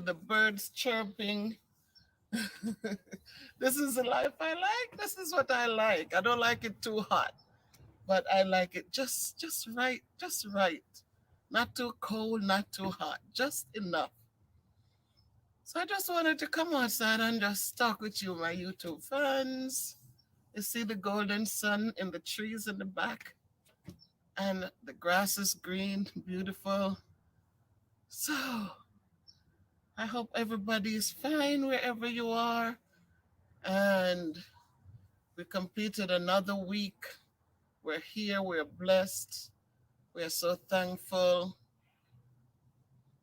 the birds chirping. This is the life I like. This is what I like. I don't like it too hot, but I like it just right, just right. Not too cold, not too hot, just enough. So I just wanted to come outside and just talk with you, my YouTube fans. You see the golden sun in the trees in the back, and the grass is green, beautiful. So I hope everybody is fine wherever you are. And we completed another week. We're here, we're blessed, we're so thankful,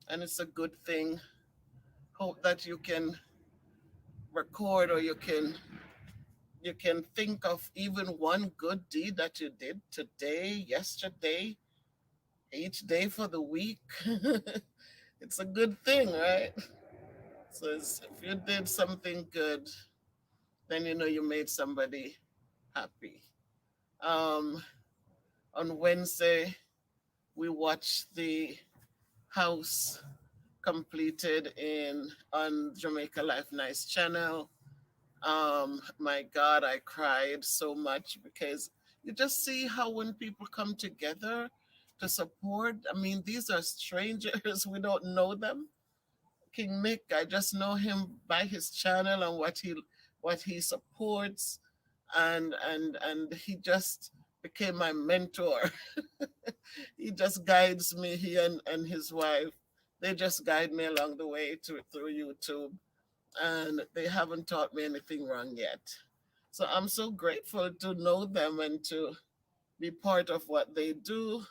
and it's a good thing. Hope that you can record or you can think of even one good deed that you did today, yesterday, each day for the week. It's a good thing, right? So if you did something good, then you know you made somebody happy. Um, on Wednesday, we watched the house completed in on Jamaica Life Nice channel. My God, I cried so much because you just see how when people come together to support, I mean, these are strangers, we don't know them. King Nick, I just know him by his channel and what he supports, and he just became my mentor. He just guides me. He and his wife, they just guide me along the way through YouTube, and they haven't taught me anything wrong yet. So I'm so grateful to know them and to be part of what they do.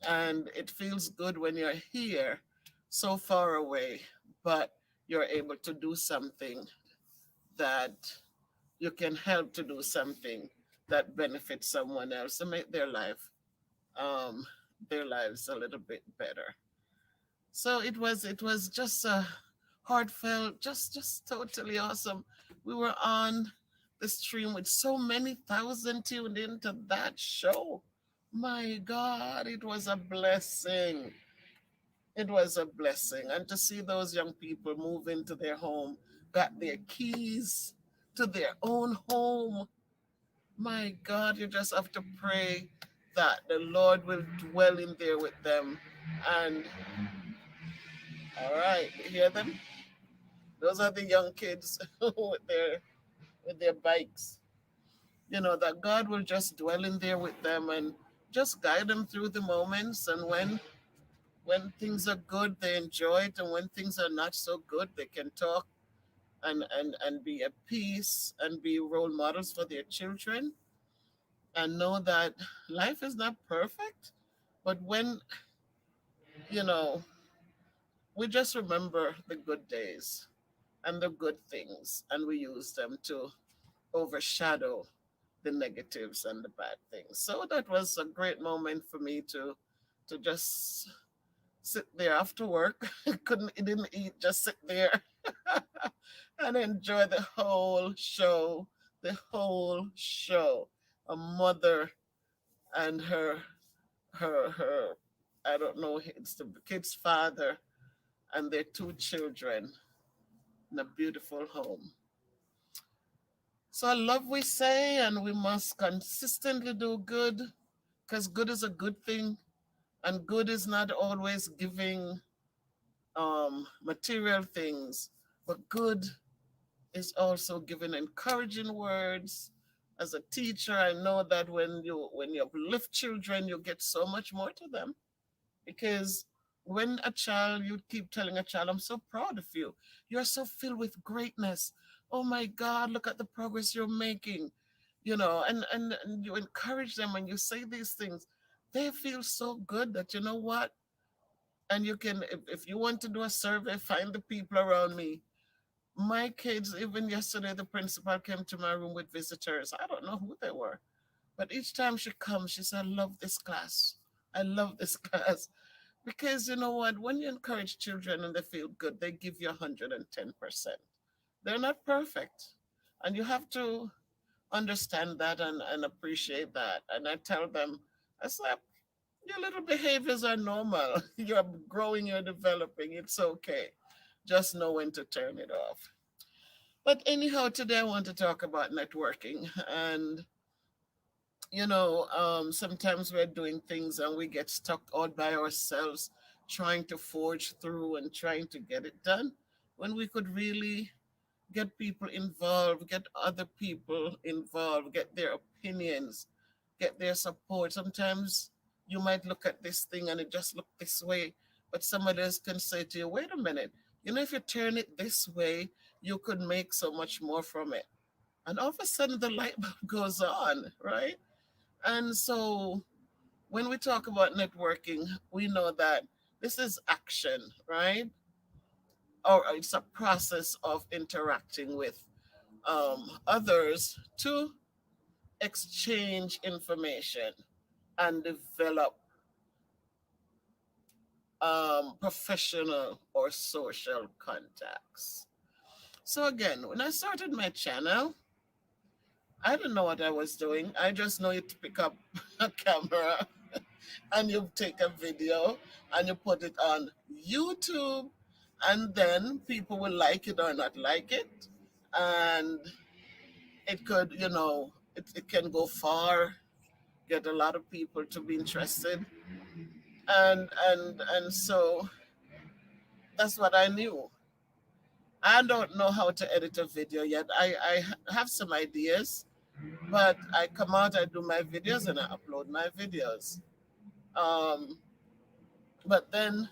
And it feels good when you're here, so far away, but you're able to do something that you can help to do something that benefits someone else to make um, their lives a little bit better. So it was just a heartfelt, just totally awesome. We were on the stream with so many thousand tuned into that show. My God, it was a blessing. It was a blessing. And to see those young people move into their home, got their keys to their own home. My God, you just have to pray that the Lord will dwell in there with them. And all right, you hear them? Those are the young kids with their bikes. You know, that God will just dwell in there with them and just guide them through the moments. And when things are good, they enjoy it, and when things are not so good, they can talk and be at peace and be role models for their children and know that life is not perfect. But when, you know, we just remember the good days and the good things, and we use them to overshadow the negatives and the bad things. So that was a great moment for me to just sit there after work. Couldn't didn't eat, just sit there and enjoy the whole show. The whole show. A mother and her I don't know, it's the kid's father and their two children in a beautiful home. So I love we say, and we must consistently do good because good is a good thing, and good is not always giving material things, but good is also giving encouraging words. As a teacher, I know that when you uplift children, you get so much more to them because when a child, you keep telling a child, I'm so proud of you. You're so filled with greatness. Oh my God, look at the progress you're making. And you encourage them and you say these things. They feel so good that you know what? And you can, if you want to do a survey, find the people around me. My kids, even yesterday, the principal came to my room with visitors. I don't know who they were, but each time she comes, she said, I love this class. I love this class. Because you know what? When you encourage children and they feel good, they give you 110%. They're not perfect. And you have to understand that and appreciate that. And I tell them, I say, your little behaviors are normal. You're growing, you're developing. It's okay. Just know when to turn it off. But anyhow, today I want to talk about networking. And, sometimes we're doing things and we get stuck all by ourselves trying to forge through and trying to get it done when we could really get people involved, get other people involved, get their opinions, get their support. Sometimes you might look at this thing and it just look this way, but somebody else can say to you, wait a minute, if you turn it this way, you could make so much more from it. And all of a sudden the light bulb goes on, right? And so when we talk about networking, we know that this is action, right? Or it's a process of interacting with others to exchange information and develop professional or social contacts. So, again, when I started my channel, I didn't know what I was doing. I just know you to pick up a camera and you take a video and you put it on YouTube, and then people will like it or not like it. And it could, it can go far, get a lot of people to be interested, and so that's what I knew. I don't know how to edit a video yet. I have some ideas, but I come out, I do my videos, and I upload my videos. Um, but then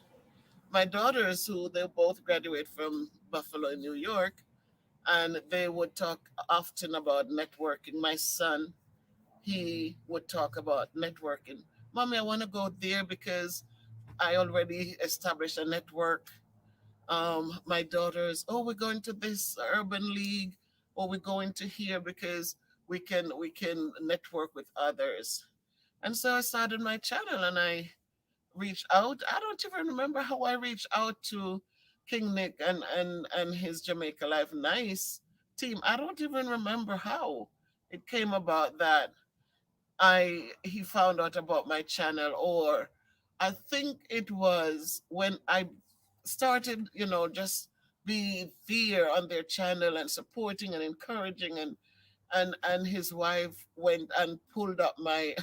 my daughters, who they both graduate from Buffalo in New York, and they would talk often about networking. My son, he would talk about networking. Mommy, I want to go there because I already established a network. My daughters, oh, we're going to this urban league, or we're going to here because we can network with others. And so I started my channel and I reached out. I don't even remember how I reached out to King Nick and his Jamaica Life Nice team. I don't even remember how it came about that I he found out about my channel, or I think it was when I started, just being there on their channel and supporting and encouraging, and his wife went and pulled up my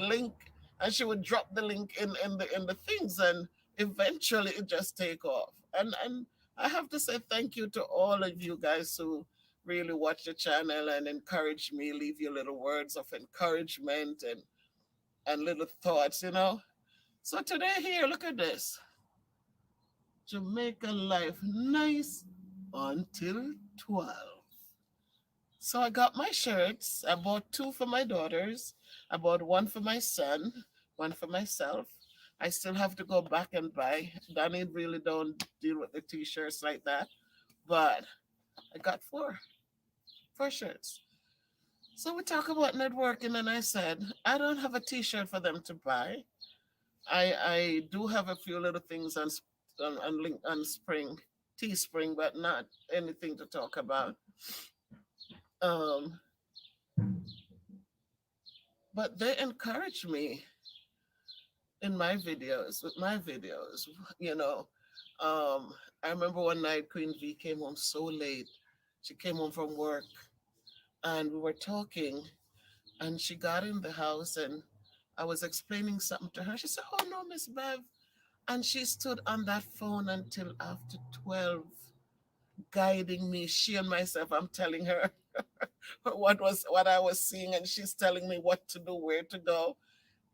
link, and she would drop the link in the things, and eventually it just take off. And I have to say thank you to all of you guys who really watch the channel and encourage me, leave your little words of encouragement and little thoughts. So today here, look at this. Jamaica Life Nice until 12. So I got my shirts. I bought two for my daughters. I bought one for my son, one for myself. I still have to go back and buy. Danny really don't deal with the t-shirts like that. But I got four shirts. So we talk about networking, and I said, I don't have a t-shirt for them to buy. I do have a few little things on Spring, Teespring, but not anything to talk about. Um, but they encourage me in my videos, with my videos, you know. Um, I remember one night Queen V came home so late. She came home from work and we were talking, and she got in the house and I was explaining something to her. She said, oh no, Miss Bev. And she stood on that phone until after 12, guiding me, she and myself. I'm telling her what I was seeing, and she's telling me what to do, where to go.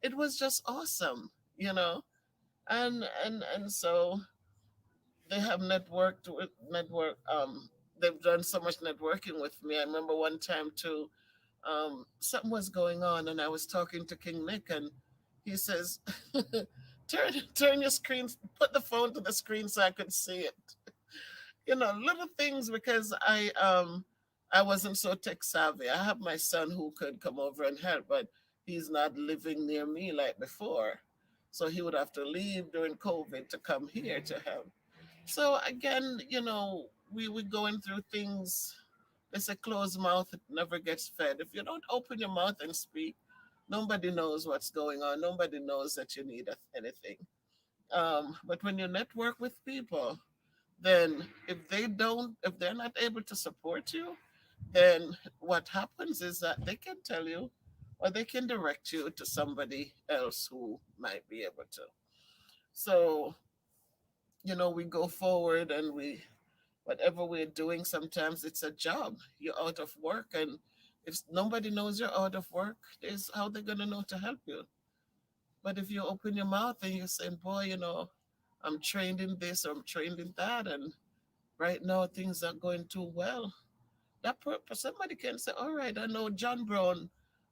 It was just awesome. And so they have they've done so much networking with me. I remember one time too, something was going on and I was talking to King Nick, and he says, turn your screen, put the phone to the screen so I could see it. Little things, because I wasn't so tech savvy. I have my son who could come over and help, but he's not living near me like before. So he would have to leave during COVID to come here to help. So again, we going through things. It's a closed mouth, it never gets fed. If you don't open your mouth and speak, nobody knows what's going on. Nobody knows that you need anything. But when you network with people, then if they're not able to support you, then what happens is that they can tell you or they can direct you to somebody else who might be able to. So, we go forward and whatever we're doing, sometimes it's a job. You're out of work, and if nobody knows you're out of work, is how they're going to know to help you. But if you open your mouth and you're saying, boy, I'm trained in this or I'm trained in that, and right now things are going too well, somebody can say, all right, I know John Brown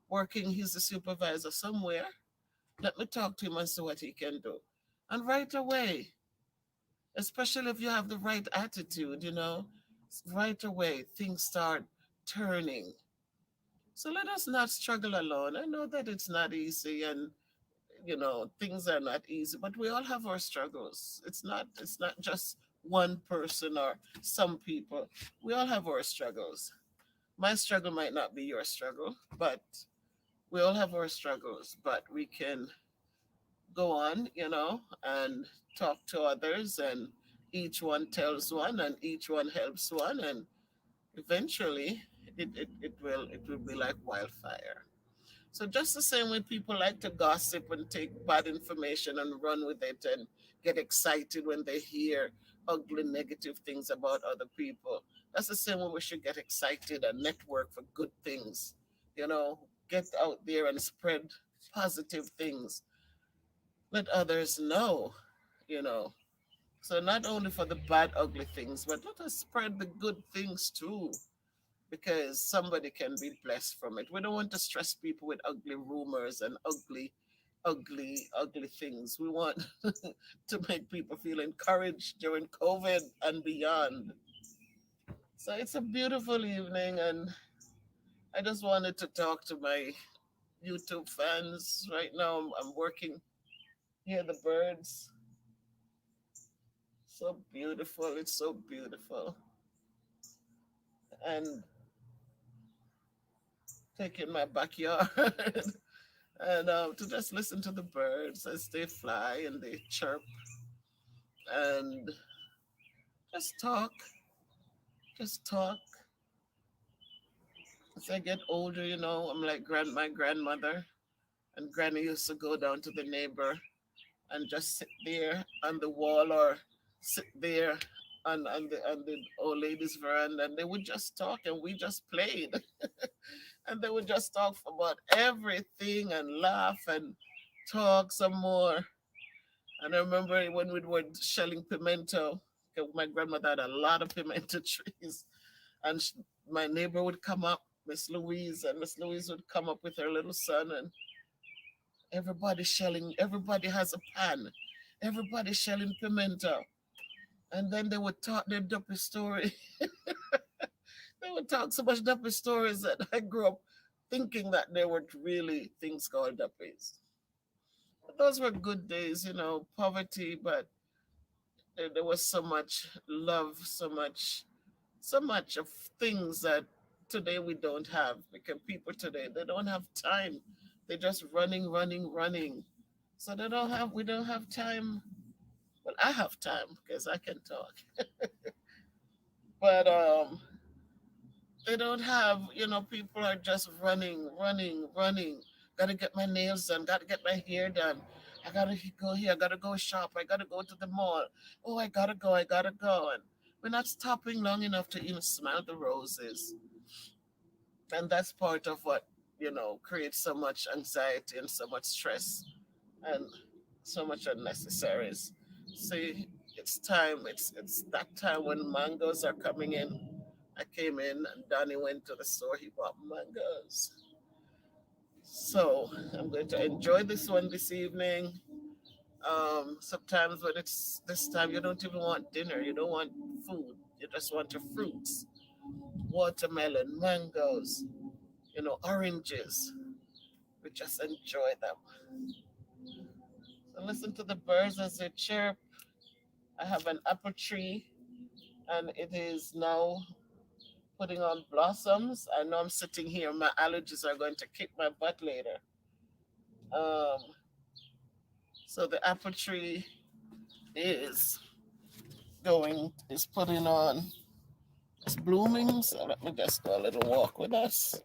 working, he's a supervisor somewhere. Let me talk to him and see what he can do. And right away, especially if you have the right attitude, right away things start turning. So let us not struggle alone. I know that it's not easy, and things are not easy, but we all have our struggles. It's not just one person or some people. We all have our struggles. My struggle might not be your struggle, but we all have our struggles, but we can go on, and talk to others, and each one tells one, and each one helps one, and eventually it will be like wildfire. So just the same way people like to gossip and take bad information and run with it and get excited when they hear ugly negative things about other people. That's the same way we should get excited and network for good things. Get out there and spread positive things. Let others know, you know. So not only for the bad, ugly things, but let us spread the good things too, because somebody can be blessed from it. We don't want to stress people with ugly rumors and ugly things. We want to make people feel encouraged during COVID and beyond. So it's a beautiful evening, and I just wanted to talk to my YouTube fans. Right now, I'm working. Hear the birds. So beautiful. It's so beautiful. And take in my backyard and to just listen to the birds as they fly and they chirp and just talk, just talk. As I get older, I'm like my grandmother, and Granny used to go down to the neighbor and just sit there on the wall or sit there on the old lady's veranda, and they would just talk and we just played. And they would just talk about everything and laugh and talk some more. And I remember when we were shelling pimento, 'cause my grandmother had a lot of pimento trees, and my neighbor would come up, Miss Louise, and Miss Louise would come up with her little son, and everybody shelling, everybody has a pan, everybody shelling pimento. And then they would talk their duppy story. They would talk so much duppy stories that I grew up thinking that they were really things called duppies. But those were good days, poverty, but there was so much love, so much of things that today we don't have, because people today, they don't have time. They're just running, running, running. So we don't have time. Well, I have time because I can talk. But they don't have, people are just running, running, running. Gotta get my nails done, gotta get my hair done. I gotta go here, I gotta go shop, I gotta go to the mall. Oh, I gotta go. And we're not stopping long enough to even smell the roses. And that's part of what, creates so much anxiety and so much stress and so much unnecessaries. See, it's time, it's that time when mangoes are coming in. I came in and Danny went to the store. He bought mangoes. So I'm going to enjoy this one this evening. Sometimes when it's this time, you don't even want dinner. You don't want food. You just want your fruits, watermelon, mangoes, oranges. We just enjoy them. So listen to the birds as they chirp. I have an apple tree, and it is now putting on blossoms. I know I'm sitting here. My allergies are going to kick my butt later. Um, so the apple tree is is putting on, it's blooming. So let me just go a little walk with us.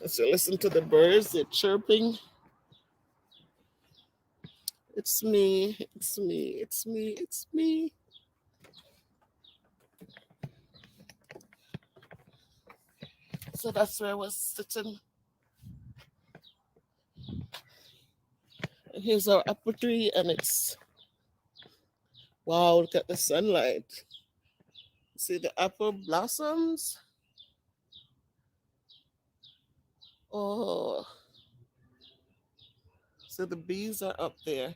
So listen to the birds, they're chirping. It's me, it's me, it's me, it's me. So that's where I was sitting. And here's our apple tree, and it's, wow, look at the sunlight. See the apple blossoms? Oh, so the bees are up there.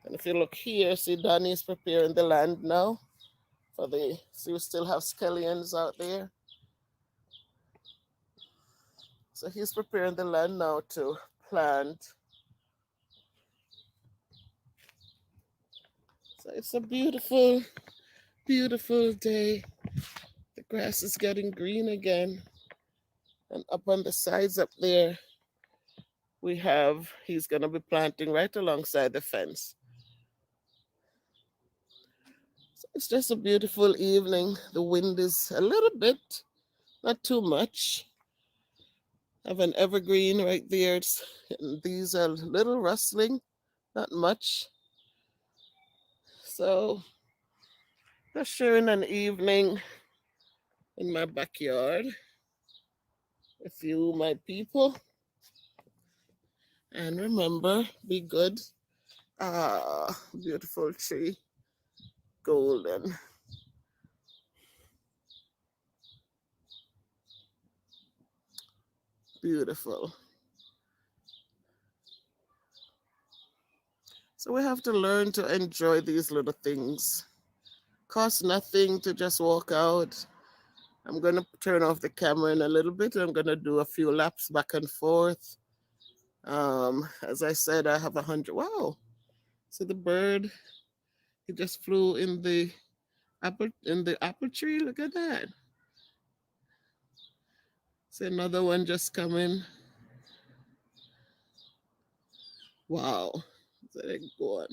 And if you look here, see Danny is preparing the land now for the, so we still have scallions out there. So he's preparing the land now to plant. So it's a beautiful, beautiful day. The grass is getting green again. And up on the sides up there, he's going to be planting right alongside the fence. So it's just a beautiful evening. The wind is a little bit, not too much. I have an evergreen right there. These are a little rustling, not much. So just sharing an evening in my backyard with you, my people. And remember, be good. Ah, beautiful tree, golden. Beautiful. So we have to learn to enjoy these little things. Cost nothing to just walk out. I'm going to turn off the camera in a little bit. I'm going to do a few laps back and forth. As I said, I have 100. Wow. So the bird, he just flew in the apple tree. Look at that. See another one just coming. Wow. So they go on.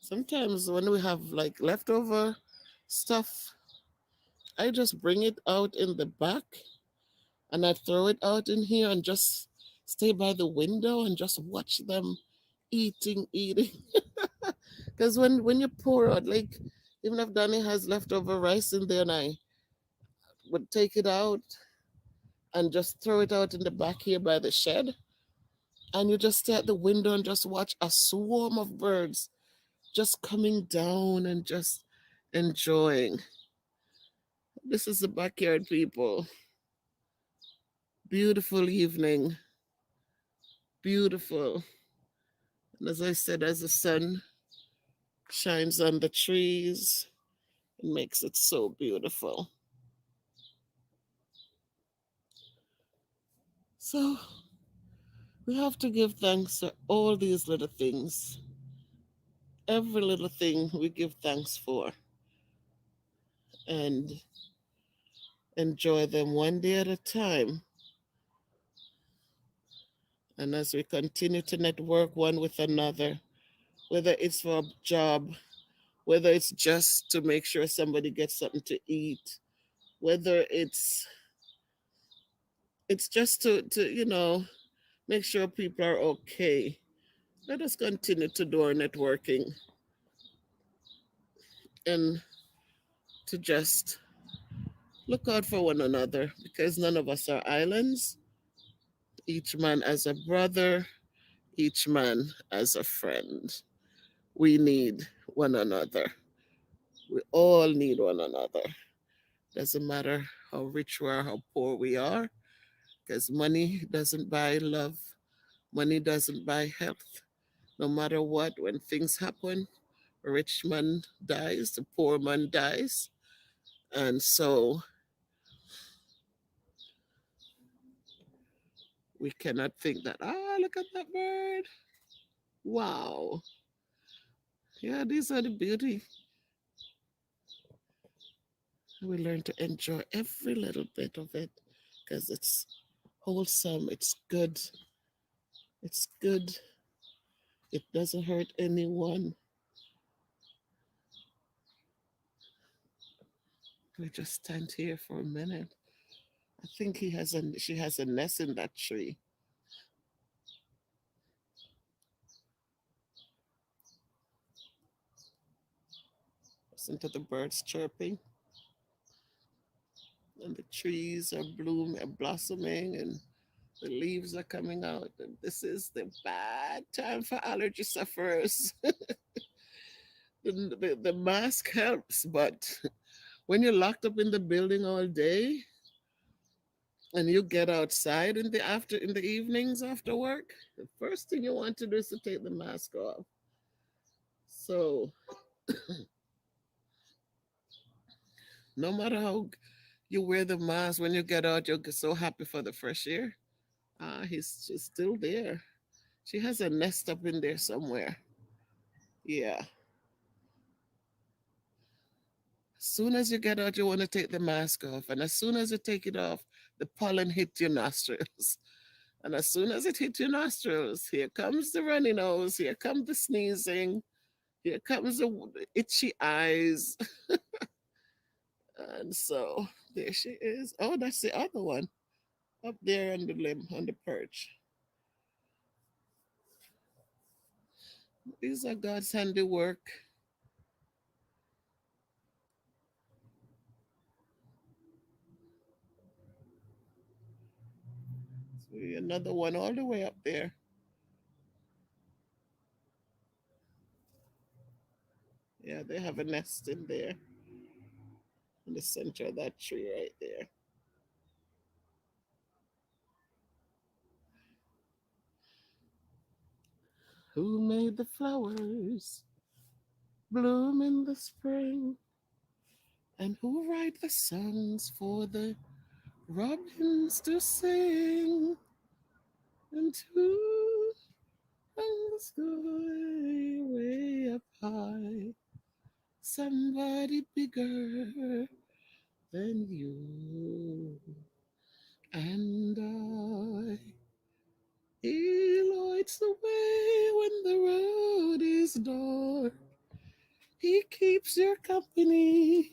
Sometimes when we have like leftover stuff, I just bring it out in the back and I throw it out in here and just stay by the window and just watch them eating. Because when you pour out, like even if Danny has leftover rice in there and I would take it out and just throw it out in the back here by the shed, and you just stay at the window and just watch a swarm of birds just coming down and just enjoying. This is the backyard, people. Beautiful evening. Beautiful. And as I said, as the sun shines on the trees, it makes it so beautiful. So we have to give thanks for all these little things. Every little thing we give thanks for and enjoy them one day at a time. And as we continue to network one with another, whether it's for a job, whether it's just to make sure somebody gets something to eat, whether it's just to make sure people are okay. Let us continue to do our networking and to just look out for one another because none of us are islands. Each man as a brother, each man as a friend. We need one another. We all need one another. Doesn't matter how rich we are, how poor we are, because money doesn't buy love, money doesn't buy health. No matter what, when things happen, a rich man dies, the poor man dies. And so we cannot think that, look at that bird. Wow. Yeah, these are the beauty. We learn to enjoy every little bit of it because it's wholesome, it's good. It's good. It doesn't hurt anyone. We just stand here for a minute. I think she has a nest in that tree. Listen to the birds chirping, and the trees are blossoming, and the leaves are coming out. And this is the bad time for allergy sufferers. The mask helps, but when you're locked up in the building all day and you get outside in the evenings after work, the first thing you want to do is to take the mask off. So no matter how you wear the mask, when you get out, you're so happy for the fresh air. She's still there. She has a nest up in there somewhere. Yeah. As soon as you get out, you want to take the mask off. And as soon as you take it off, the pollen hit your nostrils. And as soon as it hits your nostrils, here comes the runny nose, here comes the sneezing, here comes the itchy eyes. And so there she is. Oh, that's the other one up there on the limb, on the perch. These are God's handiwork. See another one all the way up there. Yeah, they have a nest in there in the center of that tree right there. Who made the flowers bloom in the spring? And who write the songs for the robins to sing? And who hung the sky way up high? Somebody bigger than you and I. He lights the way when the road is dark. He keeps your company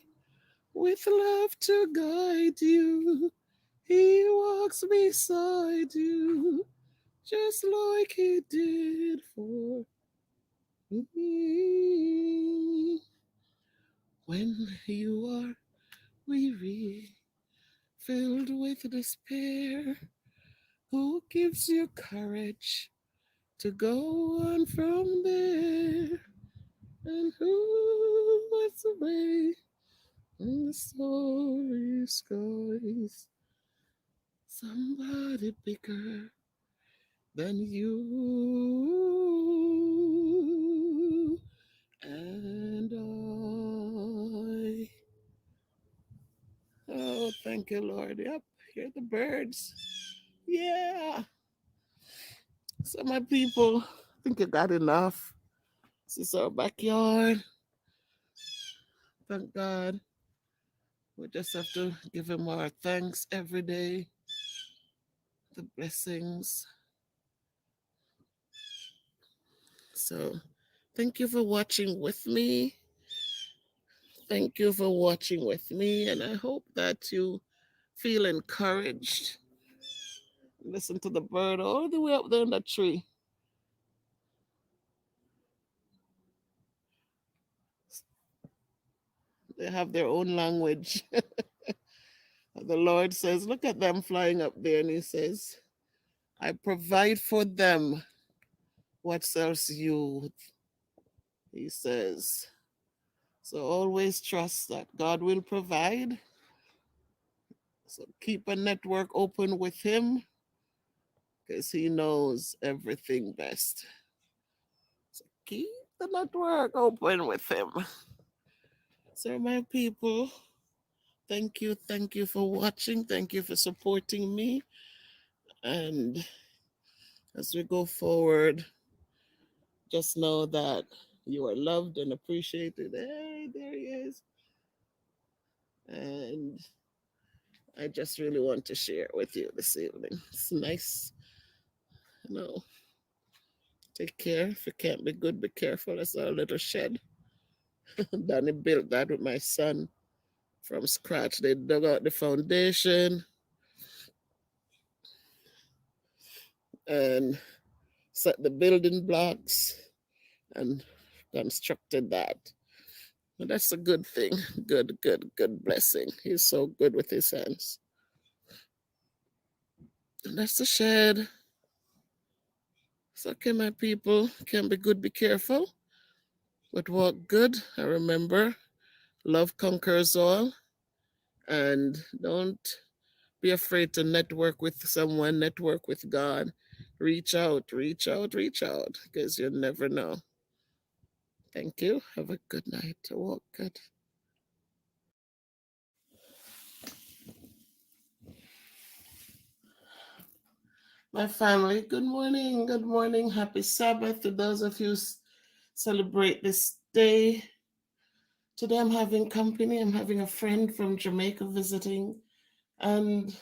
with love to guide you. He walks beside you just like he did for me. When you are weary, filled with despair, who gives you courage to go on from there? And who was away in the starry skies? Somebody bigger than you and I. Oh, thank you, Lord. Yep, hear the birds. Yeah. So, my people, I think you got enough. This is our backyard. Thank God. We just have to give Him our thanks every day, the blessings. So, thank you for watching with me. Thank you for watching with me. And I hope that you feel encouraged. Listen to the bird all the way up there in the tree. They have their own language. The Lord says, look at them flying up there. And He says, I provide for them what serves you. He says, so always trust that God will provide. So keep a network open with Him because He knows everything best. So keep the network open with Him. So, my people, thank you for watching. Thank you for supporting me. And as we go forward, just know that you are loved and appreciated. Hey, there he is. And I just really want to share it with you this evening. It's nice, you know. Take care. If you can't be good, be careful. That's our little shed. Danny built that with my son from scratch. They dug out the foundation and set the building blocks and constructed that. And that's a good thing. Good blessing. He's so good with his hands. And that's the shed. It's okay, my people. Can be good, be careful. But walk good. I remember love conquers all. And don't be afraid to network with someone, network with God. Reach out, reach out, reach out, because you never know. Thank you. Have a good night. Walk good. My family, good morning. Good morning. Happy Sabbath to those of you celebrate this day. Today I'm having company. I'm having a friend from Jamaica visiting, and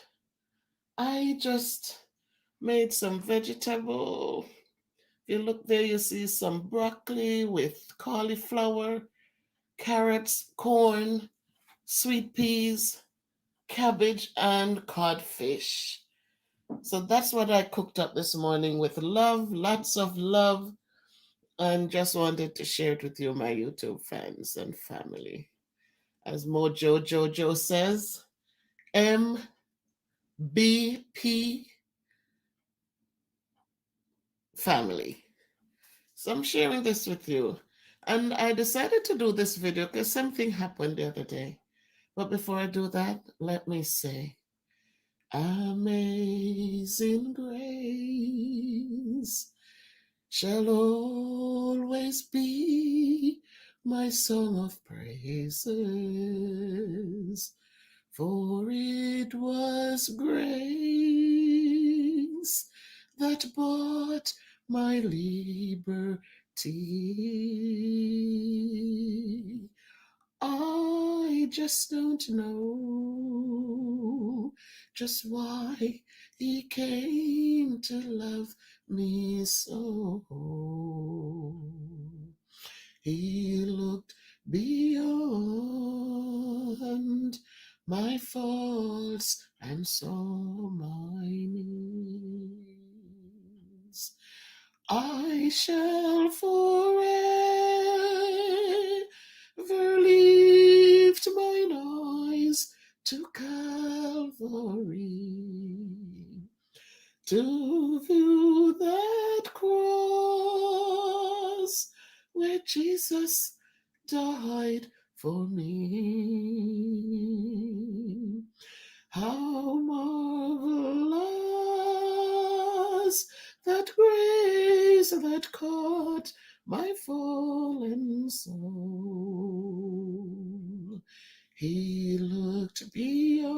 I just made some vegetable. If you look there, you see some broccoli with cauliflower, carrots, corn, sweet peas, cabbage, and codfish. So that's what I cooked up this morning with love, lots of love, and just wanted to share it with you, my YouTube fans and family. As Mojo Jojo says, MBP family. So I'm sharing this with you. And I decided to do this video because something happened the other day. But before I do that, let me say, Amazing grace shall always be my song of praises, for it was grace that bought my liberty. I just don't know just why he came to love me so. He looked beyond my faults and saw my needs. I shall forever lift mine eyes to Calvary, to view that cross where Jesus died for me. How marvelous that grace that caught my fallen soul. He looked beyond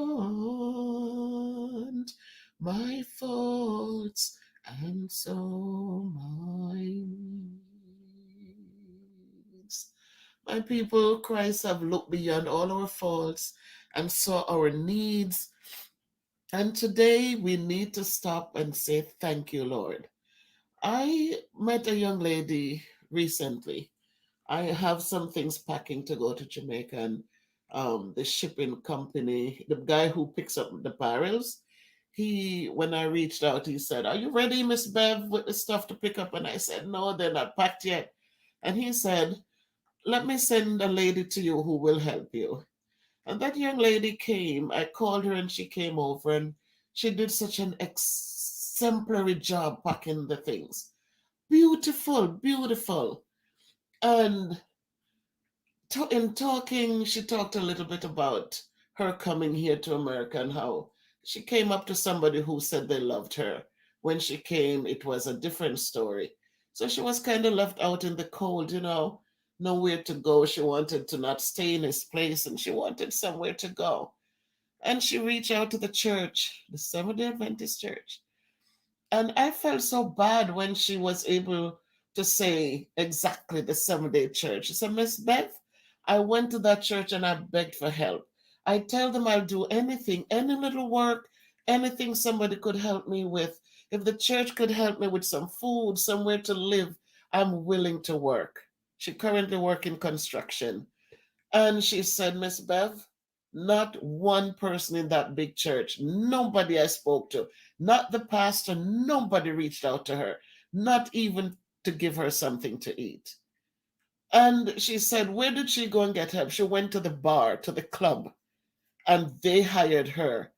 my faults and saw my needs. My people, Christ have looked beyond all our faults and saw our needs. And today we need to stop and say, thank you, Lord. I met a young lady recently. I have some things packing to go to Jamaica, and the shipping company, the guy who picks up the barrels, when I reached out, he said, "Are you ready, Miss Bev, with the stuff to pick up?" And I said, "No, they're not packed yet." And he said, "Let me send a lady to you who will help you." And that young lady came. I called her and she came over, and she did such an exemplary job packing the things. Beautiful, beautiful. And in talking, she talked a little bit about her coming here to America and how she came up to somebody who said they loved her. When she came, it was a different story. So she was kind of left out in the cold, nowhere to go. She wanted to not stay in his place and she wanted somewhere to go. And she reached out to the church, the Seventh-day Adventist Church. And I felt so bad when she was able to say exactly the Seventh-day Church. She said, "Miss Beth, I went to that church and I begged for help. I tell them I'll do anything, any little work, anything somebody could help me with. If the church could help me with some food, somewhere to live, I'm willing to work. She currently works in construction. And she said, Miss Bev, not one person in that big church, nobody I spoke to, not the pastor, nobody reached out to her, not even to give her something to eat. And she said, where did she go and get help? She went to the bar, to the club, and they hired her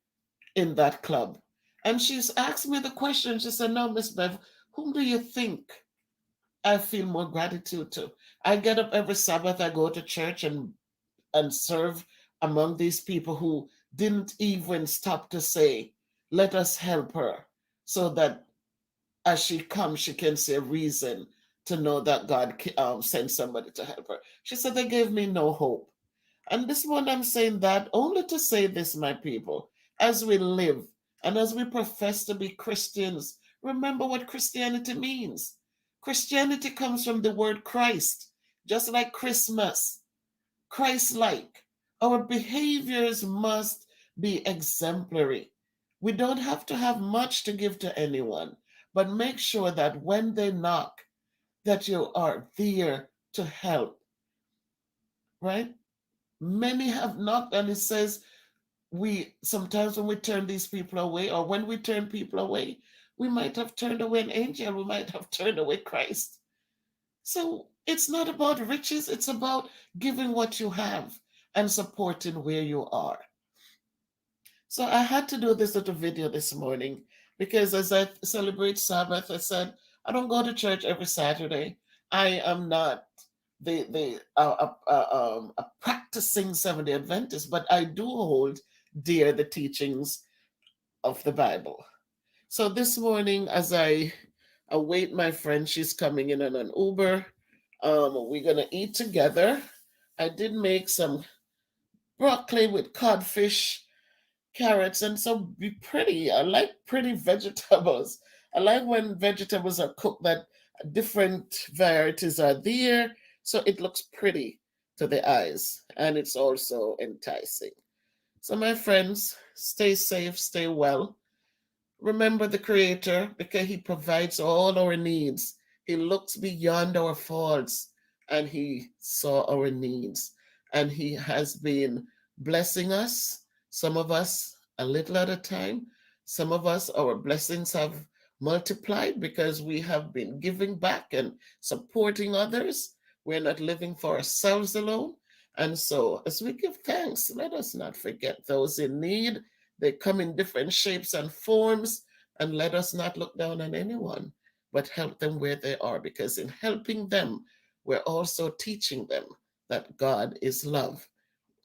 in that club. And she's asked me the question. She said, no, Miss Bev, whom do you think I feel more gratitude to? I get up every Sabbath, I go to church and serve among these people who didn't even stop to say, let us help her, so that as she comes, she can see a reason to know that God sent somebody to help her. She said, they gave me no hope. And this one, I'm saying that only to say this, my people, as we live and as we profess to be Christians, remember what Christianity means. Christianity comes from the word Christ, just like Christmas. Christ like. Our behaviors must be exemplary. We don't have to have much to give to anyone, but make sure that when they knock, that you are there to help, right? Many have knocked, and it says we sometimes when we turn these people away, or when we turn people away, we might have turned away an angel, we might have turned away Christ. So it's not about riches, it's about giving what you have and supporting where you are. So I had to do this little video this morning because as I celebrate Sabbath, I said, I don't go to church every Saturday. I am not a practicing Seventh Day Adventist, but I do hold dear the teachings of the Bible. So this morning, as I await my friend, she's coming in on an Uber. We're gonna eat together. I did make some broccoli with codfish, carrots, and so be pretty. I like pretty vegetables. I like when vegetables are cooked that different varieties are there, so it looks pretty to the eyes, and it's also enticing. So, my friends, stay safe, stay well. Remember the Creator because He provides all our needs. He looks beyond our faults and He saw our needs. And He has been blessing us, some of us a little at a time. Some of us, our blessings have multiplied because we have been giving back and supporting others. We're not living for ourselves alone. And so, as we give thanks, let us not forget those in need. They come in different shapes and forms, and let us not look down on anyone, but help them where they are, because in helping them, we're also teaching them that God is love.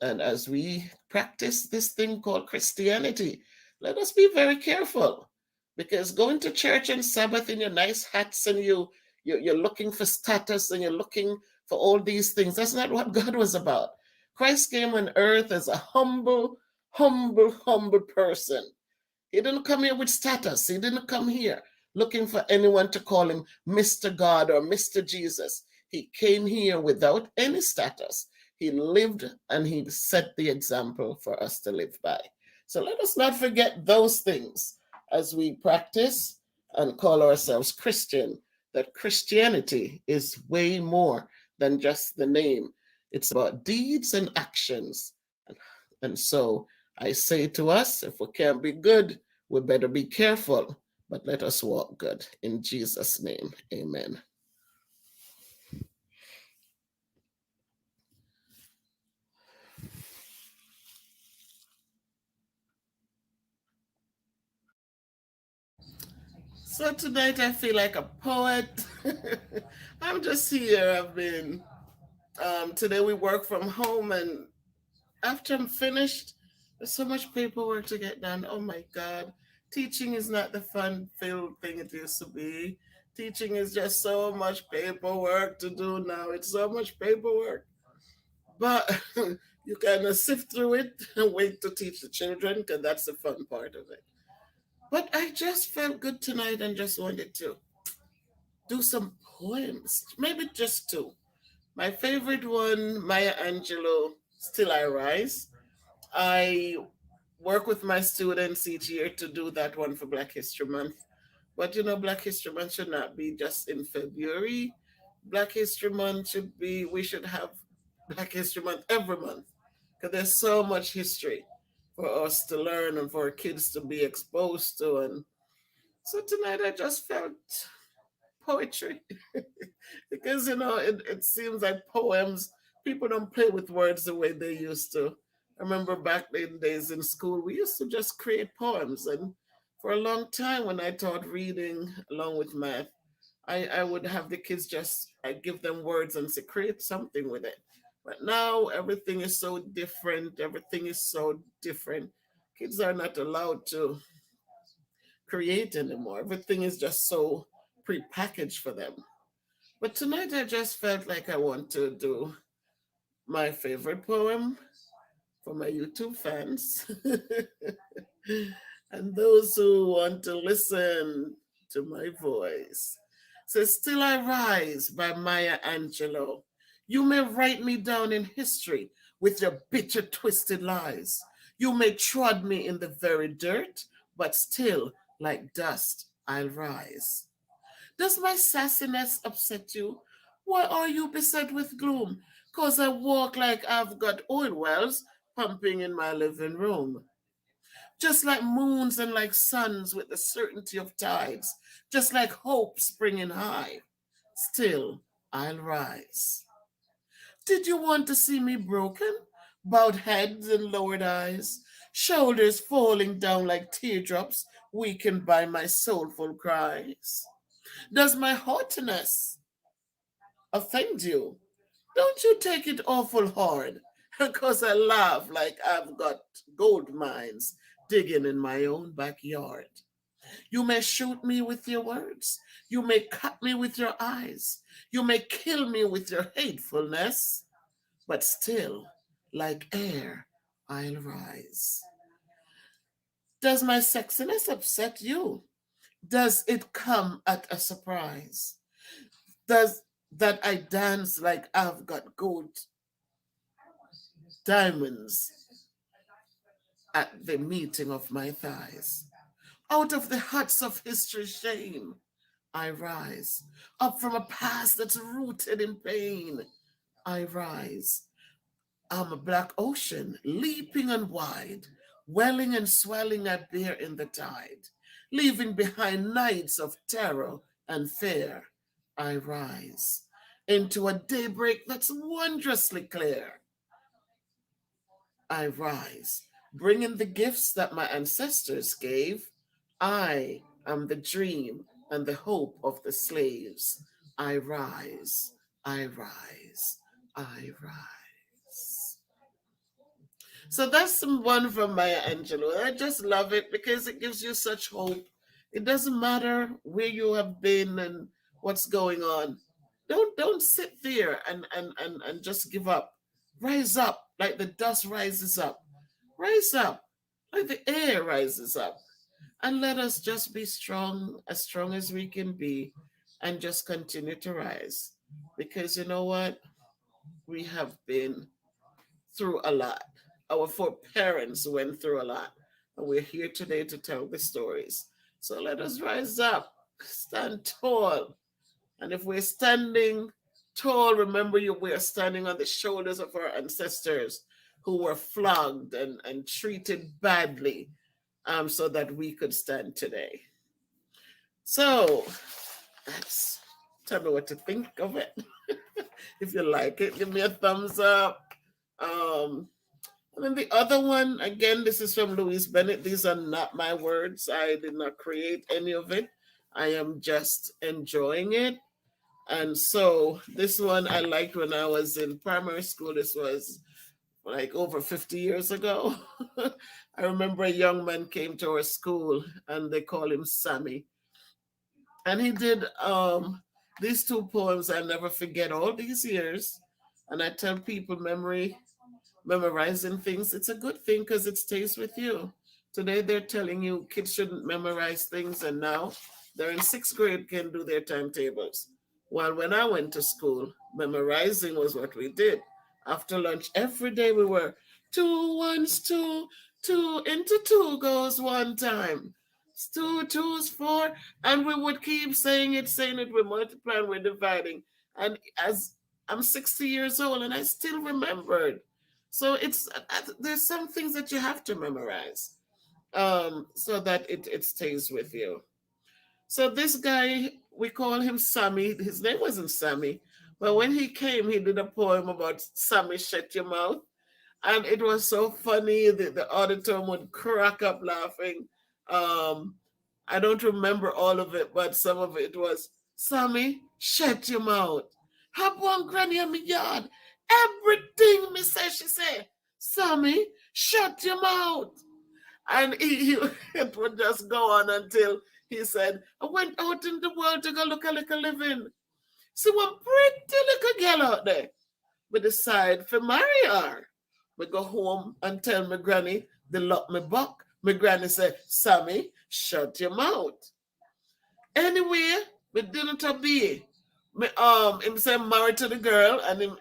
And as we practice this thing called Christianity, let us be very careful, because going to church on Sabbath in your nice hats and you're looking for status and you're looking for all these things, that's not what God was about. Christ came on earth as a humble person. He didn't come here with status. He didn't come here looking for anyone to call him Mr. God or Mr. Jesus. He came here without any status. He lived and he set the example for us to live by. So let us not forget those things as we practice and call ourselves Christian, that Christianity is way more than just the name. It's about deeds and actions. And so I say to us, if we can't be good, we better be careful, but let us walk good. In Jesus' name, amen. So tonight I feel like a poet. I'm just here. I've been, today we work from home, and after I'm finished, there's so much paperwork to get done. Oh my God. Teaching is not the fun filled thing it used to be. Teaching is just so much paperwork to do now. It's so much paperwork. But you kind of sift through it and wait to teach the children because that's the fun part of it. But I just felt good tonight and just wanted to do some poems, maybe just two. My favorite one, Maya Angelou, Still I Rise. I work with my students each year to do that one for Black History Month. But Black History Month should not be just in February. Black History Month should be, we should have Black History Month every month because there's so much history for us to learn and for our kids to be exposed to. And so tonight I just felt poetry because it seems like poems, people don't play with words the way they used to. I remember back in days in school we used to just create poems, and for a long time when I taught reading along with math, I would have the kids just, I give them words and say create something with it. But now everything is so different, everything is so different. Kids are not allowed to create anymore. Everything is just so prepackaged for them. But tonight I just felt like I want to do my favorite poem for my YouTube fans and those who want to listen to my voice. So, Still I Rise by Maya Angelou. You may write me down in history with your bitter, twisted lies. You may trod me in the very dirt, but still, like dust, I'll rise. Does my sassiness upset you? Why are you beset with gloom? 'Cause I walk like I've got oil wells pumping in my living room. Just like moons and like suns with the certainty of tides, just like hope springing high, still I'll rise. Did you want to see me broken? Bowed heads and lowered eyes, shoulders falling down like teardrops, weakened by my soulful cries. Does my haughtiness offend you? Don't you take it awful hard, because I laugh like I've got gold mines digging in my own backyard. You may shoot me with your words. You may cut me with your eyes. You may kill me with your hatefulness, but still, like air, I'll rise. Does my sexiness upset you? Does it come at a surprise? Does that I dance like I've got gold diamonds at the meeting of my thighs? Out of the huts of history's shame, I rise. Up from a past that's rooted in pain, I rise. I'm a black ocean, leaping and wide, welling and swelling I bear in the tide. Leaving behind nights of terror and fear, I rise. Into a daybreak that's wondrously clear, I rise. Bringing the gifts that my ancestors gave, I am the dream and the hope of the slaves. I rise, I rise, I rise. So that's some one from Maya Angelou. I just love it because it gives you such hope. It doesn't matter where you have been and what's going on. Don't sit there and just give up. Rise up like the dust rises up. Rise up like the air rises up. And let us just be strong as we can be, and just continue to rise. Because you know what? We have been through a lot. Our foreparents went through a lot. And we're here today to tell the stories. So let us rise up, stand tall. And if we're standing tall, remember we're standing on the shoulders of our ancestors who were flogged and treated badly, so that we could stand today. So that's, tell me what to think of it. If you like it, give me a thumbs up. Um, and then the other one, again, this is from Louise Bennett. These are not my words. I did not create any of it. I am just enjoying it. And so this one I liked when I was in primary school. This was like over 50 years ago. I remember a young man came to our school and they call him Sammy. And he did these two poems I never forget all these years. And I tell people memorizing things, it's a good thing because it stays with you. Today they're telling you kids shouldn't memorize things, and now they're in sixth grade can do their timetables. While when I went to school, memorizing was what we did. After lunch, every day we were two ones, two, two into two goes one time. Two, two is four, and we would keep saying it. We're multiplying, we're dividing, and as I'm 60 years old, and I still remembered. So there's some things that you have to memorize, so that it stays with you. So this guy, we call him Sammy. His name wasn't Sammy, but when he came, he did a poem about Sammy, shut your mouth. And it was so funny. The auditorium would crack up laughing. Um, I don't remember all of it, but some of it was, Sammy, shut your mouth. Have one granny in my yard. Everything me say, she say, Sammy, shut your mouth. And it would just go on until he said, I went out in the world to go look a little living. See one pretty little girl out there. We decide for marry her. We go home and tell my granny, they lock me back. My granny said, Sammy, shut your mouth. Anyway, we didn't obey. Him say married to the girl, and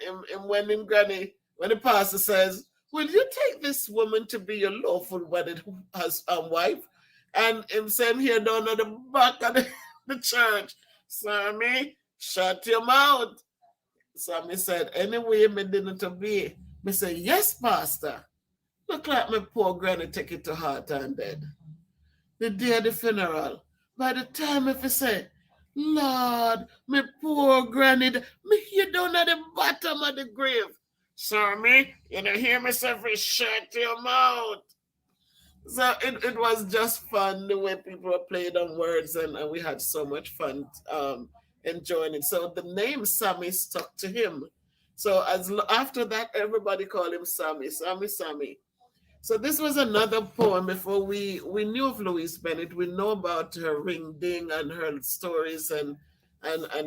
when him granny, when the pastor says, will you take this woman to be your lawful wedded wife? And him saying here down at the back of the church, Sammy, shut your mouth. Sammy said, anyway, me didn't obey. Me say, yes, pastor. Look like my poor granny take it to heart and dead. The day of the funeral, by the time if I say, Lord, my poor granny, me hear down at the bottom of the grave. Sammy, you don't hear me say, shut your mouth. So it was just fun the way people were playing on words, and we had so much fun enjoying it. So the name Sammy stuck to him. So after that, everybody called him Sammy, Sammy, Sammy. So this was another poem before we knew of Louise Bennett. We know about her ring ding and her stories, and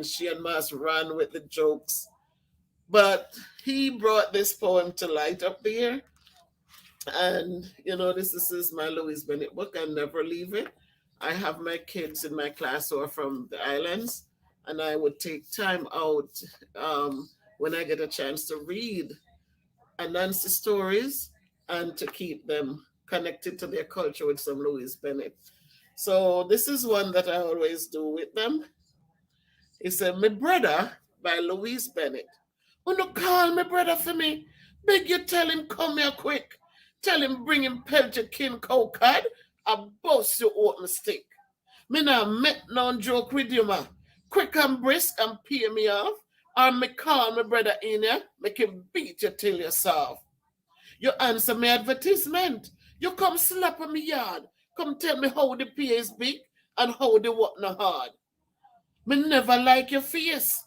she and Mas ran with the jokes. But he brought this poem to light up there. And this is my Louise Bennett book. I never leave it. I have my kids in my class who are from the islands, and I would take time out when I get a chance to read Anansi stories and to keep them connected to their culture with some Louise Bennett. So this is one that I always do with them. It's a My Brother by Louise Bennett. Uno call my brother for me. Beg you tell him come here quick. Tell him bring him Pelcher King cow card. I bust you out my stick. Me nah make no joke with you, man. Quick and brisk and pay me off. Or me call my brother in here, make him beat you till you're soft. You answer my advertisement. You come slap on me yard. Come tell me how the pay is big and how the work no hard. Me never like your face.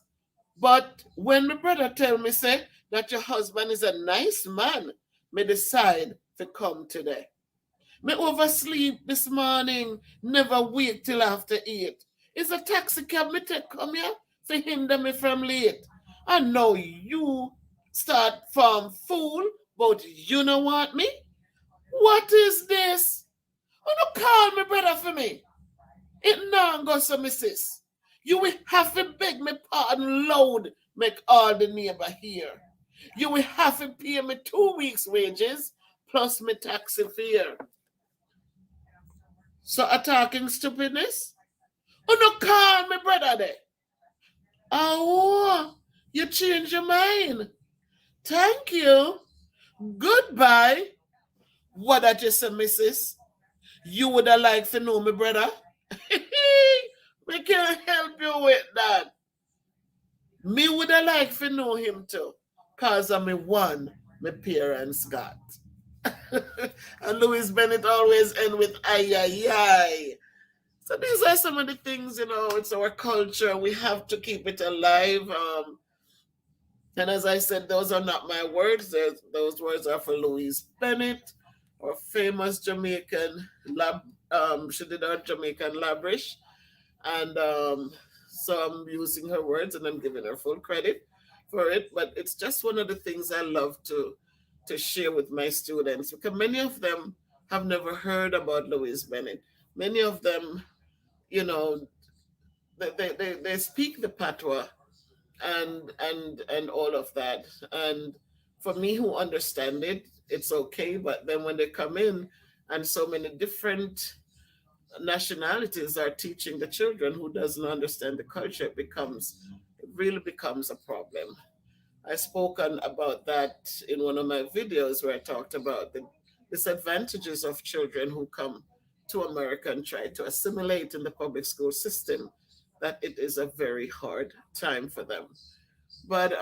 But when my brother tell me say that your husband is a nice man, me decide to come today. Me oversleep this morning, never wait till after 8. It's a taxi cab me take come here for hinder me from late. I know you start from fool, but you know what me? What is this? Oh, no call me brother for me. It now go so me sis. You will have to beg me pardon loud, make all the neighbor hear. You will have to pay me 2 weeks' wages plus me taxi fare. So a talking stupidness? Oh no call me brother there. Oh, you change your mind. Thank you. Goodbye. What that you say, missus? You would have liked to know me, brother. We can't help you with that. Me would have liked to know him too. Cause I'm a one my parents got. And Louise Bennett always end with ay ay ay. So these are some of the things, it's our culture. We have to keep it alive. And as I said, those are not my words. Those words are for Louise Bennett, our famous Jamaican she did our Jamaican Labrish. And so I'm using her words and I'm giving her full credit for it. But it's just one of the things I love to share with my students, because many of them have never heard about Louise Bennett. Many of them, you know, they speak the patois and all of that. And for me who understand it, it's okay. But then when they come in and so many different nationalities are teaching the children who doesn't understand the culture, it really becomes a problem. I spoken about that in one of my videos where I talked about the disadvantages of children who come to America and try to assimilate in the public school system, that it is a very hard time for them. But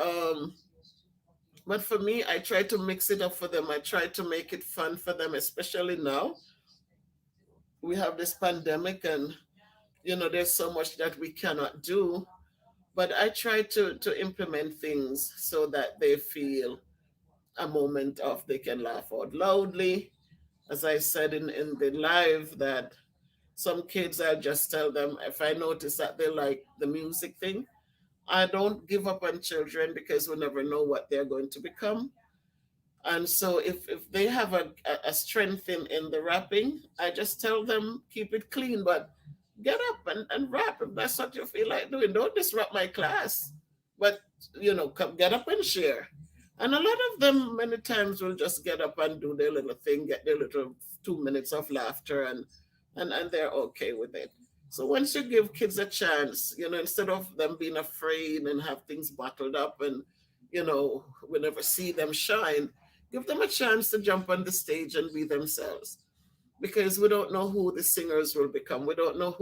for me, I try to mix it up for them. I try to make it fun for them, especially now we have this pandemic, and there's so much that we cannot do. But I try to implement things so that they feel a moment of they can laugh out loudly. As I said in the live, that some kids, I just tell them if I notice that they like the music thing, I don't give up on children because we never know what they're going to become. And so if they have a strength in the rapping, I just tell them keep it clean, but get up and rap if that's what you feel like doing. Don't disrupt my class. But come get up and share. And a lot of them many times will just get up and do their little thing, get their little 2 minutes of laughter, and they're okay with it. So once you give kids a chance, instead of them being afraid and have things bottled up and we never see them shine, give them a chance to jump on the stage and be themselves. Because we don't know who the singers will become. We don't know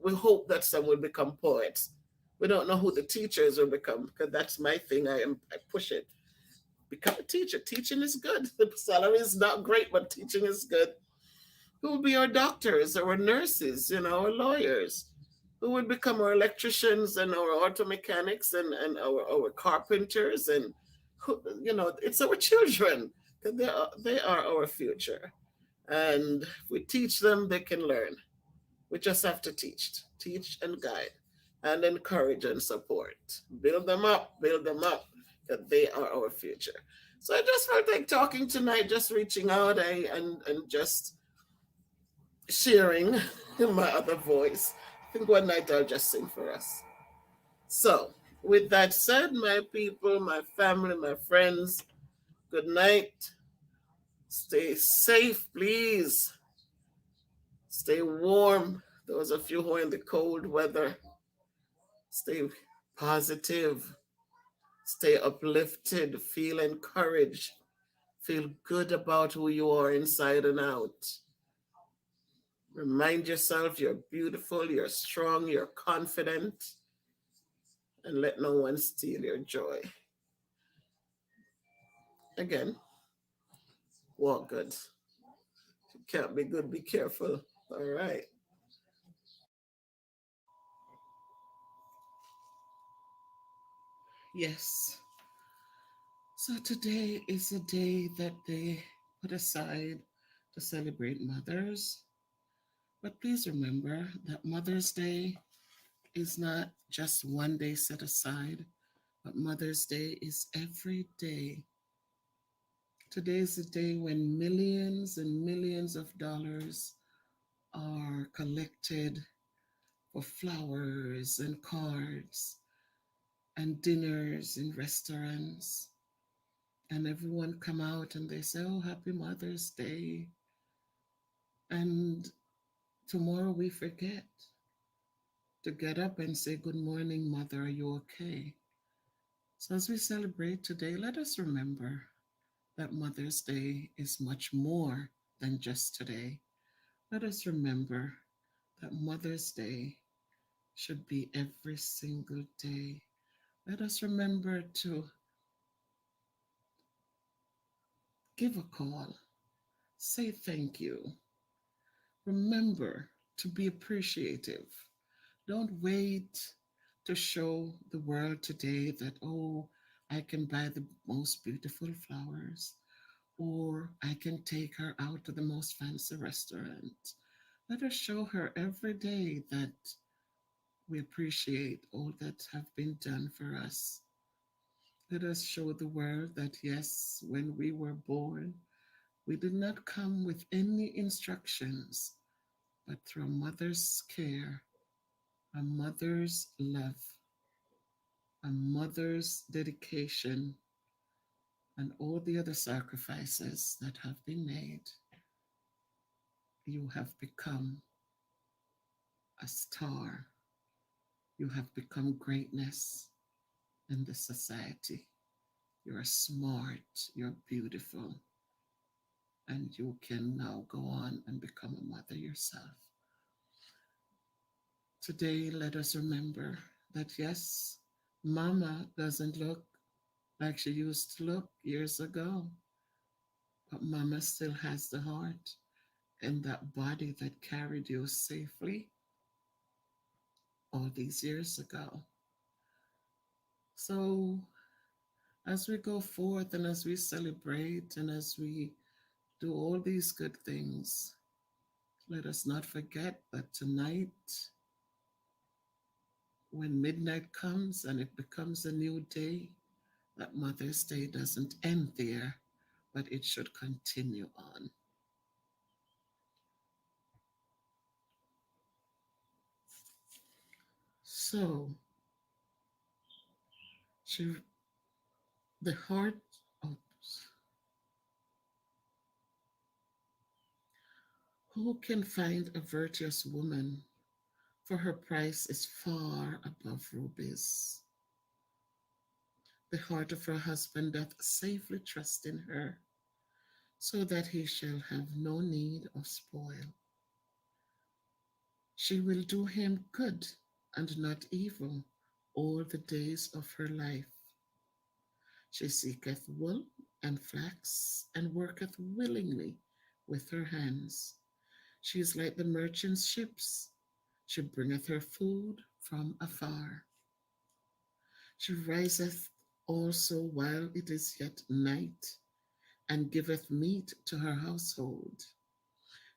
we hope that some will become poets. We don't know who the teachers will become, because that's my thing. I push it. Become a teacher. Teaching is good. The salary is not great, but teaching is good. Who will be our doctors, our nurses, our lawyers? Who would become our electricians and our auto mechanics and our carpenters? And it's our children. They are our future. And if we teach them, they can learn. We just have to teach and guide and encourage and support. Build them up, that they are our future. So I just felt like talking tonight, just reaching out and just sharing my other voice. I think one night I'll just sing for us. So, with that said, my people, my family, my friends, good night. Stay safe, please. Stay warm. Those of you who are in the cold weather, stay positive. Stay uplifted. Feel encouraged. Feel good about who you are inside and out. Remind yourself you're beautiful, you're strong, you're confident, and let no one steal your joy. Again, walk good. If you can't be good, be careful. All right. Yes. So today is a day that they put aside to celebrate mothers. But please remember that Mother's Day is not just one day set aside, but Mother's Day is every day. Today is the day when millions and millions of dollars are collected for flowers and cards and dinners in restaurants. And everyone come out and they say, oh, happy Mother's Day. And tomorrow we forget to get up and say, good morning, Mother, are you okay? So as we celebrate today, let us remember that Mother's Day is much more than just today. Let us remember that Mother's Day should be every single day. Let us remember to give a call, say thank you. Remember to be appreciative. Don't wait to show the world today that, oh, I can buy the most beautiful flowers, or I can take her out to the most fancy restaurant. Let us show her every day that we appreciate all that have been done for us. Let us show the world that yes, when we were born, we did not come with any instructions, but through a mother's care, a mother's love, a mother's dedication, and all the other sacrifices that have been made, you have become a star. You have become greatness in this society. You're smart, you're beautiful, and you can now go on and become a mother yourself. Today, let us remember that yes, Mama doesn't look like she used to look years ago, but Mama still has the heart and that body that carried you safely all these years ago. So, as we go forth and as we celebrate and as we do all these good things, let us not forget that tonight, when midnight comes and it becomes a new day, that Mother's Day doesn't end there, but it should continue on. So, she, the heart, oops, who can find a virtuous woman? For her price is far above rubies. The heart of her husband doth safely trust in her, so that he shall have no need of spoil. She will do him good and not evil all the days of her life. She seeketh wool and flax, and worketh willingly with her hands. She is like the merchant's ships. She bringeth her food from afar. She riseth also while it is yet night, and giveth meat to her household,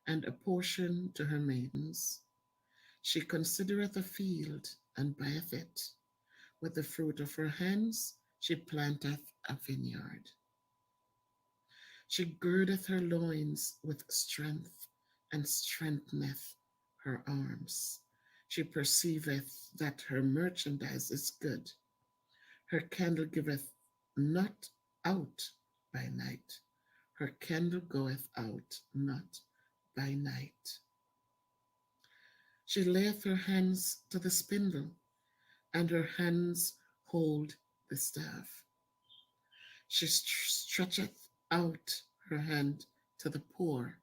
and a portion to her maidens. She considereth a field, and buyeth it. With the fruit of her hands she planteth a vineyard. She girdeth her loins with strength, and strengtheneth her arms. She perceiveth that her merchandise is good. Her candle giveth not out by night. Her candle goeth out not by night. She layeth her hands to the spindle, and her hands hold the staff. She stretcheth out her hand to the poor,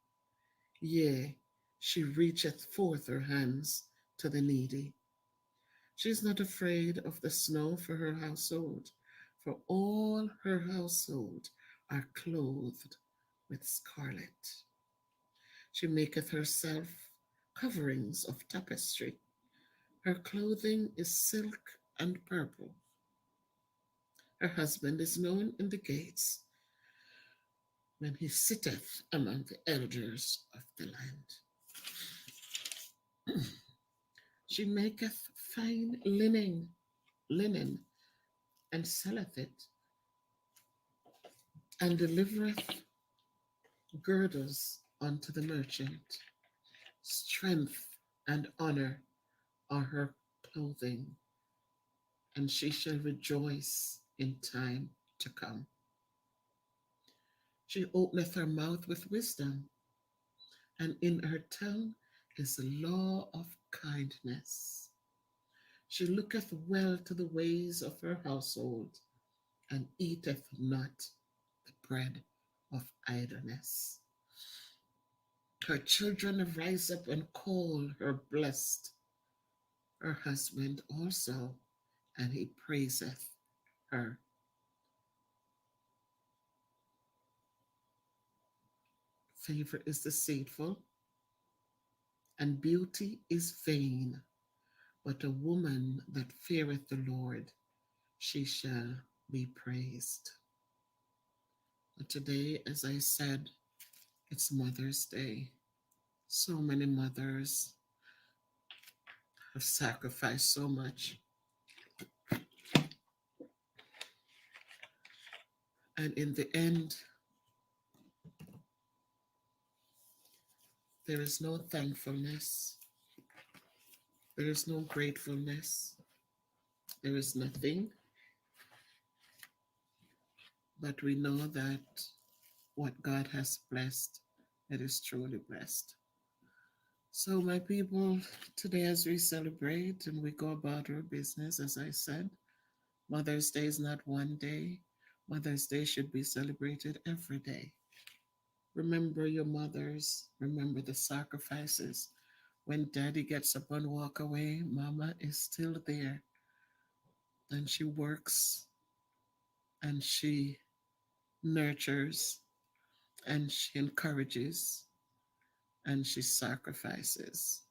yea, she reacheth forth her hands to the needy. She is not afraid of the snow for her household, for all her household are clothed with scarlet. She maketh herself coverings of tapestry. Her clothing is silk and purple. Her husband is known in the gates when he sitteth among the elders of the land. She maketh fine linen, and selleth it, and delivereth girdles unto the merchant. Strength and honor are her clothing, and she shall rejoice in time to come. She openeth her mouth with wisdom, and in her tongue is the law of kindness. She looketh well to the ways of her household, and eateth not the bread of idleness. Her children rise up and call her blessed, her husband also, and he praiseth her. Favor is deceitful, and beauty is vain, but a woman that feareth the Lord, she shall be praised. But today, as I said, it's Mother's Day. So many mothers have sacrificed so much. And in the end, there is no thankfulness. There is no gratefulness. There is nothing. But we know that what God has blessed, it is truly blessed. So, my people, today as we celebrate and we go about our business, as I said, Mother's Day is not one day. Mother's Day should be celebrated every day. Remember your mothers, remember the sacrifices. When daddy gets up and walk away, mama is still there and she works and she nurtures and she encourages and she sacrifices.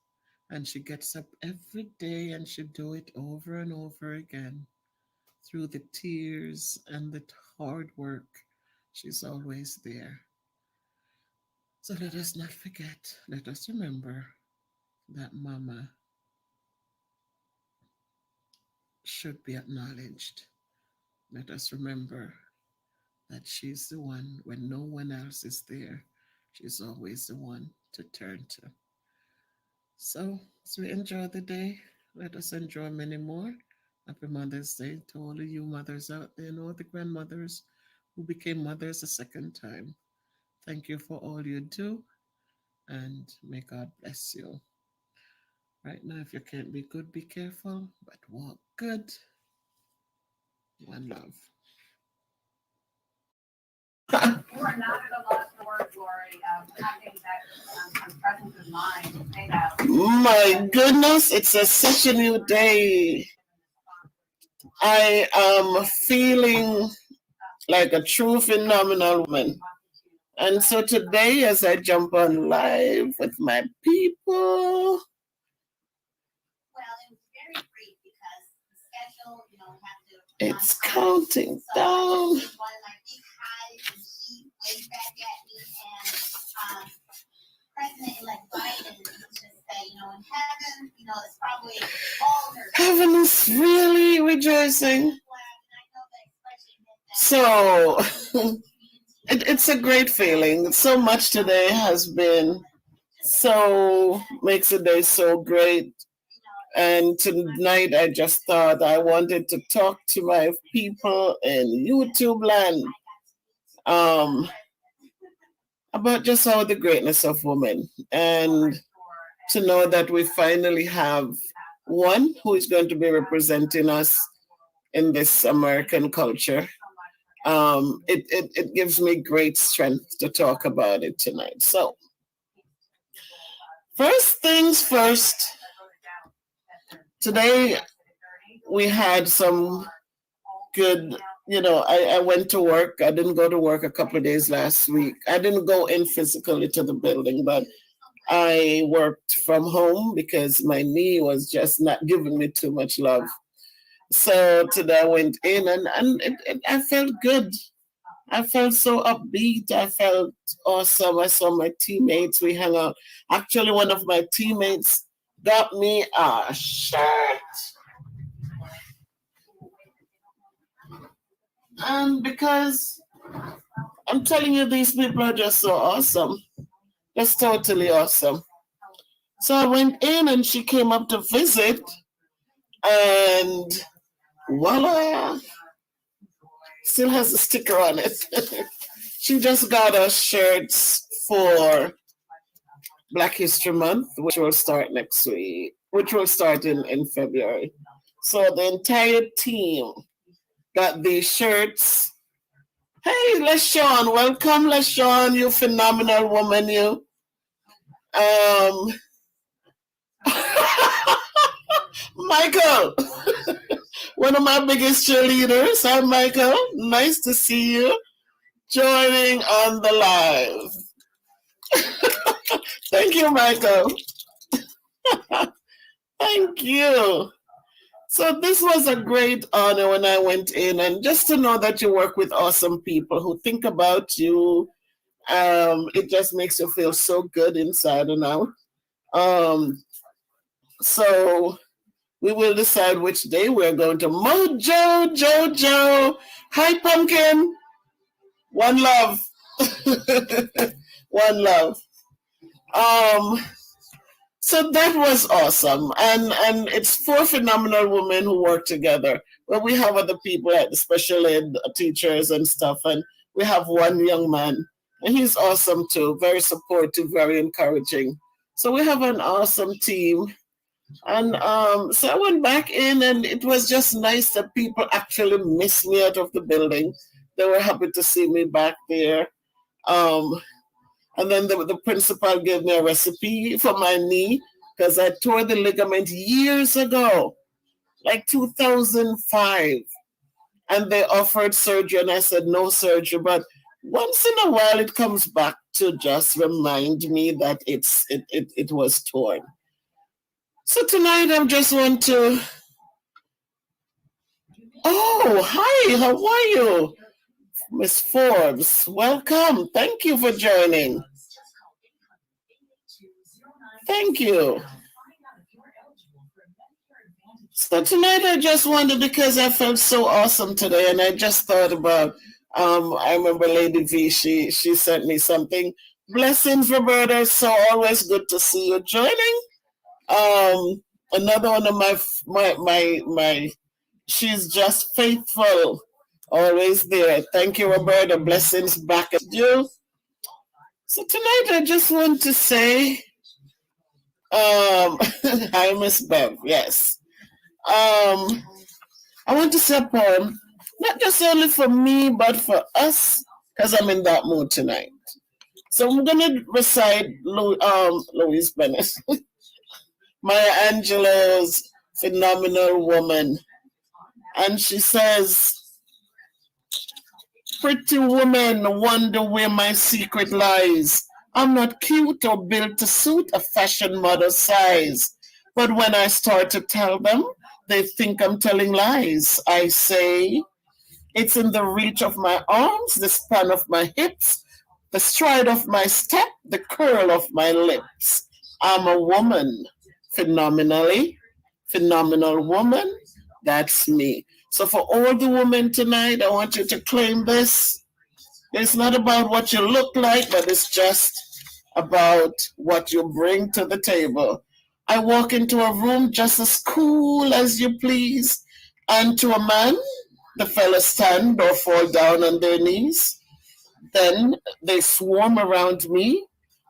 And she gets up every day and she do it over and over again through the tears and the hard work. She's always there. So let us not forget, let us remember that mama should be acknowledged. Let us remember that she's the one when no one else is there. She's always the one to turn to. So, as we enjoy the day, let us enjoy many more. Happy Mother's Day to all of you mothers out there and all the grandmothers who became mothers a second time. Thank you for all you do, and may God bless you. Right now, if you can't be good, be careful, but walk good. One love. You are not at a loss for words, Lori. Having that presence of mind to say that. My goodness, it's a such a new day. I am feeling like a true phenomenal woman. And so today, as I jump on live with my people, it's counting down. Heaven is really rejoicing. So it's a great feeling. So much today has been so makes the day so great. And tonight I just thought I wanted to talk to my people in YouTube land about just how the greatness of women and to know that we finally have one who is going to be representing us in this American culture. It gives me great strength to talk about it tonight. So, first things first, today we had some good, I went to work. I didn't go to work a couple of days last week. I didn't go in physically to the building, but I worked from home because my knee was just not giving me too much love. So today I went in and I felt good. I felt so upbeat. I felt awesome. I saw my teammates. We hung out. Actually, one of my teammates got me a shirt. And because I'm telling you, these people are just so awesome. Just totally awesome. So I went in and she came up to visit. And voila, still has a sticker on it. She just got us shirts for Black History Month, which will start next week, which will start in February. So the entire team got these shirts. Hey, LaShawn, welcome, LaShawn, you phenomenal woman, you. Michael, one of my biggest cheerleaders. Hi, Michael. Nice to see you joining on the live. Thank you, Michael. Thank you. So this was a great honor when I went in, and just to know that you work with awesome people who think about you, it just makes you feel so good inside and out. So we will decide which day we're going to. Mojo Jojo. Hi, Pumpkin. One love. One love. So that was awesome. And it's four phenomenal women who work together. Well, we have other people like the special ed teachers and stuff, and we have one young man. And he's awesome too, very supportive, very encouraging. So we have an awesome team. And so I went back in, and it was just nice that people actually missed me out of the building. They were happy to see me back there. Um, and then the principal gave me a recipe for my knee because I tore the ligament years ago, like 2005. And they offered surgery, and I said no surgery. But once in a while, it comes back to just remind me that it was torn. So tonight, I just want to. Oh, hi, how are you? Miss Forbes, welcome. Thank you for joining. Thank you. So tonight I just wanted because I felt so awesome today, and I just thought about. I remember Lady V. She sent me something. Blessings, Roberta. So always good to see you joining. Another one of my. She's just faithful, always there. Thank you, Roberta. Blessings back at you. So tonight I just want to say, hi, Miss Bev. Yes. I want to say a poem, not just only for me, but for us, because I'm in that mood tonight. So I'm going to recite Louise Bennett, Maya Angelou's Phenomenal Woman. And she says, pretty woman wonder where my secret lies. I'm not cute or built to suit a fashion model size. But when I start to tell them, they think I'm telling lies. I say, it's in the reach of my arms, the span of my hips, the stride of my step, the curl of my lips. I'm a woman, phenomenal woman. That's me. So for all the women tonight, I want you to claim this. It's not about what you look like, but it's just about what you bring to the table. I walk into a room just as cool as you please, and to a man, the fellas stand or fall down on their knees. Then they swarm around me,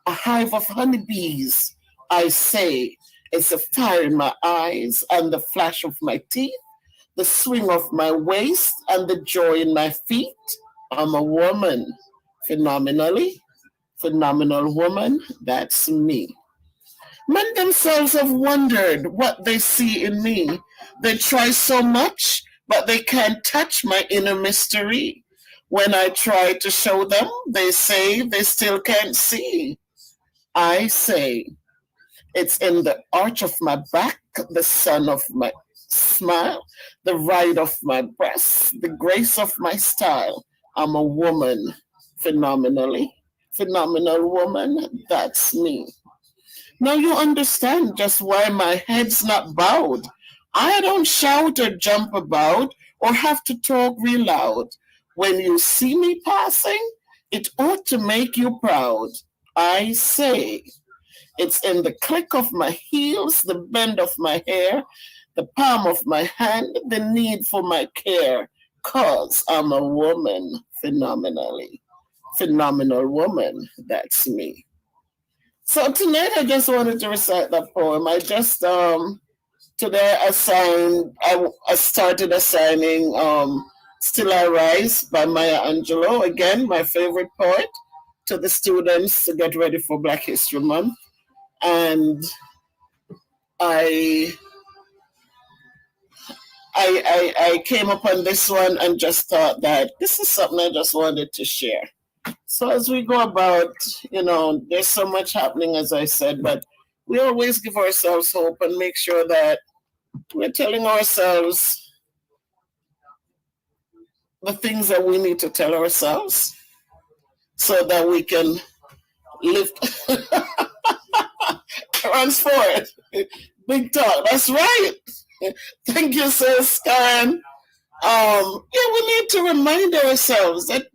a hive of honeybees. I say, it's the fire in my eyes and the flash of my teeth, the swing of my waist and the joy in my feet. I'm a woman, phenomenal woman. That's me. Men themselves have wondered what they see in me. They try so much, but they can't touch my inner mystery. When I try to show them, they say they still can't see. I say, it's in the arch of my back, the sun of my smile, the ride of my breast, the grace of my style. I'm a woman, phenomenal woman. That's me. Now you understand just why my head's not bowed. I don't shout or jump about or have to talk real loud. When you see me passing, it ought to make you proud. I say, it's in the click of my heels, the bend of my hair, the palm of my hand, the need for my care. 'Cause I'm a woman, phenomenal woman. That's me. So tonight I just wanted to recite that poem. I just today I started assigning Still I Rise by Maya Angelou, again my favorite poet, to the students to get ready for Black History Month. And I I came upon this one and just thought that this is something I just wanted to share. So as we go about, there's so much happening, as I said, but we always give ourselves hope and make sure that we're telling ourselves the things that we need to tell ourselves so that we can live. Transform. Big talk. That's right. Thank you, sis, Karen. We need to remind ourselves that,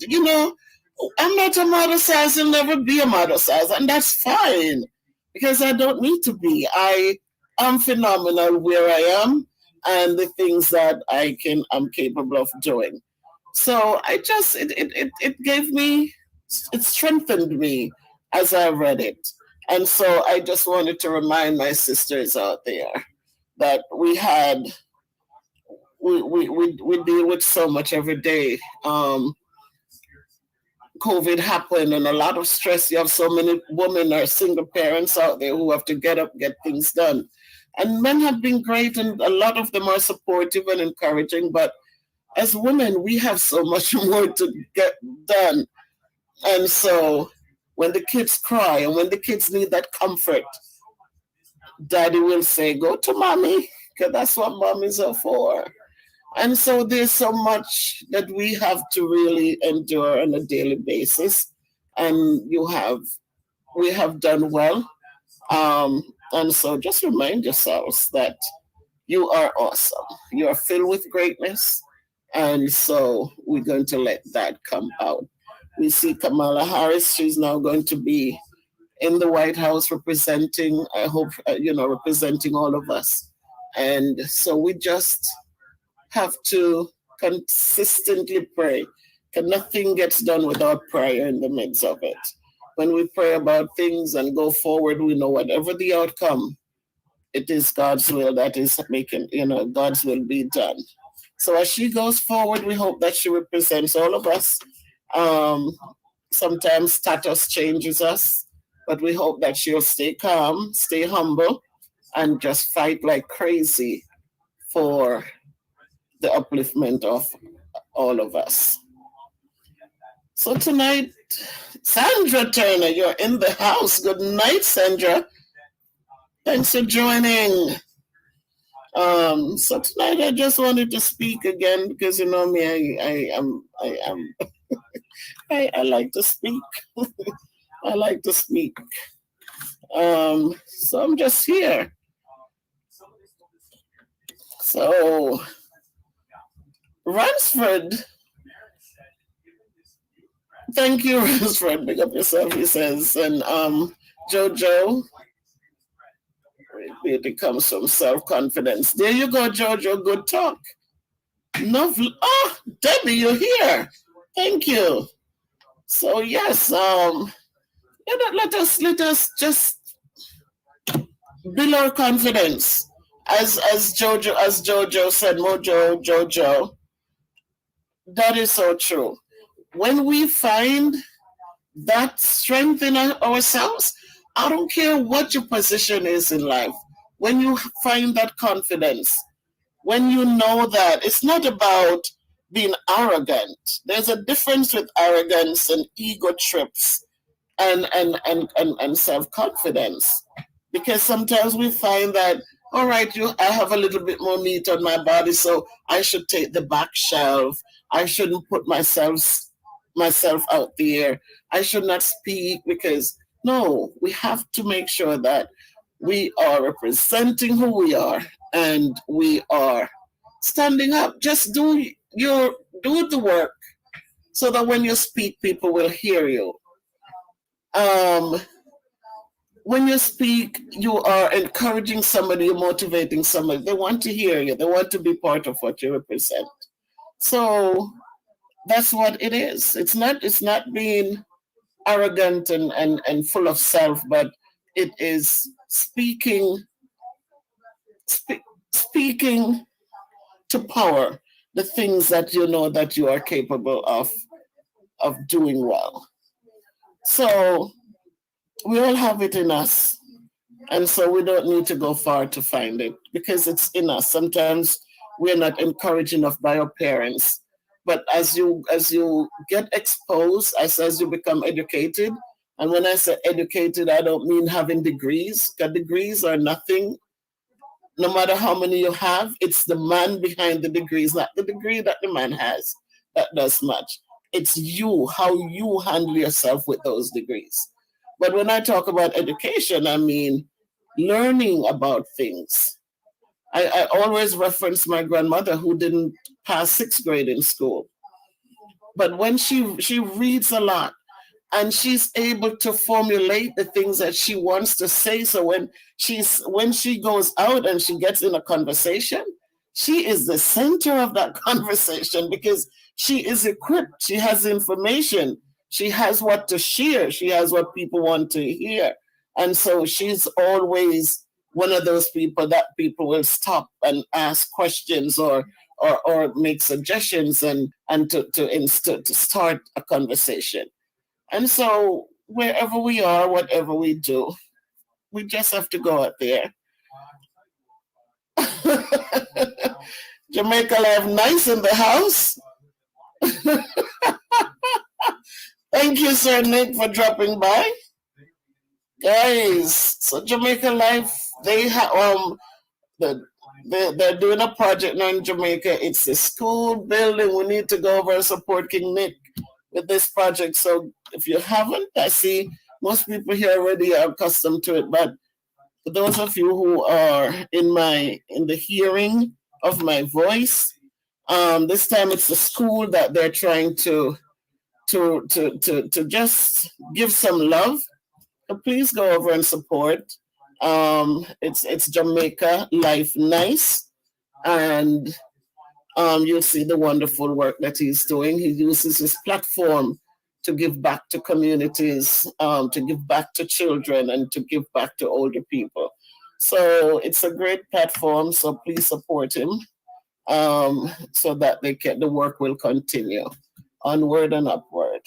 I'm not a model size, I'll never be a model size, and that's fine because I don't need to be. I am phenomenal where I am and the things that I'm capable of doing. So it gave me, it strengthened me as I read it. And so I just wanted to remind my sisters out there that we deal with so much every day. COVID happened and a lot of stress. You have so many women or single parents out there who have to get up, get things done. And men have been great, and a lot of them are supportive and encouraging. But as women, we have so much more to get done. And so when the kids cry and when the kids need that comfort, daddy will say, go to mommy, because that's what mommies are for. And so there's so much that we have to really endure on a daily basis. And we have done well. And so just remind yourselves that you are awesome. You are filled with greatness. And so we're going to let that come out. We see Kamala Harris. She's now going to be in the White House representing, I hope, representing all of us. And so we just have to consistently pray. Because nothing gets done without prayer in the midst of it. When we pray about things and go forward, we know whatever the outcome, it is God's will that is making, God's will be done. So as she goes forward, we hope that she represents all of us. Sometimes status changes us, but we hope that she'll stay calm, stay humble, and just fight like crazy for the upliftment of all of us. So tonight, Sandra Turner, you're in the house. Good night, Sandra. Thanks for joining. So tonight I just wanted to speak again because you know me, I like to speak. I like to speak. So I'm just here. So Ransford, thank you, Ransford. Big up yourself, he says. And Jojo, it comes from self-confidence. There you go, Jojo. Good talk. Debbie, you're here. Thank you. So yes, let us just build our confidence. As Jojo said, Jojo, that is so true. When we find that strength in ourselves, I don't care what your position is in life. When you find that confidence, when you know that it's not about being arrogant. There's a difference with arrogance and ego trips and self-confidence. Because sometimes we find that, all right, I have a little bit more meat on my body, so I should take the back shelf. I shouldn't put myself out there. I should not speak because no, we have to make sure that we are representing who we are and we are standing up. Just do the work so that when you speak, people will hear you. When you speak, you are encouraging somebody, you're motivating somebody. They want to hear you. They want to be part of what you represent. So that's what it is. It's not being arrogant and full of self, but it is speaking to power the things that you know that you are capable of doing well. So we all have it in us. And so we don't need to go far to find it because it's in us. Sometimes we're not encouraged enough by our parents. But as you get exposed, as you become educated, and when I say educated, I don't mean having degrees, because degrees are nothing. No matter how many you have, it's the man behind the degrees, not the degree that the man has that does much. It's you, how you handle yourself with those degrees. But when I talk about education, I mean learning about things. I always reference my grandmother who didn't pass 6th grade in school. But when she reads a lot and she's able to formulate the things that she wants to say. So when she goes out and she gets in a conversation, she is the center of that conversation because she is equipped. She has information. She has what to share. She has what people want to hear. And so she's always one of those people that people will stop and ask questions or make suggestions and to start a conversation. And so wherever we are, whatever we do, we just have to go out there. Jamaica Live Nice in the house. Thank you, Sir Nick, for dropping by. Guys, so Jamaica Life, they have the, they're doing a project now in Jamaica. It's a school building. We need to go over and support King Nick with this project. So if you haven't, I see most people here already are accustomed to it. But for those of you who are in the hearing of my voice, this time it's the school that they're trying to just give some love. So please go over and support. It's Jamaica Life Nice, and you'll see the wonderful work that he's doing. He uses his platform to give back to communities, to give back to children, and to give back to older people. So it's a great platform. So please support him, so that the work will continue onward and upward.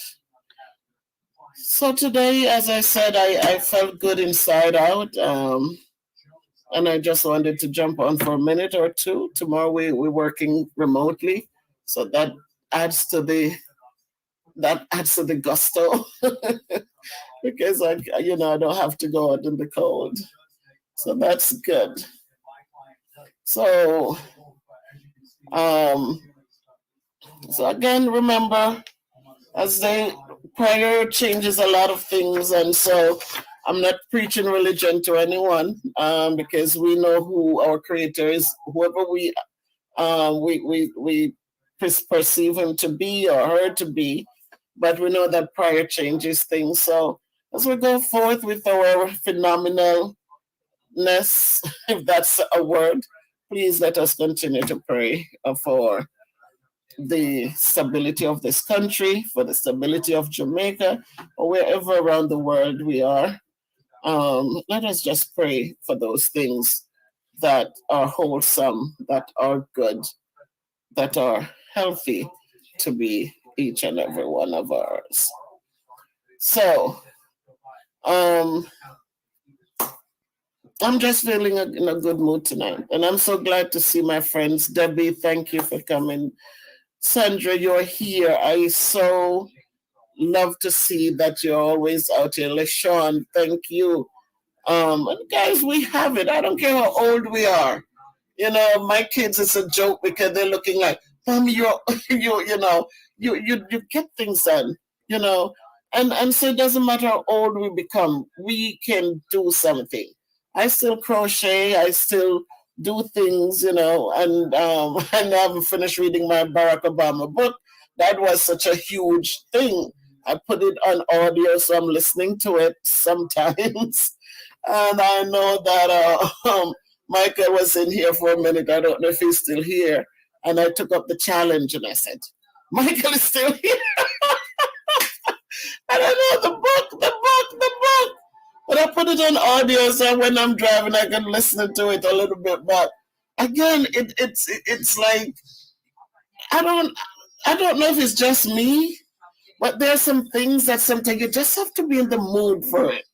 So today, as I said, I felt good inside out, and I just wanted to jump on for a minute or two. Tomorrow we're working remotely, so adds to the that adds to the gusto because I don't have to go out in the cold, so that's good. So um, so again, remember, as they prayer changes a lot of things, and so I'm not preaching religion to anyone, because we know who our creator is, whoever we perceive him to be or her to be, but we know that prayer changes things. So as we go forth with our phenomenalness, if that's a word, please let us continue to pray for the stability of this country, for the stability of Jamaica, or wherever around the world we are. Let us just pray for those things that are wholesome, that are good, that are healthy to be each and every one of ours. So, um, I'm just feeling in a good mood tonight, and I'm so glad to see my friends. Debbie, thank you for coming. Sandra, you're here. I so love to see that you're always out here. LaShawn, thank you. And guys, we have it. I don't care how old we are. My kids, it's a joke because they're looking like, Mommy, you're you get things done, you know. And so it doesn't matter how old we become, we can do something. I still crochet, I still do things, and and I haven't finished reading my Barack Obama book. That was such a huge thing. I put it on audio, so I'm listening to it sometimes. And I know that Michael was in here for a minute. I don't know if he's still here. And I took up the challenge and I said, Michael is still here. And I know the book. But I put it on audio, so when I'm driving, I can listen to it a little bit. But again, it's like I don't know if it's just me, but there's some things that sometimes you just have to be in the mood for it.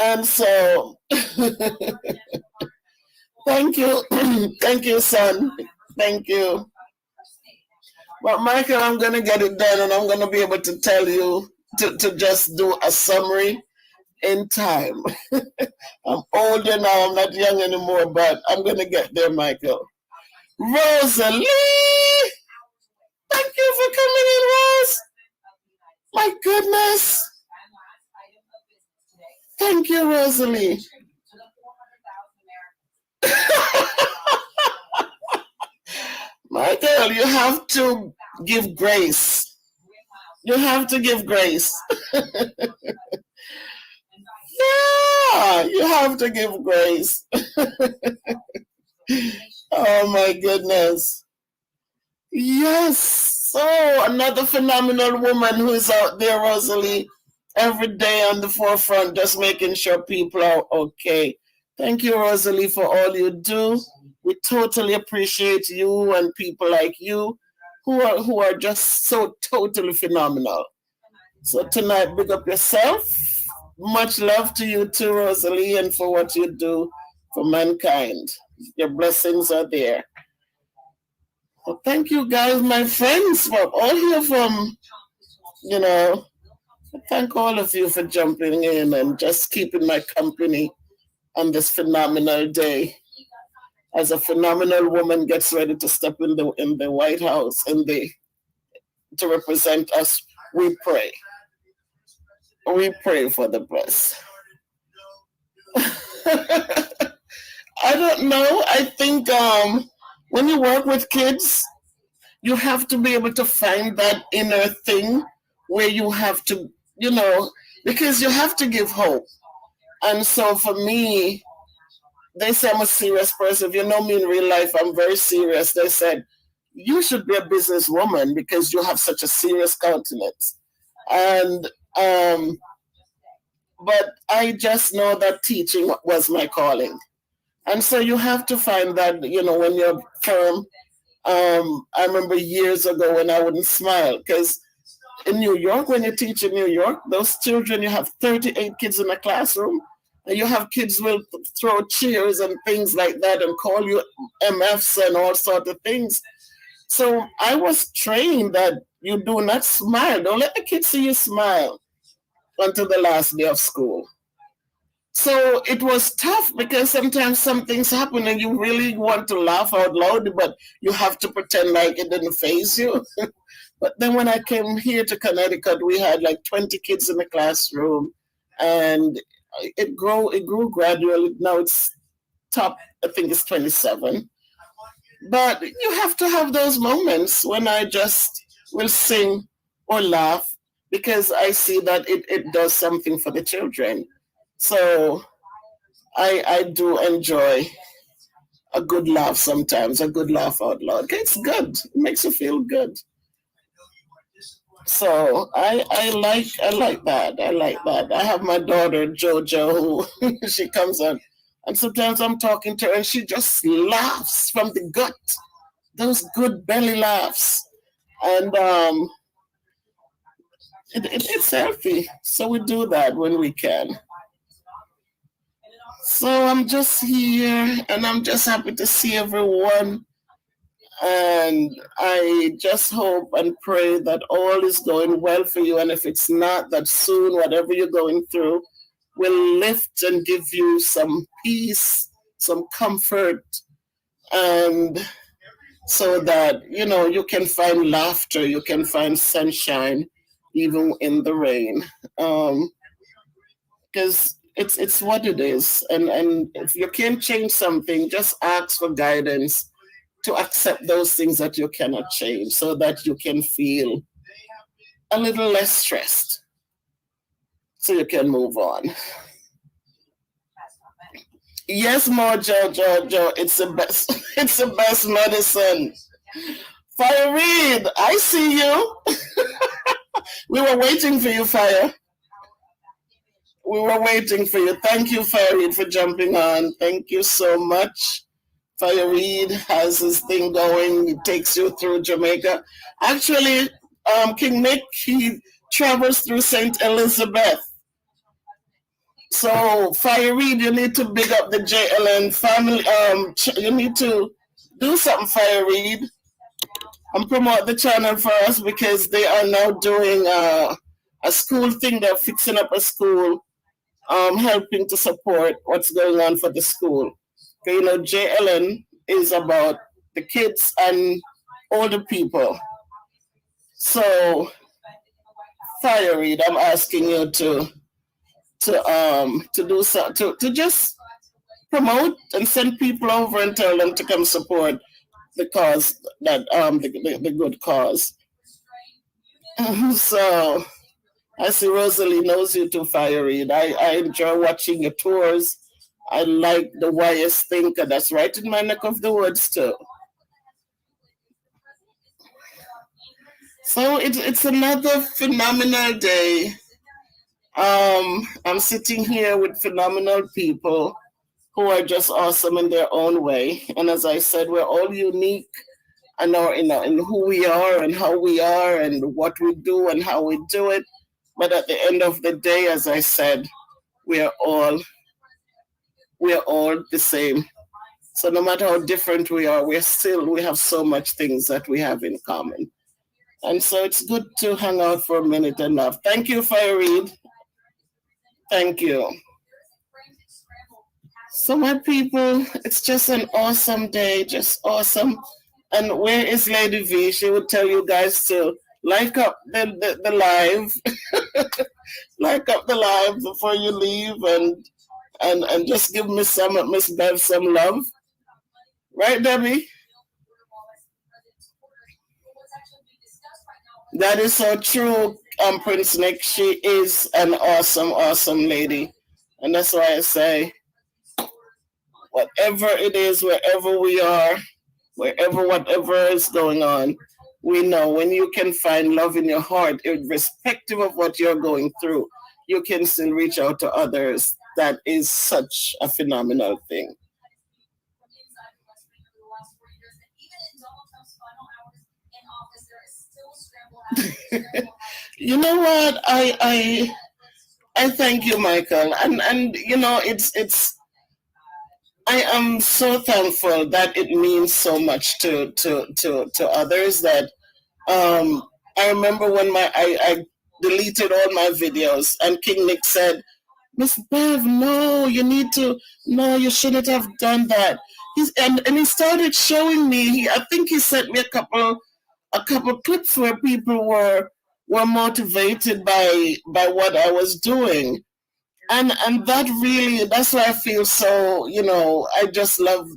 And so, thank you, thank you, son, thank you. But Michael, I'm gonna get it done, and I'm gonna be able to tell you to just do a summary in time. I'm older now, I'm not young anymore, but I'm going to get there, Michael. Rosalie! Thank you for coming in, Rose. My goodness. Thank you, Rosalie. Michael, you have to give grace. You have to give grace. Yeah, you have to give grace. Oh my goodness. Yes. So another phenomenal woman who is out there, Rosalie. every day on the forefront, just making sure people are okay. Thank you, Rosalie, for all you do. We totally appreciate you and people like you who are just so totally phenomenal. So tonight, big up yourself. Much love to you too, Rosalie, and for what you do for mankind. Your blessings are there. Well, thank you guys, my friends, for all here from, you know, thank all of you for jumping in and just keeping my company on this phenomenal day. As a phenomenal woman gets ready to step in the White House and to represent us, we pray. We pray for the best. I don't know. I think when you work with kids, you have to be able to find that inner thing where you have to, because you have to give hope. And so for me, they say I'm a serious person. If you know me in real life, I'm very serious. They said, you should be a businesswoman because you have such a serious countenance. And, but I just know that teaching was my calling. And so you have to find that, when you're firm. I remember years ago when I wouldn't smile because in New York, when you teach in New York, those children, you have 38 kids in a classroom, and you have kids will throw chairs and things like that and call you MFs and all sorts of things. So I was trained that you do not smile. Don't let the kids see you smile until the last day of school. So it was tough because sometimes some things happen and you really want to laugh out loud, but you have to pretend like it didn't faze you. But then when I came here to Connecticut, we had like 20 kids in the classroom, and it grew gradually. Now it's top, I think it's 27. But you have to have those moments when I just will sing or laugh because I see that it does something for the children. So I do enjoy a good laugh sometimes, a good laugh out loud. It's good. It makes you feel good. So I like that. I like that. I have my daughter Jojo who she comes on, and sometimes I'm talking to her and she just laughs from the gut. Those good belly laughs. And it's healthy. So we do that when we can. So I'm just here and I'm just happy to see everyone. And I just hope and pray that all is going well for you. And if it's not, that soon, whatever you're going through will lift and give you some peace, some comfort, and so that, you can find laughter, you can find sunshine, even in the rain. Because it's what it is. And if you can change something, just ask for guidance to accept those things that you cannot change so that you can feel a little less stressed so you can move on. Yes, Jojo, it's the best. It's the best medicine. Fire Reed, I see you. We were waiting for you, Fire. We were waiting for you. Thank you, Fire Reed, for jumping on. Thank you so much. Fire Reed has his thing going. He takes you through Jamaica. Actually, King Nick, he travels through St. Elizabeth. So, Fire Reed, you need to big up the JLN family. You need to do something, Fire Reed, and promote the channel for us because they are now doing a school thing. They're fixing up a school, helping to support what's going on for the school. JLN is about the kids and older people. So, Fire Reed, I'm asking you to do so, to just promote and send people over and tell them to come support the cause, that the good cause. So I see Rosalie knows you too, Fire Reed. I enjoy watching your tours. I like the YS Thinker. That's right in my neck of the woods too. So it's another phenomenal day. I'm sitting here with phenomenal people who are just awesome in their own way. And as I said, we're all unique and our, in who we are and how we are and what we do and how we do it. But at the end of the day, as I said, we are all we are all the same. So no matter how different we are, we have so much things that we have in common. And so it's good to hang out for a minute enough. Thank you, Fireweed. Thank you. So my people, it's just an awesome day, just awesome. And where is Lady V? She would tell you guys to like up the live, like up the live before you leave, and just give Miss Bev some love, right, Debbie? That is so true, Prince Nick. She is an awesome, awesome lady, and that's why I say, whatever it is, wherever we are, wherever whatever is going on, we know when you can find love in your heart, irrespective of what you're going through, you can still reach out to others. That is such a phenomenal thing. You know what? I thank you, Michael, and it's I am so thankful that it means so much to others that I remember when I deleted all my videos and King Nick said, Miss Bev, no, you need to, no, you shouldn't have done that. And he started showing me. I think he sent me a couple clips where people were motivated by what I was doing, and that's why I feel so. I just love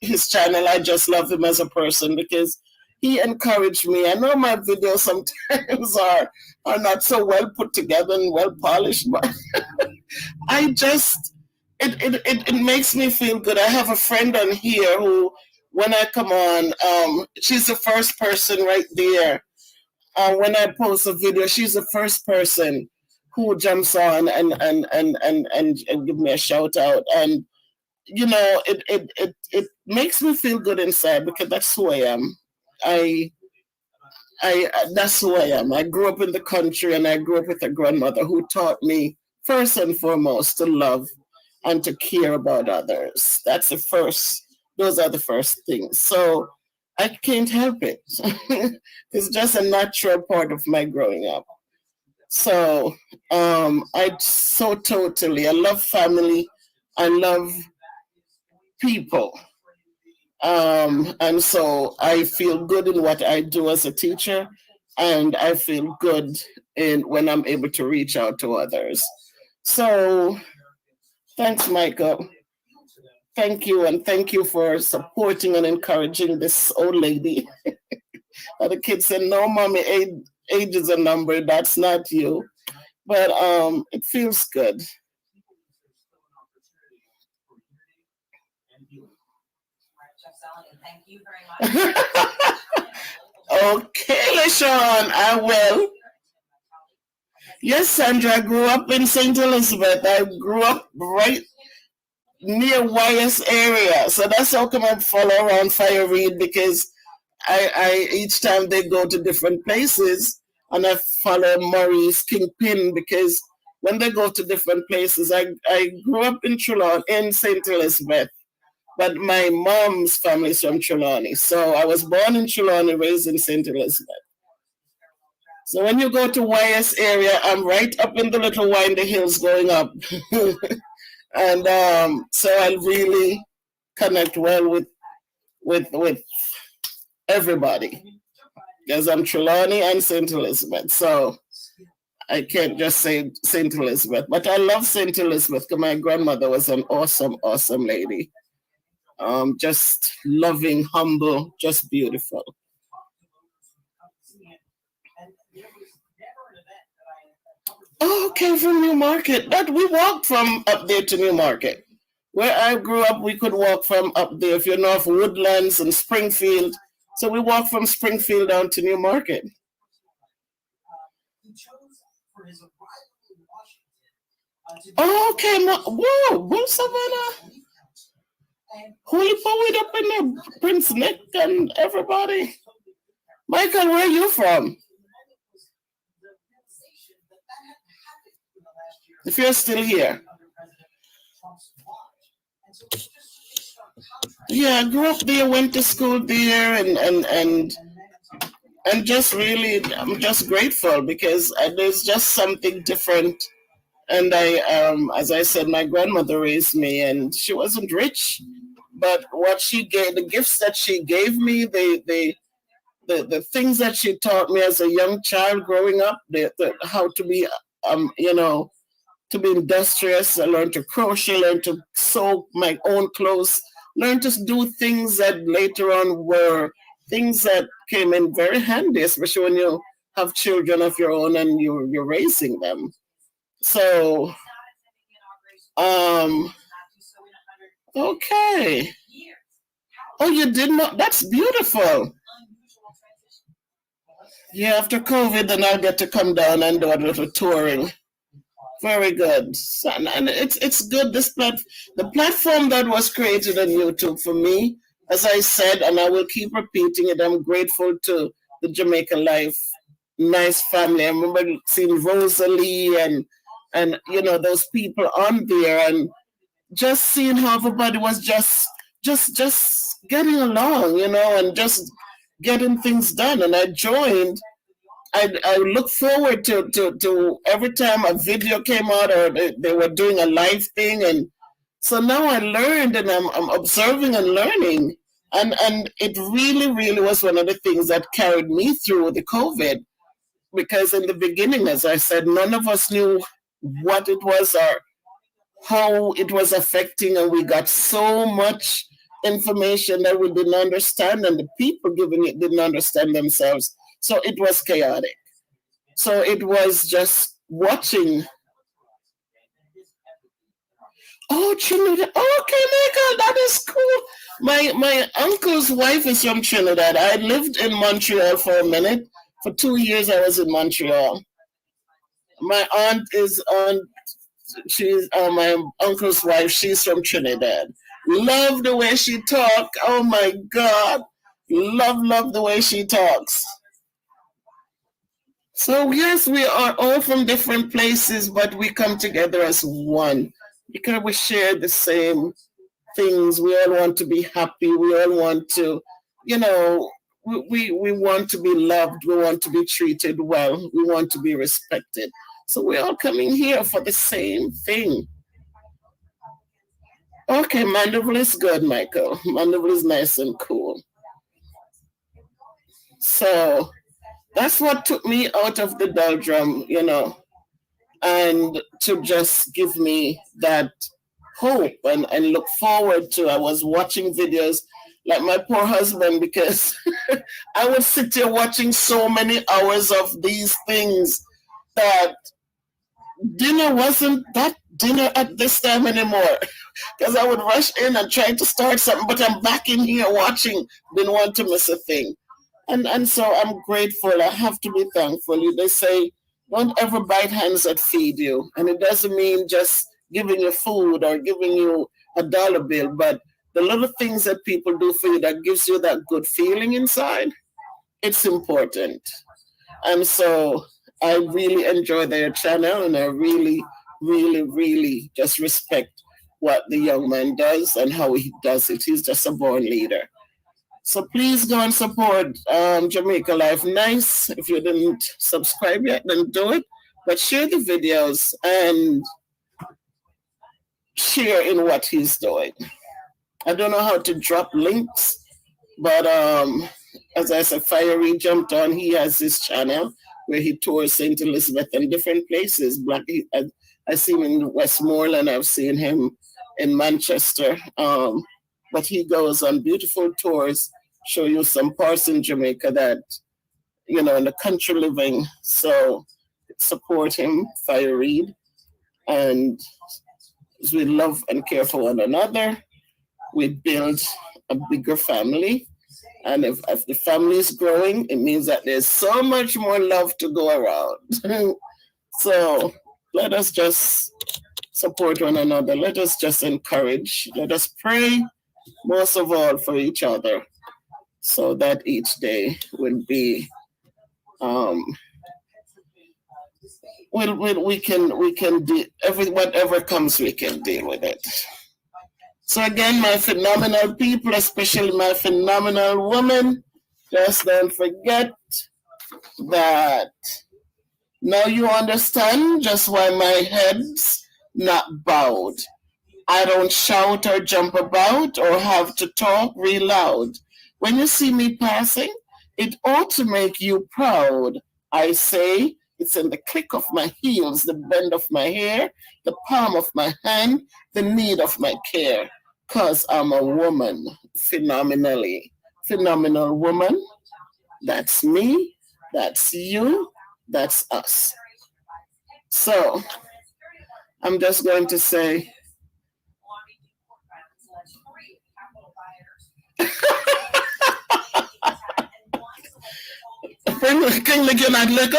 his channel. I just love him as a person because he encouraged me. I know my videos sometimes are not so well put together and well polished, but I just it makes me feel good. I have a friend on here who, when I come on, she's the first person right there. When I post a video, she's the first person who jumps on and give me a shout out. And it makes me feel good inside because that's who I am. I that's who I am. I grew up in the country and I grew up with a grandmother who taught me first and foremost to love and to care about others. Those are the first things. So I can't help it. It's just a natural part of my growing up. So I love family. I love people. And so I feel good in what I do as a teacher, and I feel good in when I'm able to reach out to others. So thanks, Michael. Thank you, and thank you for supporting and encouraging this old lady. And the kids said, "No, mommy, age is a number. That's not you." But it feels good. Okay, LaShawn, I will. Yes, Sandra, I grew up in St. Elizabeth. I grew up right near YS area. So that's how come I follow around Fire Reed because I each time they go to different places and I follow Maurice Kingpin because when they go to different places, I grew up in Trelawney, in St. Elizabeth, but my mom's family is from Trelawney. So I was born in Trelawney, raised in St. Elizabeth. So when you go to YS area, I'm right up in the little windy hills going up. And so I really connect well with everybody because I'm Trelawney and St. Elizabeth. So I can't just say St. Elizabeth, but I love St. Elizabeth because my grandmother was an awesome, awesome lady. Just loving, humble, just beautiful. Oh, okay, from New Market. That we walked from up there to New Market. Where I grew up, we could walk from up there. If you know of Woodlands and Springfield, so we walked from Springfield down to New Market. Oh, okay, whoa, Savannah. Holy poet up in there, Prince Nick and everybody. Michael, where are you from? If you're still here. Yeah, I grew up there, went to school there, and just really, I'm just grateful because there's just something different. And as I said, my grandmother raised me, and she wasn't rich, but what she gave, the gifts that she gave me, the things that she taught me as a young child growing up, how to be, you know, to be industrious. I learned to crochet, learned to sew my own clothes, learned to do things that later on were things that came in very handy, especially when you have children of your own and you're raising them. So, um, okay. Oh, you did not? That's beautiful. Yeah, after COVID, then I'll get to come down and do a little touring. Very good. So, and it's good. The platform that was created on YouTube for me, as I said, and I will keep repeating it. I'm grateful to the Jamaica Life nice family. I remember seeing Rosalie and you know those people on there, and just seeing how everybody was just getting along, you know, and just getting things done. And I joined. I look forward to every time a video came out or they were doing a live thing. And so now I learned and I'm observing and learning. And it really, really was one of the things that carried me through the COVID because in the beginning, as I said, none of us knew what it was or how it was affecting, and we got so much information that we didn't understand, and the people giving it didn't understand themselves. So it was chaotic. So it was just watching. Oh, Trinidad. Oh, okay, Michael, that is cool. My uncle's wife is from Trinidad. I lived in Montreal for a minute. For 2 years, I was in Montreal. My aunt is on. She's my uncle's wife. She's from Trinidad. Love the way she talk. Oh my God, love the way she talks. So yes, we are all from different places, but we come together as one because we share the same things. We all want to be happy. We all want to, you know, we want to be loved. We want to be treated well. We want to be respected. So we're all coming here for the same thing. Okay, Mandeville is good, Michael. Mandeville is nice and cool. So that's what took me out of the doldrum, you know, and to just give me that hope and look forward to. I was watching videos like my poor husband because I would sit here watching so many hours of these things that dinner wasn't that dinner at this time anymore because I would rush in and try to start something, but I'm back in here watching, didn't want to miss a thing. And so I'm grateful. I have to be thankful. They say, don't ever bite hands that feed you. And it doesn't mean just giving you food or giving you a dollar bill, but the little things that people do for you that gives you that good feeling inside, it's important. And so I really enjoy their channel and I really, really, really just respect what the young man does and how he does it. He's just a born leader. So please go and support Jamaica Life Nice. If you didn't subscribe yet, then do it. But share the videos and share in what he's doing. I don't know how to drop links, but as I said, Fiery jumped on. He has this channel where he tours St. Elizabeth and different places. I see him in Westmoreland. I've seen him in Manchester. But he goes on beautiful tours, show you some parts in Jamaica that, you know, in the country living. So support him, Fire Reed, and as we love and care for one another, we build a bigger family. And if the family is growing, it means that there's so much more love to go around. So let us just support one another. Let us just encourage. Let us pray most of all for each other, so that each day will be um, we can do whatever comes, we can deal with it. So again, my phenomenal people, especially my phenomenal woman, just don't forget that now you understand just why my head's not bowed. I don't shout or jump about or have to talk real loud. When you see me passing, it ought to make you proud. I say it's in the click of my heels, the bend of my hair, the palm of my hand, the need of my care. Cause I'm a woman, phenomenal woman. That's me, that's you, that's us. So I'm just going to say, King Lick, you're not liquor?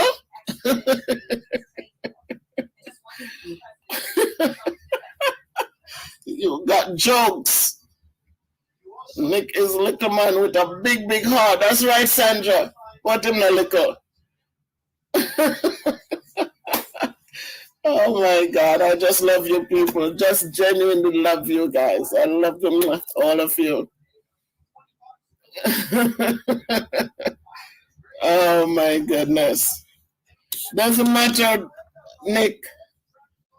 You got jokes. Nick is liquor man with a big heart. That's right, Sandra. What him the liquor? Oh my God, I just love you people. Just genuinely love you guys. I love them, all of you. Oh my goodness. Doesn't matter, Nick.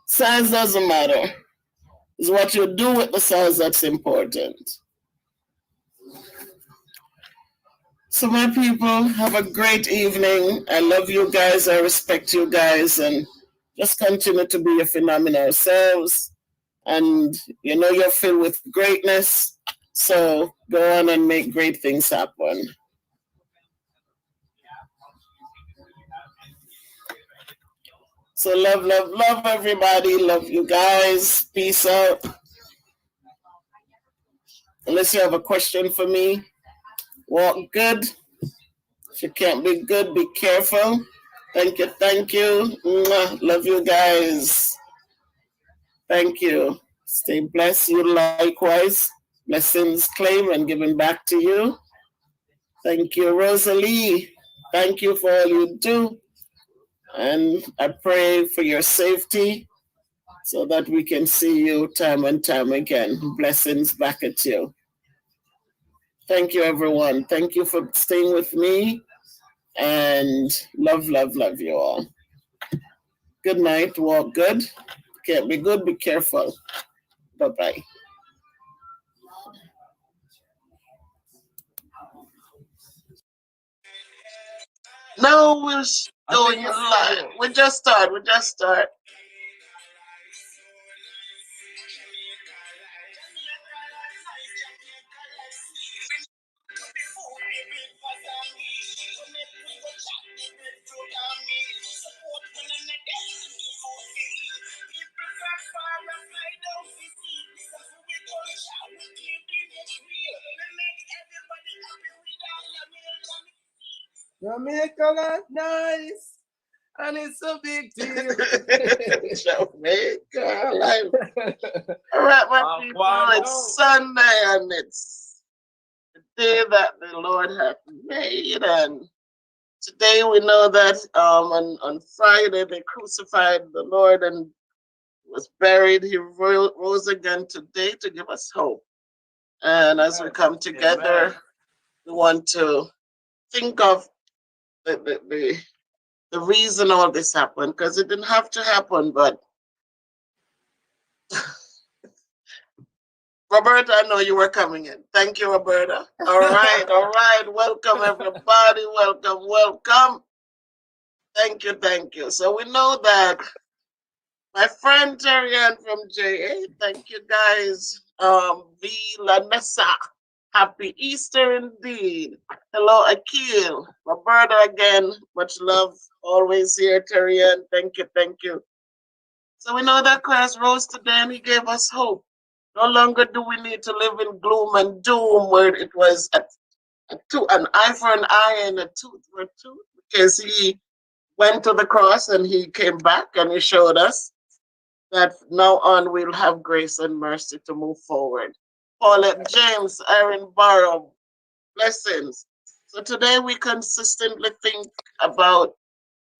Size doesn't matter. It's what you do with the size that's important. So my people, have a great evening. I love you guys. I respect you guys. And just continue to be your phenomenal selves. And you know you're filled with greatness. So go on and make great things happen. So love everybody. Love you guys. Peace out. Unless you have a question for me, walk good. If you can't be good, be careful. Thank you. Mwah. Love you guys. Thank you. Stay blessed. You likewise. Blessings claim and given back to you. Thank you, Rosalie. Thank you for all you do. And I pray for your safety so that we can see you time and time again. Blessings back at you. Thank you, everyone. Thank you for staying with me. And love you all. Good night. Walk good. Can't be good. Be careful. Bye-bye. No, we're doing live. We just start. Jamaica, that's nice. And it's a big deal. Jamaica, life. All right, my people, it's Sunday and it's the day that the Lord hath made. And today we know that on Friday they crucified the Lord and was buried. He rose again today to give us hope. And as we come together, we want to think of the reason all this happened, because it didn't have to happen, but Roberta, I know you were coming in. Thank you, Roberta. All right. Welcome, everybody. Welcome. Thank you. So we know that my friend Terry Ann from JA, thank you guys. V. Lanessa, happy Easter indeed. Hello, Akil. Roberta again, much love. Always here, Terry Ann. Thank you. So we know that Christ rose today and he gave us hope. No longer do we need to live in gloom and doom where it was an eye for an eye and a tooth for a tooth, because he went to the cross and he came back and he showed us that now on we'll have grace and mercy to move forward. Paulette James, Aaron Barrow, blessings. So today we consistently think about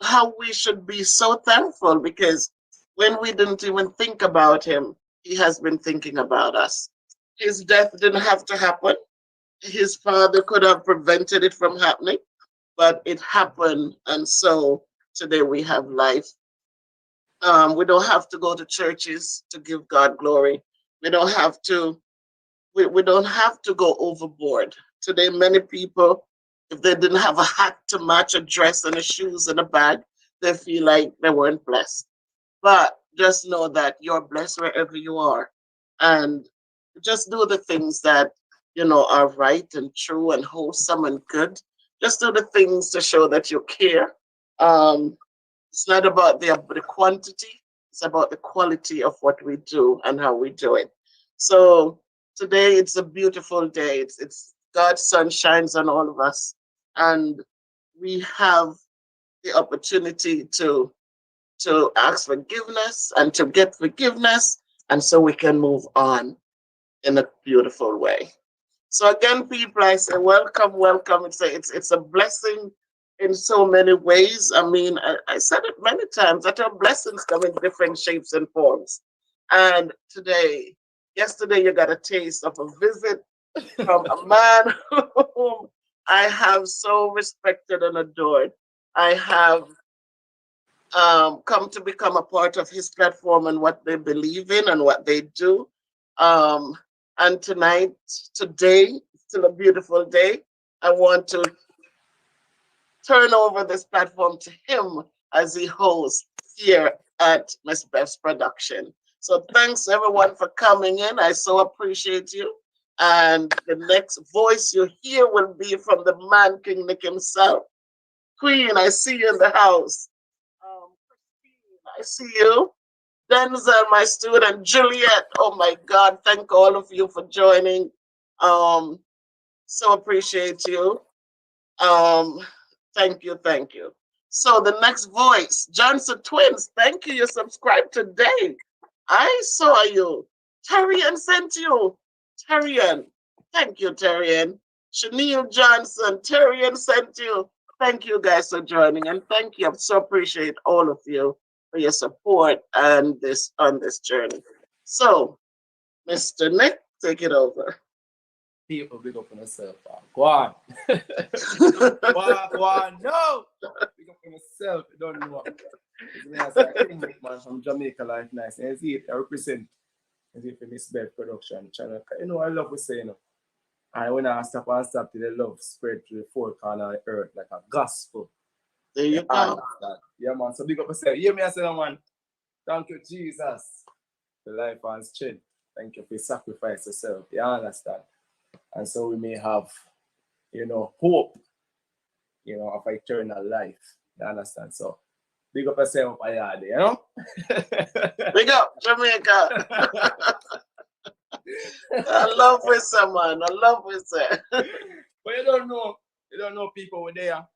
how we should be so thankful because when we didn't even think about him, he has been thinking about us. His death didn't have to happen. His father could have prevented it from happening, but it happened. And so today we have life. We don't have to go to churches to give God glory. We don't have to we don't have to go overboard. Today, many people, if they didn't have a hat to match a dress and a shoes and a bag, they feel like they weren't blessed. But just know that you're blessed wherever you are. And just do the things that, are right and true and wholesome and good. Just do the things to show that you care. Um, it's not about the quantity, it's about the quality of what we do and how we do it. So today it's a beautiful day. It's God's sun shines on all of us. And we have the opportunity to ask forgiveness and to get forgiveness. And so we can move on in a beautiful way. So again, people, I say welcome, welcome. It's a blessing in so many ways. I mean, I said it many times that our blessings come in different shapes and forms. And yesterday, you got a taste of a visit from a man whom I have so respected and adored. I have come to become a part of his platform and what they believe in and what they do. Um, and today, still a beautiful day. I want to turn over this platform to him as he hosts here at Miss Beth's production. So thanks everyone for coming in. I so appreciate you. And the next voice you hear will be from the man King Nick himself. Queen, I see you in the house. Christine, I see you. Denzel, my student, Juliet. Oh my God, thank all of you for joining. Um, so appreciate you. Um, thank you, thank you. So the next voice, Johnson Twins. Thank you. You subscribed today. I saw you. Terrian sent you. Terrian. Thank you, Terrian. Chanel Johnson. Terrian sent you. Thank you guys for joining, and thank you. I so appreciate all of you for your support and this on this journey. So, Mr. Nick, take it over. People big up on yourself. Go on. Go on. No. Big up on yourself. You don't know. It's a King Nick, man, from Jamaica Life Nice. And I represent for Miss Beth production channel. I love what say, And when I stop and stop to the love spread to the four corner of the earth like a gospel. There you go. Yeah, man. So big up yourself. Hear me, I say, man. Thank you, Jesus. The life and strength. Thank you for sacrifice yourself. You understand? And so we may have, hope, of eternal life. You understand? So big up yourself, Ayade, Big up, Jamaica. I love Wissa, man. I love Wissa. But you don't know people were there.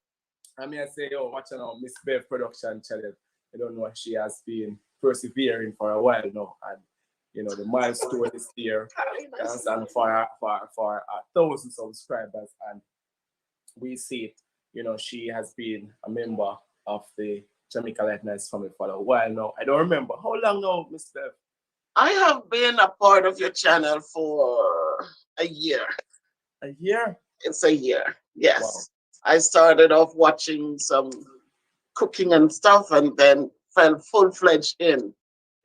I mean, I say, watching on Miss Bev production channel. You don't know she has been persevering for a while now. And, the milestone is here. And for 1,000 subscribers. And we see it, she has been a member of the Jamaica Life Nice family for a while now. I don't remember. How long now, Miss Bev? I have been a part of your channel for a year. A year? It's a year, yes. Wow. I started off watching some cooking and stuff and then fell full-fledged in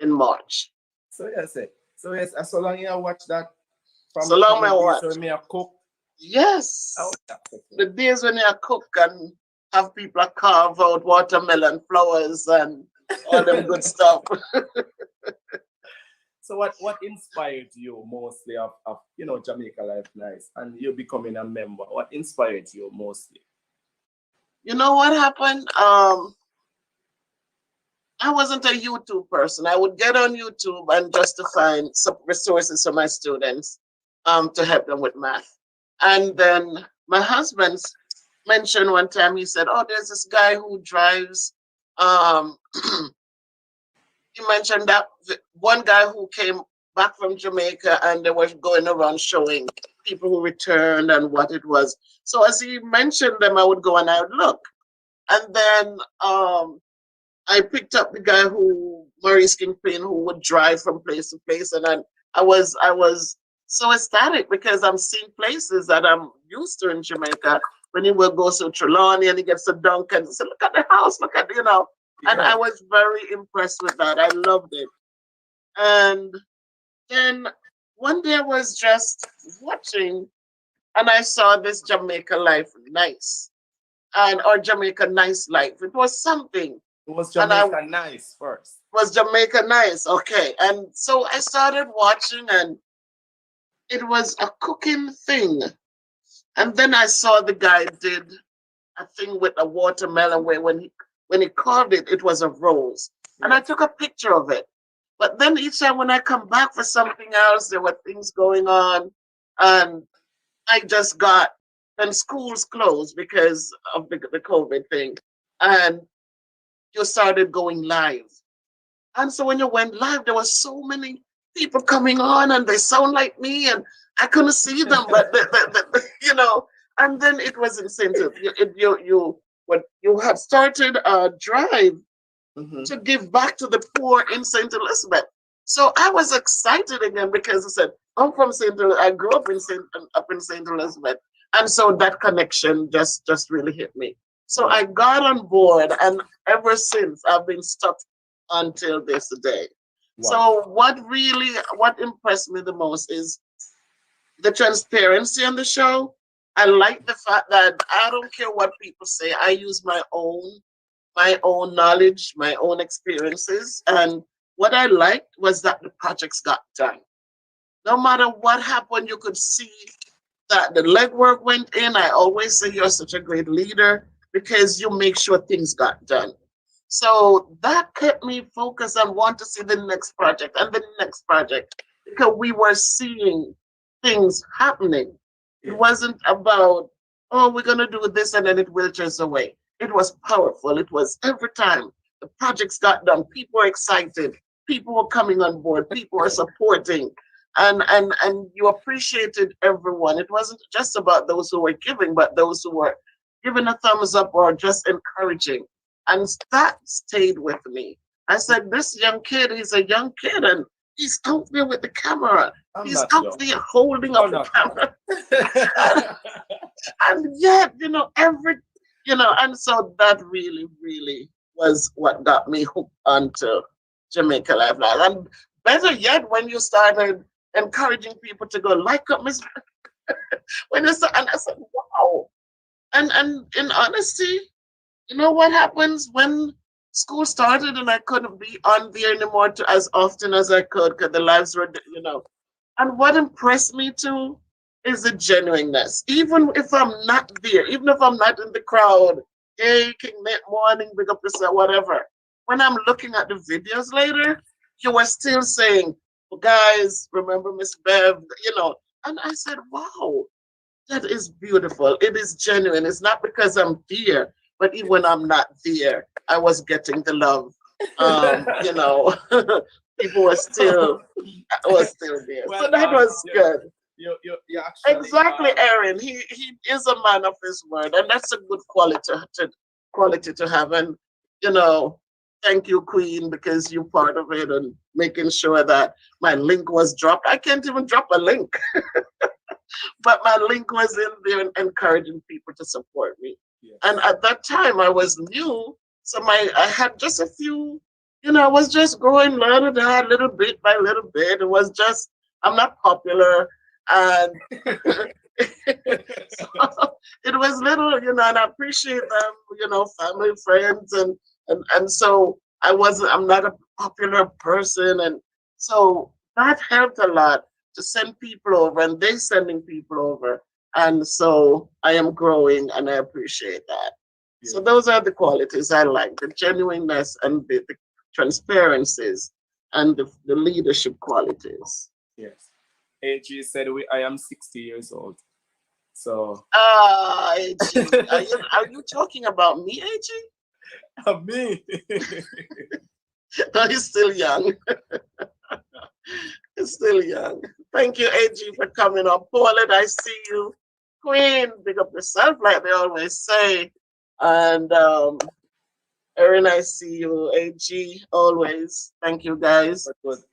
March. So yes, so long you watch that. So long I watch. So me a cook. Yes. The days when you cook and have people carve out watermelon flowers and all them good stuff. So what inspired you mostly of Jamaica Life Nice and you becoming a member? What inspired you mostly? You know what happened? I wasn't a YouTube person. I would get on YouTube and just to find some resources for my students to help them with math. And then my husband mentioned one time, he said, oh, there's this guy who drives you mentioned that one guy who came back from Jamaica and they were going around showing people who returned and what it was. So as he mentioned them, I would go and I would look. And then I picked up the guy who Maurice Kingpin who would drive from place to place, and I was so ecstatic because I'm seeing places that I'm used to in Jamaica. When he will go to Trelawney and he gets to Duncan, and say, "Look at the house, look at and I Yeah. was very impressed with that. I loved it. And then one day I was just watching, and I saw this Jamaica Life Nice and or Jamaica Nice Life. It was something, It was and I Jamaica nice first. was Jamaica Nice. Okay. And so I started watching, and it was a cooking thing. And then I saw the guy did a thing with a watermelon where when he carved it, it was a rose. And I Yes. took a picture of it. But then each time when I come back for something else, there were things going on. And I just got, and schools closed because of the COVID thing. And you started going live. And so when you went live, there were so many people coming on, and they sound like me, and I couldn't see them, but And then it was incentive. You had started a drive Mhm. to give back to the poor in Saint Elizabeth. So I was excited again because I said, I'm from I grew up in Saint Elizabeth, and so that connection just really hit me. So Wow. I got on board, and ever since I've been stuck until this day. Wow. So what impressed me the most is the transparency on the show. I like the fact that I don't care what people say. I use my own knowledge, my own experiences. And what I liked was that the projects got done. No matter what happened, you could see that the legwork went in. I always say you're such a great leader because you make sure things got done. So that kept me focused and want to see the next project and the next project because we were seeing things happening. It Yeah. wasn't about, oh, we're going to do this and then it withers away. It was powerful. It was every time the projects got done, people were excited, people were coming on board, people were supporting, and you appreciated everyone. It wasn't just about those who were giving, but those who were giving a thumbs up or just encouraging. And that stayed with me. I said, this young kid, he's a young kid, and he's out there with the camera. I'm He's not out young. there holding Oh up the no. camera. And yet, and so that really, really was what got me hooked onto Jamaica Life Live. And better yet, when you started encouraging people to go like up Miss when you said, and I said, wow. And in honesty, you know what happens when school started and I couldn't be on there anymore as often as I could because the lives were. And what impressed me too is the genuineness. Even if I'm not there, even if I'm not in the crowd, hey, King Net Morning, big up yourself, whatever. When I'm looking at the videos later, you are still saying, well, guys, remember Miss Bev. And I said, wow, that is beautiful. It is genuine. It's not because I'm there, but even when I'm not there, I was getting the love. You know, people were still there. Well, So that was good. you actually Exactly, Aaron. He is a man of his word, and that's a good quality to have. And you know, thank you, Queen, because you're part of it and making sure that my link was dropped. I can't even drop a link, but my link was in there and encouraging people to support me. yes. And at that time, I was new, so I had just a few. I was just growing little bit by little bit. It was just I'm not popular, and so it was little, and I appreciate them, family, friends, and so I'm not a popular person, and so that helped a lot to send people over, and they sending people over, and so I am growing, and I appreciate that. So Yeah. those are the qualities I like: the genuineness and the transparencies and the leadership qualities. Yes. AG said I am 60 years old. So AG. Are you talking about me, AG? me. No, he's still young. He's still young. Thank you, AG, for coming up. Paulette, I see you. Queen, big up yourself, like they always say. And Erin, I see you. AG, always. Thank you, guys.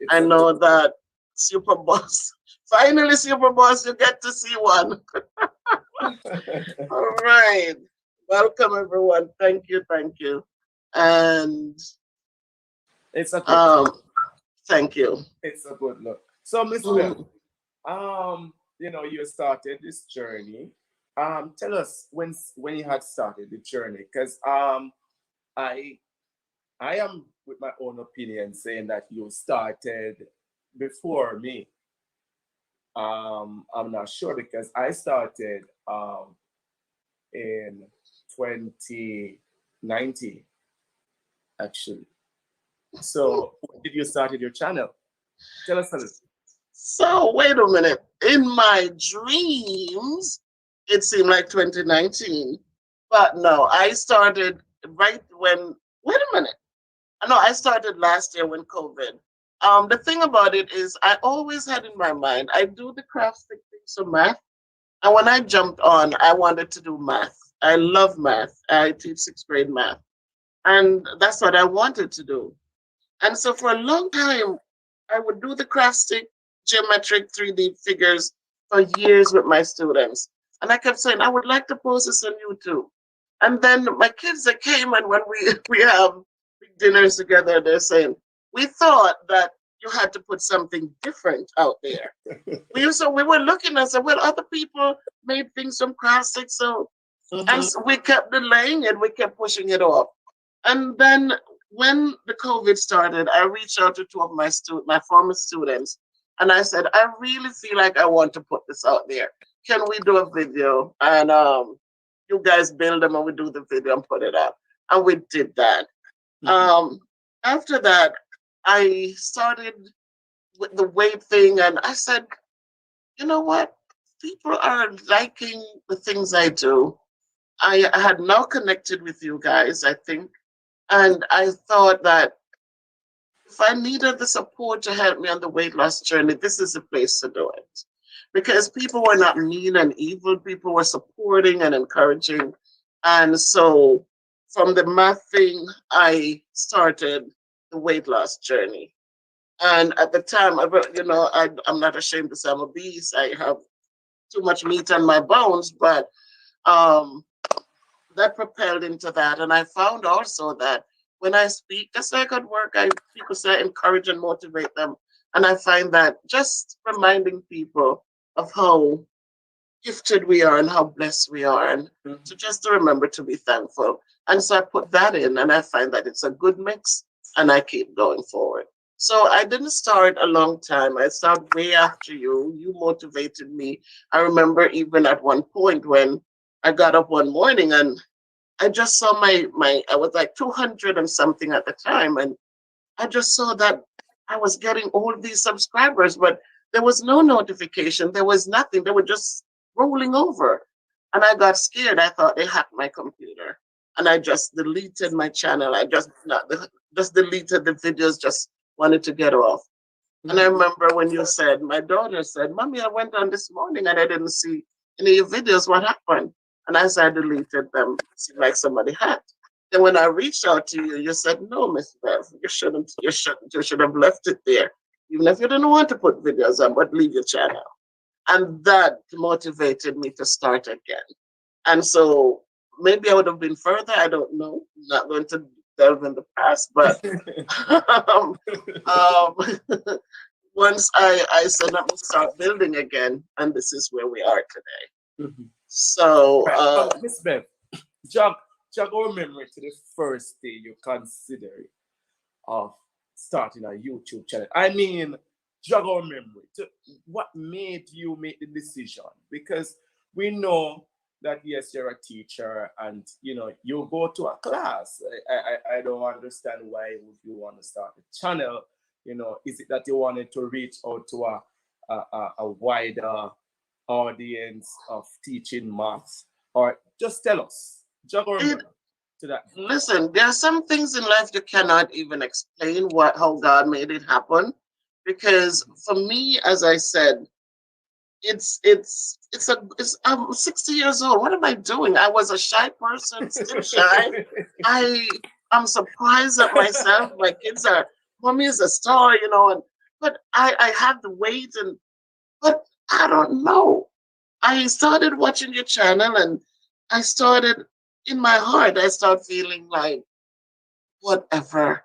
I know that Super Boss. Finally, Super Boss, you get to see one. All right. Welcome, everyone. Thank you. Thank you. And It's a good um, thank you. it's a good look. So Miss Bell, you started this journey. Tell us when you had started the journey, because I I am with my own opinion saying that you started before me. I'm not sure because I started in 2019 actually. So when did you started your channel? Tell us a little. So, wait a minute. In my dreams, it seemed like 2019. But no, I started right when, wait a minute. No, I started last year when COVID. The thing about it is, I always had in my mind, I do the craft stick things for math. And when I jumped on, I wanted to do math. I love math. I teach sixth grade math. And that's what I wanted to do. And so for a long time, I would do the craft stick geometric 3D figures for years with my students. And I kept saying, I would like to post this on YouTube. And then my kids that came and when we have big dinners together, they're saying, we thought that you had to put something different out there. We were looking and said, well, other people made things from craft stick, so and so we kept delaying it, we kept pushing it off. And then when the COVID started, I reached out to two of my former students, and I said, I really feel like I want to put this out there. Can we do a video? And you guys build them and we do the video and put it out. And we did that. Um, After that, I started with the weight thing, and I said, you know what? People are liking the things I do. I had now connected with you guys, I think, and I thought that if I needed the support to help me on the weight loss journey, this is the place to do it. Because people were not mean and evil, people were supporting and encouraging. And so from the math thing, I started the weight loss journey. And at the time, I'm not ashamed to say I'm obese. I have too much meat on my bones, but um, that propelled into that. And I found also that when I speak, just like at work, people say encourage and motivate them. And I find that just reminding people of how gifted we are and how blessed we are, and to just to remember to be thankful. And so I put that in, and I find that it's a good mix, and I keep going forward. So I didn't start a long time. I started way after you. You motivated me. I remember even at one point when I got up one morning and I just saw I was like 200 and something at the time, and I just saw that I was getting all these subscribers, but there was no notification. There was nothing. They were just rolling over. And I got scared. I thought they hacked my computer. And I just deleted my channel. I just deleted the videos, just wanted to get off. And I remember when you said, my daughter said, Mommy, I went on this morning and I didn't see any of your videos. What happened? And as I deleted them, it seemed like somebody had. Then when I reached out to you, you said, no, Miss Bev, you should have left it there. Even if you didn't want to put videos on, but leave your channel. And that motivated me to start again. And so maybe I would have been further. I don't know. I'm not going to delve in the past, but um, once I said, let me start building again, and this is where we are today. So, Right. Miss Bev, jog our memory to the first day you considered of starting a YouTube channel. I mean, jog our memory to what made you make the decision, because we know that yes, you're a teacher and you go to a class. I don't understand why would you want to start a channel. Is it that you wanted to reach out to a wider audience of teaching maths, or just tell us, jog our memory. to that. Listen, there are some things in life you cannot even explain how God made it happen. Because for me, as I said, I'm 60 years old. What am I doing? I was a shy person, still shy. I I'm surprised at myself. My kids are, mommy is a star, and but I have the weight, but I don't know. I started watching your channel, and I started in my heart, I start feeling like whatever,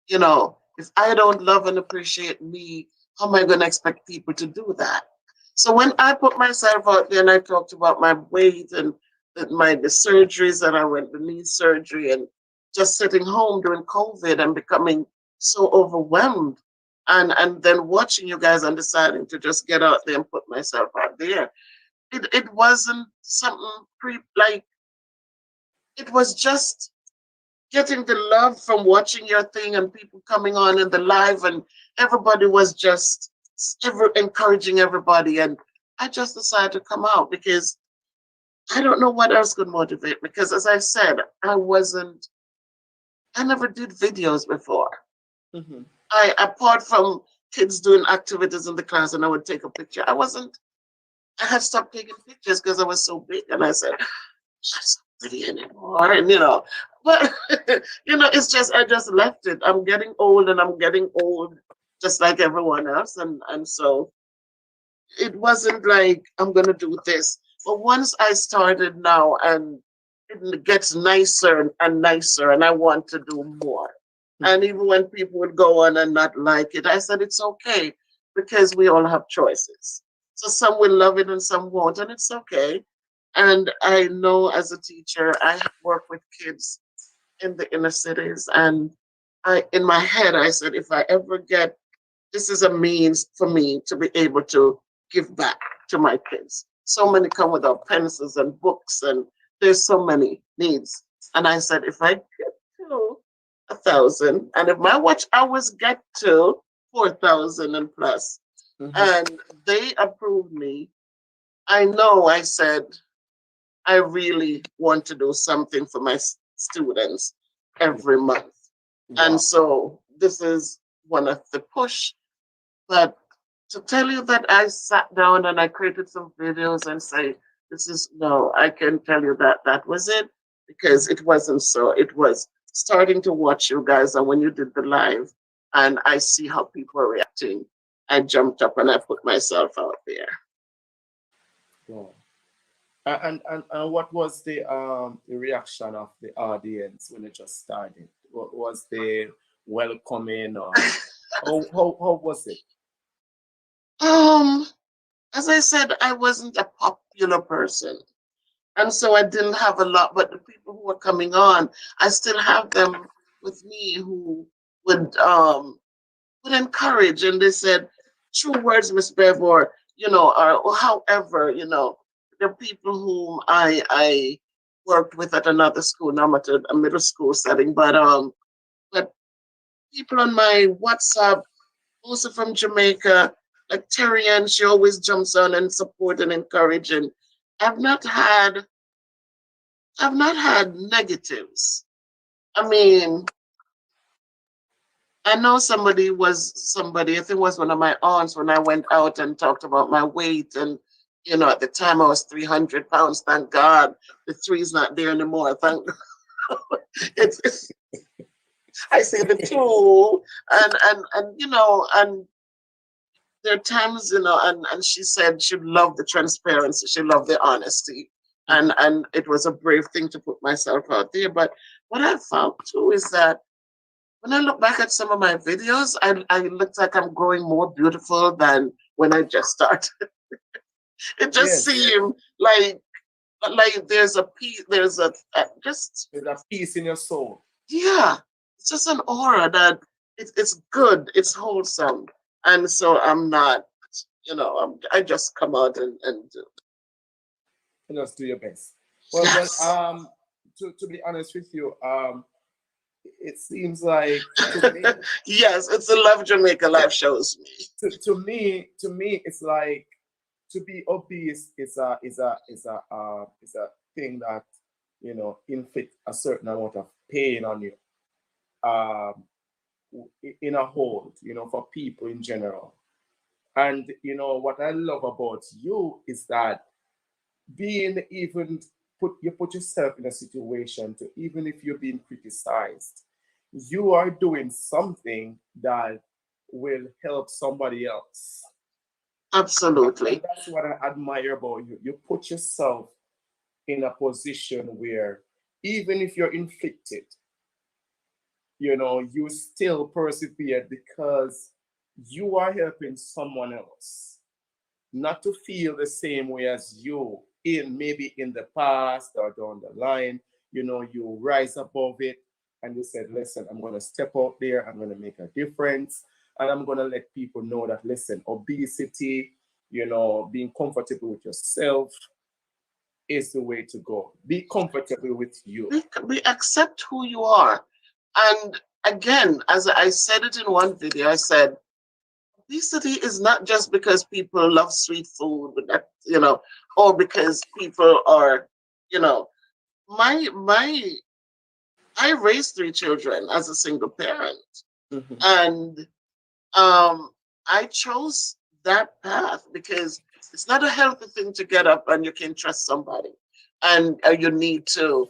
if I don't love and appreciate me, how am I going to expect people to do that? So when I put myself out there and I talked about my weight and the surgeries that I went, the knee surgery, and just sitting home during COVID and becoming so overwhelmed, and then watching you guys and deciding to just get out there and put myself out there, it wasn't something like, it was just getting the love from watching your thing and people coming on in the live, and everybody was just encouraging everybody, and I just decided to come out because I don't know what else could motivate me, because as I said, I never did videos before. Mhm. I Apart from kids doing activities in the class and I would take a picture, I had stopped taking pictures because I was so big, and I said, not so pretty anymore. And but it's just, I just left it. I'm getting old, and I'm getting old just like everyone else. And so it wasn't like I'm gonna do this. But once I started now, and it gets nicer and nicer, and I want to do more. And even when people would go on and not like it, I said it's okay, because we all have choices. So some will love it and some won't, and it's okay. And I know, as a teacher, I work with kids in the inner cities, and in my head, I said, if I ever get, this is a means for me to be able to give back to my kids. So many come without pencils and books, and there's so many needs. And I said, if I get to 1,000, and if my watch hours get to 4,000 and plus, Mhm. and they approve me, I know, I said, I really want to do something for my students every month. And Wow. so this is one of the push. But to tell you that I sat down and I created some videos and say, this is, no, I can tell you that that was it, because it wasn't so. It was starting to watch you guys. And when you did the live and I see how people are reacting, I jumped up and I put myself out there. Wow. And what was the reaction of the audience when it just started? What was the welcoming, or how was it? Um, as I said, I wasn't a popular person. And so I didn't have a lot, but the people who were coming on, I still have them with me who would encourage, and they said true words, Miss Bev, or however, the people whom I worked with at another school, now I'm at a middle school setting, but people on my WhatsApp, also from Jamaica, like Terry Ann, she always jumps on and support and encourage, and I've not had I've not had negatives. I mean, I know somebody, I think it was one of my aunts, when I went out and talked about my weight, and at the time I was 300 pounds. Thank God the three's not there anymore. Thank God. It's I say the two, and there are times, and she said she loved the transparency, she loved the honesty, and it was a brave thing to put myself out there. But what I found too is that when I look back at some of my videos, I look like I'm growing more beautiful than when I just started. It just Yes, seemed like there's a piece, there's just, there's a peace in your soul. yeah, it's just an aura that it's good, it's wholesome, and so I'm not, I just come out and do. And just do your best. Well, Yes, to be honest with you, it seems like to me, yes, it's the Love Jamaica life shows me. to me, it's like to be obese is a thing that inflict a certain amount of pain on you, um, in a whole, for people in general. And what I love about you is that being even you put yourself in a situation to, even if you're being criticized, you are doing something that will help somebody else. And Absolutely. that's what I admire about you. You put yourself in a position where even if you're inflicted, you still persevere because you are helping someone else not to feel the same way as you in maybe in the past or down the line. You rise above it and you said, listen, I'm going to step out there, I'm going to make a difference, and I'm going to let people know that, listen, obesity, being comfortable with yourself is the way to go. Be comfortable with you. We accept who you are. And again, as I said it in one video, I said, obesity is not just because people love sweet food, but that, or because people are, you know, my I raised three children as a single parent, Mhm. and I chose that path because it's not a healthy thing to get up and you can trust somebody, and you need to,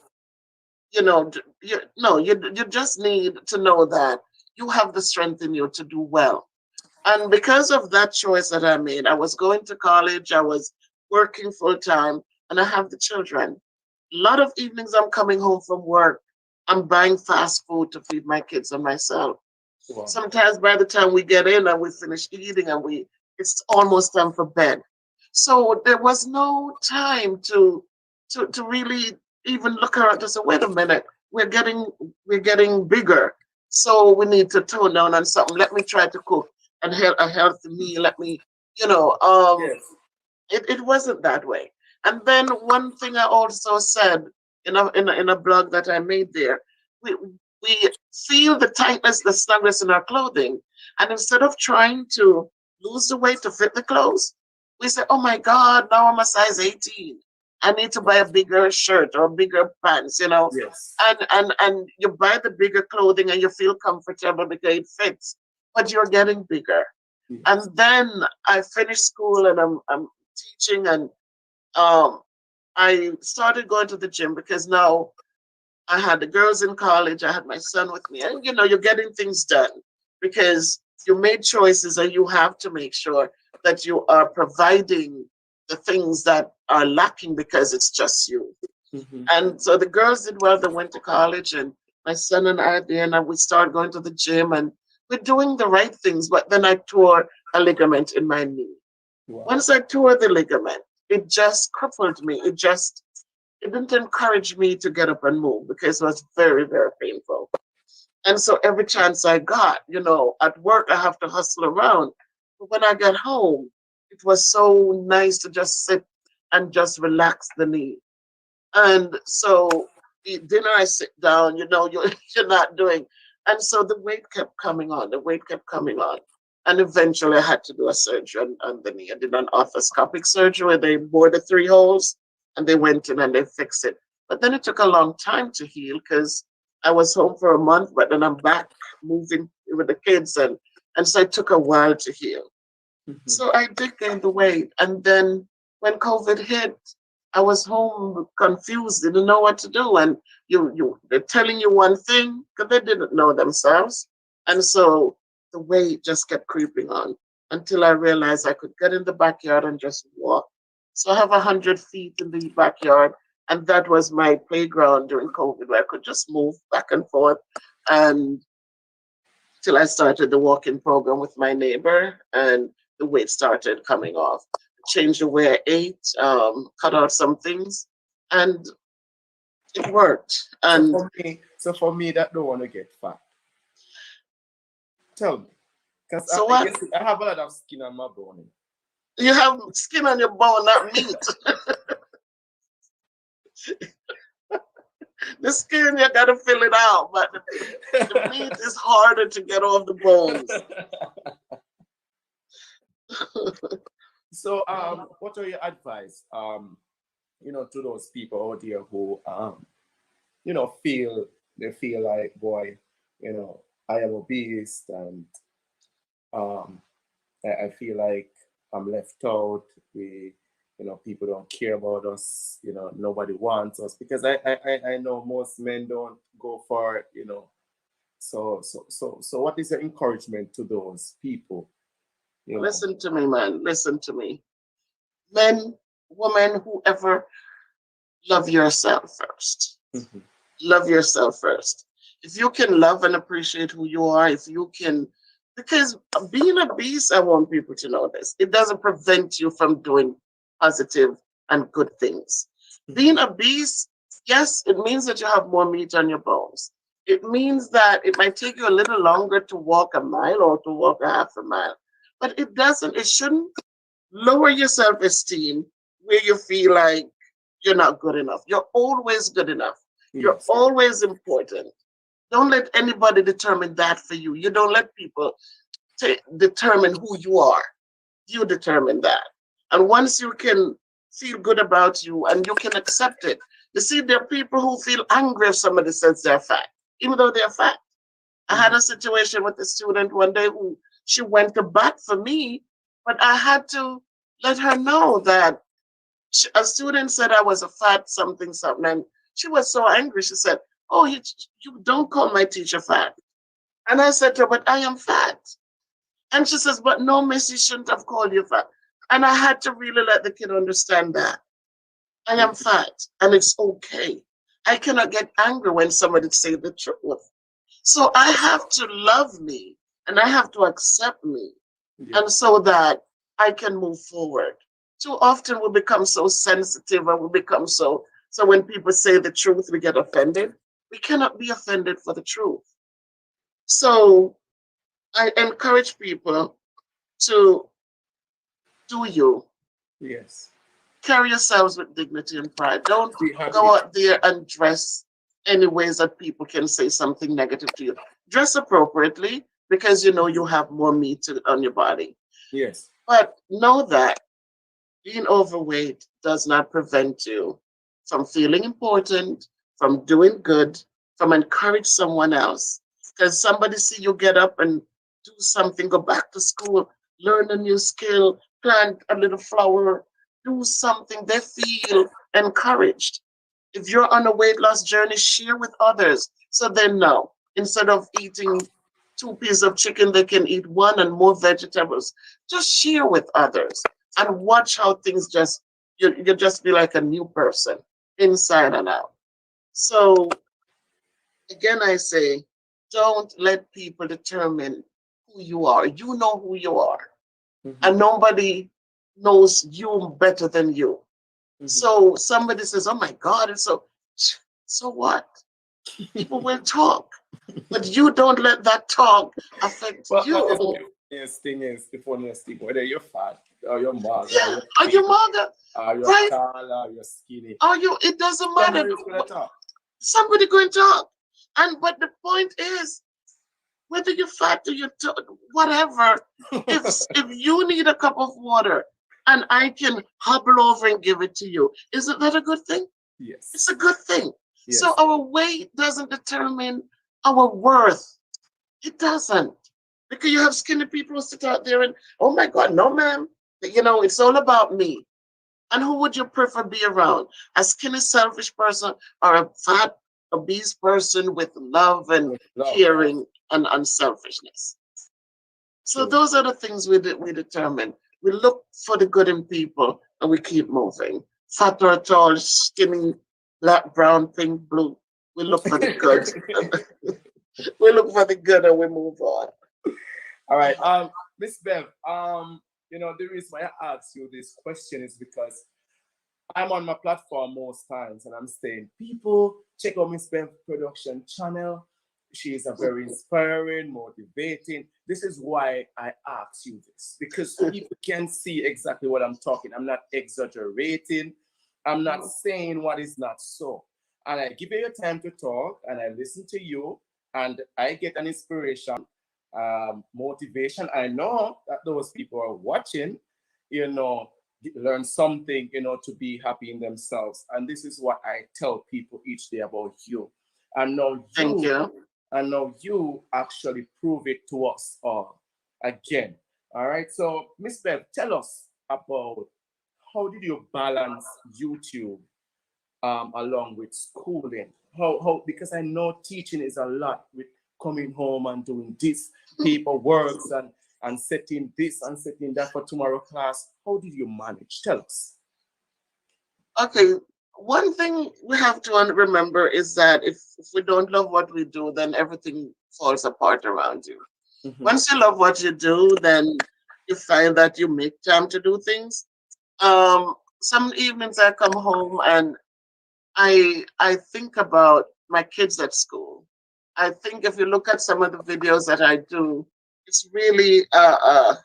you just need to know that you have the strength in you to do well. And because of that choice that I made, I was going to college, I was working full time, and I have the children. A lot of evenings I'm coming home from work, I'm buying fast food to feed my kids and myself. Wow. Sometimes by the time we get in and we finish eating and it's almost time for bed. So there was no time to really even look around and say, wait a minute, we're getting bigger. So we need to tone down on something. Let me try to cook and a healthy meal. Let me, you know, um, Yes. it wasn't that way. And then one thing I also said in a blog that I made there, we we feel the tightness, the snugness in our clothing, and instead of trying to lose the weight to fit the clothes, we say, "Oh my God, now I'm a size 18. I need to buy a bigger shirt or bigger pants," Yes. and you buy the bigger clothing and you feel comfortable because it fits, but you're getting bigger. Yes. And then I finished school and I'm teaching, and um I started going to the gym because now I had the girls in college, I had my son with me, and you're getting things done because you made choices and you have to make sure that you are providing the things that are lacking because it's just you. Mhm. And so the girls did well, they went to college, and my son and I then we started going to the gym and we're doing the right things, but then I tore a ligament in my knee. Wow. Once I tore the ligament, it just crippled me. It didn't encourage me to get up and move because it was very, very painful. And so every chance I got, at work I have to hustle around. But when I got home, it was so nice to just sit and just relax the knee. And so eat dinner, I sit down, you're not doing. And so the weight kept coming on, the weight kept coming on. And eventually I had to do a surgery on the knee. I did an arthroscopic surgery where they bored the three holes and they went in and they fixed it. But then it took a long time to heal because I was home for a month, but then I'm back moving with the kids, and so it took a while to heal. Mhm. So I did gain the weight. And then when COVID hit, I was home confused, didn't know what to do. And they're telling you one thing because they didn't know themselves. And so the weight just kept creeping on until I realized I could get in the backyard and just walk. So I have 100 feet in the backyard. And that was my playground during COVID where I could just move back and forth. And till I started the walking program with my neighbor, and the weight started coming off. Changed the way I ate, cut out some things, and it worked. So And for me that don't want to get fat. Tell me, because so I what? guess I have a lot of skin on my bone. You have skin on your bone, not meat. The skin, you gotta fill it out, but the meat is harder to get off the bones. So, what are your advice, to those people out there who you know, they feel like, boy, you know, I am obese, and um, I feel like I'm left out. We, you know, people don't care about us. You know, nobody wants us, because I know most men don't go for it. You know, so what is your encouragement to those people? You know. Listen to me, man. Listen to me. Men, women, whoever, love yourself first. Mhm. Love yourself first. If you can love and appreciate who you are, if you can, because being a beast, I want people to know this. It doesn't prevent you from doing positive and good things. Being a beast, yes, it means that you have more meat on your bones. It means that it might take you a little longer to walk a mile or to walk a half a mile, but it doesn't, it shouldn't lower your self esteem where you feel like you're not good enough. You're always good enough. You're Yes. always important. Don't let anybody determine that for you. You don't let people determine who you are. You determine that. And once you can feel good about you and you can accept it, you see, there are people who feel angry if somebody says they're fat, even though they're fat. I had Mhm. a situation with a student one day who she went to bat for me, but I had to let her know that a student said I was a fat something something, and she was so angry. She said, "Oh, you don't call my teacher fat." And I said to her, "But I am fat." And she says, "But no, miss, you shouldn't have called you fat." And I had to really let the kid understand that I am fat, and it's okay. I cannot get angry when somebody say the truth. So I have to love me and I have to accept me, Yeah. and so that I can move forward. Too often we become so sensitive and we become so when people say the truth, we get offended. We cannot be offended for the truth. So I encourage people to do you. Yes. Carry yourselves with dignity and pride. Don't Be go happy. out there and dress any ways that people can say something negative to you. Dress appropriately because you know you have more meat on your body. Yes. But know that being overweight does not prevent you from feeling important, from doing good, from encourage someone else. Because somebody see you get up and do something, go back to school, learn a new skill, plant a little flower, do something, they feel encouraged. If you're on a weight loss journey, share with others so they know. Instead of eating two pieces of chicken, they can eat one and more vegetables. Just share with others and watch how things just you just be like a new person inside and out. So again, I say, don't let people determine who you are. You know who you are, Mhm. and nobody knows you better than you. Mhm. So somebody says, "Oh my God," and so what? People will talk, but you don't let that talk affect But you. the funniest thing, whether you're fat or you're mug or Yeah, you're are you thin mother? or you're Right? tall or you're skinny, Are you? It doesn't matter. somebody's gonna talk. Somebody going to talk, and but the point is, whether you're fat or you're whatever, if you need a cup of water and I can hobble over and give it to you, isn't that a good thing? Yes. It's a good thing. So Yes. our weight doesn't determine our worth. It doesn't. Because you have skinny people who sit out there and, oh my God, no, ma'am. You know, it's all about me. And who would you prefer be around? A skinny, selfish person or a fat, obese person with love and With love. caring and unselfishness? So True. those are the things we determine. We look for the good in people and we keep moving. Fat or tall, skinny, black, brown, pink, blue. We look for the good. We look for the good and we move on. All right. Miss Bev, you know, the reason why I asked you this question is because I'm on my platform most times and I'm saying, people, check out Miss Bev production channel. She is a very inspiring, motivating. This is why I ask you this, because people can see exactly what I'm talking. I'm not exaggerating. I'm not saying what is not so. And I give you your time to talk and I listen to you and I get an inspiration, motivation. I know that those people are watching, you know, learn something, to be happy in themselves. And this is what I tell people each day about you. And now Thank you. you actually prove it to us all again. All right. So, Miss Bev, tell us about how did you balance YouTube along with schooling? How because I know teaching is a lot with coming home and doing this paperwork and setting this and setting that for tomorrow class. How did you manage? Tell us. Okay, one thing we have to remember is that if we don't love what we do, then everything falls apart around you. Mhm. Once you love what you do, then you find that you make time to do things. Some evenings I come home and I think about my kids at school. I think if you look at some of the videos that I do, it's really a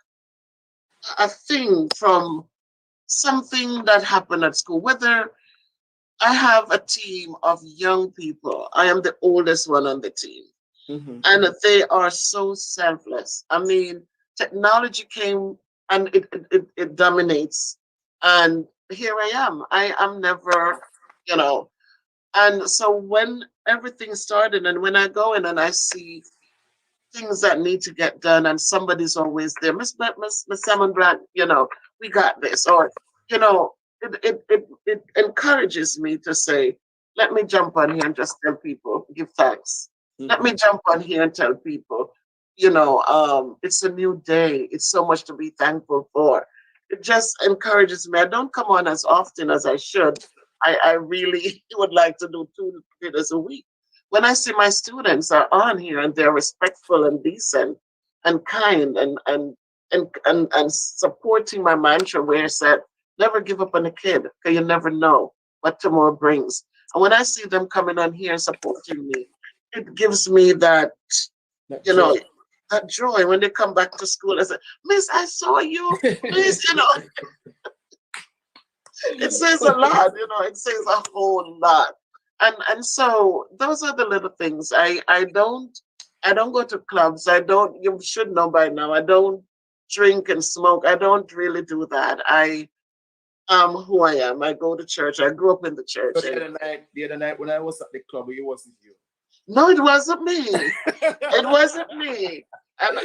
thing from something that happened at school. Whether I have a team of young people, I am the oldest one on the team, Mhm. and they are so selfless. I mean, technology came and it dominates, and here I am. I am never, you know. And so when everything started, and when I go in and I see things that need to get done, and somebody's always there, Miss Salmon Brand, we got this, or you know, it encourages me to say, let me jump on here and just tell people, give thanks. Let me Mhm. jump on here and tell people, it's a new day. It's so much to be thankful for. It just encourages me. I don't come on as often as I should. I really would like to do 2 videos a week. When I see my students are on here and they're respectful and decent and kind and supporting my mantra where it said, never give up on a kid because you never know what tomorrow brings. And when I see them coming on here and supporting me, it gives me that, That you joy. know, that joy when they come back to school and say, Miss, I saw you. Miss, it says a lot, it says a whole lot. And so those are the little things. I don't go to clubs. I don't, you should know by now, I don't drink and smoke. I don't really do that. I am who I am. I go to church. I grew up in the So church. And the other night when I was at the club, it wasn't you. no, it wasn't me. It wasn't me. And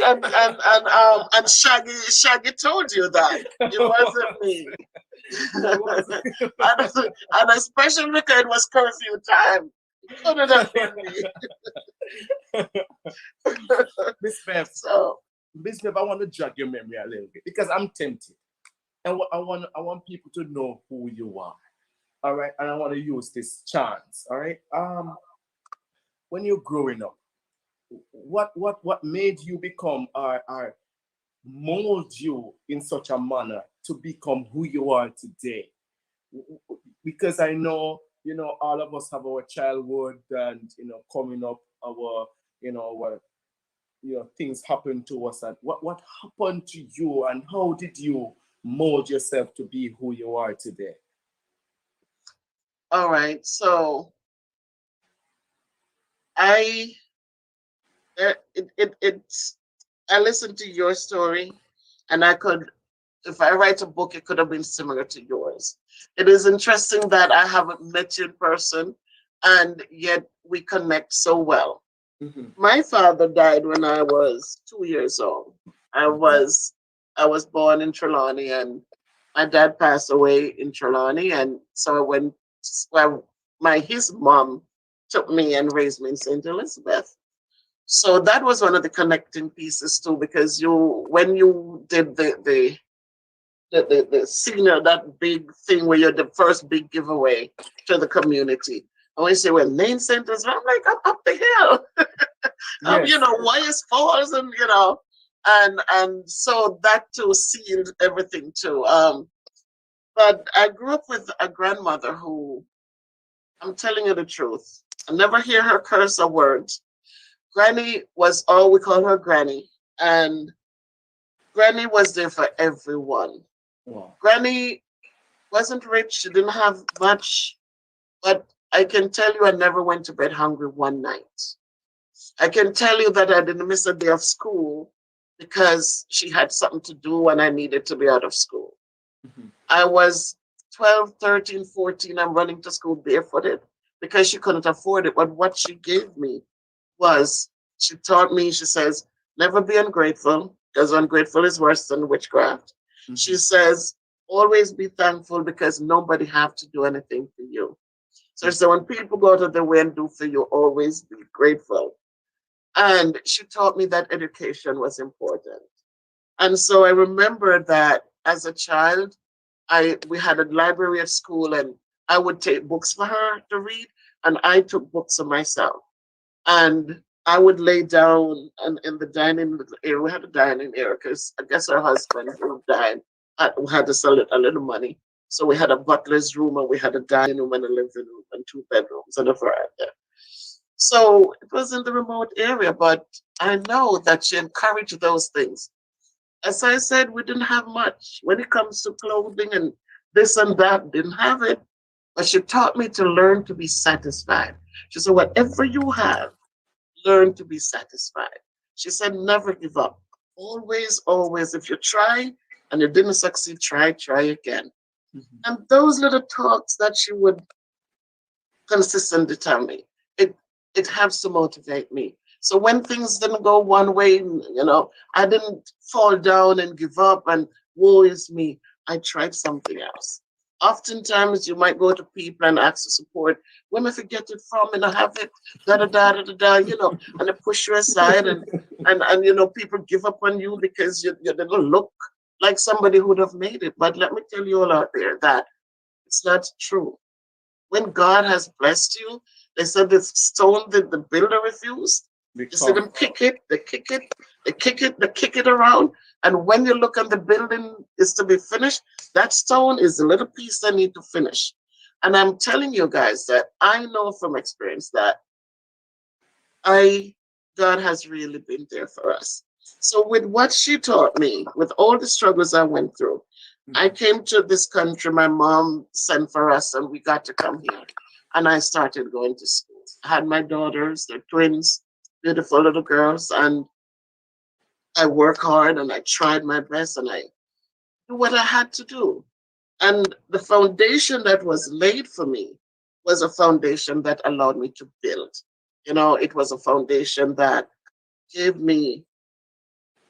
Shaggy told you that. It wasn't me. It wasn't. And especially because it was curfew time. It couldn't have been me. Miss Bev, So Miss Bev, I want to jog your memory a little bit because I'm tempted. And I want people to know who you are. All right. And I want to use this chance. All right. When you're growing up, what made you become or mold you in such a manner to become who you are today? Because I know, all of us have our childhood and, coming up, our things happen to us. And what happened to you and how did you mold yourself to be who you are today? all right. So I it's I listened to your story, and I could, if I write a book, it could have been similar to yours. It is interesting that I haven't met you in person, and yet we connect so well. Mhm. My father died when I was 2 years old. I was I was born in Trelawney, and my dad passed away in Trelawney, and so well, his mom took me and raised me in St. Elizabeth. So that was one of the connecting pieces too, because when you did the senior, that big thing where you're the first big giveaway to the community. And when you say, well, main centers, I'm like, I'm up the hill. Yes. Wyeth Falls, and so that too sealed everything too. But I grew up with a grandmother who, I'm telling you the truth, I never hear her curse a word. Granny was all we call her Granny, and Granny was there for everyone. Wow. Granny wasn't rich; she didn't have much, but I can tell you, I never went to bed hungry one night. I can tell you that I didn't miss a day of school because she had something to do when I needed to be out of school. Mhm. I was 12, 13, 14. I'm running to school barefooted because she couldn't afford it. But what she gave me was, she taught me, she says, never be ungrateful, because ungrateful is worse than witchcraft. She says, always be thankful because nobody have to do anything for you. So when people go out of their way and do for you, always be grateful. And she taught me that education was important. And so I remember that as a child, we had a library at school, and I would take books for her to read, and I took books for myself. And I would lay down and in the dining area. We had a dining area because I guess her husband who died had to sell it a little money. So we had a butler's room, and we had a dining room and a living room and 2 bedrooms and a veranda. So it was in the remote area, but I know that she encouraged those things. As I said, we didn't have much when it comes to clothing and this and that, didn't have it. But she taught me to learn to be satisfied. She said, whatever you have, learn to be satisfied. She said, never give up. Always, always, if you try and you didn't succeed, try again. And those little talks that she would consistently tell me, it helps to motivate me. So when things didn't go one way, I didn't fall down and give up and woe is me. I tried something else. Oftentimes you might go to people and ask for support. Where am I get it from? And I have it, and they push you aside and people give up on you because you didn't look like somebody who would have made it. But let me tell you all out there that it's not true. When God has blessed you, they said the stone that the builder refused. You see them kick it, they kick it, they kick it, they kick it around. And when you look at the building is to be finished, that stone is a little piece they need to finish. And I'm telling you guys that I know from experience that God has really been there for us. So with what she taught me, with all the struggles I went through, I came to this country. My mom sent for us and we got to come here. And I started going to school. I had my daughters, they're twins, beautiful little girls. And I work hard and I tried my best and I do what I had to do. And the foundation that was laid for me was a foundation that allowed me to build. It was a foundation that gave me,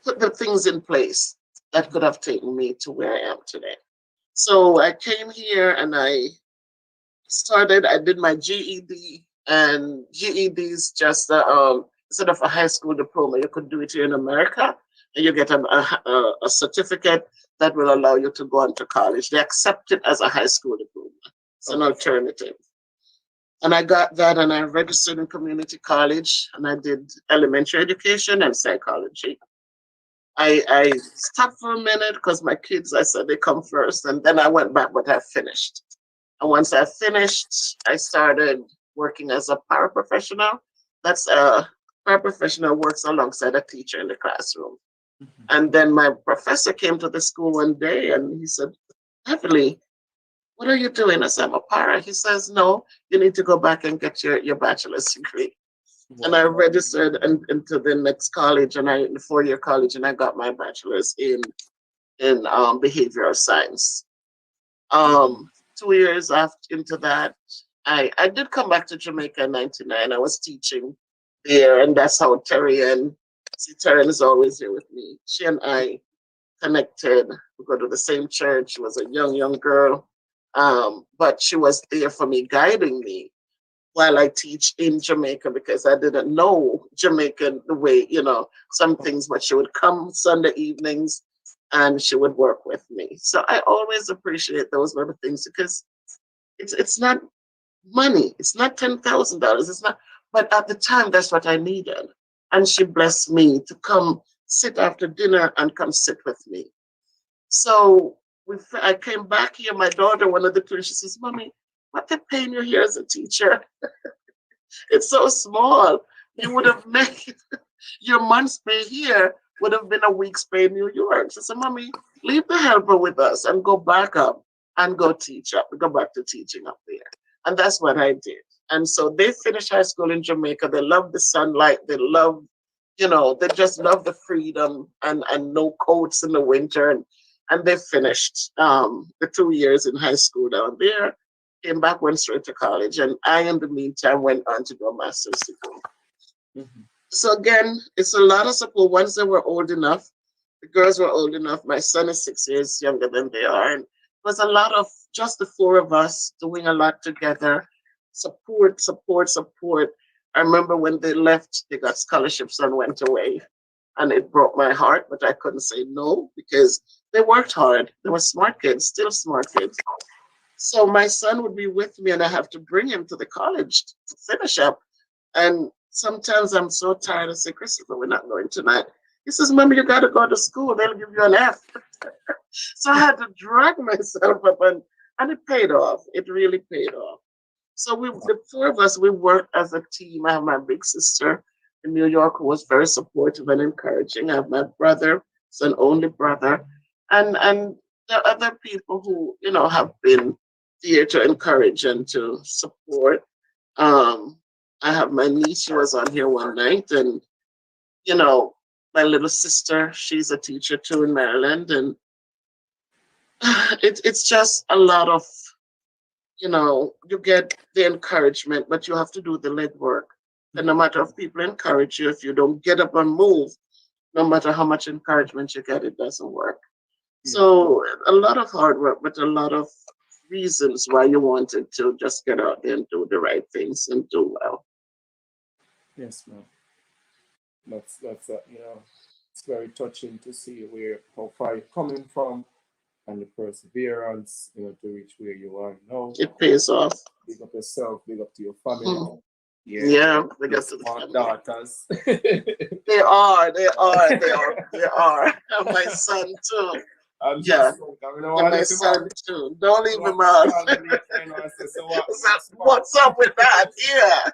put the things in place that could have taken me to where I am today. So I came here and I did my GED, and GED is just instead of a high school diploma, you could do it here in America, and you get a certificate that will allow you to go on to college. They accept it as a high school diploma. It's an alternative. And I got that, and I registered in community college, and I did elementary education and psychology. I stopped for a minute because my kids, I said they come first, and then I went back, but I finished. And once I finished, I started working as a paraprofessional. That's a paraprofessional works alongside a teacher in the classroom. And then my professor came to the school one day and he said, Heavenly, what are you doing? I said, I'm a para. He says, no, you need to go back and get your bachelor's degree. Wow. And I registered into the next college, and the 4-year college, and I got my bachelor's in behavioral science. 2 years into that, I did come back to Jamaica in 99. I was teaching there, and that's how Terry is always here with me. She and I connected. We go to the same church. She was a young girl. But she was there for me, guiding me while I teach in Jamaica, because I didn't know Jamaican the way, some things, but she would come Sunday evenings and she would work with me. So I always appreciate those little things because it's not money. It's not $10,000. It's not, but at the time, that's what I needed. And she blessed me to come sit after dinner and come sit with me. So I came back here, my daughter, one of the twins, she says, Mommy, what they're paying you here as a teacher? It's so small. You would have made your month's pay here would have been a week's pay in New York. She said, Mommy, leave the helper with us and go back up and go back to teaching up there. And that's what I did. And so they finished high school in Jamaica. They love the sunlight. They love, they just love the freedom and no coats in the winter. and they finished the 2 years in high school down there, came back, went straight to college, and I, in the meantime, went on to do a master's degree. Mhm. So again, it's a lot of support. Once they were old enough, the girls were old enough. My son is 6 years younger than they are, and it was a lot of just the four of us doing a lot together. Support, support, support. I remember when they left, they got scholarships and went away, and it broke my heart. But I couldn't say no because they worked hard. They were smart kids, still smart kids. So my son would be with me, and I have to bring him to the college to finish up. And sometimes I'm so tired. I say, Christopher, we're not going tonight. He says, Mommy, you got to go to school. They'll give you an F. So I had to drag myself up, and it paid off. It really paid off. So the four of us, we worked as a team. I have my big sister in New York who was very supportive and encouraging. I have my brother, it's an only brother, and there are other people who have been there to encourage and to support. Um, I have my niece. She was on here one night, and you know, my little sister. She's a teacher too in Maryland, and it's just a lot of you get the encouragement, but you have to do the legwork. And no matter if people encourage you, if you don't get up and move, no matter how much encouragement you get, it doesn't work. Yeah. So a lot of hard work, but a lot of reasons why you wanted to just get out there and do the right things and do well. Yes, ma'am. That's it's very touching to see where how far you're coming from and the perseverance, to reach where you are now. It pays off. Big up yourself, big up to your family. Mhm. Yeah, Yeah, they your got to the smart family. daughters. They are. And my son too. I'm Yeah, just so I mean, I and want my to see my son too. Don't leave him out. call me later, and say, so what? So, You're smart. what's up with that? Yeah.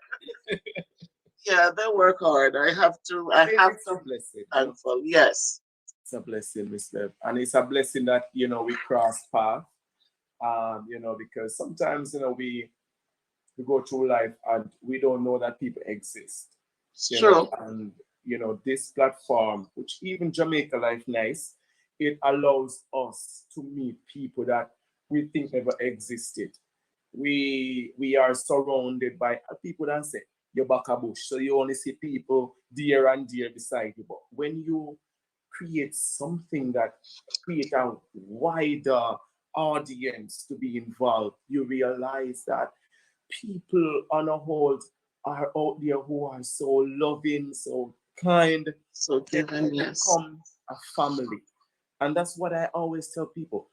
Yeah, they work hard. I have to. I have It's a to. blessing. Thankful. Yes. It's a blessing, Miss Bev. And it's a blessing that, we cross paths. Because sometimes, we go through life and we don't know that people exist. It's true. And this platform, which even Jamaica Life Nice, it allows us to meet people that we think never existed. We are surrounded by people that say you're back a bush, so you only see people dear and dear beside you. But when you create something that create a wider audience to be involved, you realize that people on a whole are out there who are so loving, so kind. So They given, yes. become a family. And that's what I always tell people.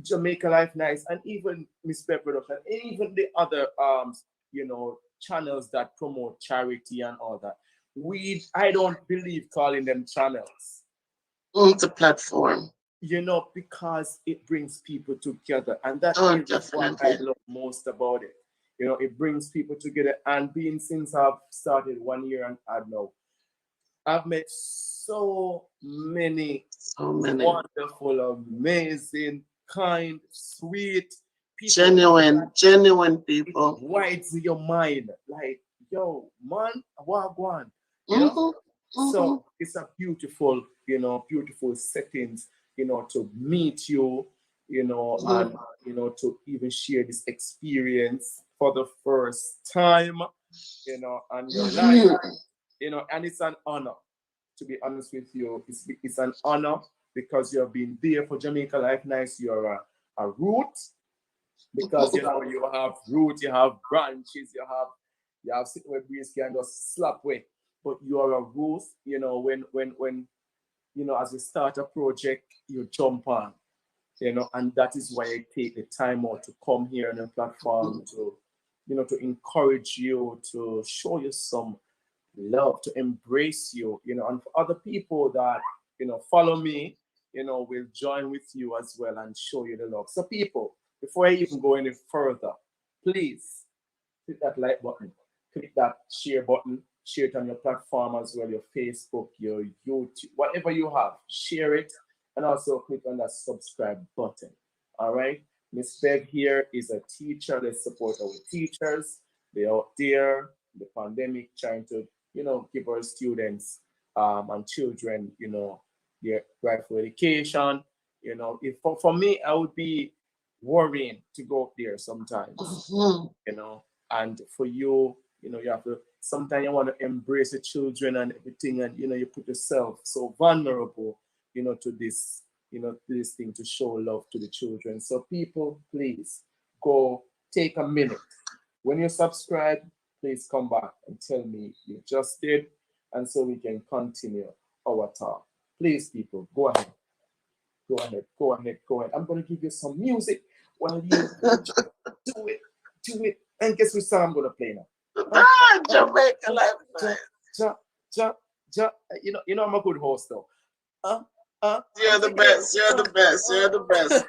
Jamaica Life Nice and even Miss Bear Production, and even the other channels that promote charity and all that. I don't believe calling them channels, It's a platform. because it brings people together. And that Oh, is what I definitely. love most about it. It brings people together. And being since I've started 1 year and I know, I've met so many So many. wonderful, amazing, kind, sweet people. Genuine It people. widens your mind. Like, yo, man, wagwan. You know? Mm-hmm. Mm-hmm. So it's a beautiful settings, to meet you, and Mm-hmm. to even share this experience for the first time, and your life, Mm-hmm. and it's an honor. To be honest with you, it's an honor because you have been there for Jamaica Life Nice. You're a root because you have root, you have branches, you have sitting where breeze can just slap with. But you are a root, when as you start a project, you jump on, and that is why I take the time out to come here on the platform to encourage you, to show you some love, to embrace you, and for other people that, follow me, will join with you as well and show you the love. So people, before I even go any further, please click that like button, click that share button, share it on your platform as well, your Facebook, your YouTube, whatever you have, share it, and also click on that subscribe button. All right. Miss Bev here is a teacher. Let's support our teachers. They're out there, the pandemic, trying to, give our students and children, their rightful education, You know, if for me, I would be worrying to go up there sometimes, Mhm. you know. And for you, you know, you have to sometimes you want to embrace the children and everything, and you know, you put yourself so vulnerable, you know, to this, you know, to this thing to show love to the children. So people, please go take a minute. When you subscribe, please come back and tell me you just did, and so we can continue our talk. Please, people, go ahead. Go ahead, go ahead, go ahead. I'm gonna give you some music while you do it, do it. And guess which song I'm gonna play now? Jamaica life. Ja, ja, ja, ja. You know I'm a good host though. Uh, You're the best. You're the best. You're the best.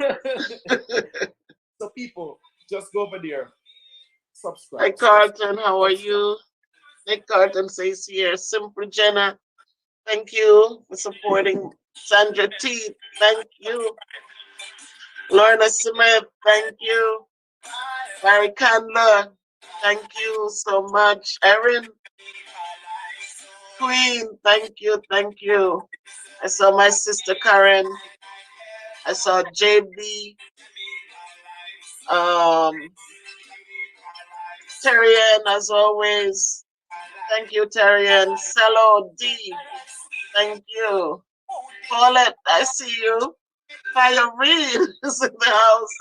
So people, just go over there, Hi, subscribe, Carlton. How are subscribe. you? Nick Carlton says here, Simple Jenna. Thank you for supporting Sandra T. Thank you. Lorna Smith. Thank you. Barry Candler. Thank you so much. Erin Queen. Thank you. Thank you. I saw my sister Karen. I saw JB. Terrian, as always. Thank you, Terrian. Cello D. Thank you. Paulette, I see you. Fire Reed is in the house.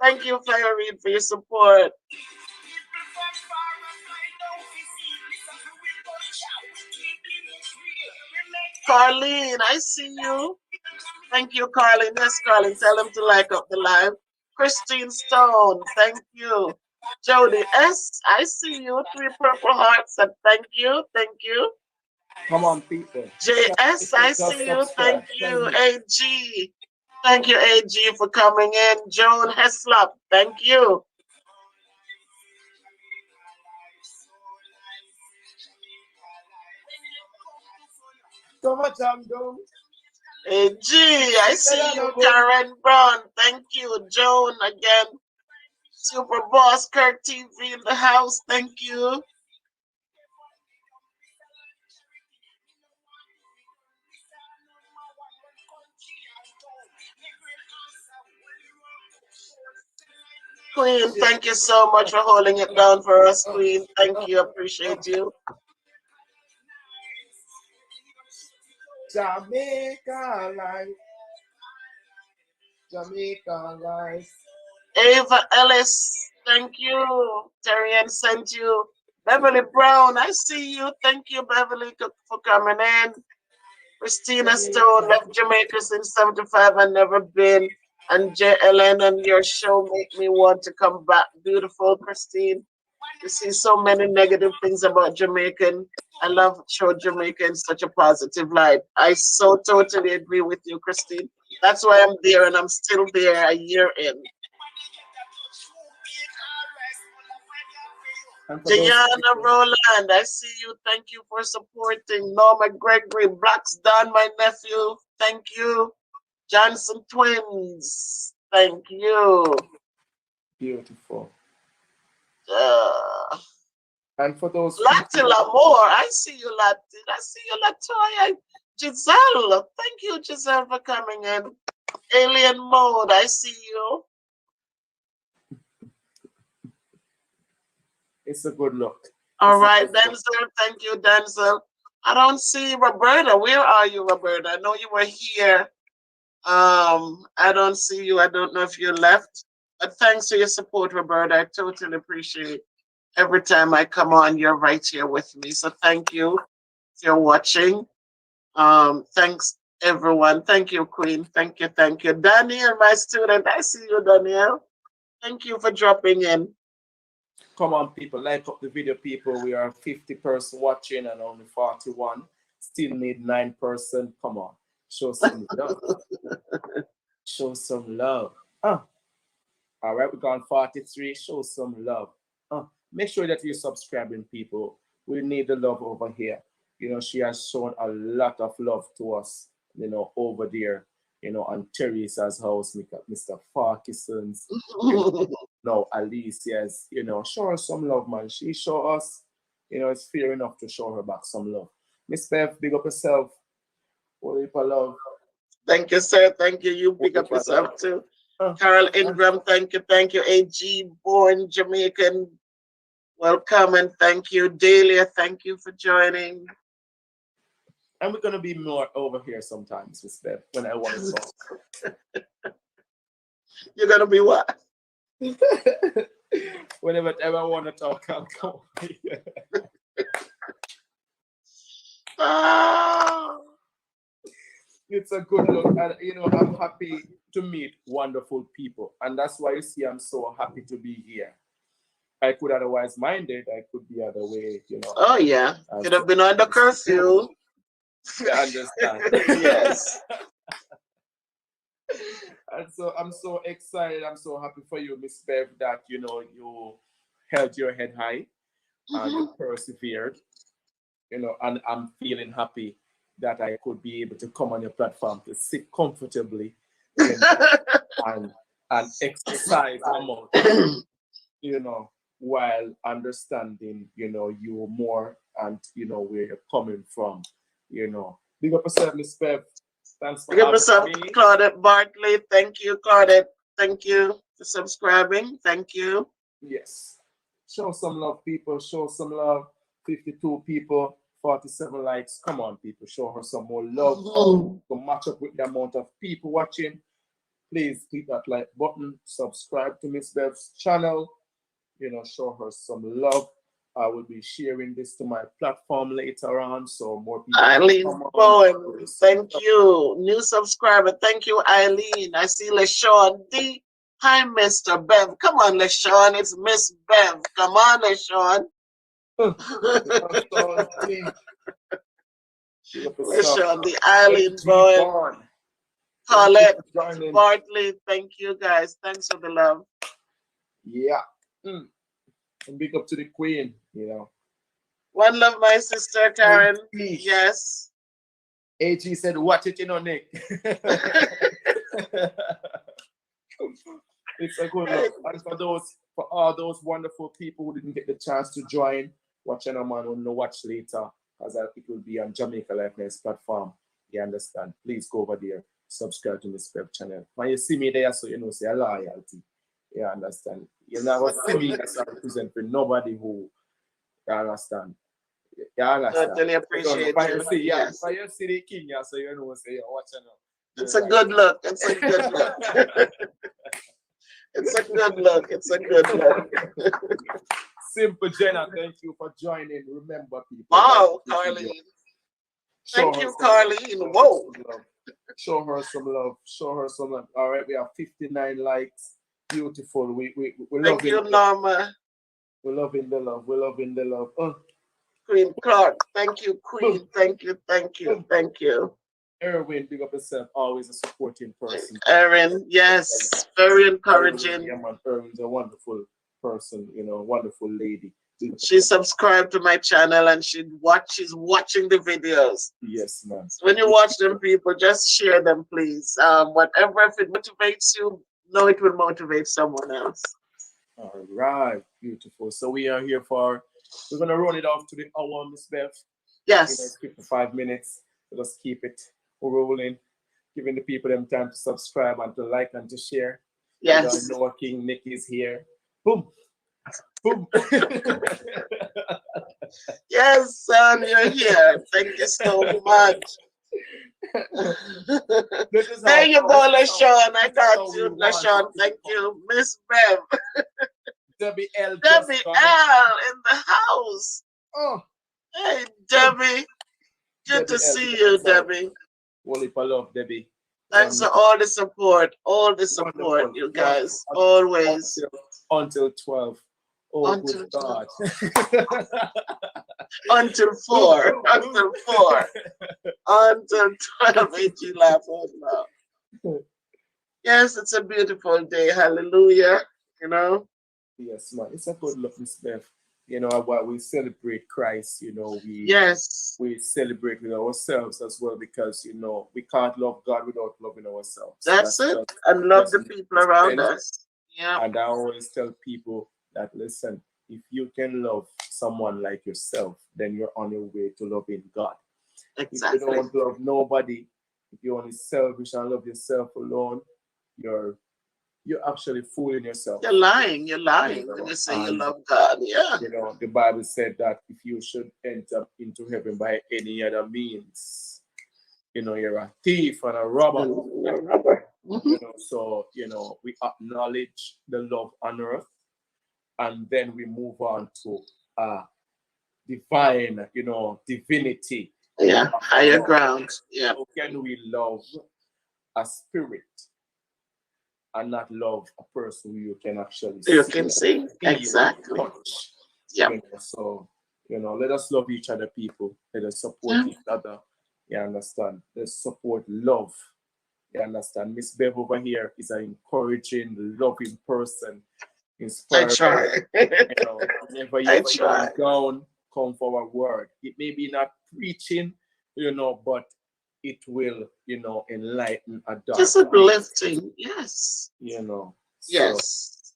Thank you, Fire Reed, for your support. Carlene, I see you. Thank you, Carlene. Yes, Carlene, tell them to like up the live. Christine Stone, thank you. Jody S, I see you. 3 purple hearts, and thank you, thank you. Come on, people. JS, I Just see you. subscribe. Thank you. AG. Thank you, AG, for coming in. Joan Heslop, thank you. Come on, Django. AG, I see you. Karen Brown, thank you. Joan again. Super Boss Kirk TV in the house, thank you. Queen, thank you so much for holding it down for us, Queen. Thank you. Appreciate you. Jamaica life. Jamaica life. Ava Ellis, thank you. Terrian sent you. Beverly Brown, I see you. Thank you, Beverly, for coming in. Christina Stone left Jamaica since 75 and never been. And JLN and your show make me want to come back. Beautiful, Christine. You see so many negative things about Jamaican. I love show Jamaica in such a positive light. I so totally agree with you, Christine. That's why I'm there and I'm still there a year in. Jayana Roland, I see you. Thank you for supporting. Norma Gregory, Blacksdon, my nephew. Thank you. Johnson Twins, thank you. Beautiful. Uh, And for those Lati Lamour, I see you, Lati. I see you, Latoya. Giselle, thank you, Giselle, for coming in. Alien Mode, I see you. it's a good look. All right, Denzel, thank you, Denzel. I don't see Roberta. Where are you, Roberta? I know you were here. I don't see you. I don't know if you left. But thanks for your support, Roberta. I totally appreciate every time I come on, you're right here with me. So thank you if you're watching. Thanks everyone. Thank you, Queen. Thank you, thank you. Daniel, my student. I see you, Daniel. Thank you for dropping in. Come on, people, like up the video, people. We are 50% watching and only 41. Still need 9%. Come on. Show some love. Show some love. All right, we're on 43. Show some love. Make sure that you're subscribing, people. We need the love over here. You know, she has shown a lot of love to us, you know, over there, you know, on Teresa's house, Mr. Parkinson's. No, Alicia's, you know, show her some love, man. She show us, you know, it's fair enough to show her back some love. Miss Bev, big up yourself. What heap of love. Thank you, sir. Thank you. You pick up yourself too. Carol Ingram, thank you. Thank you. AG, born Jamaican. Welcome and thank you. Dahlia, thank you for joining. And we're gonna be more over here sometimes, Miss Bev, when I want to talk. You're gonna be what? Whenever I want to talk, I'll come over here. Oh. It's a good look, and I'm happy to meet wonderful people, and that's why you see I'm so happy to be here. I could otherwise mind it. I could be other way, Oh yeah, could have been under curfew. I understand. Yes. And so I'm so excited. I'm so happy for you, Miss Bev, that you held your head high and you persevered. And I'm feeling happy that I could be able to come on your platform to sit comfortably and exercise more, while understanding, you more and where you're coming from. Big up yourself, Miss Bev. Thanks for having me. Claudette Bartley. Thank you, Claudette. Thank you for subscribing. Thank you. Yes. Show some love, people. Show some love. 52 people, 47 likes. Come on, people. Show her some more love. To match up with the amount of people watching. Please click that like button. Subscribe to Miss Bev's channel. Show her some love. I will be sharing this to my platform later on, so more people. Eileen Bowen, thank you. New subscriber, thank you, Eileen. I see LaShawn D. Hi, Mr. Bev. Come on, LaShawn. It's Miss Bev. Come on, LaShawn. LaShawn D. Eileen Bowen. Paulette Bartley, thank you, guys. Thanks for the love. Yeah. And big up to the queen, One love, my sister Karen. Yes. AG said, watch it, Nick. It's a good look. And for all those wonderful people who didn't get the chance to join, watch on man will watch later, as it will be on Jamaica Likeness platform. You understand? Please go over there, subscribe to Miss Bev channel. When you see me there, so say a loyalty. You understand? You never see me as I represent for nobody who understand. You understand? Totally appreciate you. Yes. If you see the king, so say, watch out. It's a good look. It's a good look. It's a good look. It's a good look. Simple Jenna, thank you for joining. Remember, people. Wow, Carlene. Thank you, Carlene. Whoa. Show her some love. Show her some love. All right, we have 59 likes. Beautiful. We thank you, Norma. We're loving the love. We're loving the love. Queen Clark. Thank you, Queen. Thank you. Thank you. Thank you. Erwin, big up yourself. Always a supporting person. Erin, yes. Very encouraging. Yeah, man. Erwin's a wonderful person, wonderful lady. She subscribed to my channel and she's watching the videos. Yes, man. So when you watch them, people, just share them, please. Whatever, if it motivates you, know it will motivate someone else. All right, beautiful. So we are here we're going to run it off to the hour, Miss Bev. Yes. 55 minutes. So let's keep it rolling, giving the people them time to subscribe and to like and to share. Yes. Noah King, Nick is here. Boom. Boom. Yes, son, you're here. Thank you so much. There you go, LaShawn. I got you, LaShawn. Thank you. Miss Bev. Debbie L. Debbie L. in the house. Oh. Hey, Debbie. Good to see you, Debbie. Well, if I love Debbie. Thanks for all the support. All the support, you guys. Always. Until 12. Oh, until good God. Until 4. Until 4. Until 12. AG laugh out loud. Yes, it's a beautiful day. Hallelujah. Yes, man. It's a good look, Miss Bev. While we celebrate Christ, we celebrate with ourselves as well, because we can't love God without loving ourselves. That's it. And love the people around us. Yeah. And I always tell people that, listen, if you can love someone like yourself, then you're on your way to loving God. Exactly. If you don't love nobody, If you're only selfish and love yourself alone, you're actually fooling yourself. You're lying. You're You lying when know, you say you and love God. Yeah. you know, the Bible said that if you should enter into heaven by any other means, you know, you're a thief and a robber. And you're a rubber. Mhm. You know, so you know, we acknowledge the love on earth, and then we move on to divine, you know, divinity. Yeah. Higher How ground. Yeah. can we love a spirit and not love a person who you can actually You see, can see. feel, Exactly. touch? Yeah. You know, so you know, let us love each other, people. Let us support Yeah. each other. You understand? Let's support love. You understand? Miss Bev over here is an encouraging, loving person, I inspiring. try. You know, whenever I you're try. feeling down, come for a word. It may be not preaching, you know, but it will, you know, enlighten a dark Just place, uplifting. Yes. you know. So, Yes.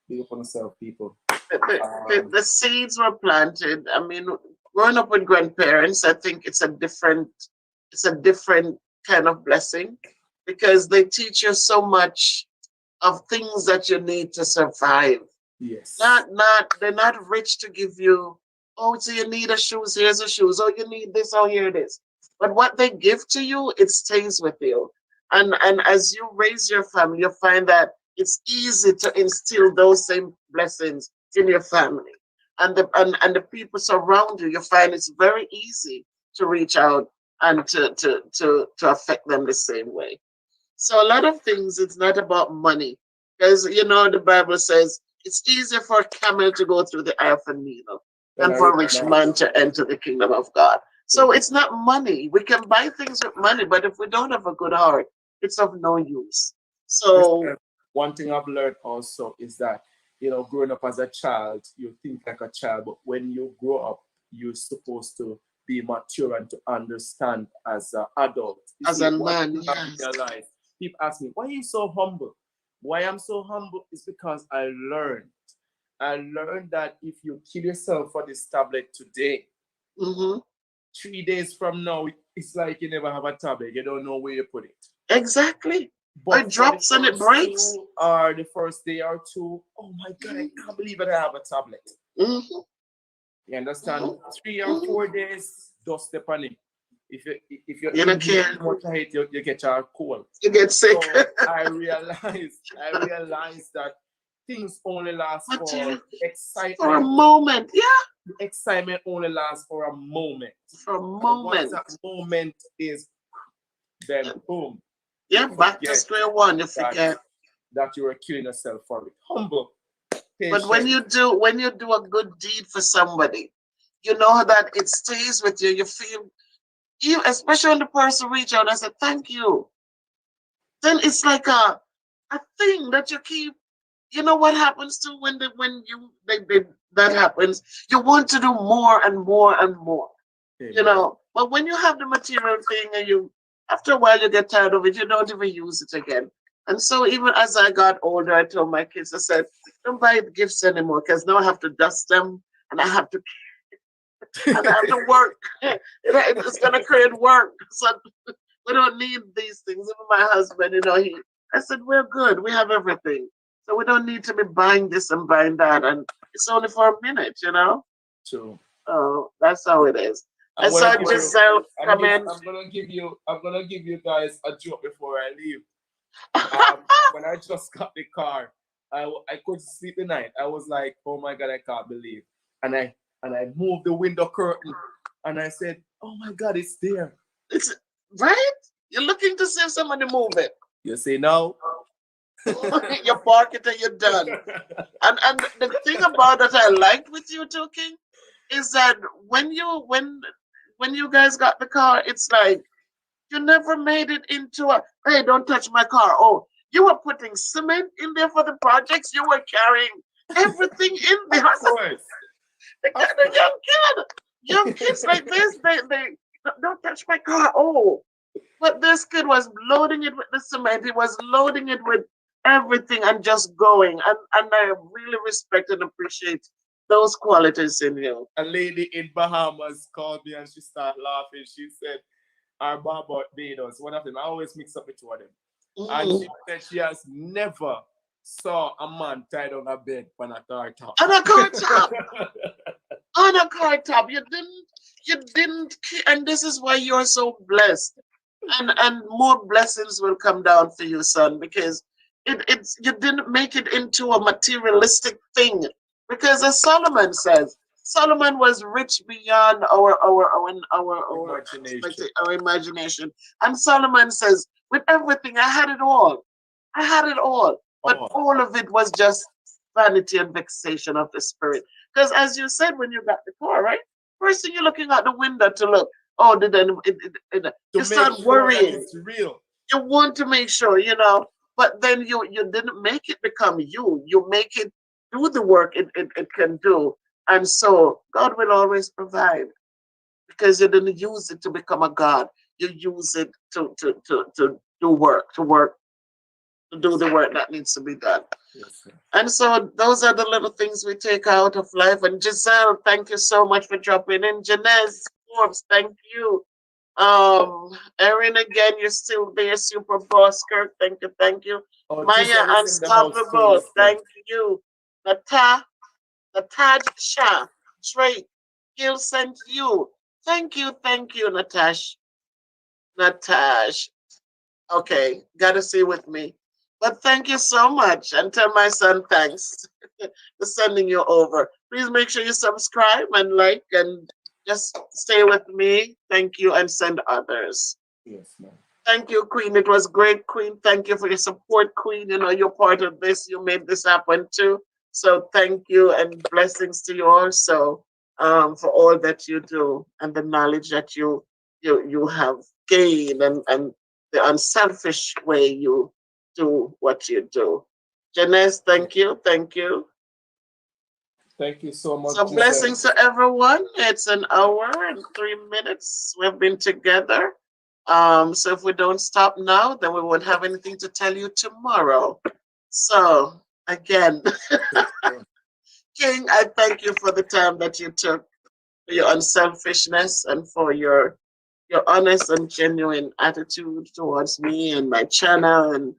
big up on yourself, people. The seeds were planted. I mean, growing up with grandparents, I think it's a different kind of blessing because they teach you so much of things that you need to survive. Yes. They're not rich to give you, oh, so you need a shoes, here's a shoes, oh, you need this, oh, here it is. But what they give to you, it stays with you. And as you raise your family, you find that it's easy to instill those same blessings in your family. And the people surround you, you find it's very easy to reach out and to affect them the same way. So a lot of things, it's not about money. Because you know the Bible says it's easier for a camel to go through the eye of a needle Then than I for a rich realize, man to enter the kingdom of God. So it's not money. We can buy things with money, but if we don't have a good heart, it's of no use. So one thing I've learned also is that, you know, growing up as a child, you think like a child, but when you grow up, you're supposed to be mature and to understand as an adult. You as see, a one man, thing I've yes. realized, people ask me, why are you so humble? Why I'm so humble is because I learned. I learned that if you kill yourself for this tablet today, Hmm. 3 days from now, it's like you never have a tablet. You don't know where you put it. Exactly. It But for the drops and it first breaks. 2 or the first day or two, oh my God, I can't believe that I have a tablet. Hmm. You understand? Hmm. 3 or 4 days, dust step on it. If you You don't inhale care. too much of it, you get your cold. You get sick. So I realized that things only last Material for for a excitement. moment. Yeah, The excitement only lasts for a moment. for a And once moment. that moment is, then boom, Yeah, you back to forget square one. You that forget. you were killing yourself for it. Humble, But when patient. you do a good deed for somebody, you know that it stays with you. You feel you, especially when the person reach out and say thank you. Then it's like a thing that you keep. You know what happens to when you they that happens. You want to do more and more and more. You Amen. know, but when you have the material thing and you, after a while, you get tired of it. You don't even use it again. And so even as I got older, I told my kids, I said, don't buy gifts anymore because now I have to dust them and I have to work. It's gonna create work. So we don't need these things. Even my husband, you know, I said, we're good. We have everything. So we don't need to be buying this and buying that. And it's only for a minute, you know? So Oh, that's how it is. I I'm saw gonna give you Giselle come in. I'm gonna give you guys a joke before I leave. When I just got the car, I couldn't sleep the night. I was like, oh my God, I can't believe. And I moved the window curtain and I said, oh my God, it's there. It's right. You're looking to see if somebody move it. You say no. You park it and you're done. And the thing about that I liked with you too, King, is that when you guys got the car, it's like you never made it into a hey, don't touch my car. Oh, you were putting cement in there for the projects. You were carrying everything in there. Of course. The kind of young kids like this, they don't touch my car. Oh, but this kid was loading it with the cement. He was loading it with everything and just going. And I really respect and appreciate those qualities in you. A lady in Bahamas called me and she started laughing. She said, or Barbados, one of them. I always mix up the two of them. And Mm. she said she has never saw a man tied on a bed on a car top. On a car top. On a car top. You didn't, and this is why you're so blessed. And more blessings will come down for you, son, because it's you didn't make it into a materialistic thing. Because as Solomon says, Solomon was rich beyond our Imagination. our imagination. And Solomon says, with everything, I had it all. I had it all. But Oh, all of it was just vanity and vexation of the spirit. Because as you said when you got the car, right? First thing you're looking out the window to look, oh, did to you make start sure that worrying. it's real. You want to make sure, but then you didn't make it become you. You make it do the work it can do. And so God will always provide because you didn't use it to become a God. You use it to work, to do the work that needs to be done. Yes, sir. And so those are the little things we take out of life. And Giselle, thank you so much for dropping in. Janez Forbes, thank you. Erin, again, you're still there. Super Boss Kirk, thank you, thank you. Oh, Maya Giselle is in the house too, Unstoppable, listen. thank you. Nataj Shah, Drake, Gil sent you. Thank you, Natash. Natash. Okay, gotta see with me. But thank you so much. And tell my son thanks for sending you over. Please make sure you subscribe and like and just stay with me. Thank you and send others. Yes, ma'am. Thank you, Queen. It was great, Queen. Thank you for your support, Queen. You're part of this. You made this happen too. So thank you and blessings to you also for all that you do and the knowledge that you have gained and the unselfish way you do what you do. Janice, thank you. Thank you. Thank you so much, So Giselle. blessings to everyone. It's an hour and 3 minutes we've been together. So if we don't stop now, then we won't have anything to tell you tomorrow. So again, King, I thank you for the time that you took, for your unselfishness and for your honest and genuine attitude towards me and my channel and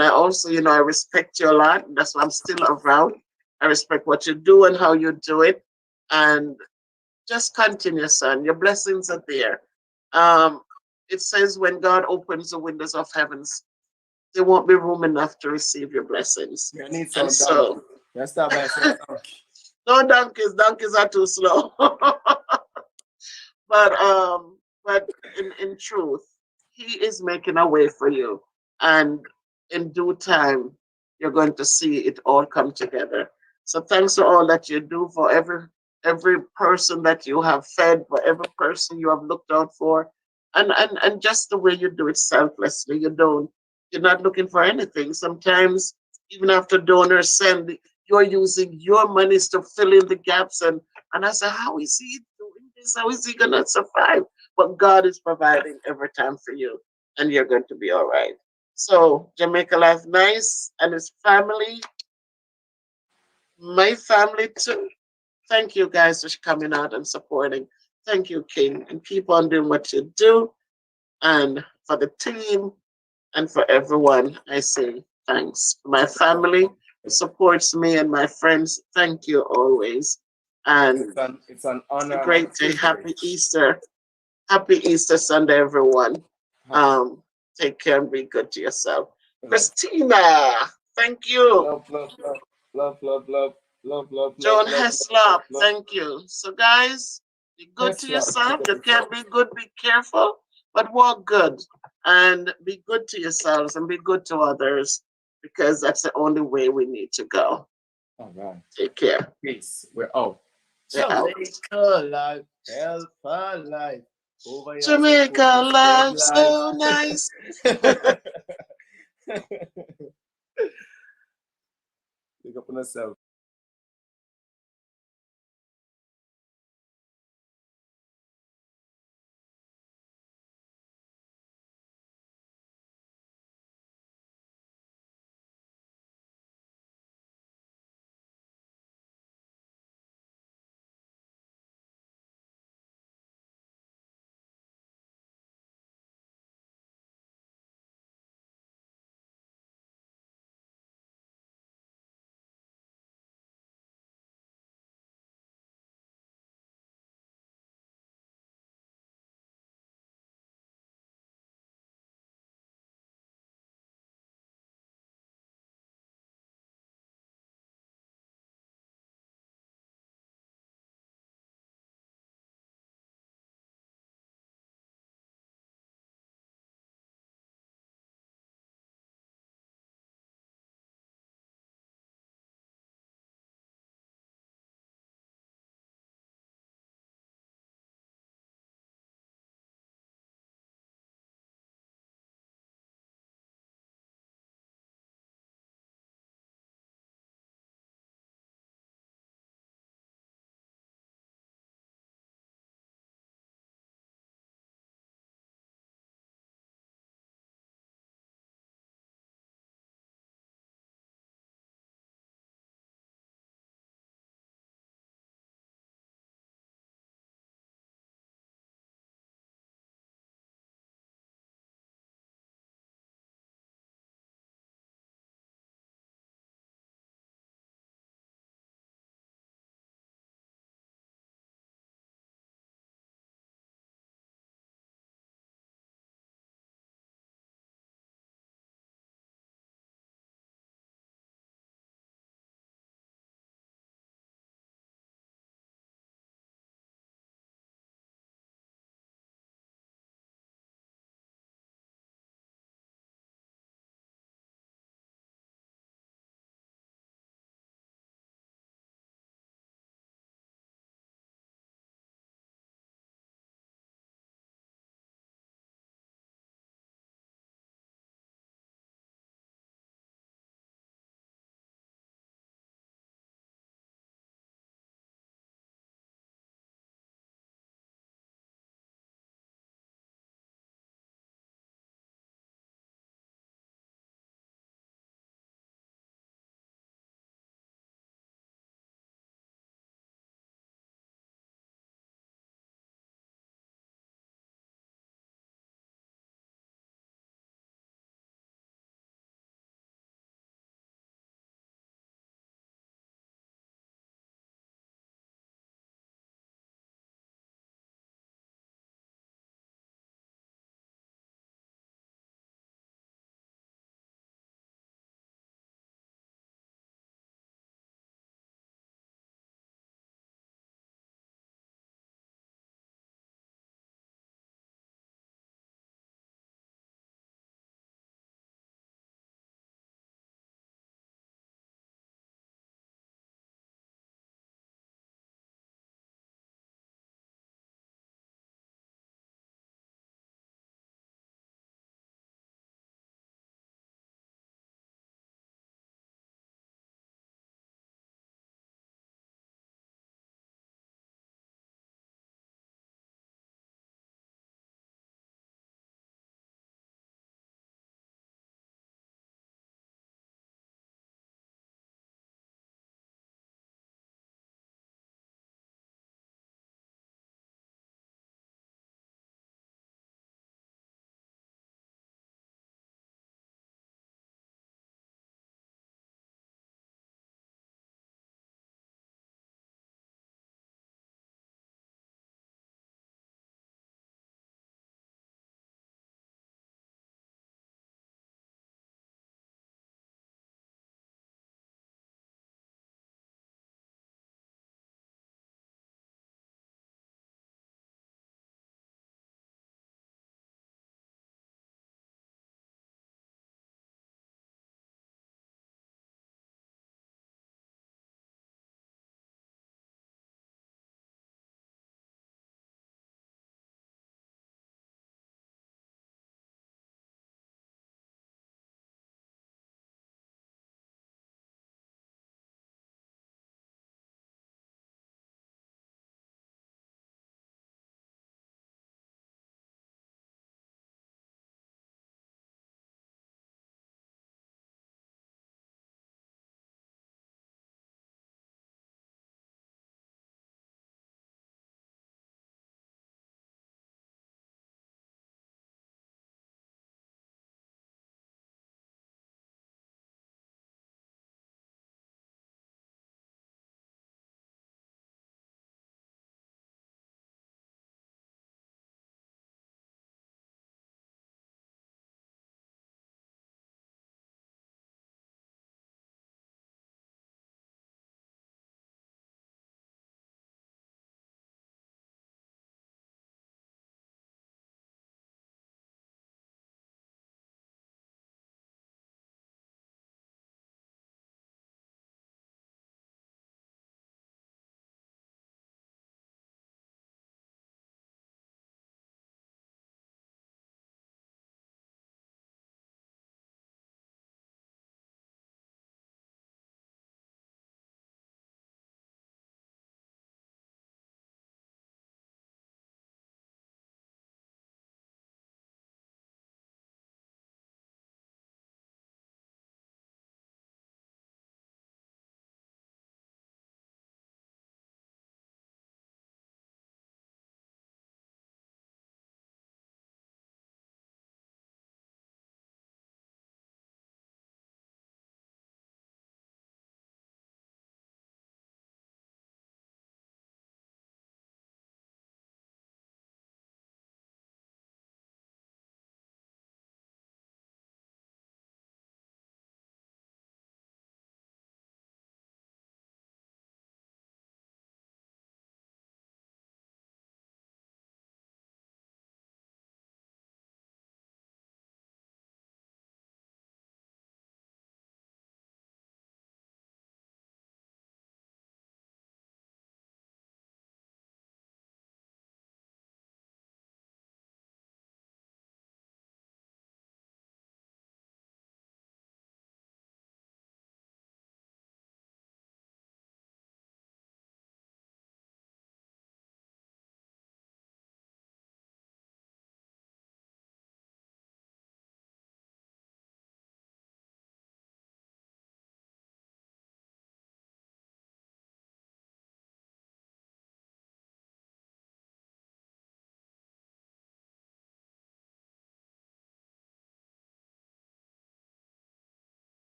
I also, I respect you a lot. That's why I'm still around. I respect what you do and how you do it. And just continue, son. Your blessings are there. Um, it says when God opens the windows of heavens, there won't be room enough to receive your blessings. I need And some donkey. so, Let's start by some donkey. no donkeys are too slow. but but in truth, he is making a way for you. And in due time, you're going to see it all come together. So thanks for all that you do, for every person that you have fed, for every person you have looked out for, and just the way you do it selflessly. You're not looking for anything. Sometimes even after donors send, you're using your monies to fill in the gaps, and I say, how is he doing this? How is he gonna survive? But God is providing every time for you, and you're going to be all right. So Jamaica Life Nice and his family, my family too. Thank you guys for coming out and supporting. Thank you, King, and keep on doing what you do. And for the team and for everyone, I say thanks. My family who supports me and my friends, thank you always. And It's an honor a and a great day. Happy privilege. Easter. Happy Easter Sunday, everyone. Um, Take care and be good to yourself. Christina, thank you. Love, love, love, love, love, love, love, love, love, Joan love, love, Heslop, love. thank you. So, guys, be good to Heslop, yourself. pick up You can yourself. be good, be careful, but walk good and be good to yourselves and be good to others because that's the only way we need to go. All right. Take care. Peace. We're out. We're out. Jamaica life, Alpha life. Over here, Jamaica life, so life. nice. Pick up on yourself.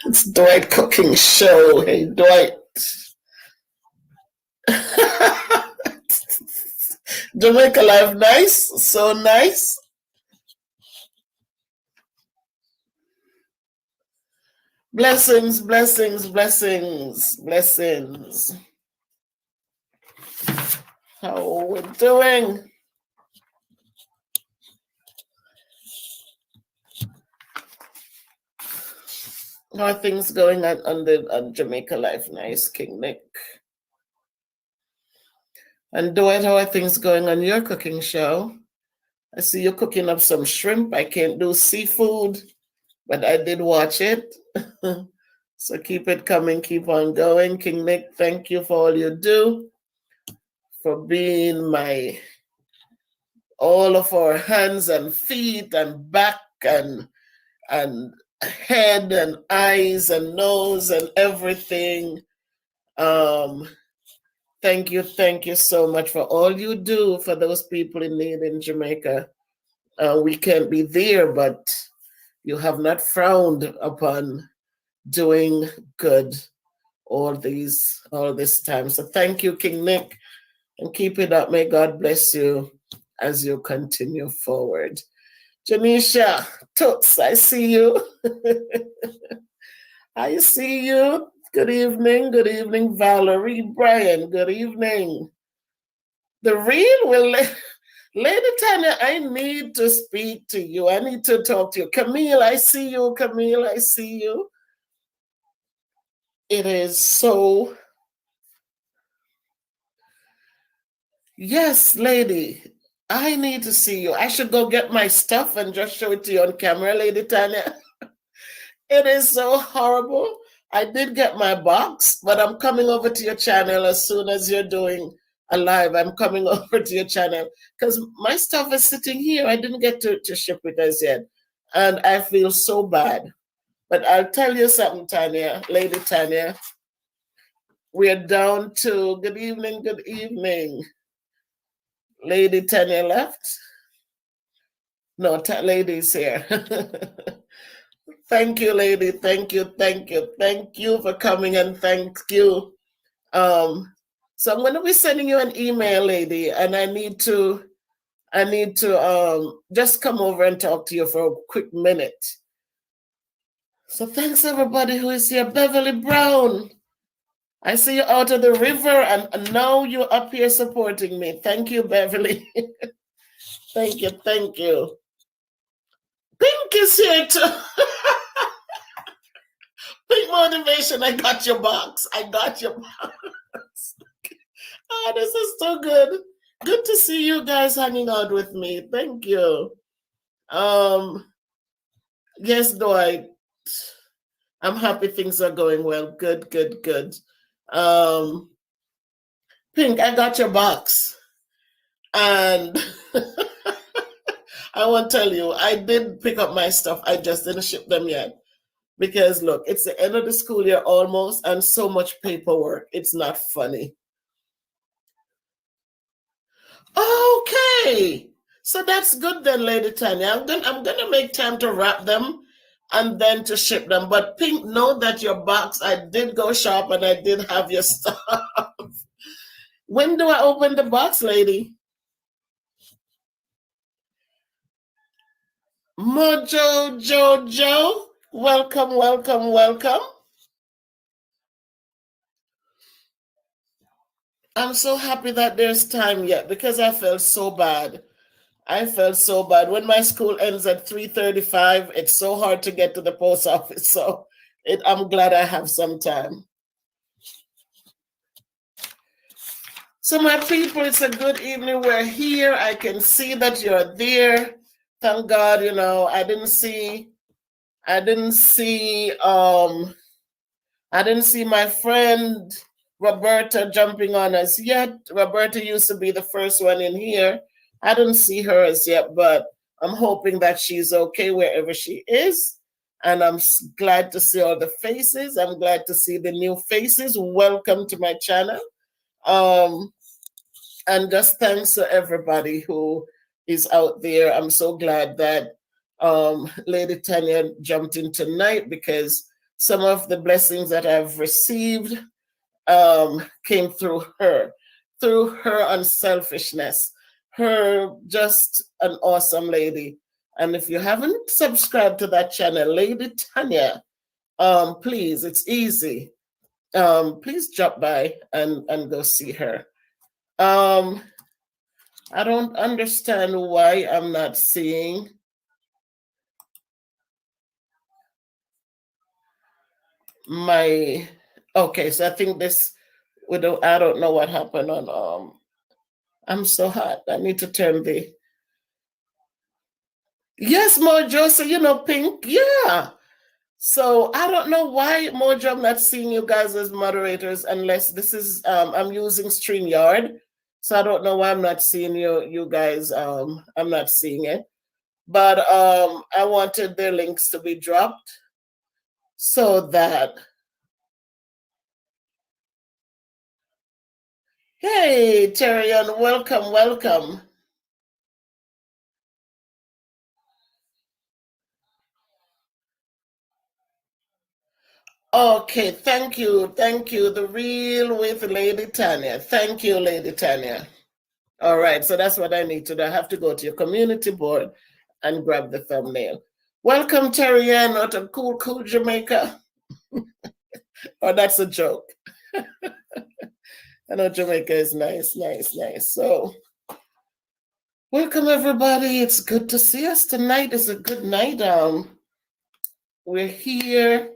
It's Dwight cooking show. Hey, Dwight. Jamaica Life, nice. So nice. Blessings, blessings, blessings, blessings. How we doing? How are things going on Jamaica Life? Nice, King Nick. And Dwight, how are things going on your cooking show? I see you cooking up some shrimp. I can't do seafood, but I did watch it. So keep it coming, keep on going. King Nick, thank you for all you do, for being all of our hands and feet and back and head and eyes and nose and everything. Thank you so much for all you do for those people in need in Jamaica. We can't be there, but you have not frowned upon doing good all this time. So thank you, King Nick, and keep it up. May God bless you as you continue forward. Janisha, Toots, I see you. I see you. Good evening, Valerie, Brian, good evening. The real Lady Tanya, I need to speak to you. I need to talk to you. Camille, I see you. Camille, I see you. It is so. Yes, lady, I need to see you. I should go get my stuff and just show it to you on camera, Lady Tanya. It is so horrible. I did get my box, but I'm coming over to your channel as soon as you're doing a live. I'm coming over to your channel because my stuff is sitting here. I didn't get to ship it as yet. And I feel so bad. But I'll tell you something, Tanya, Lady Tanya. We're down to good evening. Lady Tanya left. No, lady's here. Thank you, lady. Thank you for coming, and thank you. So I'm going to be sending you an email, lady, and I need to just come over and talk to you for a quick minute. So thanks everybody who is here. Beverly Brown, I see you out of the river, and now you're up here supporting me. Thank you, Beverly. Thank you. Pink is here too. Pink Motivation, I got your box. Oh, this is so good. Good to see you guys hanging out with me. Thank you. Yes, Dwight. I'm happy things are going well. Good. Pink, I got your box. And I won't tell you, I did pick up my stuff. I just didn't ship them yet. Because look, it's the end of the school year almost, and so much paperwork. It's not funny. Okay. So that's good then, Lady Tanya. I'm gonna make time to wrap them and then to ship them. But Pink, know that your box, I did go shop and I did have your stuff. When do I open the box, lady? Mojo Jojo, welcome. I'm so happy that there's time yet because I felt so bad. When my school ends at 3:35, it's so hard to get to the post office. So I'm glad I have some time. So my people, it's a good evening. We're here. I can see that you're there. Thank God, I didn't see my friend Roberta jumping on us yet. Roberta used to be the first one in here. I don't see her as yet, but I'm hoping that she's okay wherever she is. And I'm glad to see all the faces. I'm glad to see the new faces. Welcome to my channel. And just thanks to everybody who is out there. I'm so glad that Lady Tanya jumped in tonight, because some of the blessings that I've received came through her unselfishness. Her just an awesome lady. And if you haven't subscribed to that channel, Lady Tanya, please, it's easy. Please drop by and go see her. I don't understand why I'm not seeing my, okay, so I think this, I don't know what happened on, I'm so hot. I need to turn the, yes, Mojo, so you know Pink, yeah. So I don't know why, Mojo, I'm not seeing you guys as moderators unless this is, I'm using StreamYard. So I don't know why I'm not seeing you guys. I'm not seeing it. But I wanted the links to be dropped so that, hey, Terrian, welcome, welcome. Okay, thank you. Thank you. The Real with Lady Tanya. Thank you, Lady Tanya. All right, so that's what I need to do. I have to go to your community board and grab the thumbnail. Welcome, Terry Ann, out of Cool Jamaica. Oh, that's a joke. I know Jamaica is nice, nice, nice. So, welcome, everybody. It's good to see us. Tonight is a good night. We're here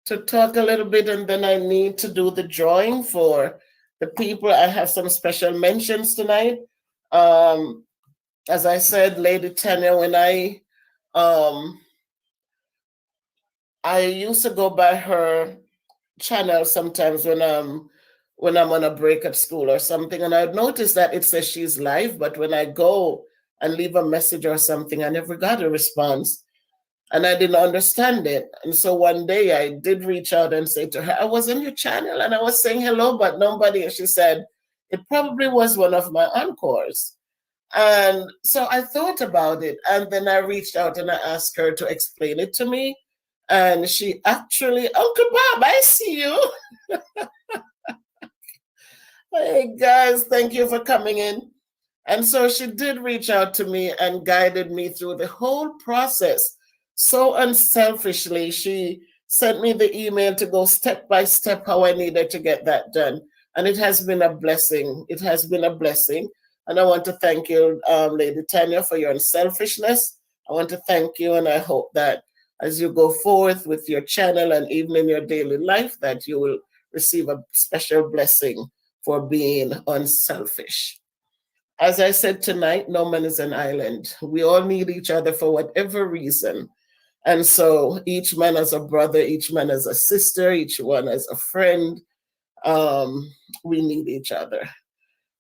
to talk a little bit, and then I need to do the drawing for the people. I have some special mentions tonight. As I said, Lady Tanya, when I used to go by her channel sometimes when I'm on a break at school or something, and I'd notice that it says she's live, but when I go and leave a message or something, I never got a response. And I didn't understand it. And so one day I did reach out and say to her, I was on your channel and I was saying hello, but nobody. And she said, it probably was one of my encores. And so I thought about it. And then I reached out and I asked her to explain it to me. And she actually, Uncle Bob, I see you. Hey, guys, thank you for coming in. And so she did reach out to me and guided me through the whole process. So unselfishly, she sent me the email to go step by step how I needed to get that done. And it has been a blessing. It has been a blessing. And I want to thank you, Lady Tanya, for your unselfishness. I want to thank you, and I hope that as you go forth with your channel and even in your daily life, that you will receive a special blessing for being unselfish. As I said tonight, no man is an island. We all need each other for whatever reason. And so each man as a brother, each man as a sister, each one as a friend. We need each other.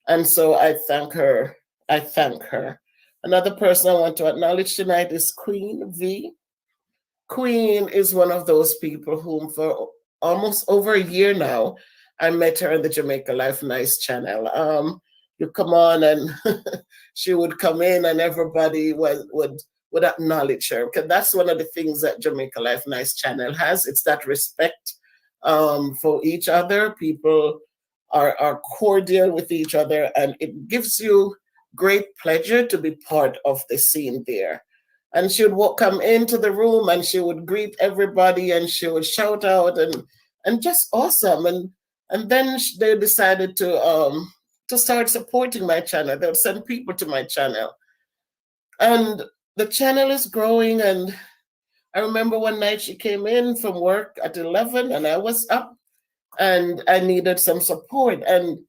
And so I thank her. I thank her. Another person I want to acknowledge tonight is Queen V. Queen is one of those people whom for almost over a year now, I met her on the Jamaica Life Nice channel. You come on and she would come in and everybody would acknowledge her, because that's one of the things that Jamaica Life Nice channel has. It's that respect for each other. People are cordial with each other, and it gives you great pleasure to be part of the scene there. And she would come into the room and she would greet everybody and she would shout out and just awesome. And then they decided to start supporting my channel. They'll send people to my channel. And the channel is growing. And I remember one night she came in from work at 11 and I was up and I needed some support. And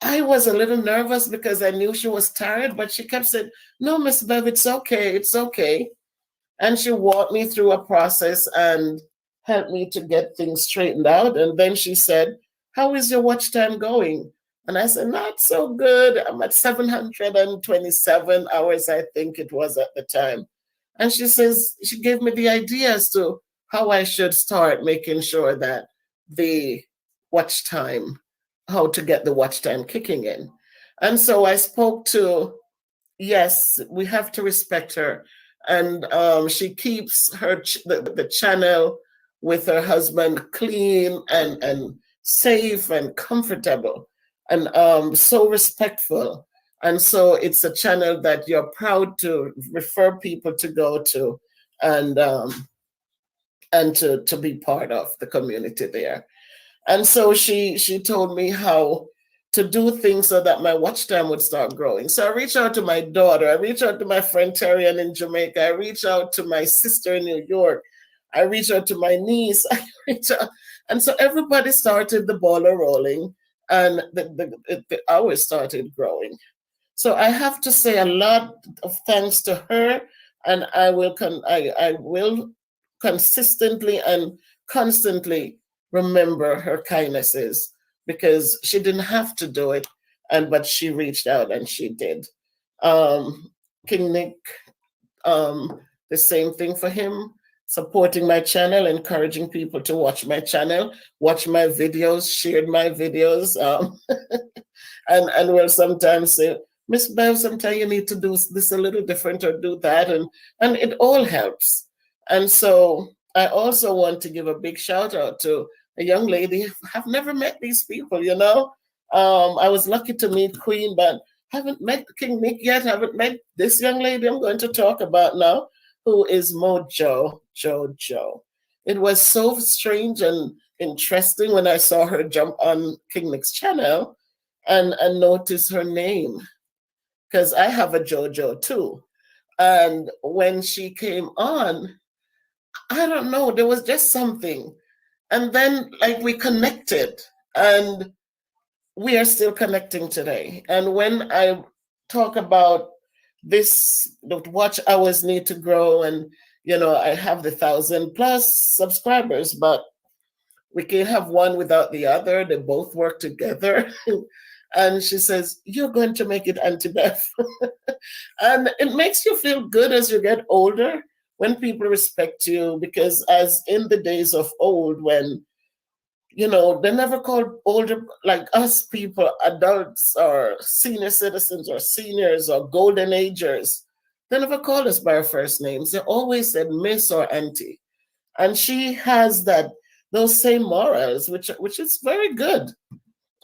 I was a little nervous because I knew she was tired, but she kept saying, no, Miss Bev, it's okay, it's okay. And she walked me through a process and helped me to get things straightened out. And then she said, how is your watch time going? And I said, not so good. I'm at 727 hours, I think it was at the time. And she says, she gave me the idea as to how I should start making sure that the watch time, how to get the watch time kicking in. And so I spoke to, yes, we have to respect her. And she keeps the channel with her husband clean and safe and comfortable and so respectful. And so it's a channel that you're proud to refer people to go to and to be part of the community there. And so she told me how to do things so that my watch time would start growing. So I reached out to my daughter, I reached out to my friend Terrian in Jamaica, I reached out to my sister in New York, I reached out to my niece, I reached out, and so everybody started the ball rolling, and the hours started growing. So I have to say a lot of thanks to her, and I will consistently and constantly remember her kindnesses, because she didn't have to do it, but she reached out and she did. King Nick, the same thing for him, supporting my channel, encouraging people to watch my channel, watch my videos, shared my videos, and will sometimes say, Miss Bev, sometimes you need to do this a little different or do that, and it all helps. And so I also want to give a big shout out to a young lady. I've never met these people, you know. I was lucky to meet Queen, but haven't met King Nick yet. Haven't met this young lady I'm going to talk about now, who is Mojo Jojo. It was so strange and interesting when I saw her jump on King Nick's channel and notice her name, because I have a Jojo too. And when she came on, I don't know, there was just something. And then, like, we connected, and we are still connecting today. And when I talk about this, the watch hours need to grow, and, you know, I have the 1,000+ subscribers, but we can't have one without the other. They both work together. And she says, you're going to make it, Auntie Beth. And it makes you feel good as you get older, when people respect you, because as in the days of old, when, you know, they never called older, like us people, adults or senior citizens or seniors or golden agers, they never called us by our first names. They always said Miss or Auntie. And she has those same morals, which is very good.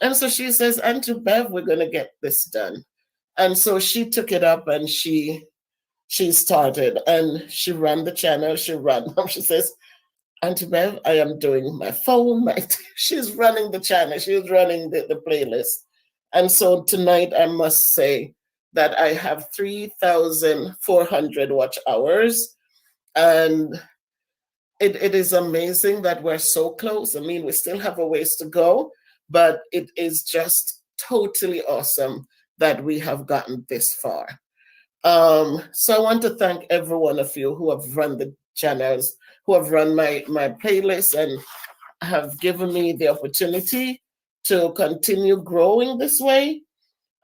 And so she says, Auntie Bev, we're going to get this done. And so she took it up, and she started, and she ran the channel. She says, Auntie Bev, I am doing my phone. She's running the channel. She was running the playlist. And so tonight, I must say that I have 3,400 watch hours. And it is amazing that we're so close. I mean, we still have a ways to go, but it is just totally awesome that we have gotten this far. So I want to thank every one of you who have run the channels, who have run my playlist, and have given me the opportunity to continue growing this way.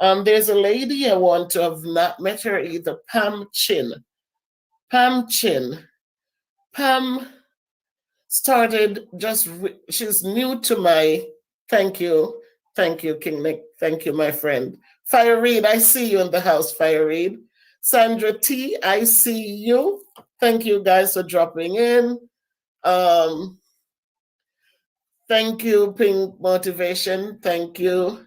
There's a lady I want to have not met her either, Pam Chin. Pam started she's new to my, thank you, King Nick, thank you, my friend. Fire Reed, I see you in the house, Fire Reed. Sandra T, I see you. Thank you guys for dropping in. Thank you, Pink Motivation, thank you.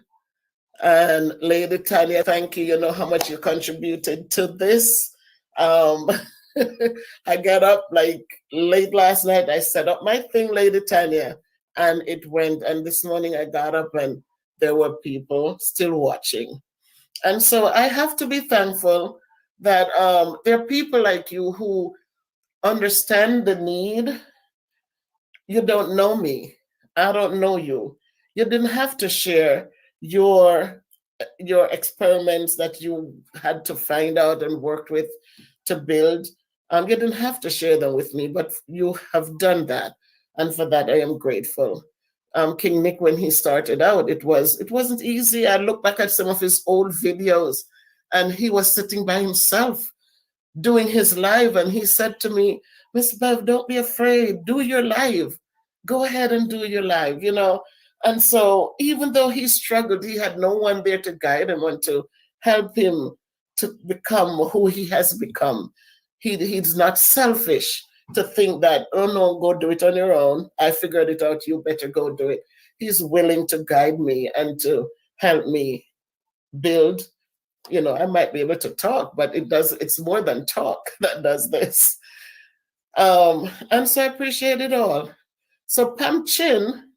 And Lady Tanya, thank you. You know how much you contributed to this. I got up like late last night. I set up my thing, Lady Tanya, and it went. And this morning I got up and there were people still watching. And so I have to be thankful that there are people like you who understand the need. You don't know me. I don't know you. You didn't have to share your experiments that you had to find out and worked with to build. You didn't have to share them with me, but you have done that. And for that, I am grateful. King Nick when he started out. It wasn't easy. I look back at some of his old videos, and he was sitting by himself doing his live, and he said to me, Miss Bev, don't be afraid. Do your live. Go ahead and do your live, you know. And so even though he struggled, he had no one there to guide him and to help him to become who he has become. He's not selfish to think that, oh no, go do it on your own. I figured it out. You better go do it. He's willing to guide me and to help me build. You know, I might be able to talk, but it's more than talk that does this. And so I appreciate it all. So Pam Chin,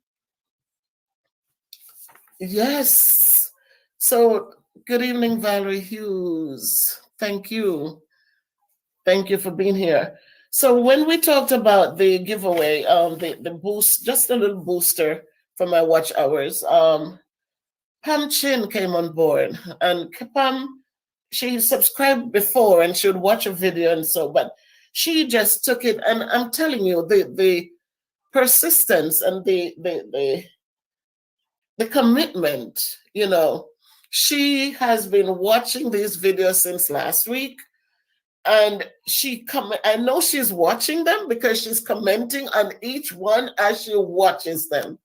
yes. So good evening, Valerie Hughes. Thank you. Thank you for being here. So when we talked about the giveaway, the boost, just a little booster for my watch hours, Pam Chin came on board, and Pam, she subscribed before and she would watch a video and so, but she just took it, and I'm telling you, the persistence and the commitment, you know, she has been watching these videos since last week, and I know she's watching them because she's commenting on each one as she watches them.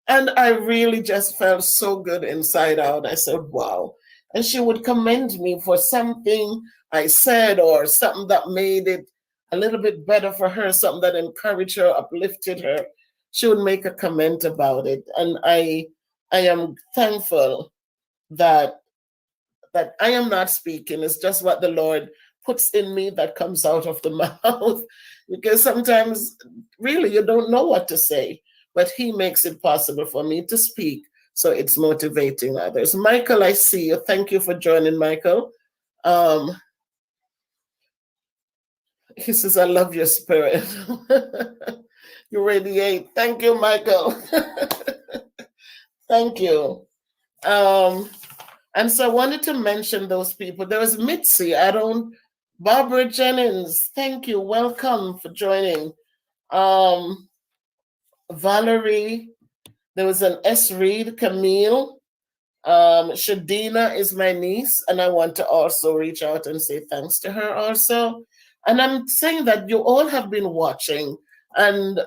And I really just felt so good inside out. I said, wow. And she would commend me for something I said or something that made it a little bit better for her, something that encouraged her, uplifted her. She would make a comment about it. And I am thankful that I am not speaking. It's just what the Lord puts in me that comes out of the mouth. Because sometimes really you don't know what to say, but he makes it possible for me to speak. So it's motivating others. Michael, I see you. Thank you for joining, Michael. He says, I love your spirit. You radiate. Thank you, Michael. Thank you. And so I wanted to mention those people. There was Mitzi. Barbara Jennings. Thank you. Welcome for joining. Valerie. There was an S. Reed, Camille. Shadina is my niece, and I want to also reach out and say thanks to her also. And I'm saying that you all have been watching, and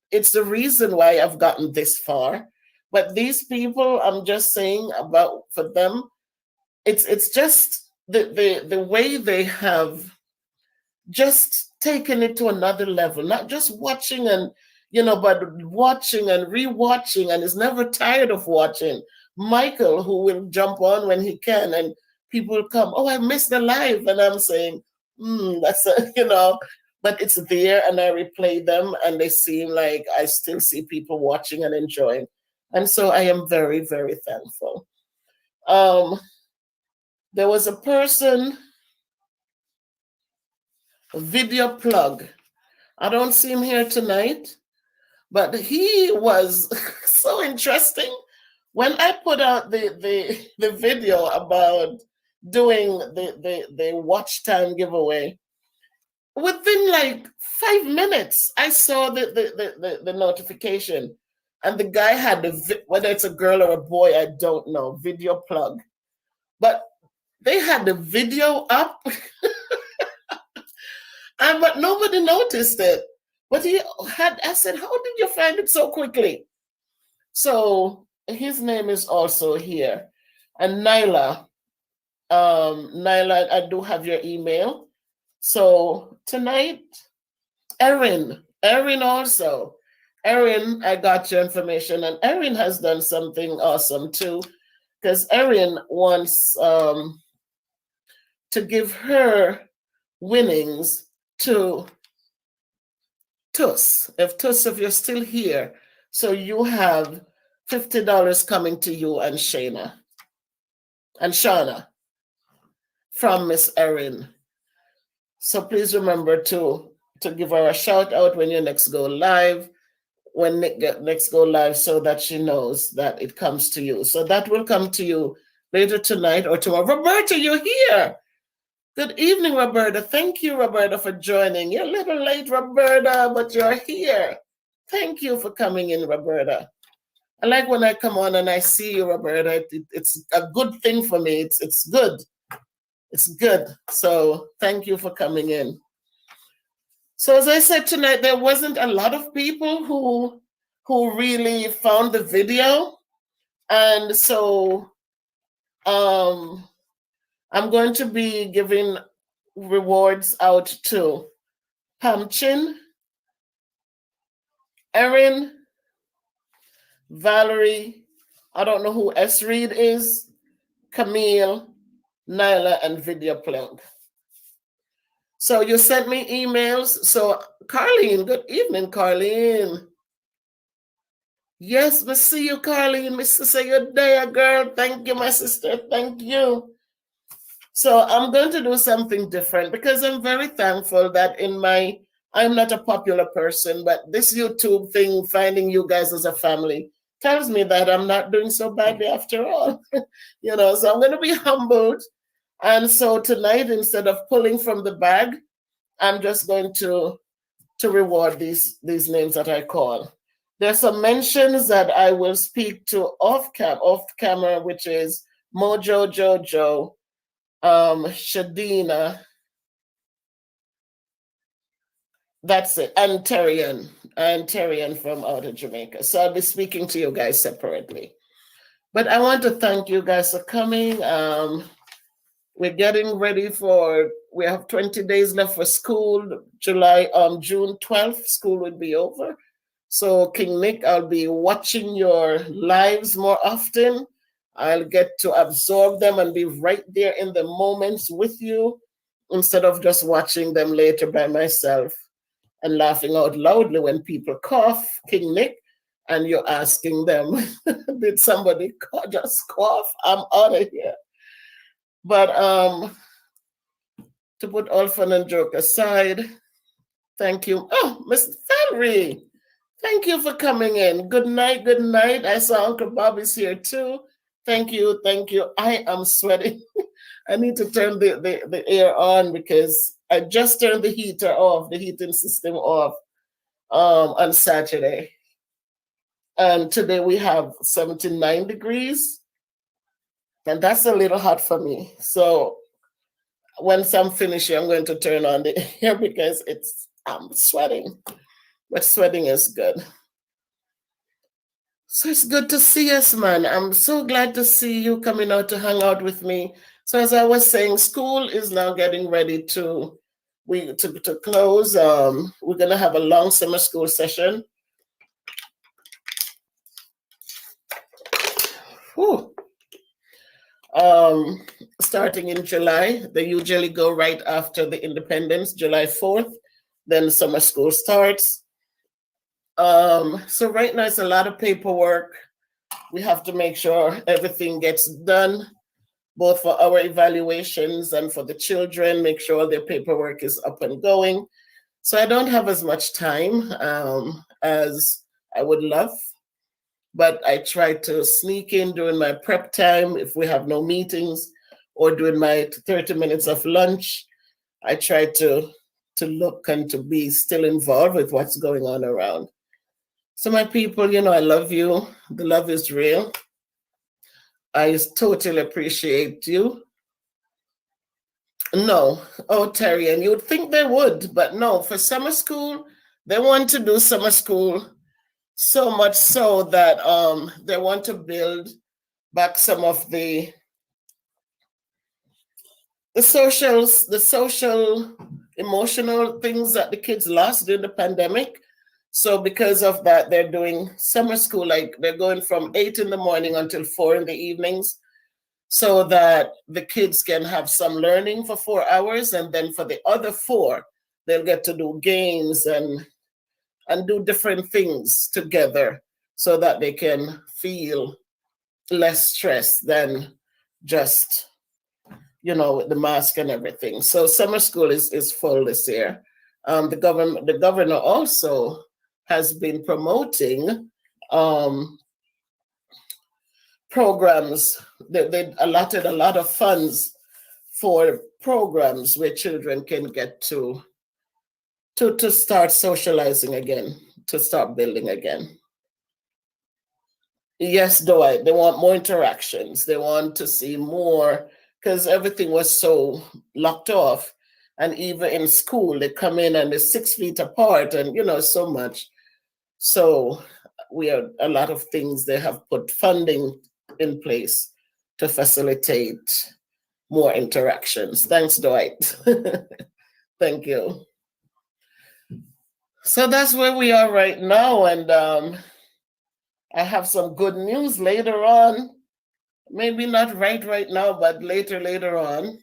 it's the reason why I've gotten this far. But these people, I'm just saying about for them, it's just the way they have just taken it to another level, not just watching and but watching and rewatching, and is never tired of watching. Michael, who will jump on when he can, and people will come, oh, I missed the live, and I'm saying, that's but it's there, and I replay them, and they seem like I still see people watching and enjoying, and so I am very, very thankful. There was a person, Video Plug. I don't see him here tonight. But he was so interesting. When I put out the video about doing the watch time giveaway, within like 5 minutes, I saw the notification. And the guy had whether it's a girl or a boy, I don't know, Video Plug. But they had the video up, but nobody noticed it. But I said, how did you find it so quickly? So his name is also here. And Nyla, I do have your email. So tonight, Erin also. Erin, I got your information. And Erin has done something awesome too. Because Erin wants to give her winnings to TUS. If you're still here, so you have $50 coming to you and Shauna from Miss Erin. So please remember to give her a shout out when you next go live, when Nick next go live, so that she knows that it comes to you. So that will come to you later tonight or tomorrow. Roberta, you're here. Good evening, Roberta. Thank you, Roberta, for joining. You're a little late, Roberta, but you're here. Thank you for coming in, Roberta. I like when I come on and I see you, Roberta. It's a good thing for me. It's good. It's good. So thank you for coming in. So as I said tonight, there wasn't a lot of people who really found the video, and so I'm going to be giving rewards out to Pam Chin, Erin, Valerie, I don't know who S. Reed is, Camille, Nyla, and Vidya Plug. So you sent me emails. So Carlene, good evening, Carlene. Yes, we see you, Carlene. Miss say you're there, girl. Thank you, my sister. Thank you. So I'm going to do something different because I'm very thankful that I'm not a popular person, but this YouTube thing, finding you guys as a family, tells me that I'm not doing so badly after all. So I'm going to be humbled. And so tonight, instead of pulling from the bag, I'm just going to reward these names that I call. There's some mentions that I will speak to off camera, which is Mojo Jojo, Shadina. That's it. And Terrian from out of Jamaica. So I'll be speaking to you guys separately. But I want to thank you guys for coming. We're getting ready we have 20 days left for school. June 12th, school will be over. So King Nick, I'll be watching your lives more often. I'll get to absorb them and be right there in the moments with you instead of just watching them later by myself and laughing out loudly when people cough, King Nick, and you're asking them, did somebody just cough? I'm out of here. But to put all fun and joke aside, thank you. Oh, Miss Valerie, thank you for coming in. Good night, good night. I saw Uncle Bobby's here too. Thank you, thank you. I am sweating. I need to turn the air on because I just turned the heater off, the heating system off on Saturday. And today we have 79 degrees. And that's a little hot for me. So once I'm finished, I'm going to turn on the air because I'm sweating. But sweating is good. So it's good to see us, man. I'm so glad to see you coming out to hang out with me. So as I was saying, school is now getting ready to close. We're going to have a long summer school session. Whew. Starting in July. They usually go right after the independence, July 4th. Then summer school starts. So right now it's a lot of paperwork. We have to make sure everything gets done, both for our evaluations and for the children, make sure their paperwork is up and going. So I don't have as much time as I would love, but I try to sneak in during my prep time if we have no meetings or during my 30 minutes of lunch. I try to look and to be still involved with what's going on around. So my people, I love you. The love is real. I totally appreciate you. No. Oh, Terry, and you'd think they would, but no. For summer school, they want to do summer school so much so that they want to build back some of the social, emotional things that the kids lost during the pandemic. So because of that, they're doing summer school, like they're going from 8 in the morning until 4 in the evenings, so that the kids can have some learning for 4 hours. And then for the other 4, they'll get to do games and do different things together so that they can feel less stress than just, with the mask and everything. So summer school is full this year. The governor also has been promoting programs. They allotted a lot of funds for programs where children can get to start socializing again, to start building again. Yes, Dwight. They want more interactions. They want to see more because everything was so locked off. And even in school, they come in and they're 6 feet apart, and so much. So we are a lot of things. They have put funding in place to facilitate more interactions. Thanks, Dwight. Thank you. So that's where we are right now, and I have some good news later on. Maybe not right now, but later on.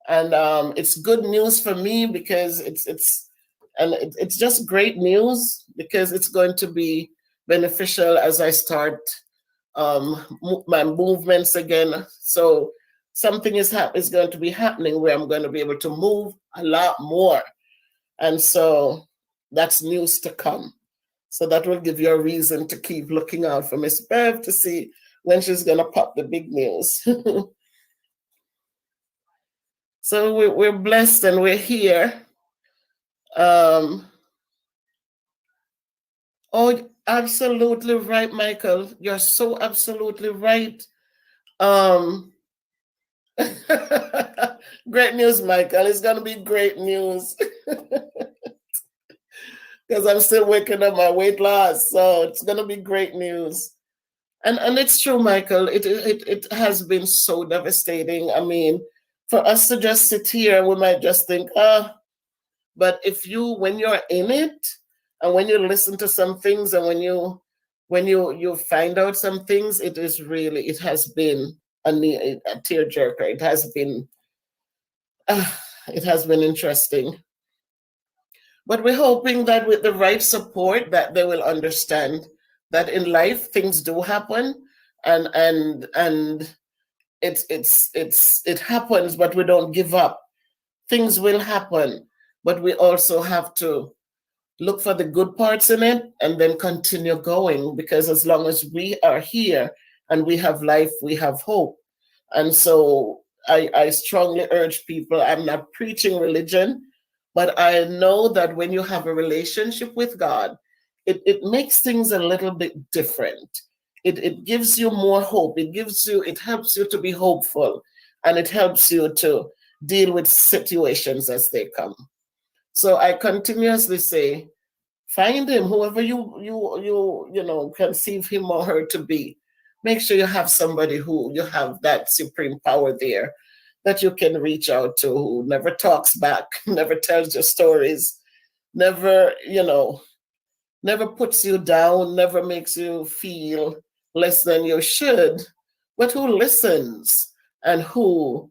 And it's good news for me because it's just great news because it's going to be beneficial as I start my movements again. So something is going to be happening where I'm going to be able to move a lot more, and so that's news to come. So that will give you a reason to keep looking out for Miss Bev to see when she's going to pop the big news. So we're blessed and we're here. Oh, absolutely right, Michael. You're so absolutely right. Um, great news, Michael. It's going to be great news because I'm still working on my weight loss. So it's going to be great news. And it's true, Michael. It has been so devastating. I mean, for us to just sit here, we might just think, but when you're in it, and when you listen to some things, and when you find out some things, it has been a tearjerker. It has been interesting. But we're hoping that with the right support, that they will understand that in life things do happen, and it happens, but we don't give up. Things will happen, but we also have to look for the good parts in it and then continue going, because as long as we are here and we have life, we have hope. And so I strongly urge people, I'm not preaching religion, but I know that when you have a relationship with God, it makes things a little bit different. It gives you more hope. It helps you to be hopeful, and it helps you to deal with situations as they come. So I continuously say, find him, whoever you conceive him or her to be. Make sure you have somebody who you have that supreme power there that you can reach out to, who never talks back, never tells your stories, never puts you down, never makes you feel less than you should, but who listens and who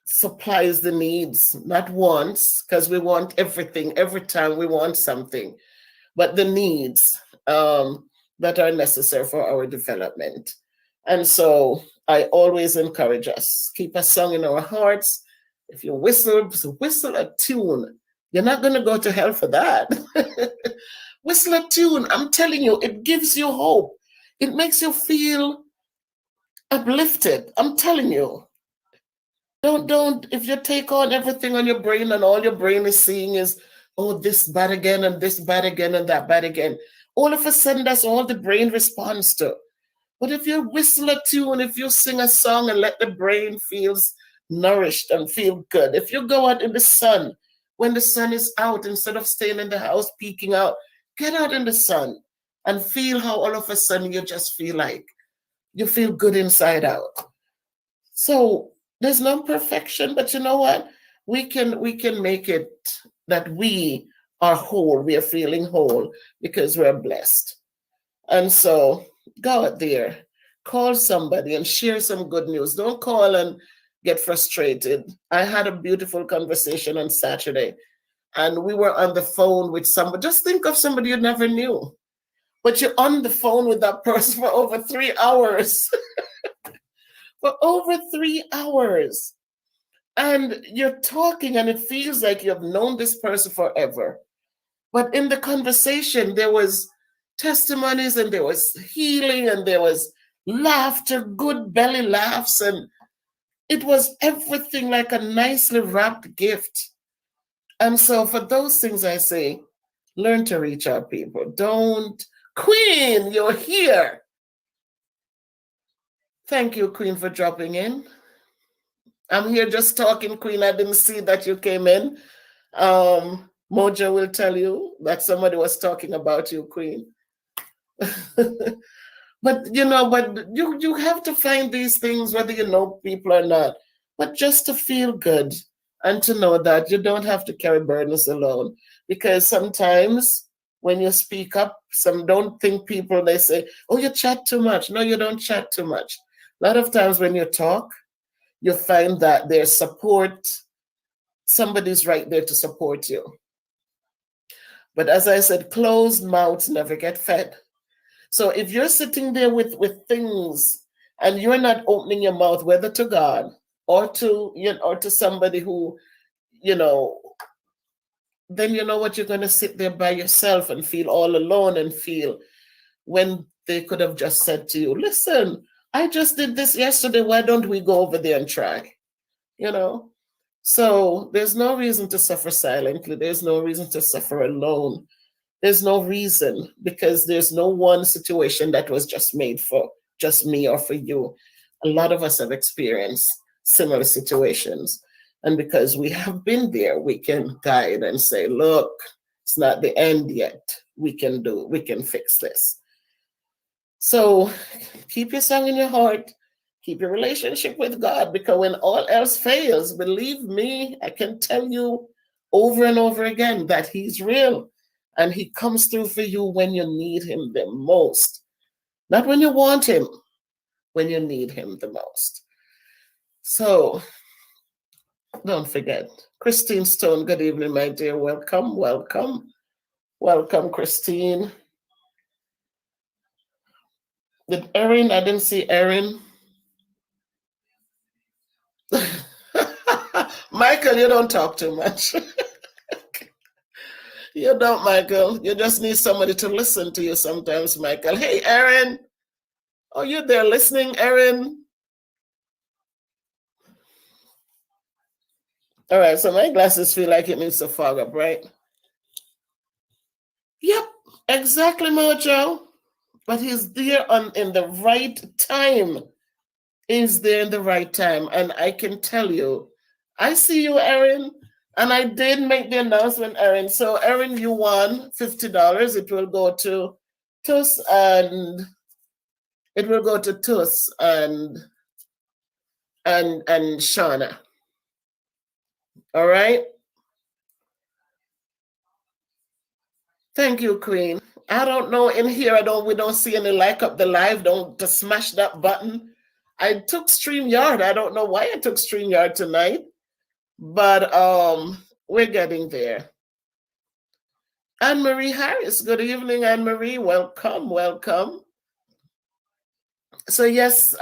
supplies the needs, not wants, because we want everything every time we want something, but the needs that are necessary for our development. And so I always encourage us, keep a song in our hearts. If you whistle a tune. You're not going to go to hell for that. Whistle a tune. I'm telling you, it gives you hope. It makes you feel uplifted. I'm telling you. Don't, if you take on everything on your brain and all your brain is seeing is, oh, this bad again and this bad again and that bad again. All of a sudden, that's all the brain responds to. But if you whistle a tune, if you sing a song and let the brain feels nourished and feel good, if you go out in the sun, when the sun is out, instead of staying in the house peeking out, get out in the sun and feel how all of a sudden you just feel like you feel good inside out. So there's no perfection, but you know what? We can make it that we are whole. We are feeling whole because we're blessed. And so go out there, call somebody and share some good news. Don't call and get frustrated. I had a beautiful conversation on Saturday, and we were on the phone with somebody. Just think of somebody you never knew, but you're on the phone with that person for over 3 hours. For over 3 hours. And you're talking, and it feels like you have known this person forever. But in the conversation, there was testimonies, and there was healing, and there was laughter, good belly laughs, and it was everything like a nicely wrapped gift. And so for those things, I say, learn to reach out, people. Don't Queen, you're here. Thank you, Queen, for dropping in. I'm here just talking, Queen. I didn't see that you came in. Mojo will tell you that somebody was talking about you, Queen. But you have to find these things whether you know people or not, but just to feel good and to know that you don't have to carry burdens alone. Because sometimes when you speak up, some don't think people, they say, oh, you chat too much. No, you don't chat too much. A lot of times when you talk, you find that there's support. Somebody's right there to support you. But as I said, closed mouths never get fed. So if you're sitting there with things and you're not opening your mouth, whether to God or to somebody who, then you know what, you're going to sit there by yourself and feel all alone and feel when they could have just said to you, listen, I just did this yesterday. Why don't we go over there and try? So there's no reason to suffer silently. There's no reason to suffer alone. There's no reason, because there's no one situation that was just made for just me or for you. A lot of us have experienced similar situations. And because we have been there, we can guide and say, look, it's not the end yet. We can fix this. So keep your song in your heart. Keep your relationship with God, because when all else fails, believe me, I can tell you over and over again that He's real. And He comes through for you when you need Him the most. Not when you want Him, when you need Him the most. So don't forget. Christine Stone, good evening, my dear. Welcome, welcome. Welcome, Christine. Did Erin? I didn't see Erin. Michael, you don't talk too much. You don't, Michael. You just need somebody to listen to you sometimes, Michael. Hey, Erin. Oh, you there listening, Erin? All right, so my glasses feel like it needs to fog up, right? Yep, exactly, Mojo. But He's there in the right time. He's there in the right time. And I can tell you, I see you, Erin. And I did make the announcement, Erin. So, Erin, you won $50. It will go to Tus and Shauna. All right. Thank you, Queen. I don't know in here. We don't see any like up the live. Don't just smash that button. I took StreamYard. I don't know why I took StreamYard tonight, but we're getting there. Anne-Marie Harris. Good evening, Anne-Marie. Welcome, welcome. So yes,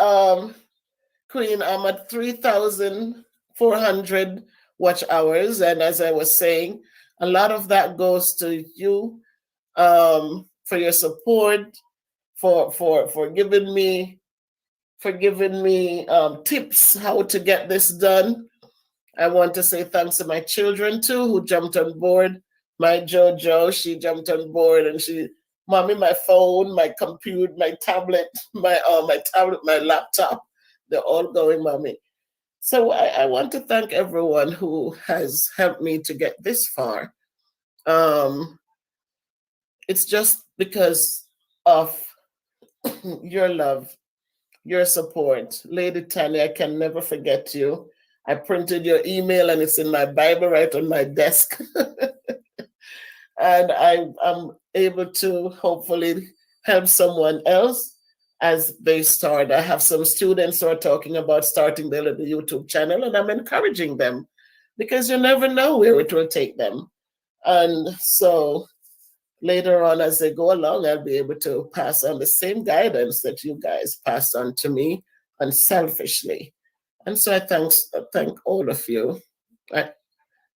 Queen, I'm at 3,400 watch hours, and as I was saying, a lot of that goes to you for your support, for giving me tips how to get this done. I want to say thanks to my children too, who jumped on board. My JoJo, she jumped on board and she, Mommy, my phone, my computer, my tablet, my laptop, they're all going, Mommy. So I want to thank everyone who has helped me to get this far. It's just because of your love, your support. Lady Tanya, I can never forget you. I printed your email and it's in my Bible right on my desk. And I'm able to hopefully help someone else as they start. I have some students who are talking about starting their little YouTube channel, and I'm encouraging them because you never know where it will take them. And so later on, as they go along, I'll be able to pass on the same guidance that you guys passed on to me unselfishly. And so I thank all of you.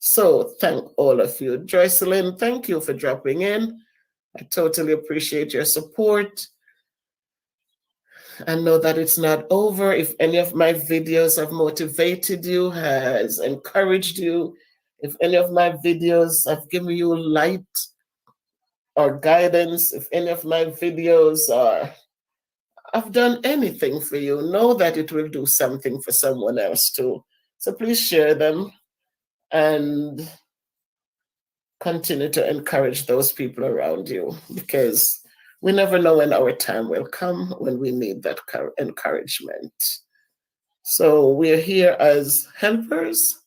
So thank all of you. Joycelyn, thank you for dropping in. I totally appreciate your support. I know that it's not over. If any of my videos have motivated you, has encouraged you, if any of my videos have given you light or guidance, if any of my videos are I've done anything for you, know that it will do something for someone else too. So please share them and continue to encourage those people around you, because we never know when our time will come when we need that encouragement. So we're here as helpers.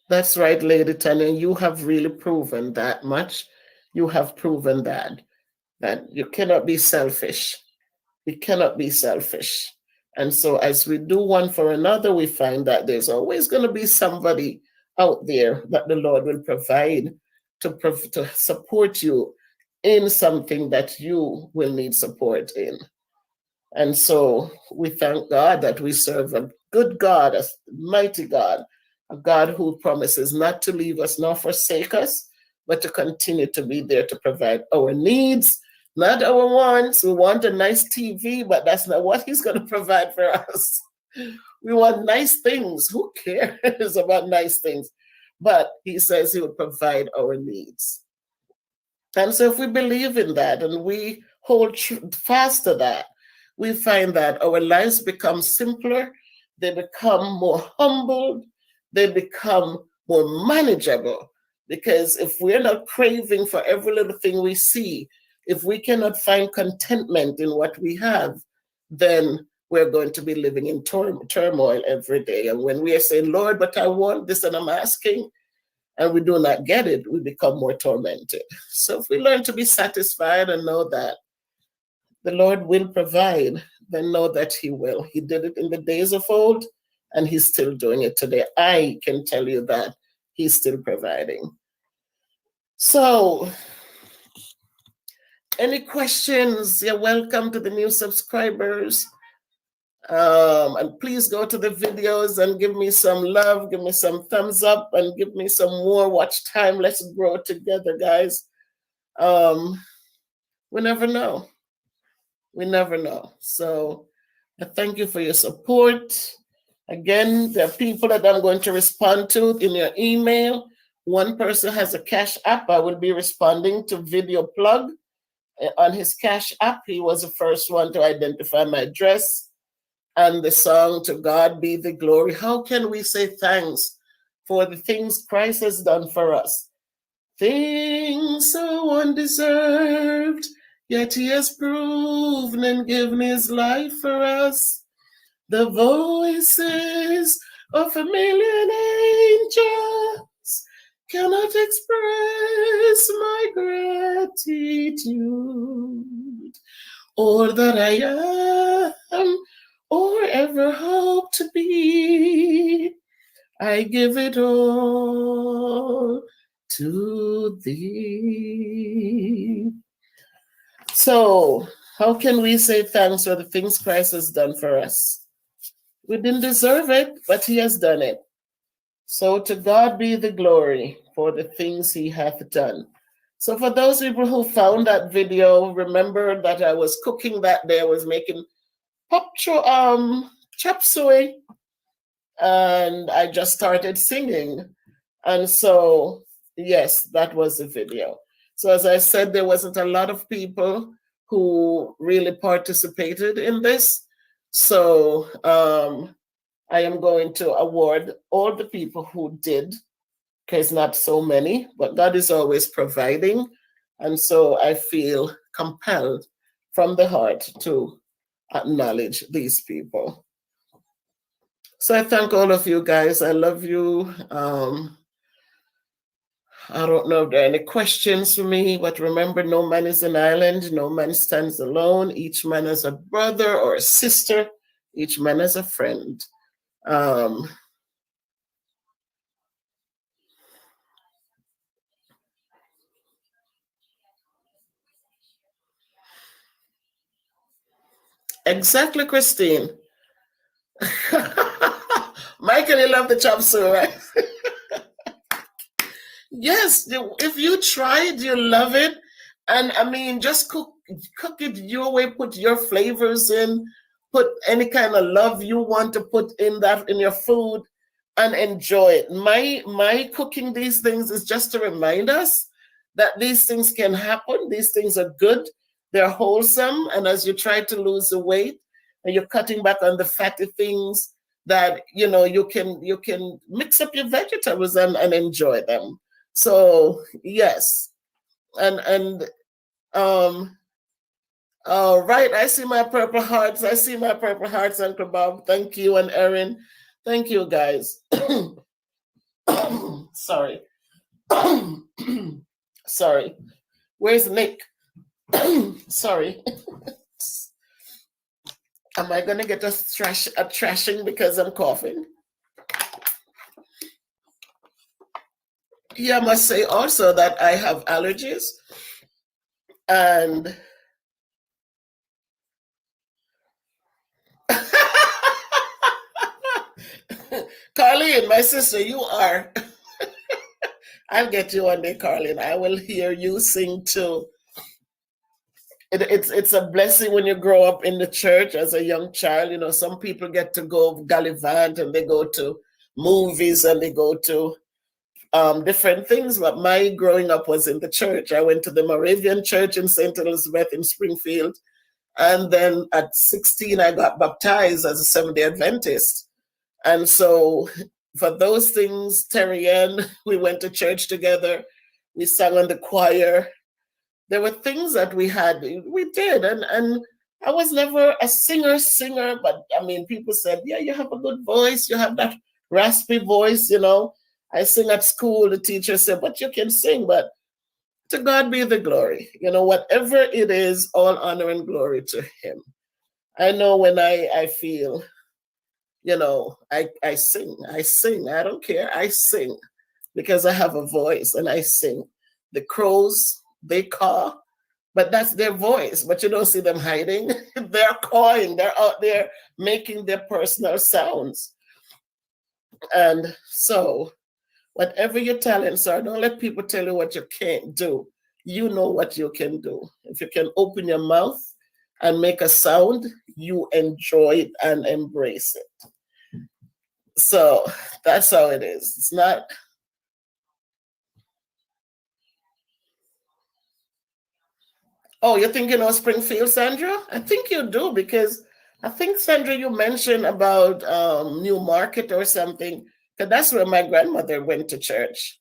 That's right, Lady Tanya. You have really proven that much. You have proven that you cannot be selfish. We cannot be selfish. And so as we do one for another, we find that there's always going to be somebody out there that the Lord will provide to support you in something that you will need support in. And so we thank God that we serve a good God, a mighty God, a God who promises not to leave us nor forsake us, but to continue to be there to provide our needs, not our wants. We want a nice TV, but that's not what he's going to provide for us. We want nice things. Who cares about nice things? But he says he will provide our needs. And so if we believe in that and we hold fast to that, we find that our lives become simpler, they become more humbled, they become more manageable. Because if we're not craving for every little thing we see, if we cannot find contentment in what we have, then we're going to be living in turmoil every day. And when we are saying, Lord, but I want this and I'm asking, and we do not get it, we become more tormented. So if we learn to be satisfied and know that the Lord will provide, then know that he will. He did it in the days of old, and he's still doing it today. I can tell you that he's still providing. So, any questions? You're welcome to the new subscribers. And please go to the videos and give me some love, give me some thumbs up, and give me some more watch time. Let's grow together, guys. We never know. We never know. So I thank you for your support. Again, there are people that I'm going to respond to in your email. One person has a Cash App. I will be responding to Video Plug on his Cash App. He was the first one to identify my address and the song To God Be the Glory. How can we say thanks for the things Christ has done for us? Things so undeserved, yet he has proven and given his life for us. The voices of a million angels cannot express my gratitude, all that I am or ever hope to be. I give it all to thee. So, how can we say thanks for the things Christ has done for us? We didn't deserve it, but he has done it. So to God be the glory for the things he hath done. So for those people who found that video, remember that I was cooking that day. I was making chop suey, and I just started singing. And so, yes, that was the video. So as I said, there wasn't a lot of people who really participated in this. So I am going to award all the people who did, because not so many, but God is always providing. And so I feel compelled from the heart to acknowledge these people. So I thank all of you guys. I love you. I don't know if there are any questions for me, but remember, no man is an island. No man stands alone. Each man has a brother or a sister. Each man has a friend. Exactly, Christine. Michael, you love the chop suey, right? Yes, if you try it, you love it. And I mean, just cook it your way, put your flavors in, put any kind of love you want to put in your food, and enjoy it. My cooking these things is just to remind us that these things can happen. These things are good. They're wholesome. And as you try to lose the weight and you're cutting back on the fatty things, that you can mix up your vegetables and enjoy them. So yes. And all right, I see my purple hearts. I see my purple hearts, Uncle Bob. Thank you, and Erin. Thank you, guys. Sorry. Sorry. Where's Nick? Sorry. Am I gonna get a trashing because I'm coughing? Yeah, I must say also that I have allergies, and Carlene, my sister, you are. I'll get you one day, Carlene. I will hear you sing too. It's a blessing when you grow up in the church as a young child. Some people get to go gallivant and they go to movies and they go to different things. But my growing up was in the church. I went to the Moravian Church in St. Elizabeth in Springfield. And then at 16, I got baptized as a Seventh-day Adventist. And so for those things, Terry Ann, we went to church together. We sang on the choir. There were things that we did. And I was never a singer, but I mean, people said, yeah, you have a good voice. You have that raspy voice, I sing at school. The teacher said, but you can sing, but to God be the glory. Whatever it is, all honor and glory to him. I know when I feel, I sing. I don't care. I sing because I have a voice and I sing. The crows, they caw, but that's their voice. But you don't see them hiding. They're cawing. They're out there making their personal sounds. And so whatever your talents are, don't let people tell you what you can't do. You know what you can do. If you can open your mouth and make a sound, you enjoy it and embrace it. So that's how it is. It's not. Oh, you're thinking of Springfield, Sandra? I think you do, because I think, Sandra, you mentioned about New Market or something. Because that's where my grandmother went to church.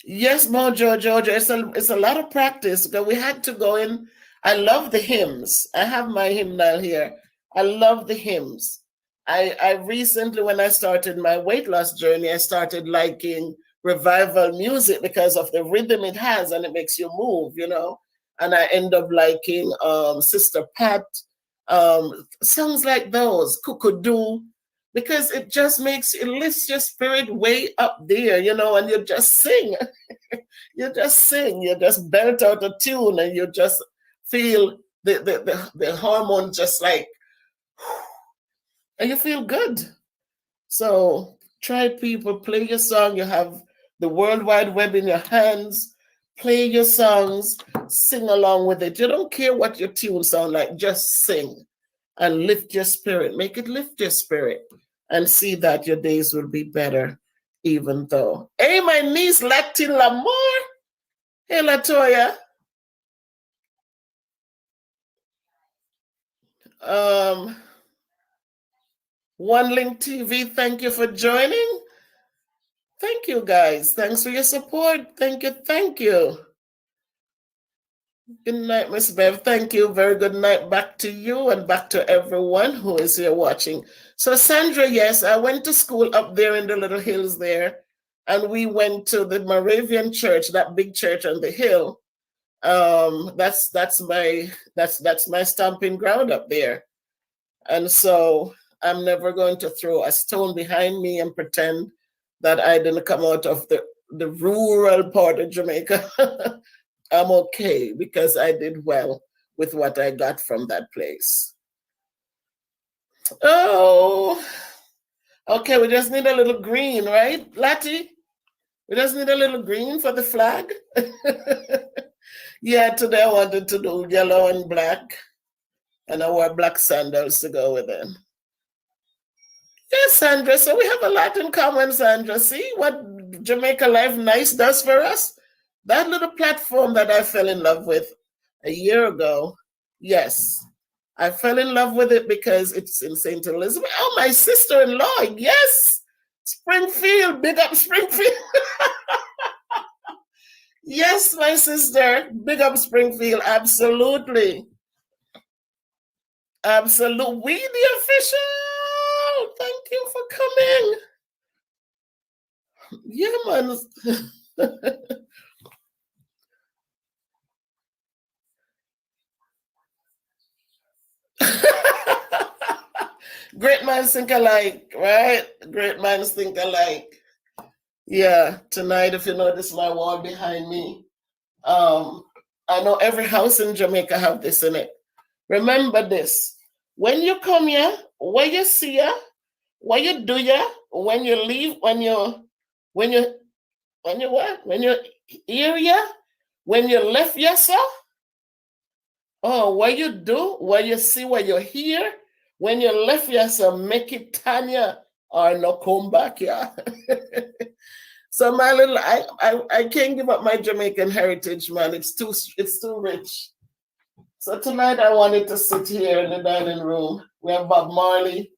Yes, Mojo, Georgia. It's a lot of practice, but we had to go in. I love the hymns. I have my hymnal here. I love the hymns. I recently, when I started my weight loss journey, I started liking revival music because of the rhythm it has, and it makes you move, And I end up liking Sister Pat, songs like those, Kukudu, because it just it lifts your spirit way up there, and you just sing. You just sing, you just belt out a tune, and you just feel the hormones just like, and you feel good. So try, people, play your song. You have the World Wide Web in your hands. Play your songs, sing along with it. You don't care what your tune sound like, just sing and lift your spirit. Make it lift your spirit and see that your days will be better even though. Hey, my niece, Latin Lamore. Hey, Latoya. One Link TV, thank you for joining. Thank you, guys. Thanks for your support. Thank you. Thank you. Good night, Miss Bev. Thank you. Very good night back to you and back to everyone who is here watching. So, Sandra, yes, I went to school up there in the Little Hills there, and we went to the Moravian Church, that big church on the hill. That's my stomping ground up there, and so I'm never going to throw a stone behind me and pretend that I didn't come out of the rural part of Jamaica. I'm okay because I did well with what I got from that place. Oh, okay. We just need a little green, right, Lati? We just need a little green for the flag. Yeah, today I wanted to do yellow and black, and I wore black sandals to go with it. Yes, Sandra. So we have a lot in common, Sandra. See what Jamaica Life Nice does for us? That little platform that I fell in love with a year ago. Yes. I fell in love with it because it's in St. Elizabeth. Oh, my sister in law. Yes. Springfield. Big up Springfield. Yes, my sister. Big up Springfield. Absolutely. Absolutely. We the official. Thank you for coming. Yeah, man. Great minds think alike, right? Great minds think alike. Yeah, tonight, if you notice my wall behind me, um, I know every house in Jamaica have this in it. Remember this. When you come here, when you see ya, what you do ya, when you leave, when you when you what? When you hear ya, when you left ya, sir. Oh, what you do, what you see, what you hear, when you left ya, sir, make it Tanya or no come back, yeah. So my little, I can't give up my Jamaican heritage, man. It's too rich. So tonight I wanted to sit here in the dining room. We have Bob Marley.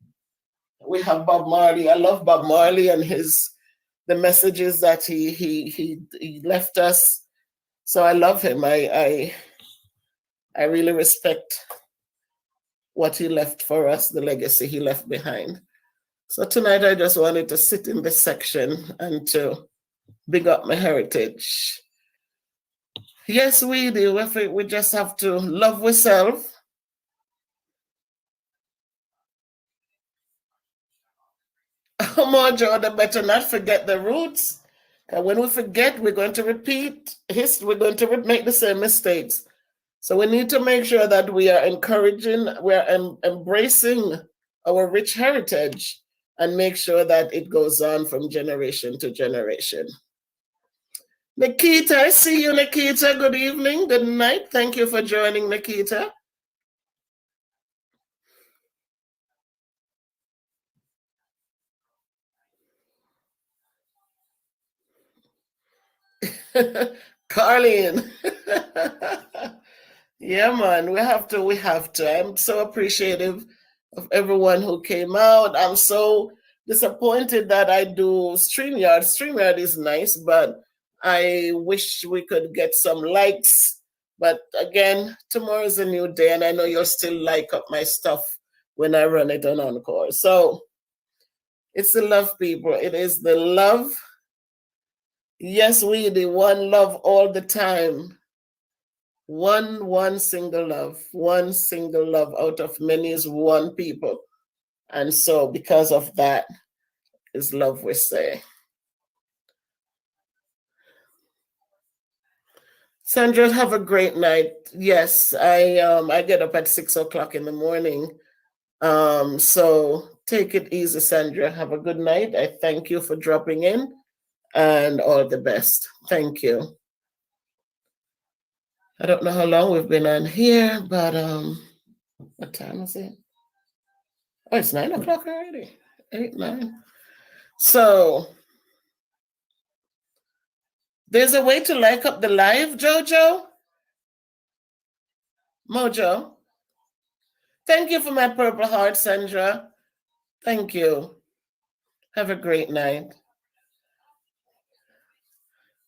We have Bob Marley. I love Bob Marley and the messages that he left us. So I love him. I really respect what he left for us, the legacy he left behind. So tonight I just wanted to sit in this section and to big up my heritage. Yes, we do. We just have to love ourselves. Mojo, the better not forget the roots. And when we forget, we're going to repeat history. We're going to make the same mistakes. So we need to make sure that we are encouraging, we're embracing our rich heritage and make sure that it goes on from generation to generation. Nikita, I see you, Nikita. Good evening, good night. Thank you for joining, Nikita. Carlene. Yeah, man, we have to. I'm so appreciative of everyone who came out. I'm so disappointed that I do StreamYard. StreamYard is nice, but I wish we could get some likes. But again, tomorrow's a new day, and I know you'll still like up my stuff when I run it on Encore. So it's the love, people. It is the love. Yes, we the one love all the time. One single love. One single love out of many is one people. And so because of that is love, we say. Sandra, have a great night. Yes, I get up at 6 o'clock in the morning. So take it easy, Sandra. Have a good night. I thank you for dropping in and all the best. Thank you. I don't know how long we've been on here, but what time is it? Oh, it's 9 o'clock already. 8, 9. So there's a way to like up the live, Jojo. Mojo. Thank you for my purple heart, Sandra. Thank you. Have a great night.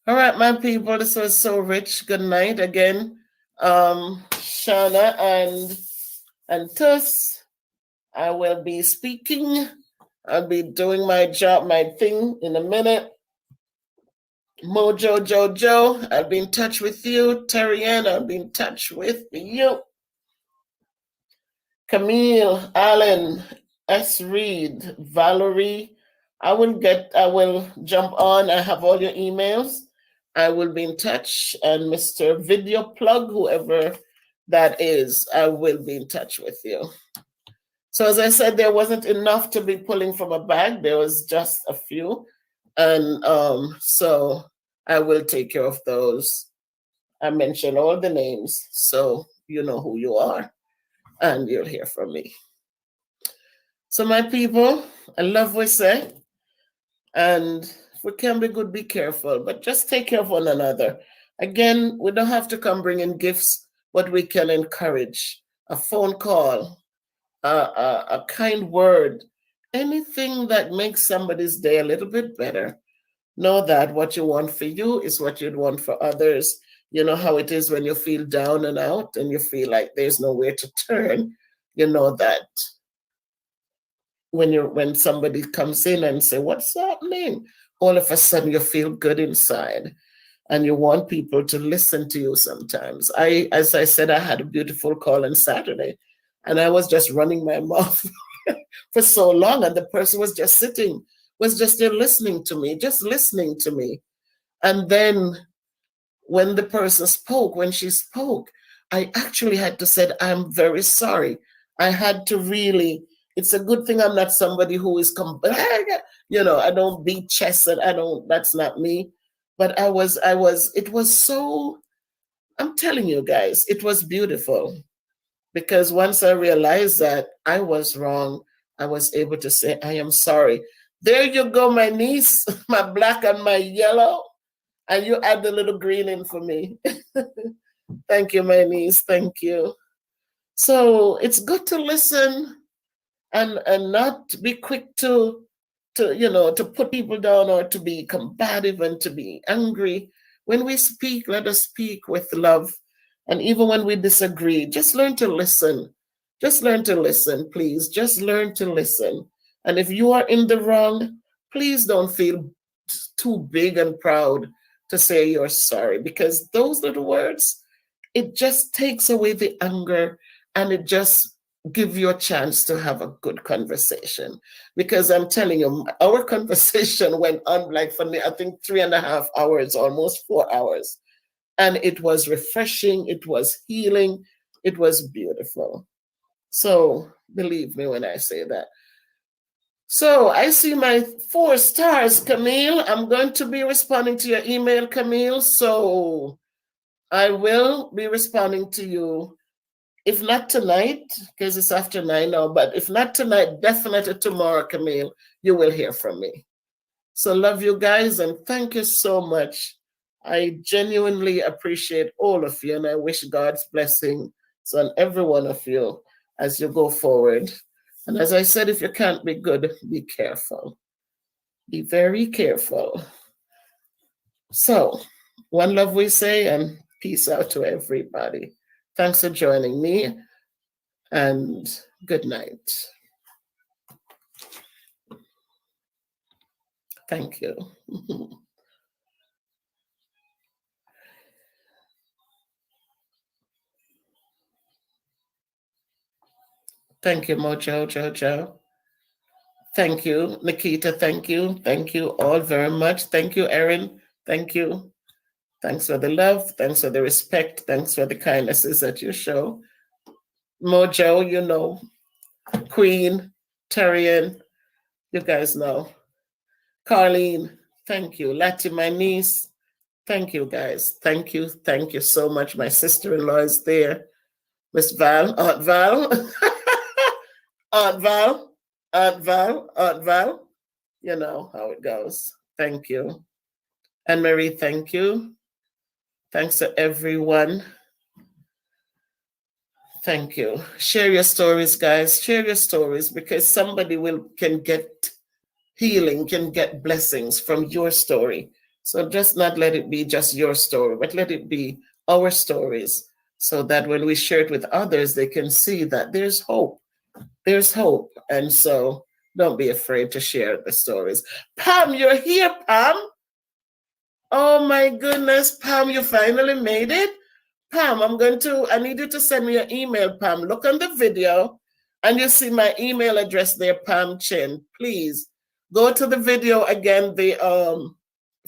All right, my people, this was so rich. Good night again. Shauna and Tuss, I will be speaking. I'll be doing my job, my thing in a minute. Mojo Jojo, I'll be in touch with you. Terry Ann, I'll be in touch with you. Camille, Allen, S. Reed, Valerie. I will jump on. I have all your emails. I will be in touch. And Mr. Video Plug, whoever that is, I will be in touch with you. So as I said, there wasn't enough to be pulling from a bag. There was just a few. And so I will take care of those. I mentioned all the names, so you know who you are, and you'll hear from me. So my people, I love what we say. And if we can be good, be careful. But just take care of one another. Again, we don't have to come bringing gifts, but we can encourage a phone call, a kind word, anything that makes somebody's day a little bit better. Know that what you want for you is what you'd want for others. You know how it is when you feel down and out and you feel like there's nowhere to turn. You know that when somebody comes in and say, "What's happening?" all of a sudden you feel good inside. And you want people to listen to you sometimes. As I said, I had a beautiful call on Saturday, and I was just running my mouth for so long, and the person was just sitting, was just there listening to me, just listening to me. And then when the person spoke, when she spoke, I actually had to say, "I'm very sorry." I had to really, it's a good thing I'm not somebody who is, I don't beat chest, and that's not me. But it was so, I'm telling you guys, it was beautiful. Because once I realized that I was wrong, I was able to say, "I am sorry." There you go, my niece, my black and my yellow. And you add the little green in for me. Thank you, my niece. Thank you. So it's good to listen and not be quick to put people down or to be combative and to be angry. When we speak, let us speak with love. And even when we disagree, just learn to listen. Just learn to listen, please. Just learn to listen. And if you are in the wrong, please don't feel too big and proud to say you're sorry, because those little words, it just takes away the anger, and it just give you a chance to have a good conversation. Because I'm telling you, our conversation went on like for I think 3.5 hours, almost 4 hours. And it was refreshing, it was healing, it was beautiful. So believe me when I say that. So I see my 4 stars, Camille. I'm going to be responding to your email, Camille. So I will be responding to you. If not tonight, because it's after 9 now, but if not tonight, definitely tomorrow, Camille, you will hear from me. So love you guys, and thank you so much. I genuinely appreciate all of you, and I wish God's blessing on every one of you as you go forward. And as I said, if you can't be good, be careful. Be very careful. So, one love we say, and peace out to everybody. Thanks for joining me, and good night. Thank you. Thank you, Mojo. Thank you, Nikita. Thank you. Thank you all very much. Thank you, Erin. Thank you. Thanks for the love. Thanks for the respect. Thanks for the kindnesses that you show. Mojo, you know. Queen, Terrian, you guys know. Carlene, thank you. Lati, my niece, thank you, guys. Thank you. Thank you so much. My sister-in-law is there. Miss Val, Aunt Val. Aunt Val, Aunt Val, Aunt Val. You know how it goes. Thank you. Anne Marie, thank you. Thanks to everyone. Thank you. Share your stories, guys. Share your stories, because somebody can get healing, can get blessings from your story. So just not let it be just your story, but let it be our stories, so that when we share it with others, they can see that there's hope. There's hope. And so don't be afraid to share the stories. Pam, you're here, Pam. Oh my goodness, Pam, you finally made it. Pam, I need you to send me your email, Pam. Look on the video and you see my email address there, Pam Chin. Please go to the video again,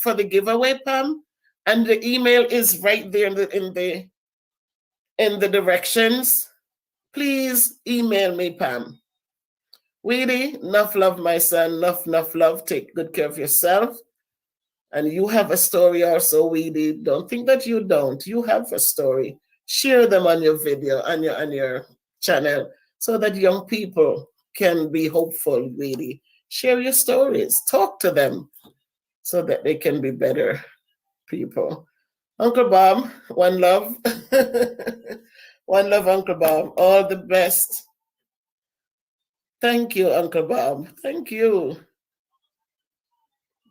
for the giveaway, Pam. And the email is right there in the directions. Please email me, Pam. Weedy, enough love, my son. Enough love. Take good care of yourself. And you have a story also, Weedy. Don't think that you don't. You have a story. Share them on your video, on your channel, so that young people can be hopeful, really. Share your stories, talk to them so that they can be better people. Uncle Bob, one love. One love, Uncle Bob. All the best. Thank you, Uncle Bob. Thank you.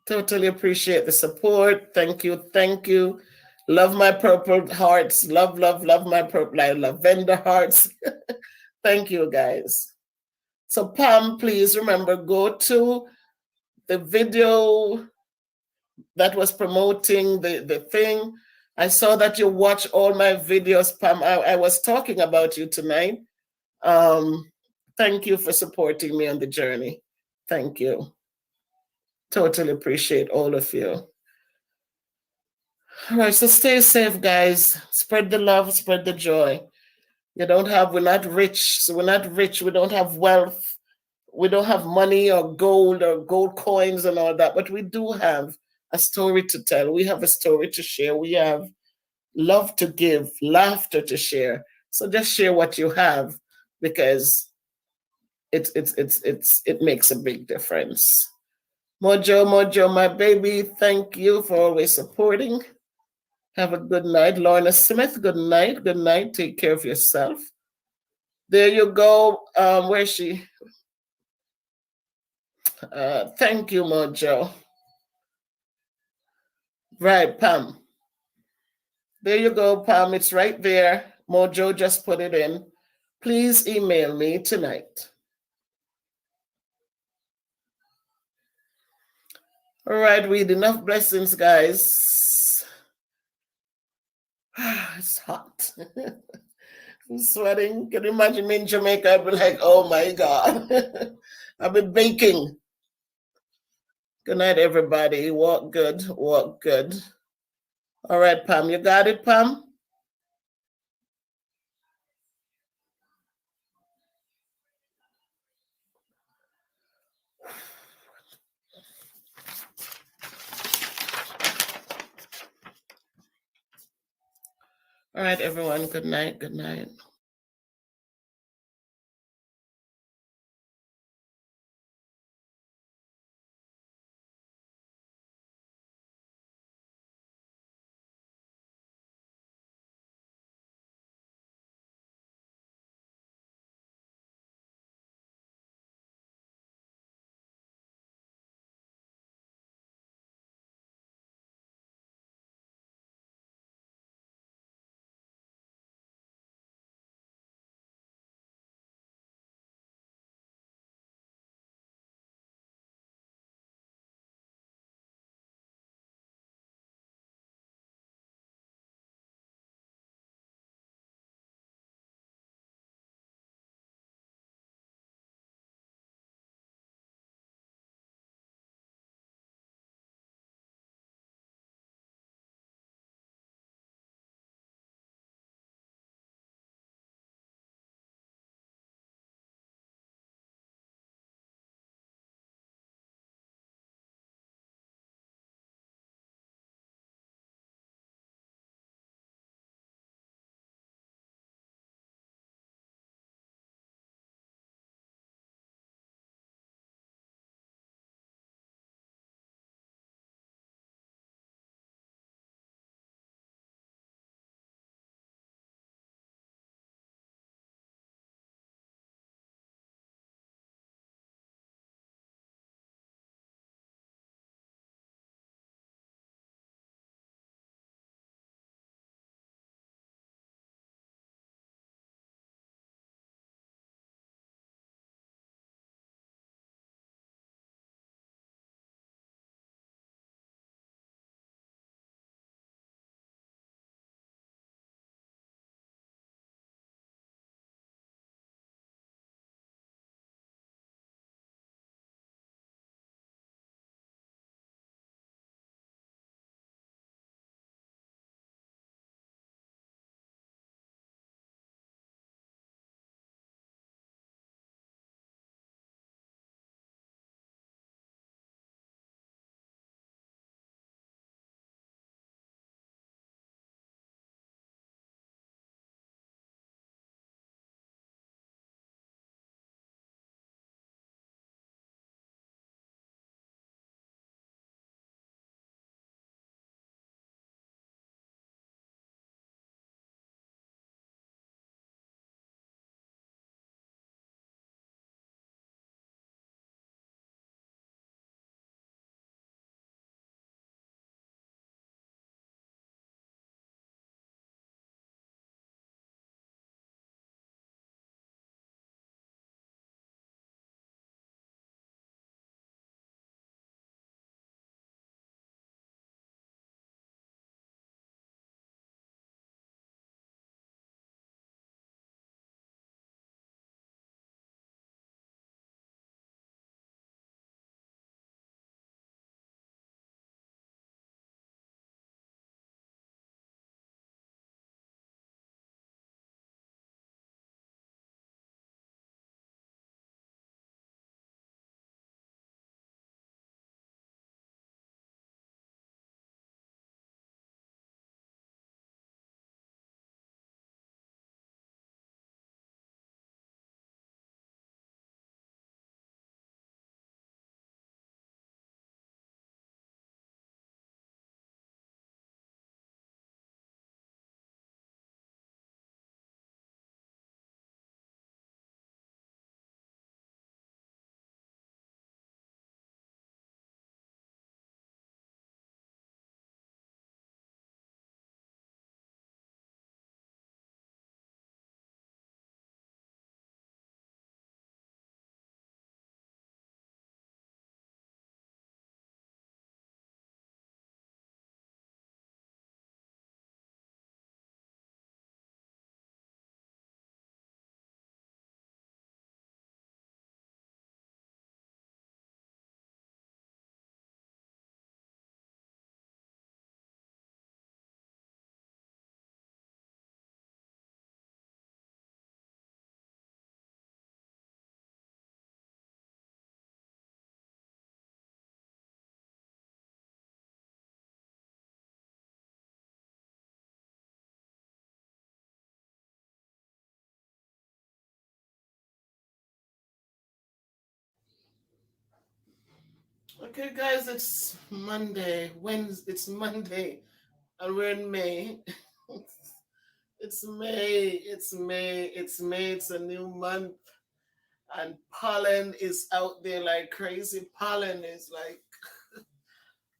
Totally appreciate the support. Thank you. Thank you. Love my purple hearts. Love, love, love my purple lavender hearts. Thank you, guys. So, Pam, please remember, go to the video that was promoting the thing. I saw that you watch all my videos, Pam. I was talking about you tonight. Thank you for supporting me on the journey. Thank you. Totally appreciate all of you. All right, so stay safe, guys. Spread the love, spread the joy. We're not rich, so we're not rich. We don't have wealth. We don't have money or gold coins and all that, but we do have a story to tell. We have a story to share. We have love to give, laughter to share. So just share what you have because it makes a big difference. Mojo, my baby, thank you for always supporting. Have a good night. Lorna Smith, good night. Good night. Take care of yourself. There you go. Where's she? Thank you, Mojo. Right, Pam. There you go, Pam. It's right there. Mojo just put it in. Please email me tonight. All right, read enough blessings, guys. It's hot. I'm sweating. Can you imagine me in Jamaica? I'd be like, oh my God. I'll be baking. Good night, everybody. Walk good. Walk good. All right, Pam. You got it, Pam? All right, everyone. Good night. Good night. Okay, guys, it's Monday. Wednesday. It's Monday, and we're in May. It's May. It's May. It's May. It's a new month, and pollen is out there like crazy. Pollen is like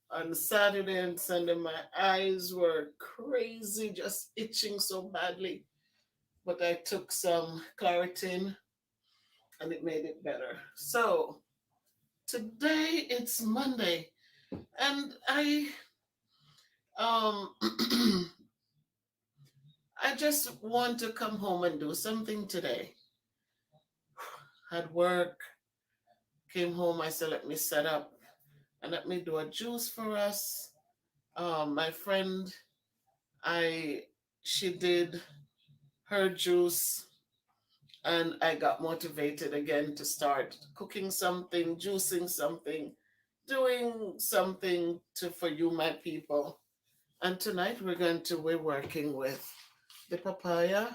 on Saturday and Sunday. My eyes were crazy, just itching so badly. But I took some Claritin, and it made it better. So today it's Monday, and um I just want to come home and do something today. Had work, came home, I said, let me set up and let me do a juice for us. My friend, I she did her juice and I got motivated again to start cooking something, juicing something, doing something to for you, my people. And tonight we're working with the papaya.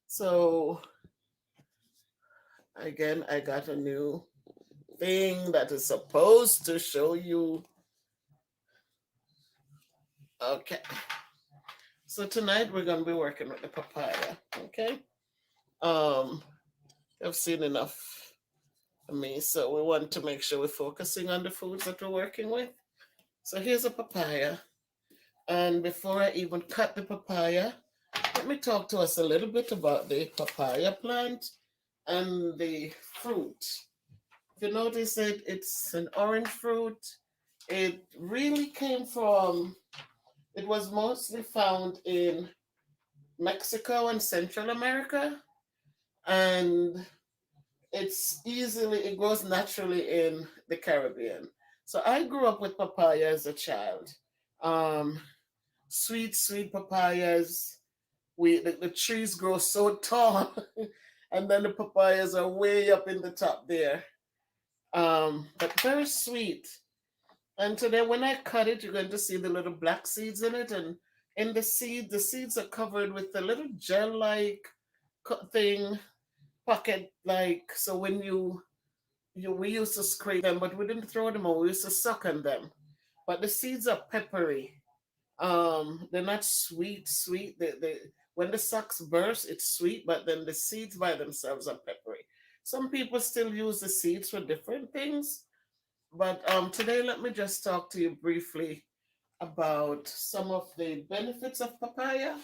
So again, I got a new thing that is supposed to show you. Okay. So tonight we're gonna be working with the papaya. Okay. Um, I've seen enough of me, so we want to make sure we're focusing on the foods that we're working with. So here's a papaya. And before I even cut the papaya, let me talk to us a little bit about the papaya plant and the fruit. If you notice it, it's an orange fruit. It really came from, it was mostly found in Mexico and Central America. And it grows naturally in the Caribbean. So I grew up with papaya as a child. Um, Sweet, sweet papayas. The trees grow so tall, and then the papayas are way up in the top there. But very sweet. And today, when I cut it, you're going to see the little black seeds in it, and in the seeds are covered with a little gel-like thing, pocket-like. So when we used to scrape them, but we didn't throw them away. We used to suck on them. But the seeds are peppery. They're not sweet, sweet. When the socks burst, it's sweet, but then the seeds by themselves are peppery. Some people still use the seeds for different things, but today let me just talk to you briefly about some of the benefits of papaya.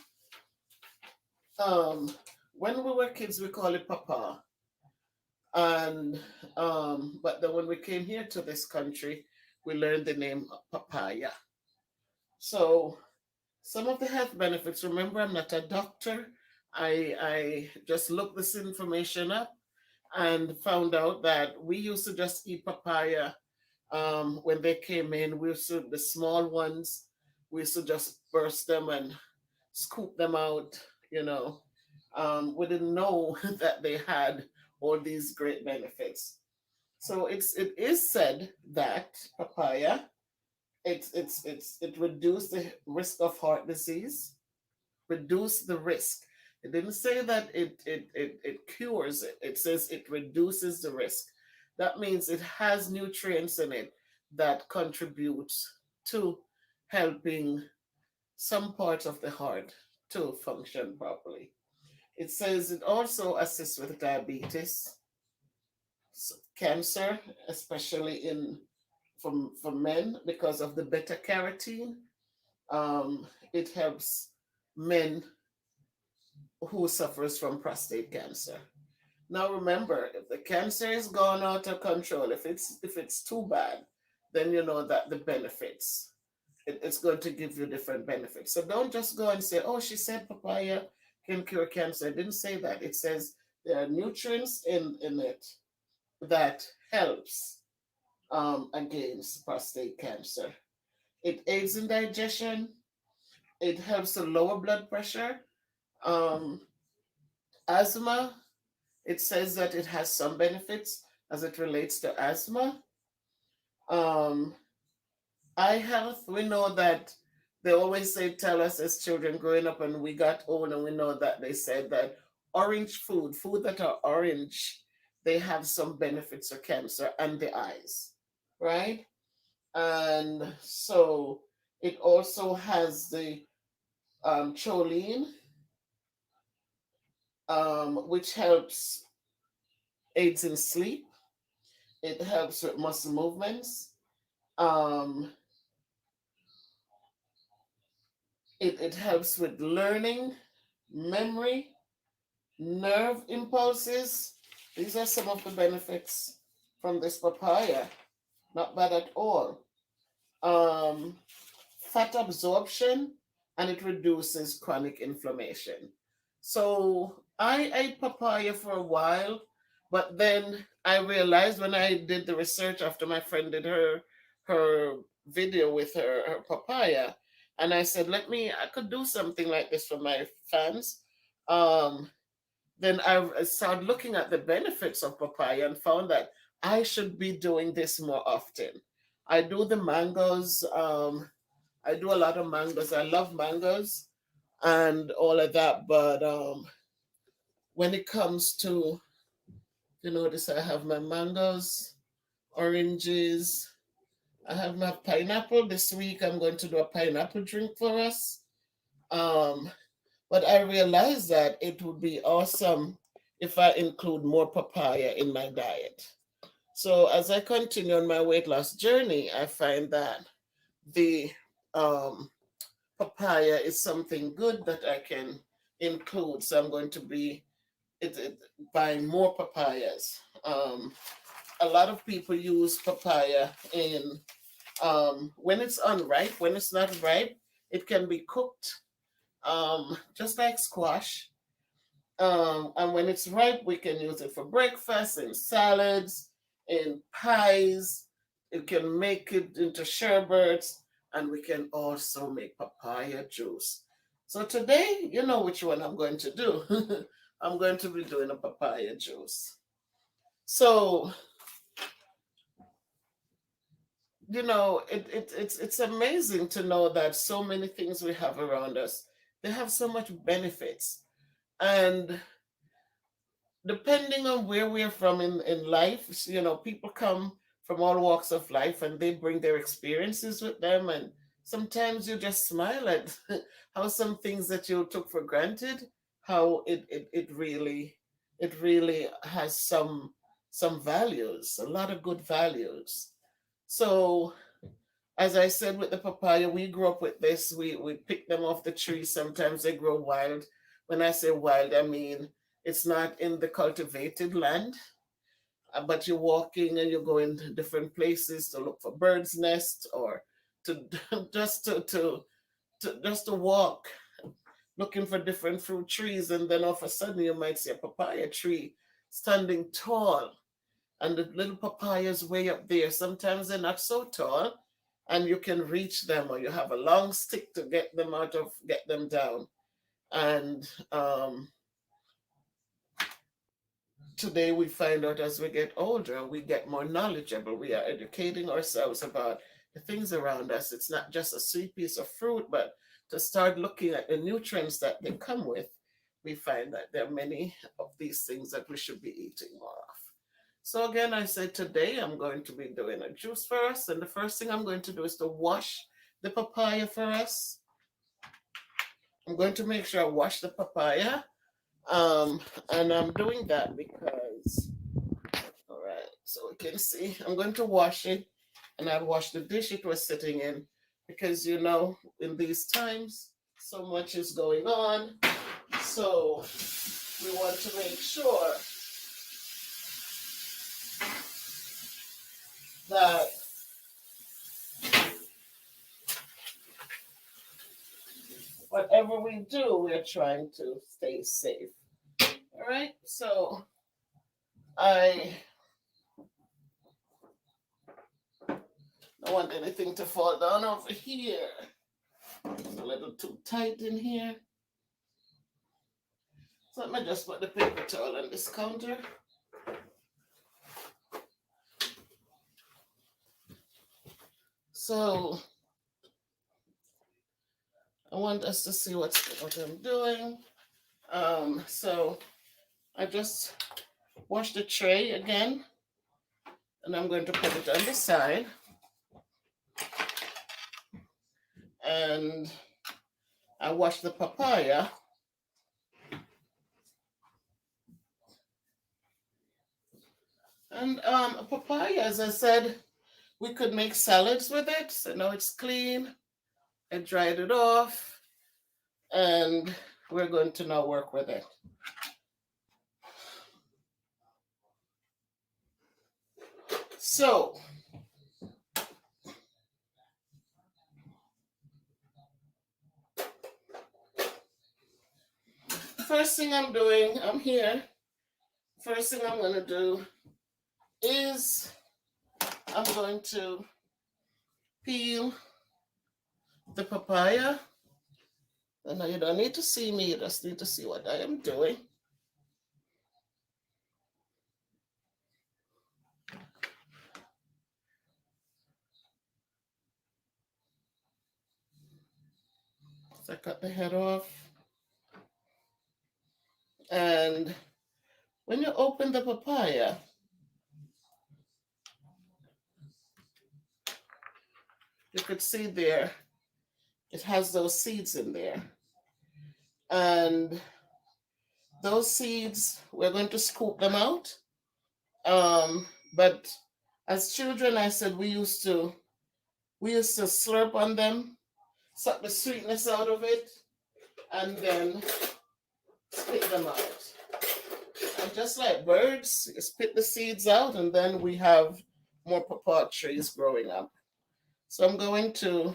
Um, when we were kids, we call it papa, and but then when we came here to this country, we learned the name papaya. So some of the health benefits. Remember, I'm not a doctor. I just looked this information up and found out that we used to just eat papaya when they came in. We used to the small ones. We used to just burst them and scoop them out. You know, we didn't know that they had all these great benefits. So it is said that papaya it reduced the risk of heart disease, reduce the risk. It didn't say that it cures it. It says it reduces the risk. That means it has nutrients in it that contributes to helping some parts of the heart to function properly. It says it also assists with diabetes, cancer, especially in for men because of the beta carotene. It helps men who suffers from prostate cancer. Now remember, if the cancer is gone out of control, if it's too bad, then you know that the benefits it's going to give you different benefits. So don't just go and say, "Oh, she said papaya can cure cancer." It didn't say that. It says there are nutrients in it that helps against prostate cancer. It aids in digestion. It helps to lower blood pressure. Um, Asthma, it says that it has some benefits as it relates to asthma. Um, Eye health, we know that they always say, tell us as children growing up, and we got old, and we know that they said that orange food that are orange, they have some benefits for cancer and the eyes. right? And so it also has the choline, which helps aids in sleep. It helps with muscle movements. Um, it helps with learning, memory, nerve impulses. These are some of the benefits from this papaya. Not bad at all. Um, Fat absorption, and it reduces chronic inflammation. So I ate papaya for a while, but then I realized when I did the research after my friend did her video with her papaya, and I said, I could do something like this for my fans. Um, then I started looking at the benefits of papaya and found that I should be doing this more often. I do the mangoes. I do a lot of mangoes. I love mangoes and all of that. But when it comes to, you notice I have my mangoes, oranges. I have my pineapple. This week I'm going to do a pineapple drink for us. Um, but I realized that it would be awesome if I include more papaya in my diet. So as I continue on my weight loss journey, I find that the um, papaya is something good that I can include. So I'm going to be buying more papayas. A lot of people use papaya in when it's unripe. When it's not ripe, it can be cooked just like squash. And when it's ripe, we can use it for breakfast, in salads, in pies. It can make it into sherbets, and we can also make papaya juice. So today, you know which one I'm going to do. I'm going to be doing a papaya juice. So, it's amazing to know that so many things we have around us, they have so much benefits. And depending on where we're from in life, people come from all walks of life and they bring their experiences with them. And sometimes you just smile at how some things that you took for granted, how it really has some values, a lot of good values. So as I said with the papaya, we grew up with this. We pick them off the tree. Sometimes they grow wild. When I say wild, I mean it's not in the cultivated land, but you're walking and you're going to different places to look for birds' nests or to just to walk, looking for different fruit trees, and then all of a sudden you might see a papaya tree standing tall, and the little papayas way up there. Sometimes they're not so tall, and you can reach them, or you have a long stick to get them down. And today we find out as we get older, we get more knowledgeable. We are educating ourselves about the things around us. It's not just a sweet piece of fruit, but to start looking at the nutrients that they come with, we find that there are many of these things that we should be eating more of. So again, I said today I'm going to be doing a juice for us. And the first thing I'm going to do is to wash the papaya for us. I'm going to make sure I wash the papaya. And I'm doing that because, all right, so we can see, I'm going to wash it, and I'll wash the dish it was sitting in, because in these times, so much is going on. So we want to make sure that whatever we do, we're trying to stay safe. All right, so I don't want anything to fall down over here. It's a little too tight in here. So let me just put the paper towel on this counter. So I want us to see what I'm doing. So I just washed the tray again. And I'm going to put it on the side. And I wash the papaya. And papaya, as I said, we could make salads with it. So now it's clean. I dried it off. And we're going to now work with it. So, first thing I'm doing, I'm here. First thing I'm going to do is I'm going to peel the papaya. And now you don't need to see me, you just need to see what I am doing. So I cut the head off. And when you open the papaya, you could see there, it has those seeds in there. And those seeds, we're going to scoop them out. But as children, I said we used to slurp on them, suck the sweetness out of it, and then spit them out. And just like birds, you spit the seeds out, and then we have more pawpaw trees growing up. So I'm going to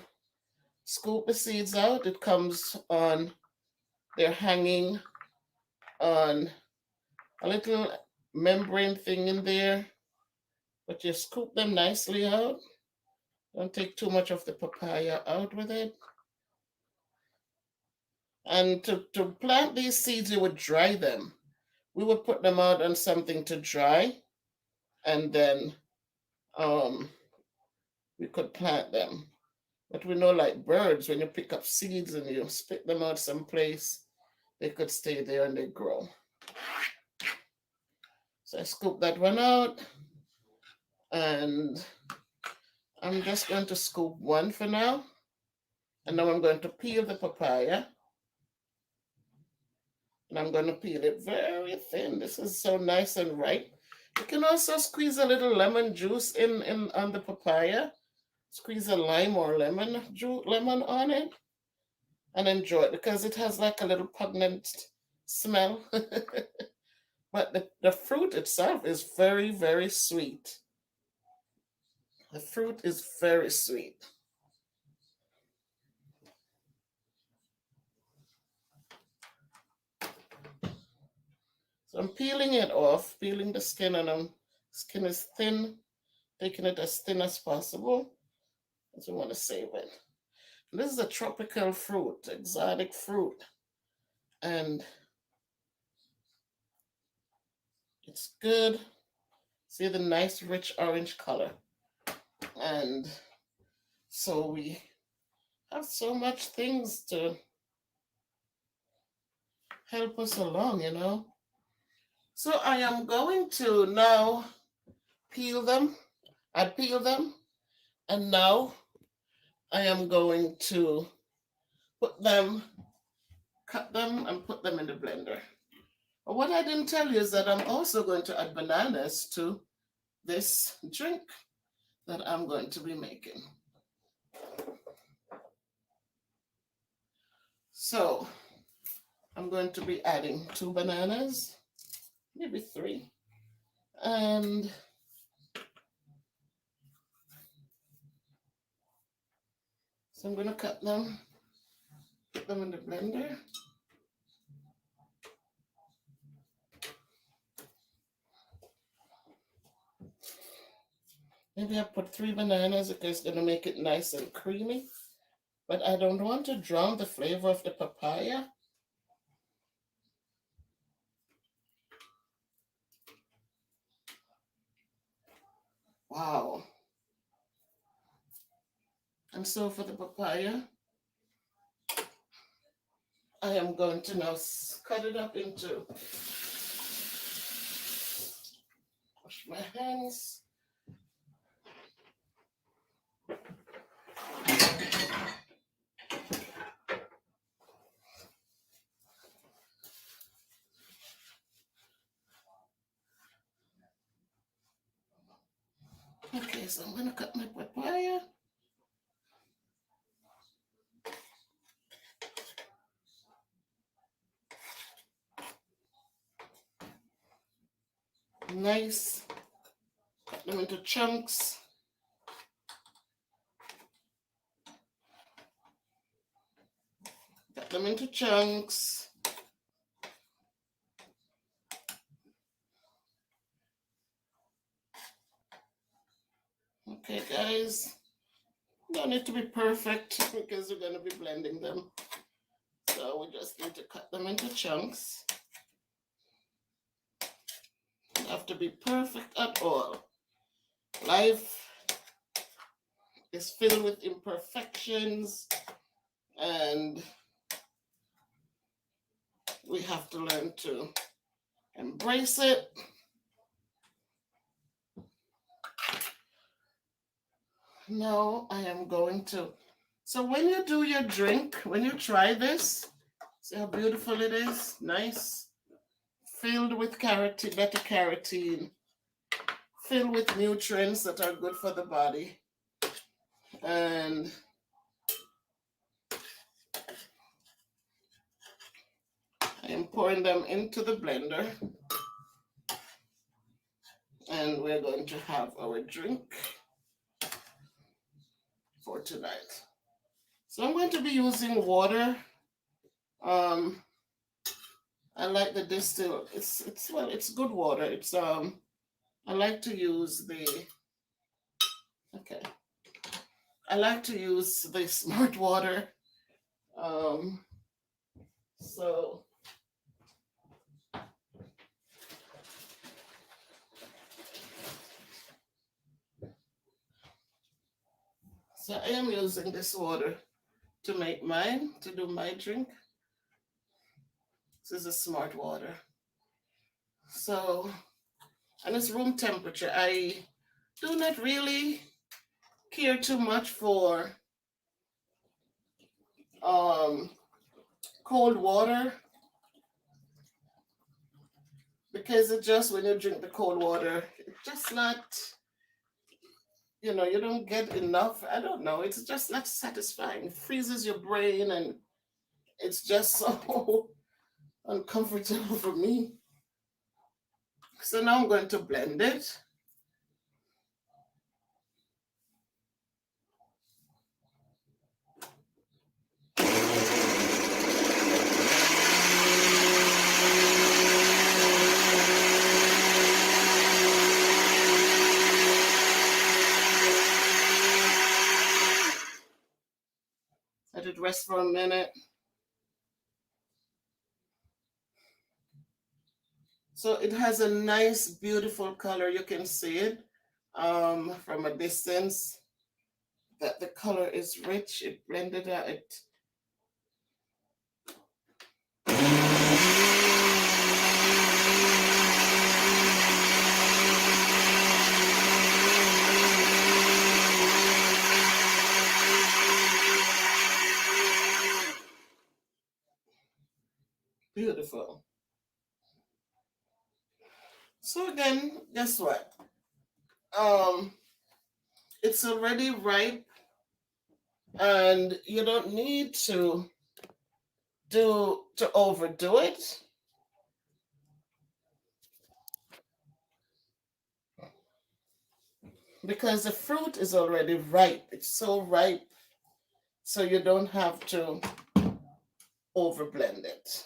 scoop the seeds out. It comes on, they're hanging on a little membrane thing in there, but you scoop them nicely out. Don't take too much of the papaya out with it. And to plant these seeds, you would dry them. We would put them out on something to dry, and then we could plant them. But we know, like birds, when you pick up seeds and you spit them out someplace, they could stay there and they grow. So I scoop that one out, and I'm just going to scoop one for now. And now I'm going to peel the papaya. And I'm going to peel it very thin. This is so nice and ripe. You can also squeeze a little lemon juice in on the papaya. Squeeze a lime or lemon on it and enjoy it, because it has like a little pungent smell. But the fruit itself is very, very sweet. The fruit is very sweet. So I'm peeling it off, peeling the skin, and skin is thin, taking it as thin as possible, because we want to save it. And this is a tropical fruit, exotic fruit, and it's good. See the nice rich orange color. And so we have so much things to help us along, you know. So I am going to now peel them. I peel them, and now I am going to cut them and put them in the blender. But what I didn't tell you is that I'm also going to add bananas to this drink that I'm going to be making. So I'm going to be adding 2 bananas, maybe 3. And so I'm going to cut them, put them in the blender. Maybe I put 3 bananas because it's going to make it nice and creamy. But I don't want to drown the flavor of the papaya. Wow. And so for the papaya, I am going to now cut it up into, wash my hands, so I'm gonna cut my papaya. Nice. Cut them into chunks. Cut them into chunks. Okay, guys. Don't need to be perfect because we're going to be blending them. So we just need to cut them into chunks. Don't have to be perfect at all. Life is filled with imperfections, and we have to learn to embrace it. Now I am going to, so when you do your drink, when you try this, see how beautiful it is? Nice. Filled with carotene, beta carotene, filled with nutrients that are good for the body. And I am pouring them into the blender. And we're going to have our drink for tonight. So I'm going to be using water. I like the distilled. It's good water. It's I like to use the I like to use the Smart Water. So I am using this water to make mine, to do my drink. This is a Smart Water. So, and it's room temperature. I do not really care too much for cold water, because it just, when you drink the cold water, it's just not, you don't get enough. I don't know. It's just not satisfying. It freezes your brain, and it's just so uncomfortable for me. So now I'm going to blend it. Let it rest for a minute. So it has a nice, beautiful color. You can see it from a distance, that the color is rich. It blended out. Beautiful. So again, guess what? It's already ripe, and you don't need to overdo it. Because the fruit is already ripe. It's so ripe, so you don't have to overblend it.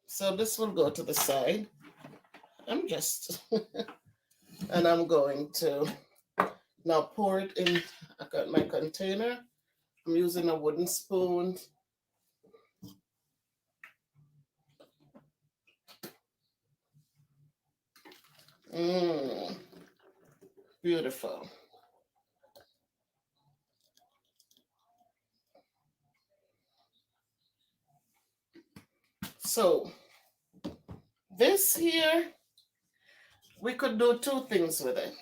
So this will go to the side. I'm just, and I'm going to now pour it in. I got my container. I'm using a wooden spoon. Beautiful. So this here, we could do two things with it.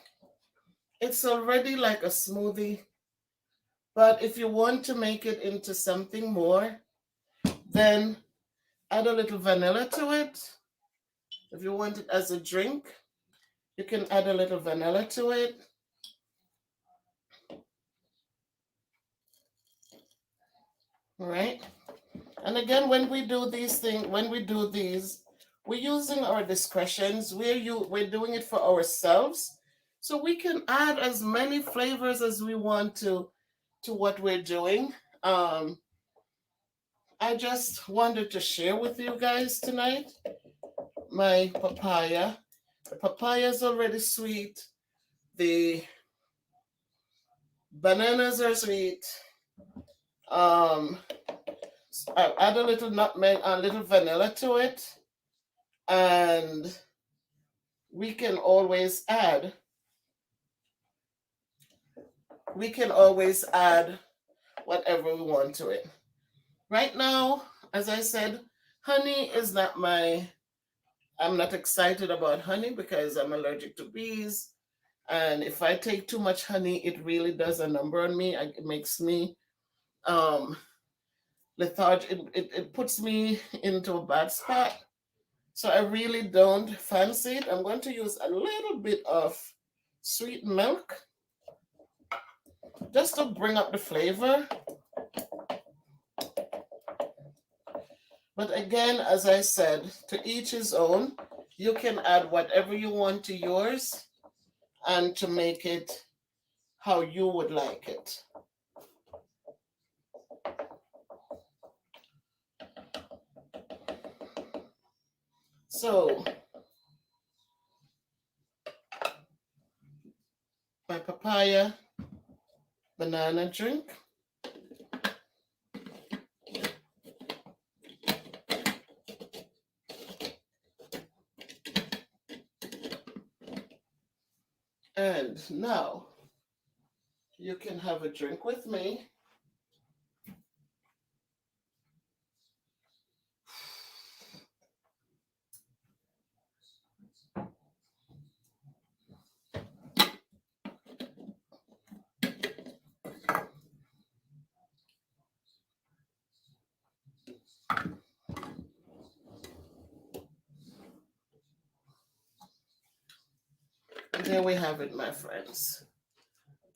It's already like a smoothie, but if you want to make it into something more, then add a little vanilla to it. If you want it as a drink, you can add a little vanilla to it. right? And again, when we do these things, when we do these, we're using our discretions. We're doing it for ourselves, so we can add as many flavors as we want to what we're doing. Um, I just wanted to share with you guys tonight my papaya. The papaya is already sweet. The bananas are sweet. Um, I add a little nutmeg, a little vanilla to it, and we can always add. We can always add whatever we want to it. Right now, as I said, honey is not my. I'm not excited about honey because I'm allergic to bees. And if I take too much honey, it really does a number on me. It makes me um, lethargic. It puts me into a bad spot. So I really don't fancy it. I'm going to use a little bit of sweet milk just to bring up the flavor. But again, as I said, to each his own. You can add whatever you want to yours and to make it how you would like it. So, my papaya banana drink. And now you can have a drink with me. And there we have it, my friends.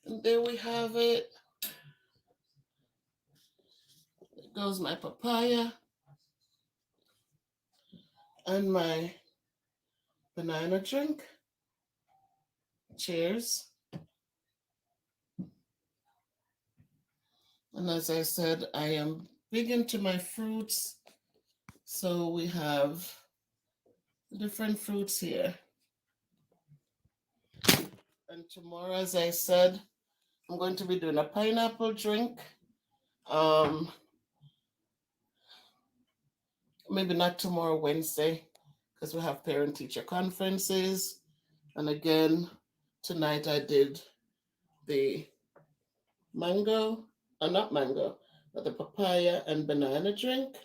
And there we have it. There goes my papaya and my banana drink. Cheers. And as I said, I am big into my fruits. So we have different fruits here. And tomorrow, as I said, I'm going to be doing a pineapple drink. Maybe not tomorrow, Wednesday, because we have parent teacher conferences. And again, tonight I did the mango, not mango, but the papaya and banana drink.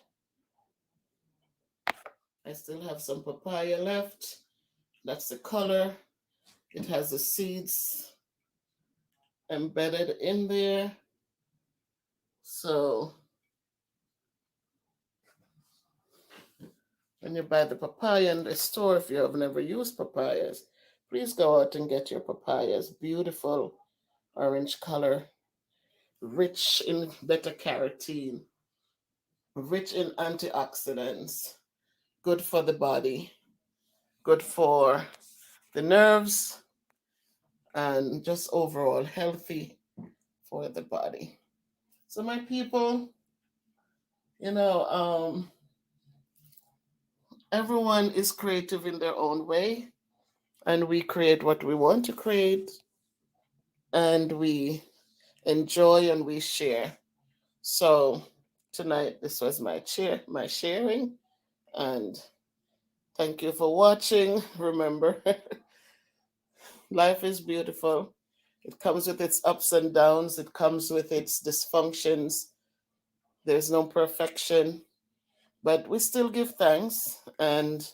I still have some papaya left. That's the color. It has the seeds embedded in there. So when you buy the papaya in the store, if you have never used papayas, please go out and get your papayas. Beautiful orange color, rich in beta carotene, rich in antioxidants, good for the body, good for the nerves, and just overall healthy for the body. So, my people, you know, everyone is creative in their own way, and we create what we want to create, and we enjoy and we share. So, tonight, this was my sharing, and thank you for watching. Remember, life is beautiful. It comes with its ups and downs, it comes with its dysfunctions. There's no perfection, but we still give thanks and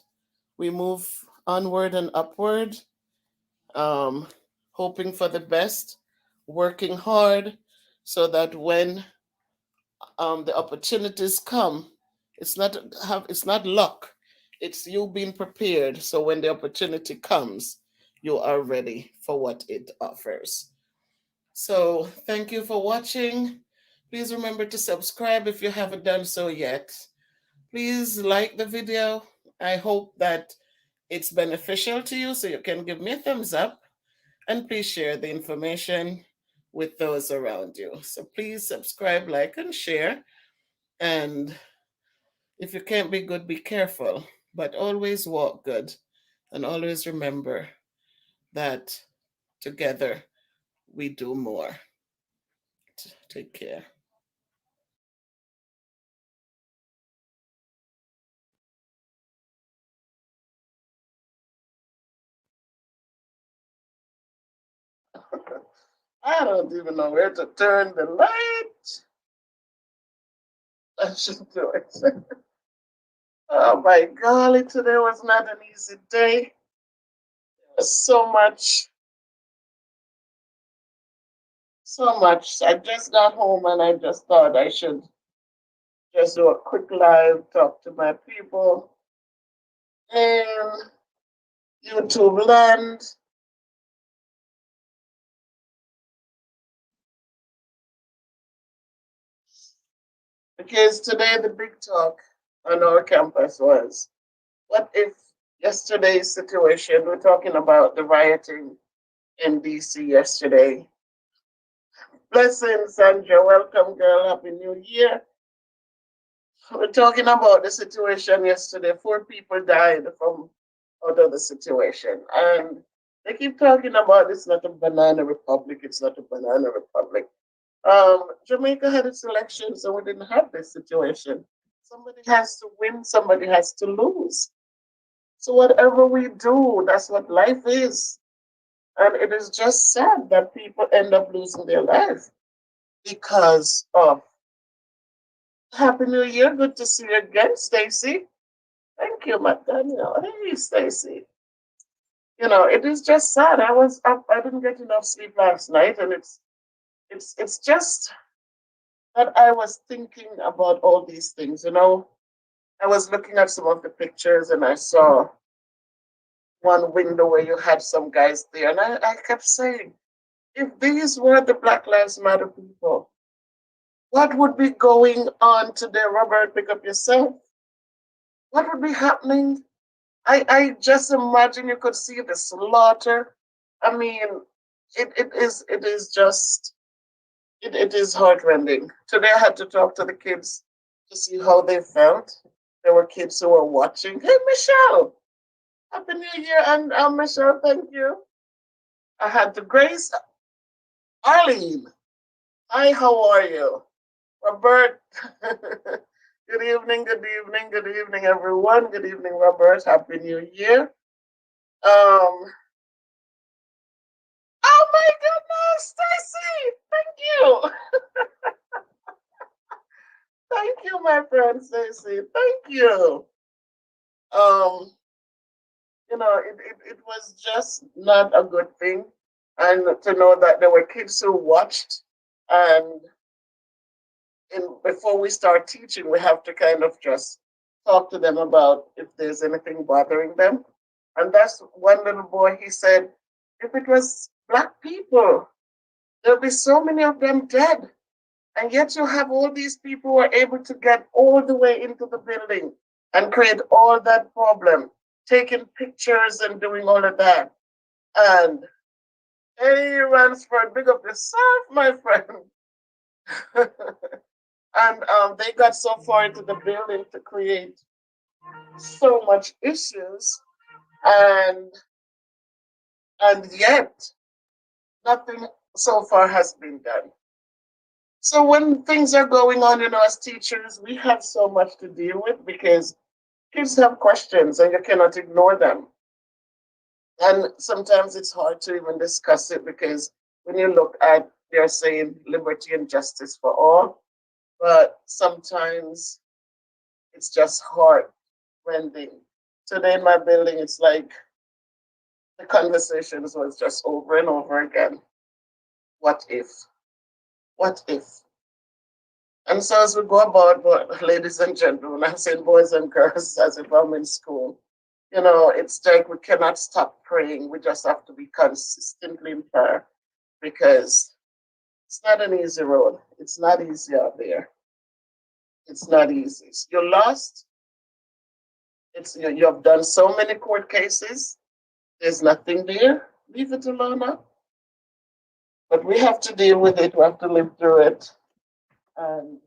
we move onward and upward, um, hoping for the best, working hard so that when the opportunities come, it's not luck. It's you being prepared. So when the opportunity comes, you are ready for what it offers. So thank you for watching. Please remember to subscribe if you haven't done so yet. Please like the video. I hope that it's beneficial to you, so you can give me a thumbs up, and please share the information with those around you. So please subscribe, like, and share. And if you can't be good, be careful, but always walk good. And always remember that together we do more. Take care. I don't even know where to turn the light. I should do it. Oh my golly, today was not an easy day. There was so much. I just got home and I just thought I should just do a quick live, talk to my people in YouTube land. Because today the big talk on our campus was, what if yesterday's situation, we're talking about the rioting in DC yesterday. Blessings, Sandra. Welcome, girl. Happy New Year. We're talking about the situation yesterday. 4 people died from out of the situation. And they keep talking about it's not a banana republic, it's not a banana republic. Jamaica had its elections and we didn't have this situation. Somebody has to win, somebody has to lose. So whatever we do, that's what life is. And it is just sad that people end up losing their life because of. Happy New Year. Good to see you again, Stacy. Thank you, Daniel. Hey, Stacy. You know, it is just sad. I was up. I didn't get enough sleep last night, and it's just that I was thinking about all these things. You know, I was looking at some of the pictures, and I saw one window where you had some guys there, and I kept saying, if these were the Black Lives Matter people, what would be going on today, Robert? Pick up yourself. What would be happening? I just imagine you could see the slaughter. I mean, it is heartrending. Today I had to talk to the kids to see how they felt. There were kids who were watching. Hey, Michelle, Happy New Year, and Michelle, thank you. I had to Grace, Arlene. Hi, how are you? Robert. Good evening, good evening, good evening, everyone. Good evening, Robert. Happy New Year. Oh my goodness, Stacy! Thank you. Thank you, my friend Stacy. Thank you. Um, it was just not a good thing. And to know that there were kids who watched and before we start teaching, we have to kind of just talk to them about if there's anything bothering them. And that's one little boy, he said, if it was Black people, there'll be so many of them dead. And yet you have all these people who are able to get all the way into the building and create all that problem, taking pictures and doing all of that. And Eddie Ransford, big up yourself, my friend. And they got so far into the building to create so much issues, and yet nothing so far has been done. So when things are going on, as teachers, we have so much to deal with because kids have questions and you cannot ignore them. And sometimes it's hard to even discuss it because when you look at, they're saying liberty and justice for all, but sometimes it's just heart rending. Today in my building, it's like the conversations was just over and over again. What if? What if? And so as we go about, ladies and gentlemen, I'm saying boys and girls as if I'm in school, it's like we cannot stop praying. We just have to be consistently in prayer because It's not an easy road. It's not easy out there. It's not easy. You're lost. You have done so many court cases. There's nothing there. Leave it alone now. But we have to deal with it. We have to live through it. And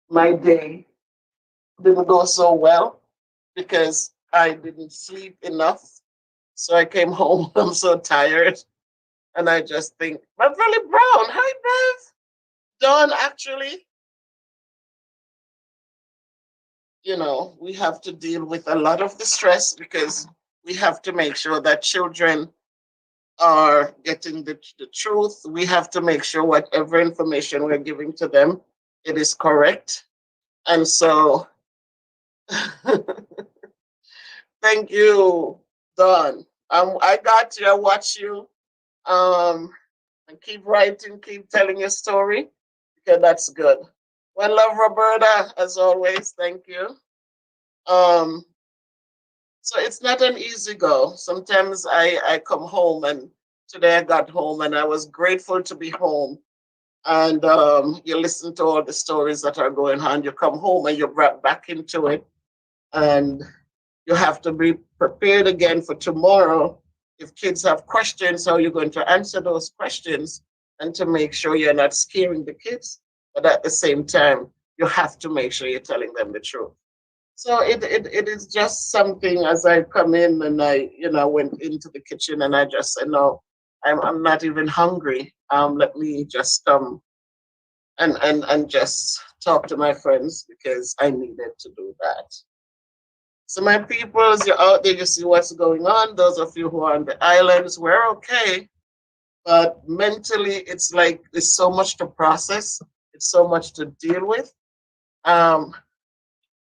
my day didn't go so well because I didn't sleep enough. So I came home. I'm so tired. And I just think, Beverly Brown, hi, Bev. Dawn, actually, we have to deal with a lot of the stress because we have to make sure that children are getting the truth. We have to make sure whatever information we're giving to them, it is correct. And so, thank you, Dawn. I got you. I watch you. And keep writing, keep telling your story because that's good. One love, Roberta, as always. Thank you. So it's not an easy go. Sometimes I come home, and today I got home and I was grateful to be home. And you listen to all the stories that are going on. You come home and you're brought back into it. And you have to be prepared again for tomorrow. If kids have questions, how you're going to answer those questions and to make sure you're not scaring the kids. But at the same time, you have to make sure you're telling them the truth. So it is just something as I come in and I went into the kitchen and I just said, no, I'm not even hungry. Let me just and just talk to my friends because I needed to do that. So my peoples, you're out there, you see what's going on. Those of you who are on the islands, we're okay. But mentally, it's like there's so much to process. It's so much to deal with.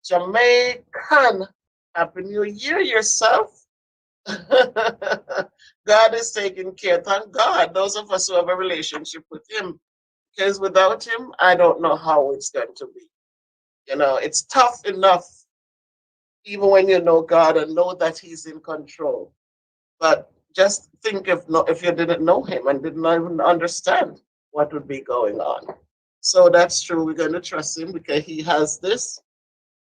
Jamaican, Happy New Year yourself. God is taking care. Thank God. Those of us who have a relationship with Him. Because without Him, I don't know how it's going to be. It's tough enough, even when you know God and know that He's in control. But just think if you didn't know Him and didn't even understand what would be going on. So that's true. We're going to trust Him because He has this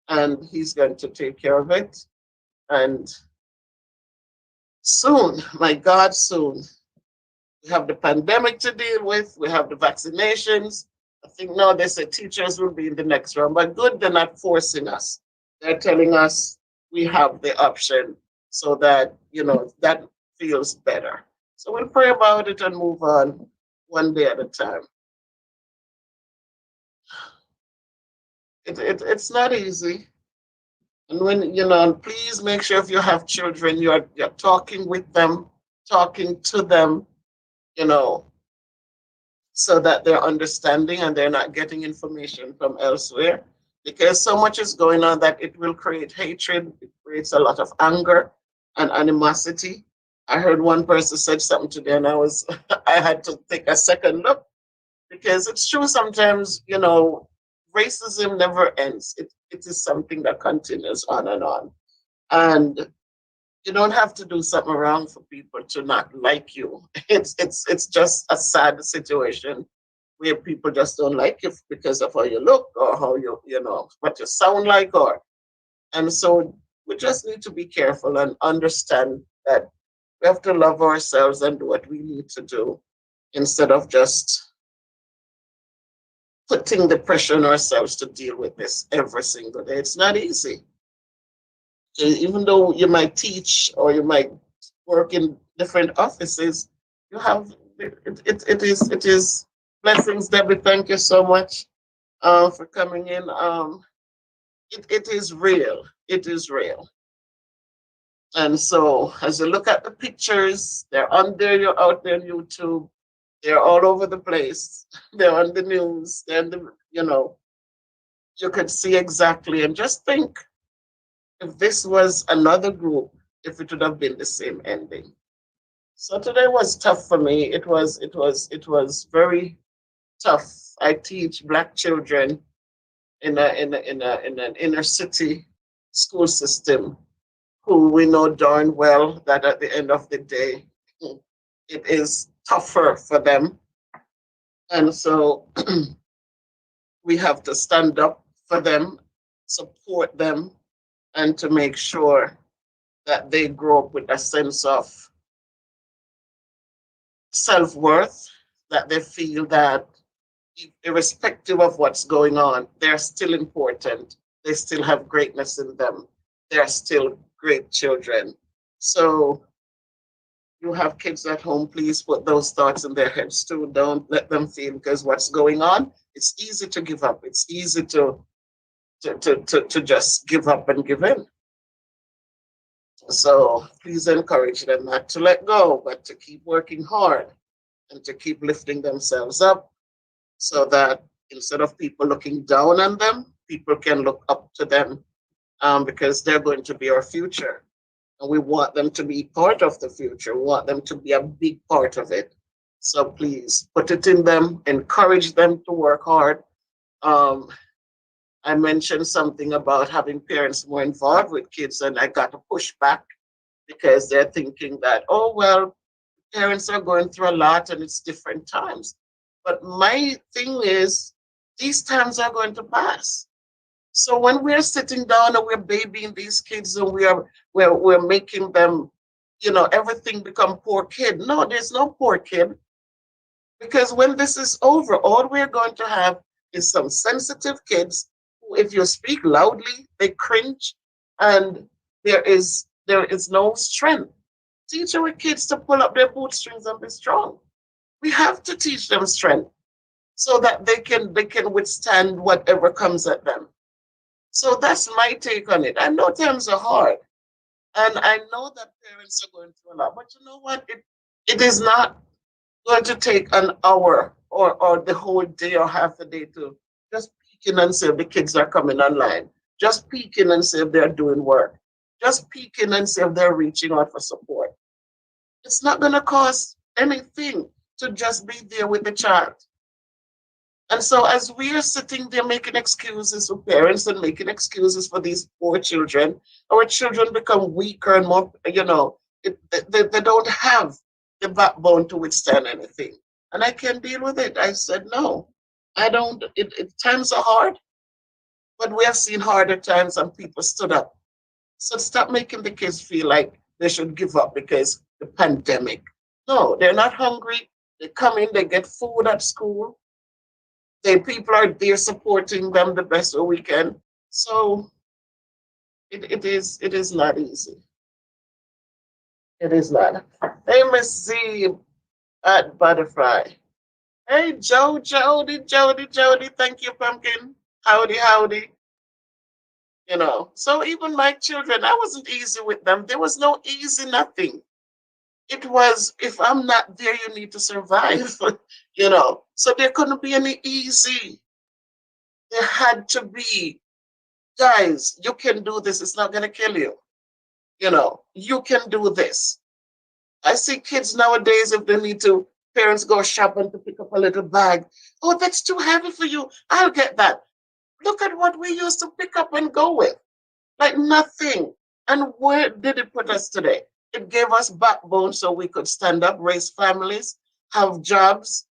and He's going to take care of it. And soon, my God, soon, we have the pandemic to deal with. We have the vaccinations. I think now they say teachers will be in the next round, but good, they're not forcing us. They're telling us we have the option so that, that feels better. So we'll pray about it and move on one day at a time. It's not easy. And when, please make sure if you have children, you're talking with them, talking to them, so that they're understanding and they're not getting information from elsewhere. Because so much is going on that it will create hatred, it creates a lot of anger and animosity. I heard one person said something today and I had to take a second look because it's true sometimes, racism never ends. It is something that continues on and on. And you don't have to do something wrong for people to not like you. It's just a sad situation where people just don't like you because of how you look or how what you sound like and so we just need to be careful and understand that we have to love ourselves and do what we need to do instead of just putting the pressure on ourselves to deal with this every single day. It's not easy. Even though you might teach or you might work in different offices, you have it is blessings, Debbie. Thank you so much for coming in. It is real. It is real. And so as you look at the pictures, they're on there, you're out there on YouTube, they're all over the place. They're on the news, they're in the, you could see exactly and just think if this was another group, if it would have been the same ending. So today was tough for me. It was very tough. I teach Black children in an inner city school system who we know darn well that at the end of the day, it is tougher for them. And so we have to stand up for them, support them, and to make sure that they grow up with a sense of self worth, that they feel that irrespective of what's going on, they're still important. They still have greatness in them. They're still great children. So you have kids at home, please put those thoughts in their heads too. Don't let them feel because what's going on, it's easy to give up. It's easy to just give up and give in. So please encourage them not to let go, but to keep working hard and to keep lifting themselves up so that instead of people looking down on them, people can look up to them because they're going to be our future. And we want them to be part of the future. We want them to be a big part of it. So please put it in them, encourage them to work hard. Um, I mentioned something about having parents more involved with kids, and I got to push back because they're thinking that, oh, well, parents are going through a lot and it's different times. But my thing is, these times are going to pass. So when we're sitting down and we're babying these kids and we're making them, everything become poor kid. No, there's no poor kid. Because when this is over, all we're going to have is some sensitive kids who, if you speak loudly, they cringe and there is no strength. Teach our kids to pull up their bootstrings and be strong. We have to teach them strength so that they can withstand whatever comes at them. So that's my take on it. I know times are hard, and I know that parents are going through a lot, but you know what? It is not going to take an hour or the whole day or half a day to just peek in and see if the kids are coming online. Just peek in and see if they're doing work. Just peek in and see if they're reaching out for support. It's not going to cost anything to just be there with the child. And so, as we are sitting there making excuses for parents and making excuses for these poor children, our children become weaker and more, they don't have the backbone to withstand anything. And I can deal with it. I said, no, I don't. Times are hard, but we have seen harder times and people stood up. So, stop making the kids feel like they should give up because the pandemic. No, they're not hungry. They come in, they get food at school, the people are there supporting them the best way we can. So it is not easy. It is not. Hey, Miss Z at Butterfly. Hey, Jody. Thank you, Pumpkin. Howdy, howdy. So even my children, I wasn't easy with them. There was no easy nothing. It was, if I'm not there, you need to survive. So there couldn't be any easy. There had to be, guys, you can do this. It's not going to kill you. You can do this. I see kids nowadays, if they need to, parents go shopping to pick up a little bag. Oh, that's too heavy for you. I'll get that. Look at what we used to pick up and go with. Like nothing. And where did it put us today? It gave us backbone so we could stand up, raise families, have jobs,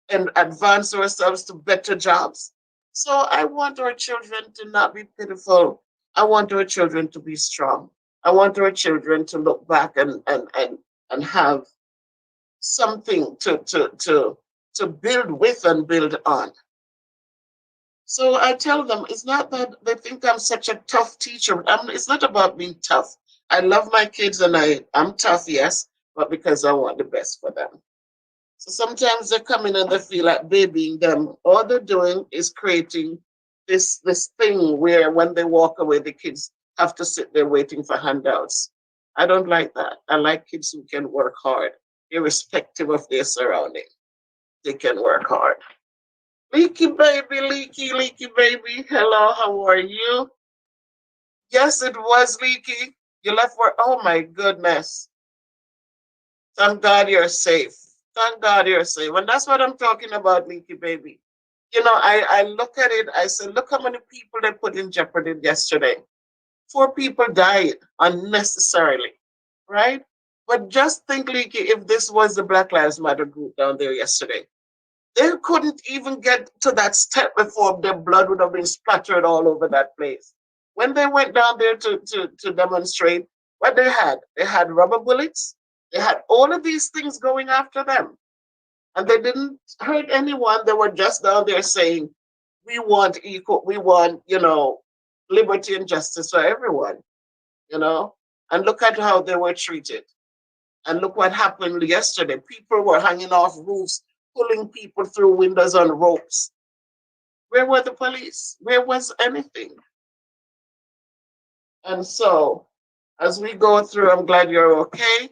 and advance ourselves to better jobs. So I want our children to not be pitiful. I want our children to be strong. I want our children to look back and have something to build with and build on. So I tell them it's not that they think I'm such a tough teacher. It's not about being tough. I love my kids and I'm tough, yes, but because I want the best for them. So sometimes they come in and they feel like babying them. All they're doing is creating this thing where when they walk away, the kids have to sit there waiting for handouts. I don't like that. I like kids who can work hard, irrespective of their surrounding. They can work hard. Leaky baby. Hello, how are you? Yes, it was Leaky. You left work. Oh my goodness. Thank God you're safe. Thank God you're safe. And that's what I'm talking about, Leaky baby. I look at it, I say, look how many people they put in jeopardy yesterday. 4 people died unnecessarily, right? But just think, Leaky, if this was the Black Lives Matter group down there yesterday, They couldn't even get to that step before their blood would have been splattered all over that place. When they went down there to demonstrate, what they had rubber bullets, they had all of these things going after them. And they didn't hurt anyone. They were just down there saying, we want equal, we want, liberty and justice for everyone, you know. And look at how they were treated. And look what happened yesterday. People were hanging off roofs, pulling people through windows on ropes. Where were the police? Where was anything? And so, as we go through, I'm glad you're okay.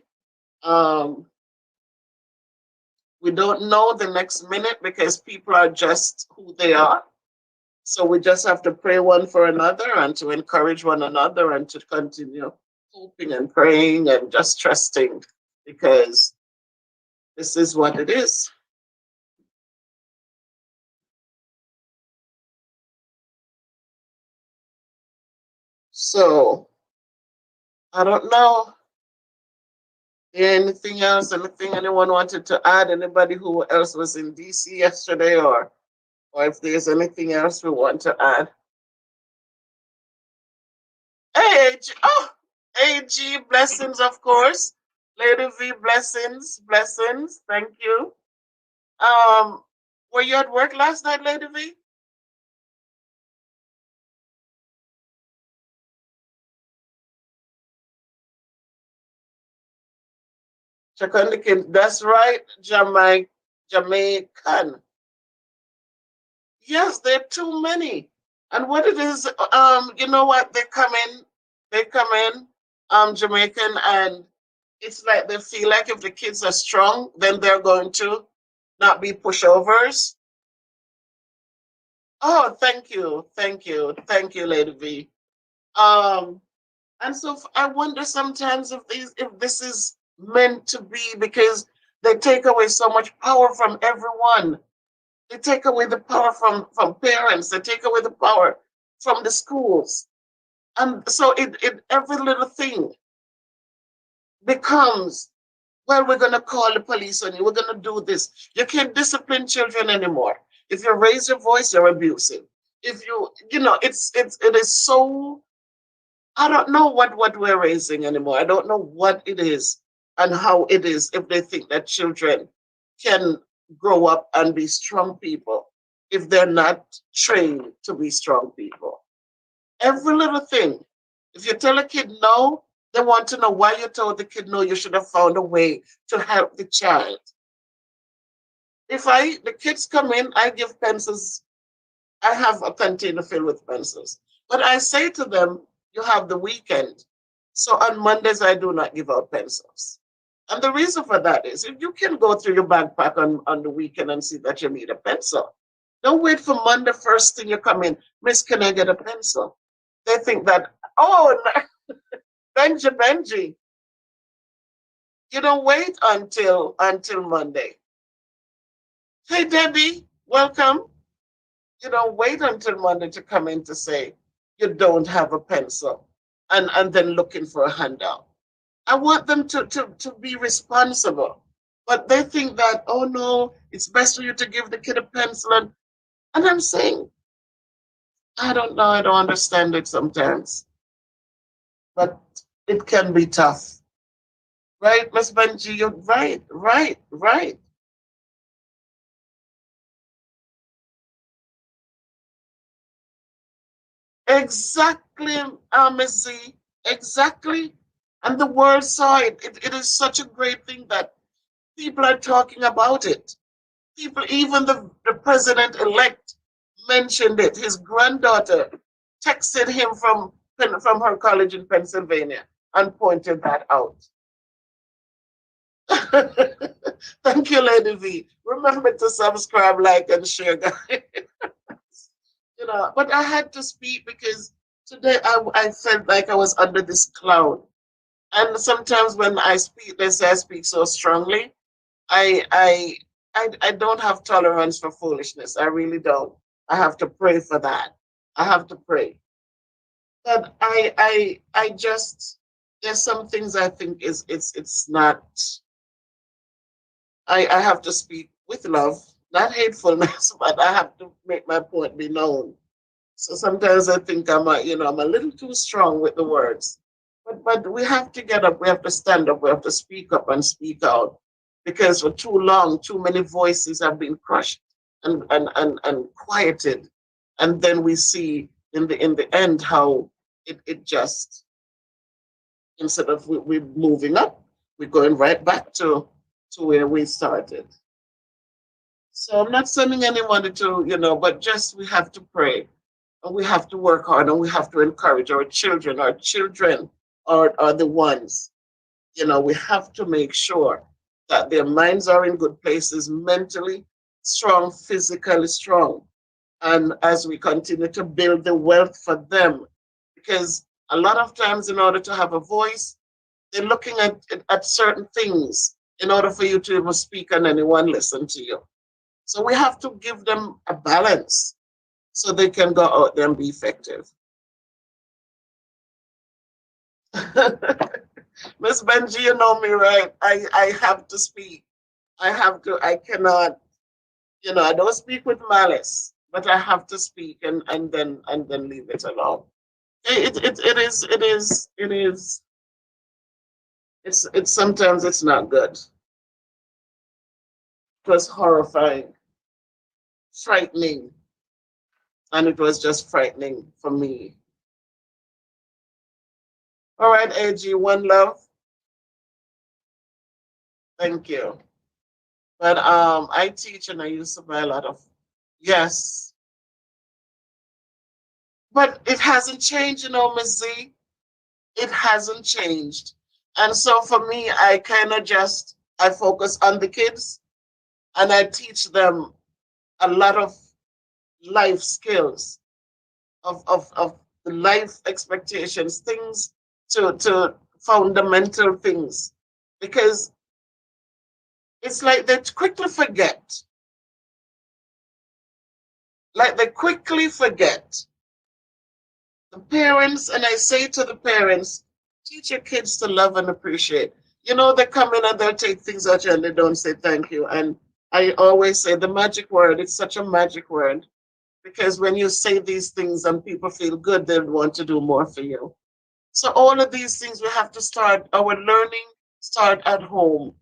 We don't know the next minute because people are just who they are. So we just have to pray one for another and to encourage one another and to continue hoping and praying and just trusting, because this is what it is. So I don't know. Anything else? Anything anyone wanted to add? Anybody who else was in DC yesterday, or if there's anything else we want to add? Hey, AG, AG, blessings, of course. Lady V, blessings, blessings. Thank you. Were you at work last night, Lady V? Chakandikin, that's right, Jamaican. Yes, there are too many. And what it is, you know what? They come in, Jamaican, and it's like they feel like if the kids are strong, then they're going to not be pushovers. Oh, thank you, Lady V. Um, and so I wonder sometimes if this is meant to be, because they take away so much power from everyone. They take away the power from parents. They take away the power from the schools. And so it every little thing becomes, well, we're going to call the police on you. We're going to do this. You can't discipline children anymore. If you raise your voice, you're abusive. If it is so, I don't know what we're raising anymore. I don't know what it is and how it is if they think that children can grow up and be strong people if they're not trained to be strong people. Every little thing. If you tell a kid no, they want to know why you told the kid no. You should have found a way to help the child. If the kids come in, I give pencils. I have a container filled with pencils. But I say to them, you have the weekend. So on Mondays, I do not give out pencils. And the reason for that is if you can go through your backpack on the weekend and see that you need a pencil. Don't wait for Monday, first thing you come in. Miss, can I get a pencil? They think that, oh, Benji, you don't wait until Monday. Hey, Debbie, welcome. You don't wait until Monday to come in to say you don't have a pencil and then looking for a handout. I want them to be responsible. But they think that, oh no, it's best for you to give the kid a pencil. And I'm saying, I don't know, I don't understand it sometimes. But it can be tough. Right, Miss Benji? You're right. Exactly, Miss Z. Exactly. And the world saw it. It is such a great thing that people are talking about it. People, even the president-elect mentioned it. His granddaughter texted him from her college in Pennsylvania and pointed that out. Thank you, Lady V. Remember to subscribe, like, and share, guys. But I had to speak because today I felt like I was under this cloud. And sometimes when I speak, they say I speak so strongly. I I I don't have tolerance for foolishness. I really don't. I have to pray for that. I have to pray. But I just, there's some things I think it's not. I have to speak with love Not hatefulness, but I have to make my point be known. So sometimes I think I'm a little too strong with the words. But we have to get up, we have to stand up, we have to speak up and speak out. Because for too long, too many voices have been crushed and quieted. And then we see in the end how it just, instead of we moving up, we're going right back to where we started. So I'm not sending anyone but just we have to pray and we have to work hard and we have to encourage our children. Our children are the ones, we have to make sure that their minds are in good places, mentally strong, physically strong. And as we continue to build the wealth for them, because a lot of times, in order to have a voice, they're looking at certain things in order for you to even speak and anyone listen to you. So we have to give them a balance so they can go out there and be effective. Miss Benji, you know me, right? I have to speak. I cannot, I don't speak with malice, but I have to speak and then leave it alone. It's sometimes it's not good. It was horrifying, frightening, and it was just frightening for me. All right, AG, one love. Thank you. But I teach and I used to buy a lot of, yes. But it hasn't changed, Miss Z. It hasn't changed. And so for me, I focus on the kids and I teach them a lot of life skills, of the life expectations, things to fundamental things. Because it's like they quickly forget. Like they quickly forget. The parents, and I say to the parents, teach your kids to love and appreciate. They come in and they'll take things out you and they don't say thank you. And I always say the magic word, it's such a magic word. Because when you say these things and people feel good, they want to do more for you. So all of these things we have to start, our learning start at home.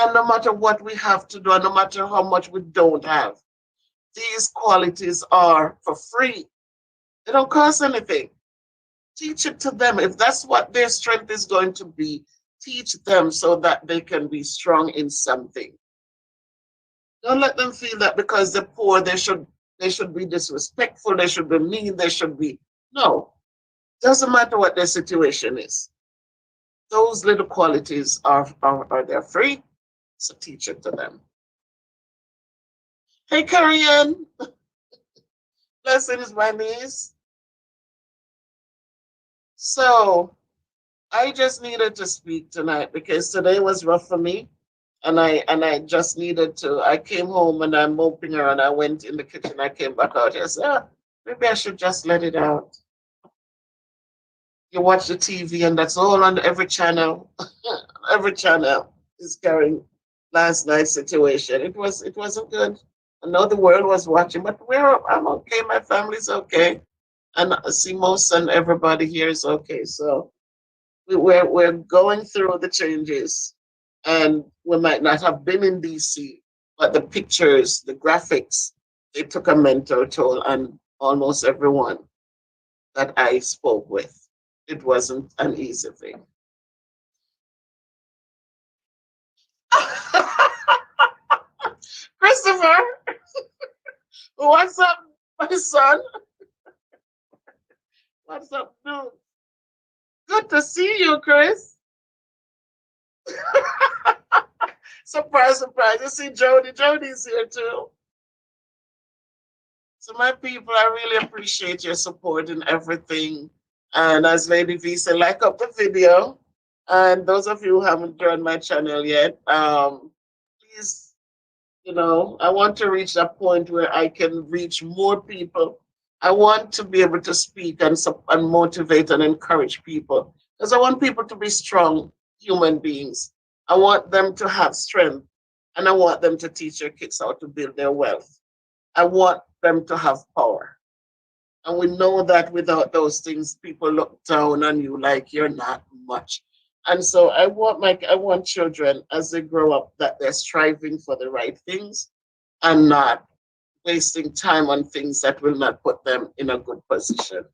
And no matter what we have to do, and no matter how much we don't have, these qualities are for free. They don't cost anything. Teach it to them. If that's what their strength is going to be, teach them so that they can be strong in something. Don't let them feel that because they're poor, they should be disrespectful, they should be mean, they should be. No. Doesn't matter what their situation is. Those little qualities are there free. So teach it to them. Hey, Korean. Blessings, my niece. So I just needed to speak tonight because today was rough for me. And I just needed to. I came home and I'm moping around. I went in the kitchen. I came back out. I said, maybe I should just let it out. You watch the TV and that's all on every channel. Every channel is carrying last night's situation. It wasn't good. I know the world was watching, but I'm okay. My family's okay, and I see most and everybody here is okay. So we're going through the changes, and we might not have been in DC, but the pictures, the graphics, they took a mental toll on almost everyone that I spoke with. It wasn't an easy thing. Christopher, what's up, my son? What's up, dude? Good to see you, Chris. Surprise, surprise. You see Jody. Jody's here too. So my people, I really appreciate your support in everything. And as Lady V said, like up the video. And those of you who haven't joined my channel yet, please, I want to reach that point where I can reach more people. I want to be able to speak and motivate and encourage people because I want people to be strong human beings. I want them to have strength. And I want them to teach your kids how to build their wealth. I want them to have power. And we know that without those things, people look down on you like you're not much. And so I want children as they grow up that they're striving for the right things and not wasting time on things that will not put them in a good position.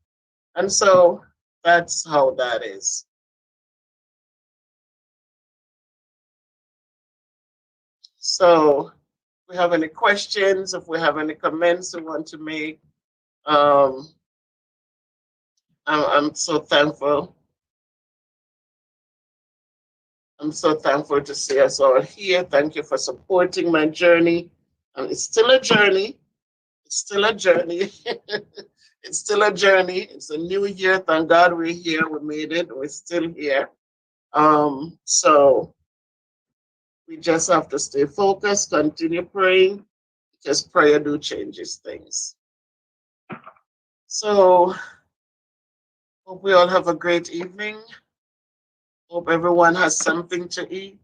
And so that's how that is. So if we have any questions, if we have any comments we want to make, um, I'm so thankful. I'm so thankful to see us all here. Thank you for supporting my journey. It's still a journey. It's still a journey. It's still a journey. It's a new year. Thank God we're here. We made it. We're still here. So we just have to stay focused, continue praying, because prayer do changes things. So hope we all have a great evening. Hope everyone has something to eat.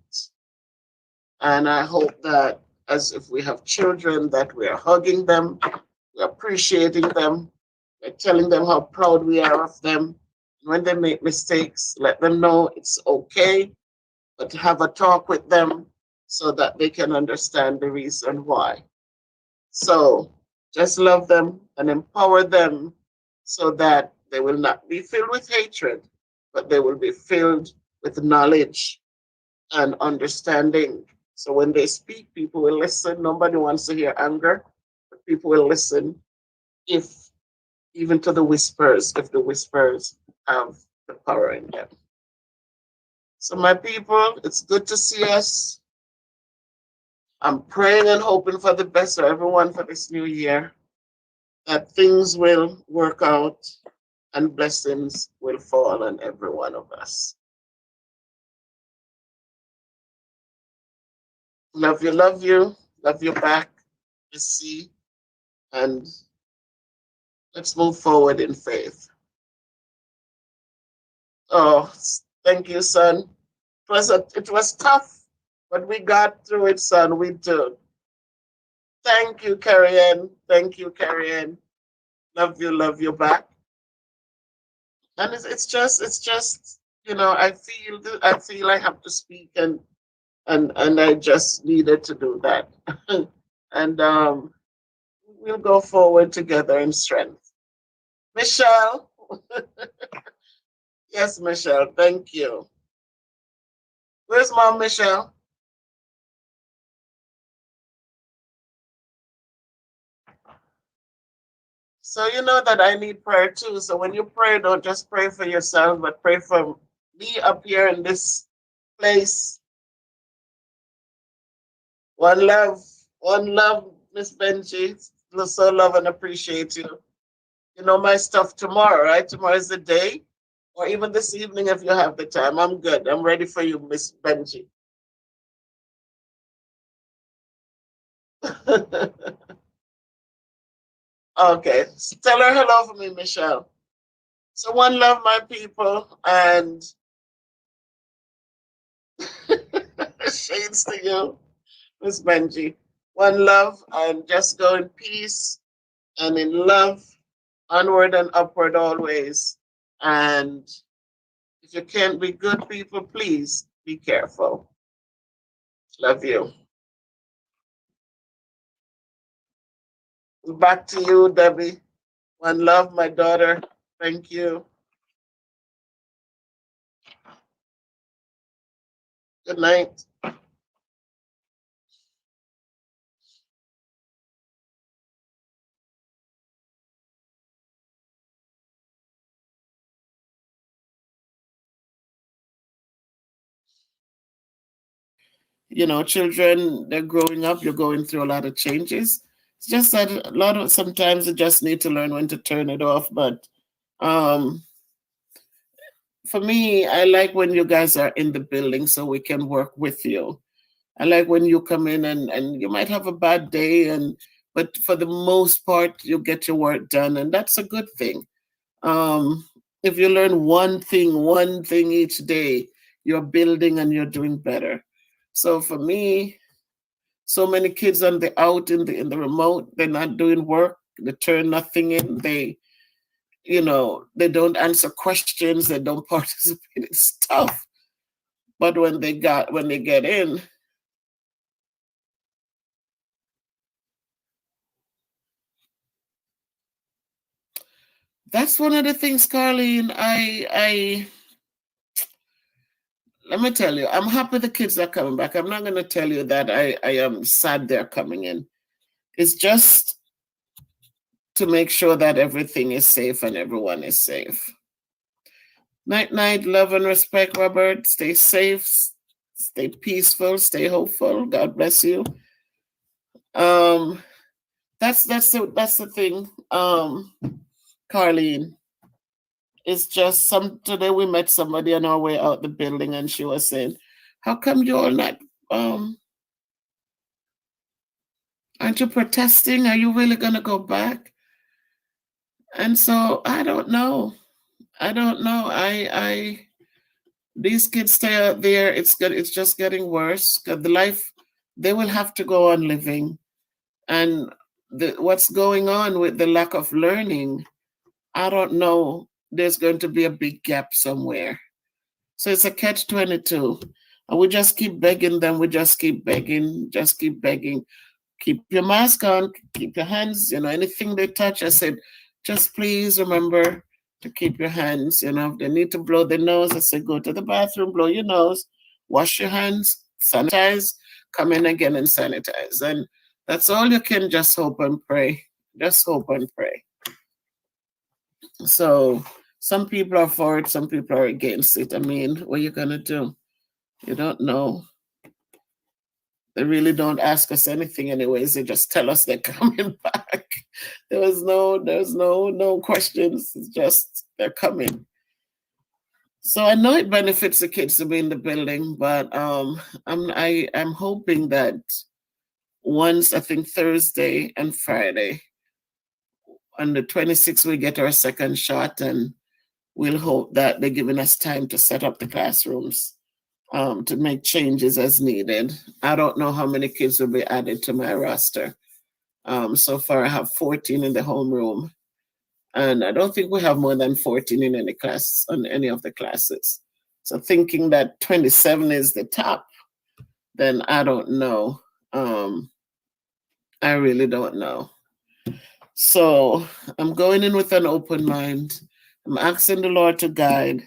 And I hope that as if we have children, that we are hugging them, we're appreciating them, we're telling them how proud we are of them. When they make mistakes, let them know it's okay, but have a talk with them so that they can understand the reason why. So just love them and empower them so that they will not be filled with hatred, but they will be filled with knowledge and understanding. So when they speak, people will listen. Nobody wants to hear anger, but people will listen if even to the whispers, if the whispers have the power in them. So my people, it's good to see us. I'm praying and hoping for the best for everyone for this new year, that things will work out and blessings will fall on every one of us. Love you, love you, love you back. Let's see, and let's move forward in faith. Oh, thank you, son. It was tough, but we got through it, son. We did. Thank you, Carrie Ann. Thank you, Carrie Ann. Love you back. And it's just, I feel I have to speak and I just needed to do that. And we'll go forward together in strength. Michelle. Yes, Michelle, thank you. Where's Mom Michelle? So you know that I need prayer too. So when you pray, don't just pray for yourself, but pray for me up here in this place. One love, Miss Benji. So love and appreciate you. You know my stuff tomorrow, right? Tomorrow is the day, or even this evening if you have the time. I'm good. I'm ready for you, Miss Benji. Okay, so tell her hello for me, Michelle. So one love, my people, and shades to you, Miss Benji. One love, and just go in peace and in love, onward and upward always. And if you can't be good people, please be careful. Love you. Back to you, Debbie. One love, my daughter. Thank you. Good night. You know, children, they're growing up, you're going through a lot of changes. It's just that a lot of sometimes you just need to learn when to turn it off. But um, for me, I like when you guys are in the building so we can work with you. I like when you come in and you might have a bad day but for the most part you get your work done and that's a good thing. Um, if you learn one thing each day, you're building and you're doing better. So for me, so many kids on the out in the remote. They're not doing work. They turn nothing in. They, they don't answer questions. They don't participate. It's tough. But when they get in, that's one of the things, Carlene. I let me tell you, I'm happy the kids are coming back. I'm not going to tell you that I am sad they're coming in. It's just to make sure that everything is safe and everyone is safe. Night, night, love and respect, Robert. Stay safe, stay peaceful, stay hopeful. God bless you. That's the thing. Carlene. It's just today we met somebody on our way out the building and she was saying, how come you all not aren't you protesting? Are you really gonna go back? And so I don't know. I these kids stay out there, it's just getting worse. Because the life they will have to go on living. And what's going on with the lack of learning, I don't know. There's going to be a big gap somewhere. So it's a catch-22. And we just keep begging them. We just keep begging, Keep your mask on, keep your hands, anything they touch. I said, just please remember to keep your hands. If they need to blow their nose, I said, go to the bathroom, blow your nose, wash your hands, sanitize, come in again and sanitize. And that's all you can just hope and pray. Just hope and pray. So some people are for it, some people are against it. I mean, what are you going to do? You don't know. They really don't ask us anything anyways. They just tell us they're coming back. There's no questions. It's just they're coming. So I know it benefits the kids to be in the building, but I'm hoping that once, I think Thursday and Friday, on the 26th, we get our second shot, and we'll hope that they're giving us time to set up the classrooms, to make changes as needed. I don't know how many kids will be added to my roster. So far, I have 14 in the homeroom, and I don't think we have more than 14 in any class, on any of the classes. So thinking that 27 is the top, then I don't know. I really don't know. So I'm going in with an open mind. I'm asking the Lord to guide,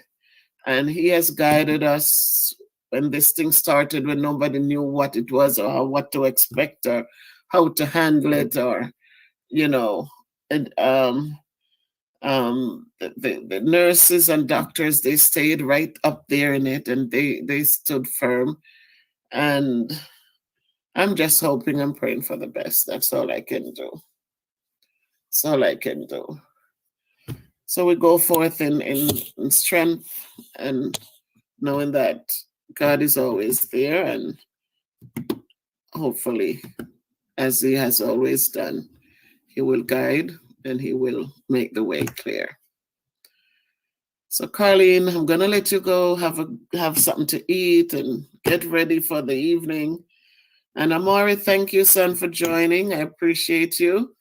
and He has guided us when this thing started, when nobody knew what it was or what to expect or how to handle it, or and the nurses and doctors, they stayed right up there in it, and they stood firm. And I'm just hoping and praying for the best. That's all I can do. That's all I can do. So we go forth in strength, and knowing that God is always there, and hopefully, as He has always done, He will guide and He will make the way clear. So Carlene, I'm gonna let you go, have something to eat and get ready for the evening. And Amari, thank you, son, for joining. I appreciate you.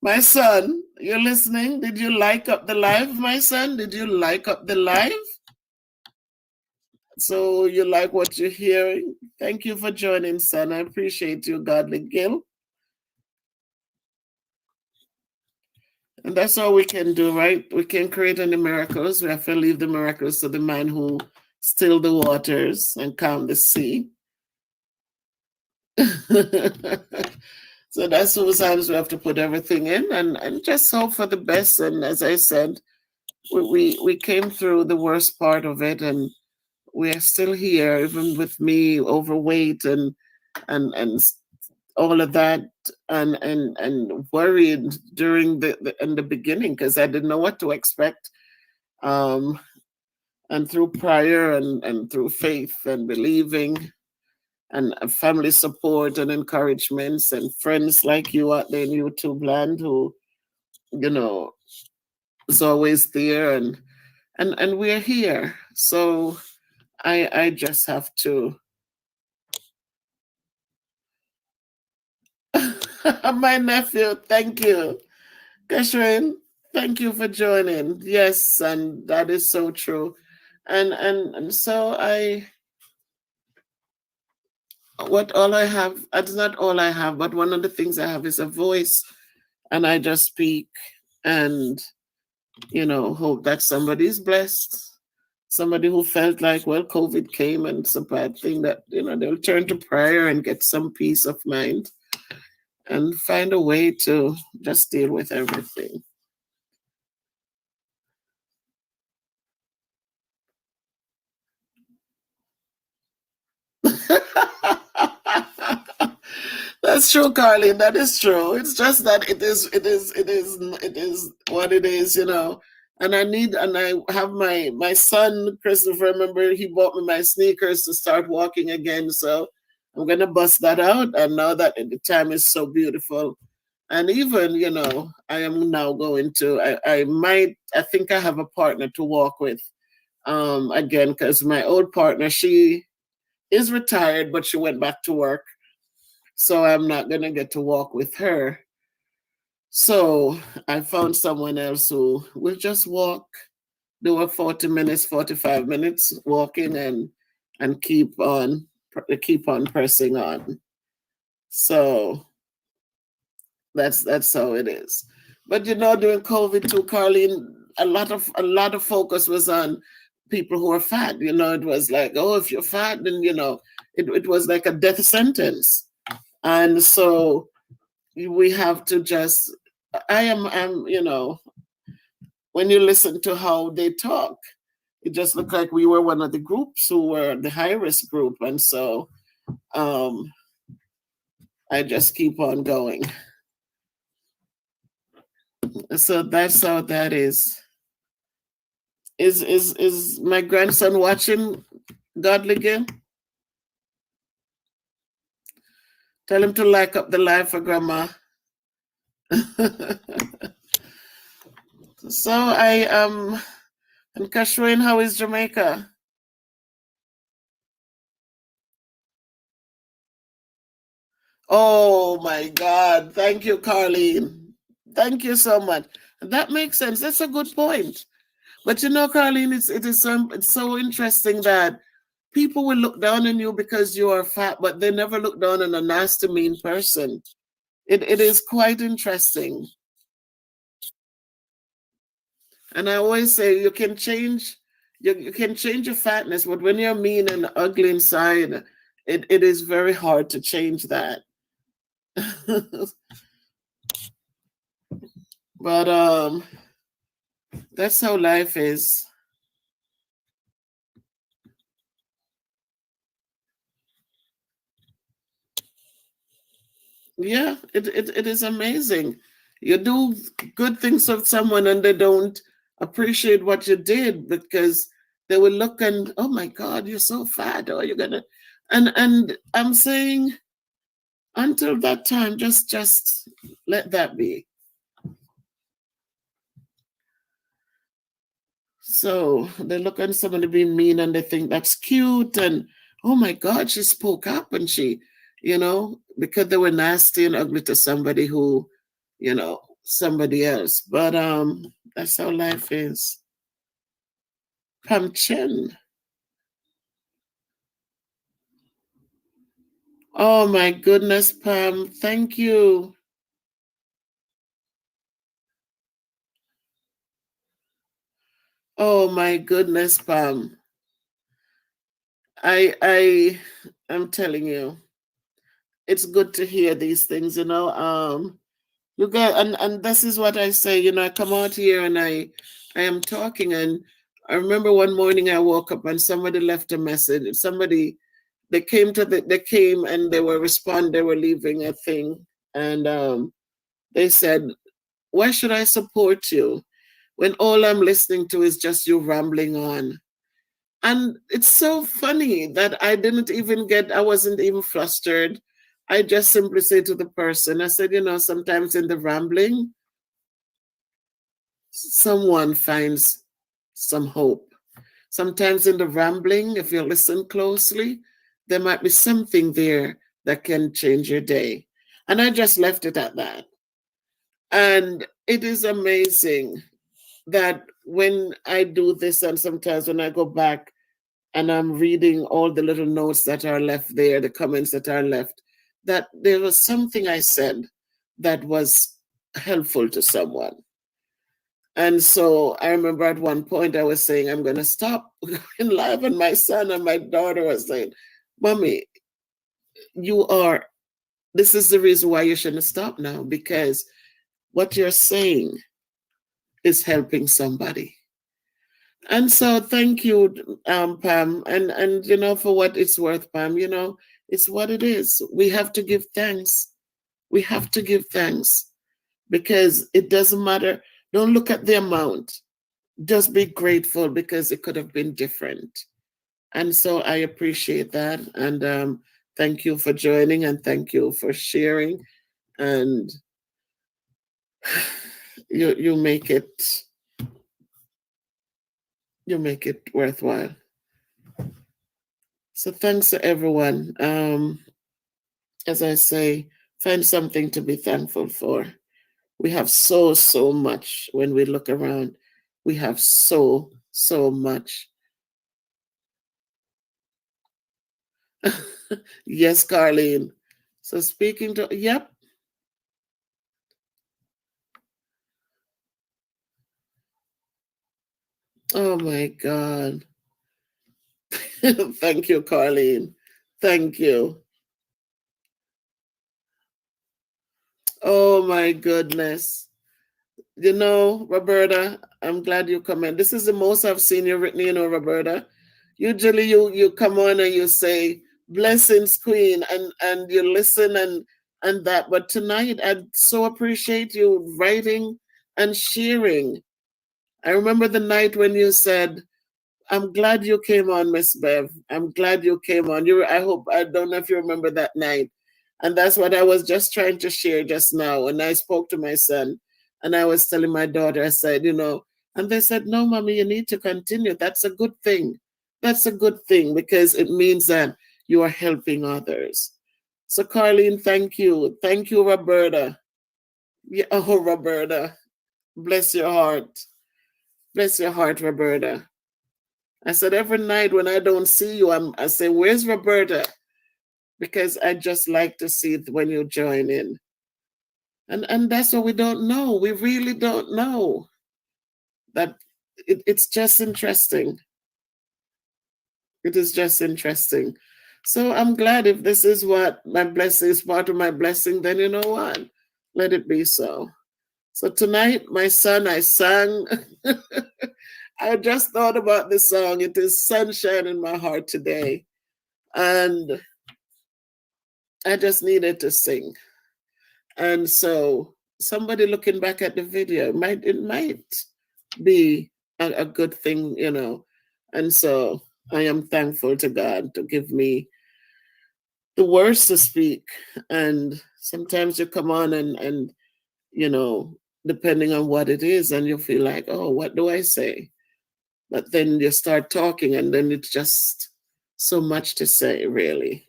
My son, you're listening? Did you like up the live, my son? Did you like up the live? So you like what you're hearing? Thank you for joining, son. I appreciate you, Godly Gil. And that's all we can do, right? We can't create any miracles. We have to leave the miracles to the man who stilled the waters and calmed the sea. So that's those times we have to put everything in and just hope for the best. And as I said, we came through the worst part of it, and we are still here, even with me overweight and all of that, and worried during the beginning, because I didn't know what to expect. And through prayer and through faith and believing, and family support and encouragements, and friends like you out there in YouTube land who, is always there. And and we're here. So I just have to. My nephew, thank you. Kashrin, thank you for joining. Yes, and that is so true. And so I what all I have, it's not all I have, but one of the things I have is a voice, and I just speak and hope that somebody's blessed. Somebody who felt like, well, COVID came and it's a bad thing, that they'll turn to prayer and get some peace of mind and find a way to just deal with everything. That's true, Carlene. That is true. It's just that it is what it is. And I have my son Christopher. Remember, he bought me my sneakers to start walking again. So I'm gonna bust that out. And now that the time is so beautiful, and even I am now going to. I think I have a partner to walk with. Again, because my old partner, she is retired, but she went back to work. So I'm not going to get to walk with her. So I found someone else who will just walk, do a 40 minutes, 45 minutes walking, and keep on pressing on. So that's how it is. But during COVID too, Carlene, a lot of focus was on people who are fat. It was like, oh, if you're fat, then it was like a death sentence. And so we have to just, I'm when you listen to how they talk, it just looked like we were one of the groups who were the high risk group. And so I just keep on going. So that's how that is. Is my grandson watching Godly? Tell him to like up the live for grandma. So and Kashwin, how is Jamaica? Oh my God. Thank you, Carlene. Thank you so much. That makes sense. That's a good point. But Carlene, it's so interesting that people will look down on you because you are fat, but they never look down on a nasty, mean person. It is quite interesting. And I always say you can change you can change your fatness, but when you're mean and ugly inside, it is very hard to change that. But that's how life is. Yeah, it is amazing. You do good things with someone and they don't appreciate what you did because they will look and, oh my God, you're so fat, or you're gonna and I'm saying, until that time, just let that be. So they look at somebody being mean and they think that's cute, and oh my God, she spoke up, and she, because they were nasty and ugly to somebody who, somebody else. But that's how life is. Pam Chen. Oh my goodness, Pam. Thank you. Oh my goodness, Pam. I'm telling you, it's good to hear these things. You got, and this is what I say, I come out here and I am talking, and I remember one morning I woke up and somebody left a message. They came and they were leaving a thing, and they said, why should I support you when all I'm listening to is just you rambling on? And it's so funny that I wasn't even flustered. I just simply say to the person, I said, sometimes in the rambling, someone finds some hope. Sometimes in the rambling, if you listen closely, there might be something there that can change your day. And I just left it at that. And it is amazing that when I do this, and sometimes when I go back and I'm reading all the little notes that are left there, the comments that are left, that there was something I said that was helpful to someone. And so I remember at one point I was saying, I'm going to stop in life. And my son and my daughter was saying, Mommy, this is the reason why you shouldn't stop now, because what you're saying is helping somebody. And so thank you, Pam. And for what it's worth, Pam, it's what it is. We have to give thanks. We have to give thanks because it doesn't matter. Don't look at the amount. Just be grateful because it could have been different. And so I appreciate that. And thank you for joining and thank you for sharing. And you make it worthwhile. So thanks to everyone. As I say, find something to be thankful for. We have so much when we look around. We have so much. Yes, Carlene. So speaking to, yep. Oh my God. Thank you, Carlene. Thank you. Oh my goodness. Roberta, I'm glad you come in. This is the most I've seen you written, Roberta. Usually you come on and you say, blessings, Queen, and you listen and that. But tonight, I so appreciate you writing and sharing. I remember the night when you said, I'm glad you came on, Miss Bev. I'm glad you came on. I don't know if you remember that night. And that's what I was just trying to share just now. And I spoke to my son and I was telling my daughter, I said, and they said, no, Mommy, you need to continue. That's a good thing. That's a good thing because it means that you are helping others. So, Carlene, thank you. Thank you, Roberta. Yeah, oh, Roberta. Bless your heart. Bless your heart, Roberta. I said, every night when I don't see you, I say, where's Roberta? Because I just like to see it when you join in. And that's what we don't know. We really don't know. That it's just interesting. It is just interesting. So I'm glad if this is what my blessing is, part of my blessing, then you know what? Let it be so. So tonight, my son, I sang. I just thought about this song. It is sunshine in my heart today. And I just needed to sing. And so somebody looking back at the video, it might be a good thing, And so I am thankful to God to give me the words to speak. And sometimes you come on and depending on what it is, and you feel like, oh, what do I say? But then you start talking and then it's just so much to say, really.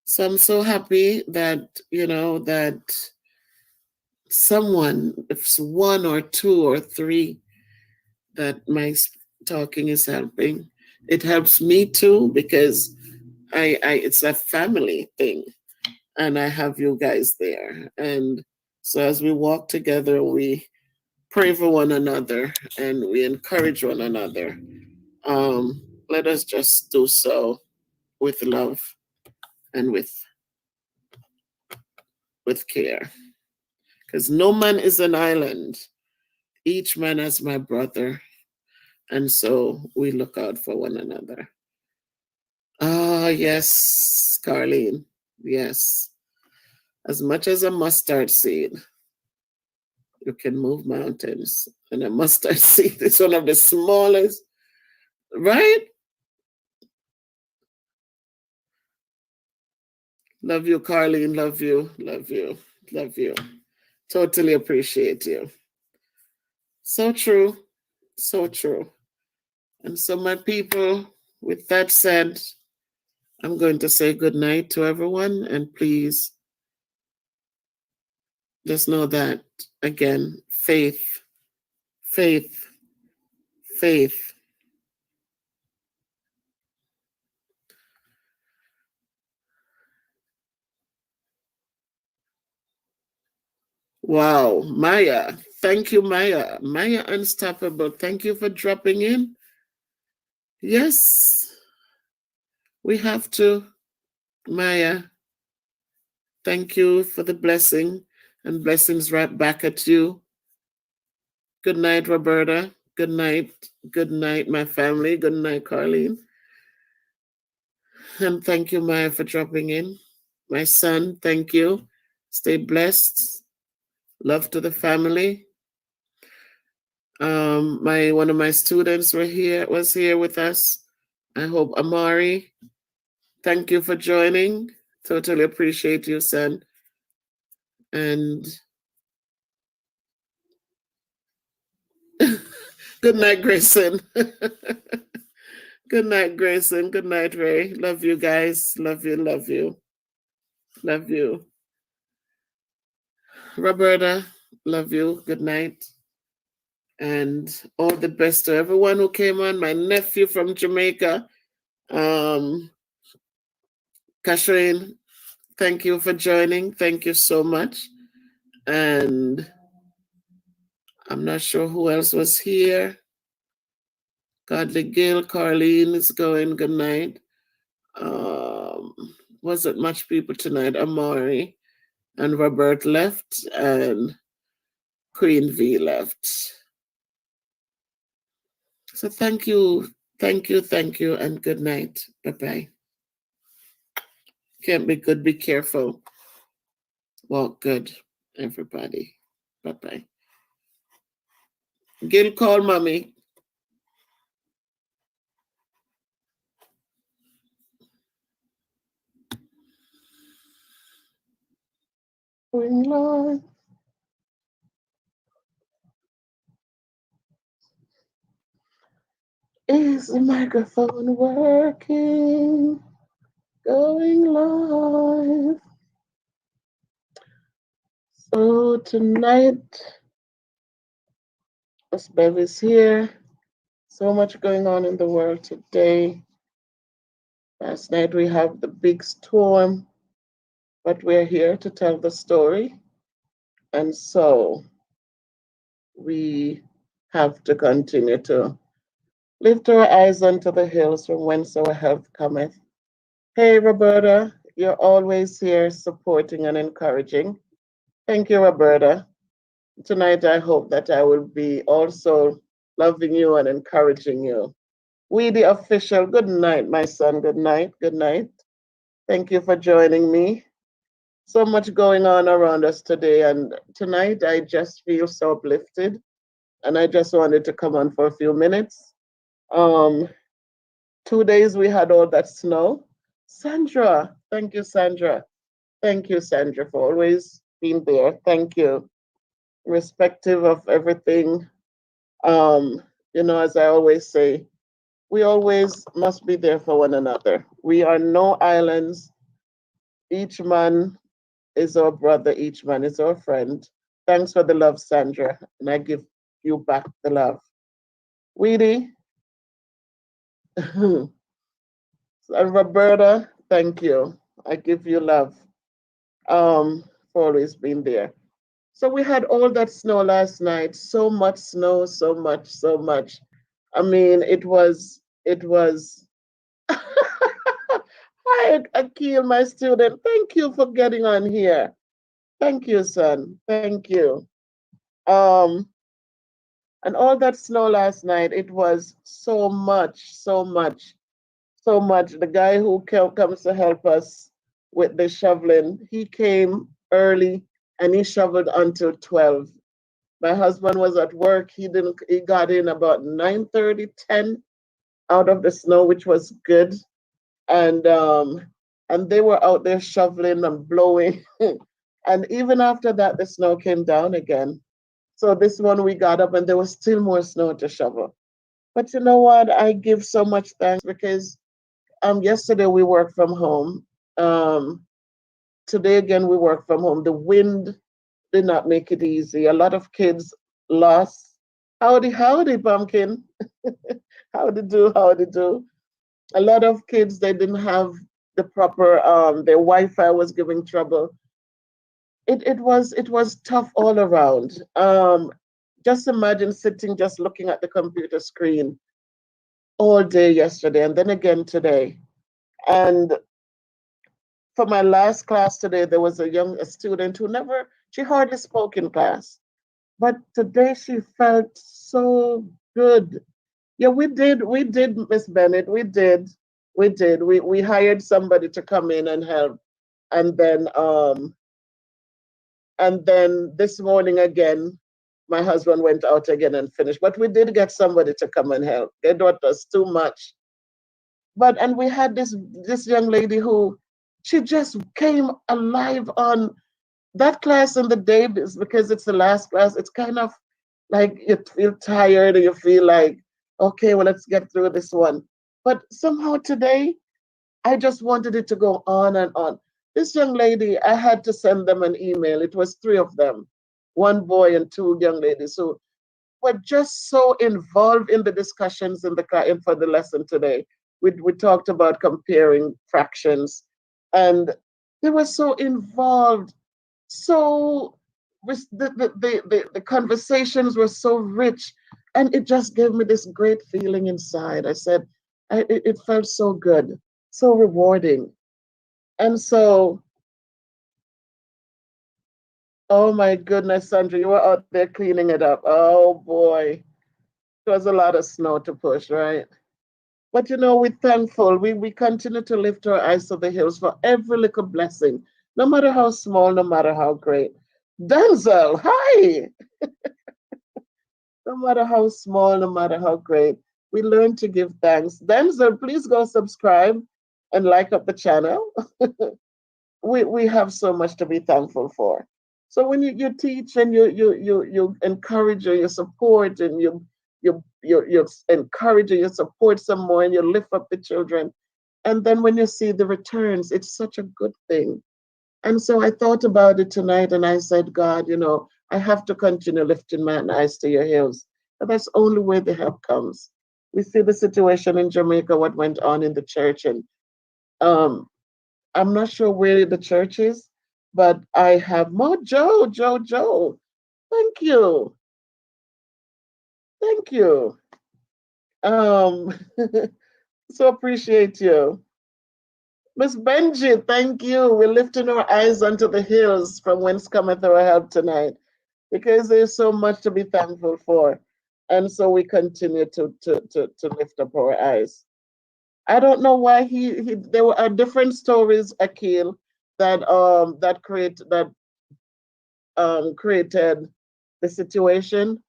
So I'm so happy that, that someone, if it's one or two or three, that my talking is helping. It helps me too because it's a family thing and I have you guys there. And so as we walk together, we pray for one another and we encourage one another. Let us just do so with love and with care. Because no man is an island. Each man is my brother. And so we look out for one another. Ah, yes, Carlene. Yes. As much as a mustard seed, you can move mountains. And a mustard seed is one of the smallest, right? Love you, Carlene. Love you. Love you. Love you. Totally appreciate you. So true. So true. And so, my people, with that said, I'm going to say good night to everyone. And please just know that, again, faith, faith, faith. Wow, Maya. Thank you, Maya. Maya Unstoppable. Thank you for dropping in. Yes, we have to. Maya, thank you for the blessing, and blessings right back at you. Good night, Roberta. Good night. Good night, my family. Good night, Carlene. And thank you, Maya, for dropping in. My son, thank you. Stay blessed. Love to the family. My one of my students was here with us. I hope Amari. Thank you for joining. Totally appreciate you, son. And good night, Grayson. Good night, Grayson. Good night, Ray. Love you guys. Love you, love you. Love you. Roberta, love you. Good night. And all the best to everyone who came on. My nephew from Jamaica, Kashrine, thank you for joining. Thank you so much. And I'm not sure who else was here. Godly Gill, Carlene is going. Good night. Wasn't much people tonight. Amari and Robert left, and Queen V left. So thank you, and good night. Bye-bye. Can't be good, be careful. Walk good, everybody. Bye-bye. Gil, call mommy. Lord. Is the microphone working? Going live. So tonight, Miss Bev is here. So much going on in the world today. Last night we have the big storm, but we're here to tell the story. And so we have to continue to lift our eyes unto the hills from whence our help cometh. Hey, Roberta, you're always here supporting and encouraging. Thank you, Roberta. Tonight, I hope that I will be also loving you and encouraging you. We, the official, good night, my son. Good night. Good night. Thank you for joining me. So much going on around us today. And tonight, I just feel so uplifted. And I just wanted to come on for a few minutes. 2 days we had all that snow. Sandra, thank you, Sandra. Thank you, Sandra, for always being there. Thank you. Irrespective of everything, as I always say, we always must be there for one another. We are no islands. Each man is our brother, each man is our friend. Thanks for the love, Sandra, and I give you back the love. Weedy, and Roberta, thank you. I give you love for always being there. So we had all that snow last night. So much snow, so much, so much. I mean, it was. Hi, Akil, my student. Thank you for getting on here. Thank you, son. Thank you. And all that snow last night, it was so much, so much, so much. The guy who comes to help us with the shoveling, he came early and he shoveled until 12. My husband was at work. He got in about 9:30, 10 out of the snow, which was good. And they were out there shoveling and blowing. And even after that, the snow came down again. So this one we got up and there was still more snow to shovel. But you know what? I give so much thanks because yesterday we worked from home. Um, Today again we work from home. The wind did not make it easy. A lot of kids lost. Howdy, howdy, pumpkin. Howdy do, howdy do. A lot of kids they didn't have the proper their Wi-Fi was giving trouble. It was tough all around. Just imagine sitting just looking at the computer screen all day yesterday and then again today. And for my last class today, there was a student who never she hardly spoke in class. But today she felt so good. Yeah, we did, Miss Bennett. We did. We hired somebody to come in and help. And then this morning again, my husband went out again and finished. But we did get somebody to come and help. They taught us too much. But and we had this young lady who she just came alive on that class in the day because it's the last class. It's kind of like you feel tired and you feel like, okay, well, let's get through this one. But somehow today, I just wanted it to go on and on. This young lady, I had to send them an email. It was three of them, one boy and two young ladies who were just so involved in the discussions in the for the lesson today. We talked about comparing fractions, and they were so involved. So the conversations were so rich, and it just gave me this great feeling inside. I said, it felt so good, so rewarding, and so. Oh my goodness, Sandra, you were out there cleaning it up. Oh boy. There was a lot of snow to push, right? But we're thankful. We continue to lift our eyes to the hills for every little blessing, no matter how small, no matter how great. Denzel, hi! No matter how small, no matter how great, we learn to give thanks. Denzel, please go subscribe and like up the channel. We have so much to be thankful for. So when you teach and you encourage and you support and you encourage and you support some more and you lift up the children, and then when you see the returns, it's such a good thing. And so I thought about it tonight and I said, God, I have to continue lifting my eyes to your hills. And that's the only way the help comes. We see the situation in Jamaica, what went on in the church, and um, I'm not sure where the church is, but I have more Joe. Thank you. Thank you. Um, so appreciate you. Miss Benji, thank you. We're lifting our eyes unto the hills from whence cometh our help tonight because there's so much to be thankful for. And so we continue to lift up our eyes. I don't know why he there were different stories, Akil, that created the situation.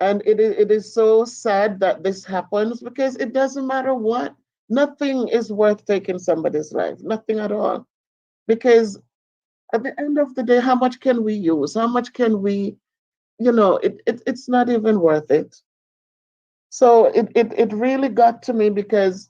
And it is so sad that this happens because it doesn't matter what. Nothing is worth taking somebody's life. Nothing at all. Because at the end of the day, how much can we use? How much can we, it's not even worth it. So it really got to me because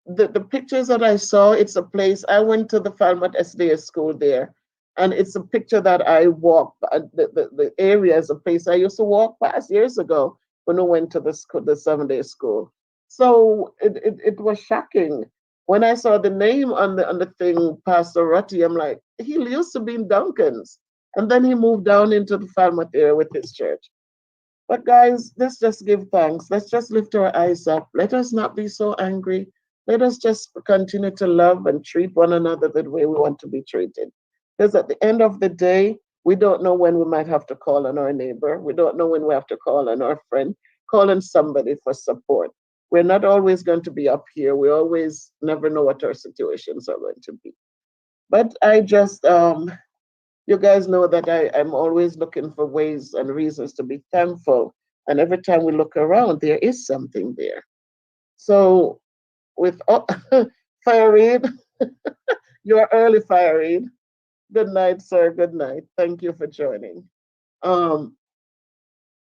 the pictures that I saw, it's a place. I went to the Falmouth SDS school there, and it's a picture that I walked. The area is a place I used to walk past years ago when I went to the school, the 7-day school. So it was shocking when I saw the name on the thing, Pastor Rutty. I'm like, he used to be in Duncan's, and then he moved down into the Falmouth area with his church. But guys, let's just give thanks. Let's just lift our eyes up. Let us not be so angry. Let us just continue to love and treat one another the way we want to be treated. Because at the end of the day, we don't know when we might have to call on our neighbor. We don't know when we have to call on our friend, call on somebody for support. We're not always going to be up here. We always never know what our situations are going to be. But you guys know that I'm always looking for ways and reasons to be thankful. And every time we look around, there is something there. So with Fire Reed, you're early, Fire Reed. Good night, sir. Good night. Thank you for joining. Um,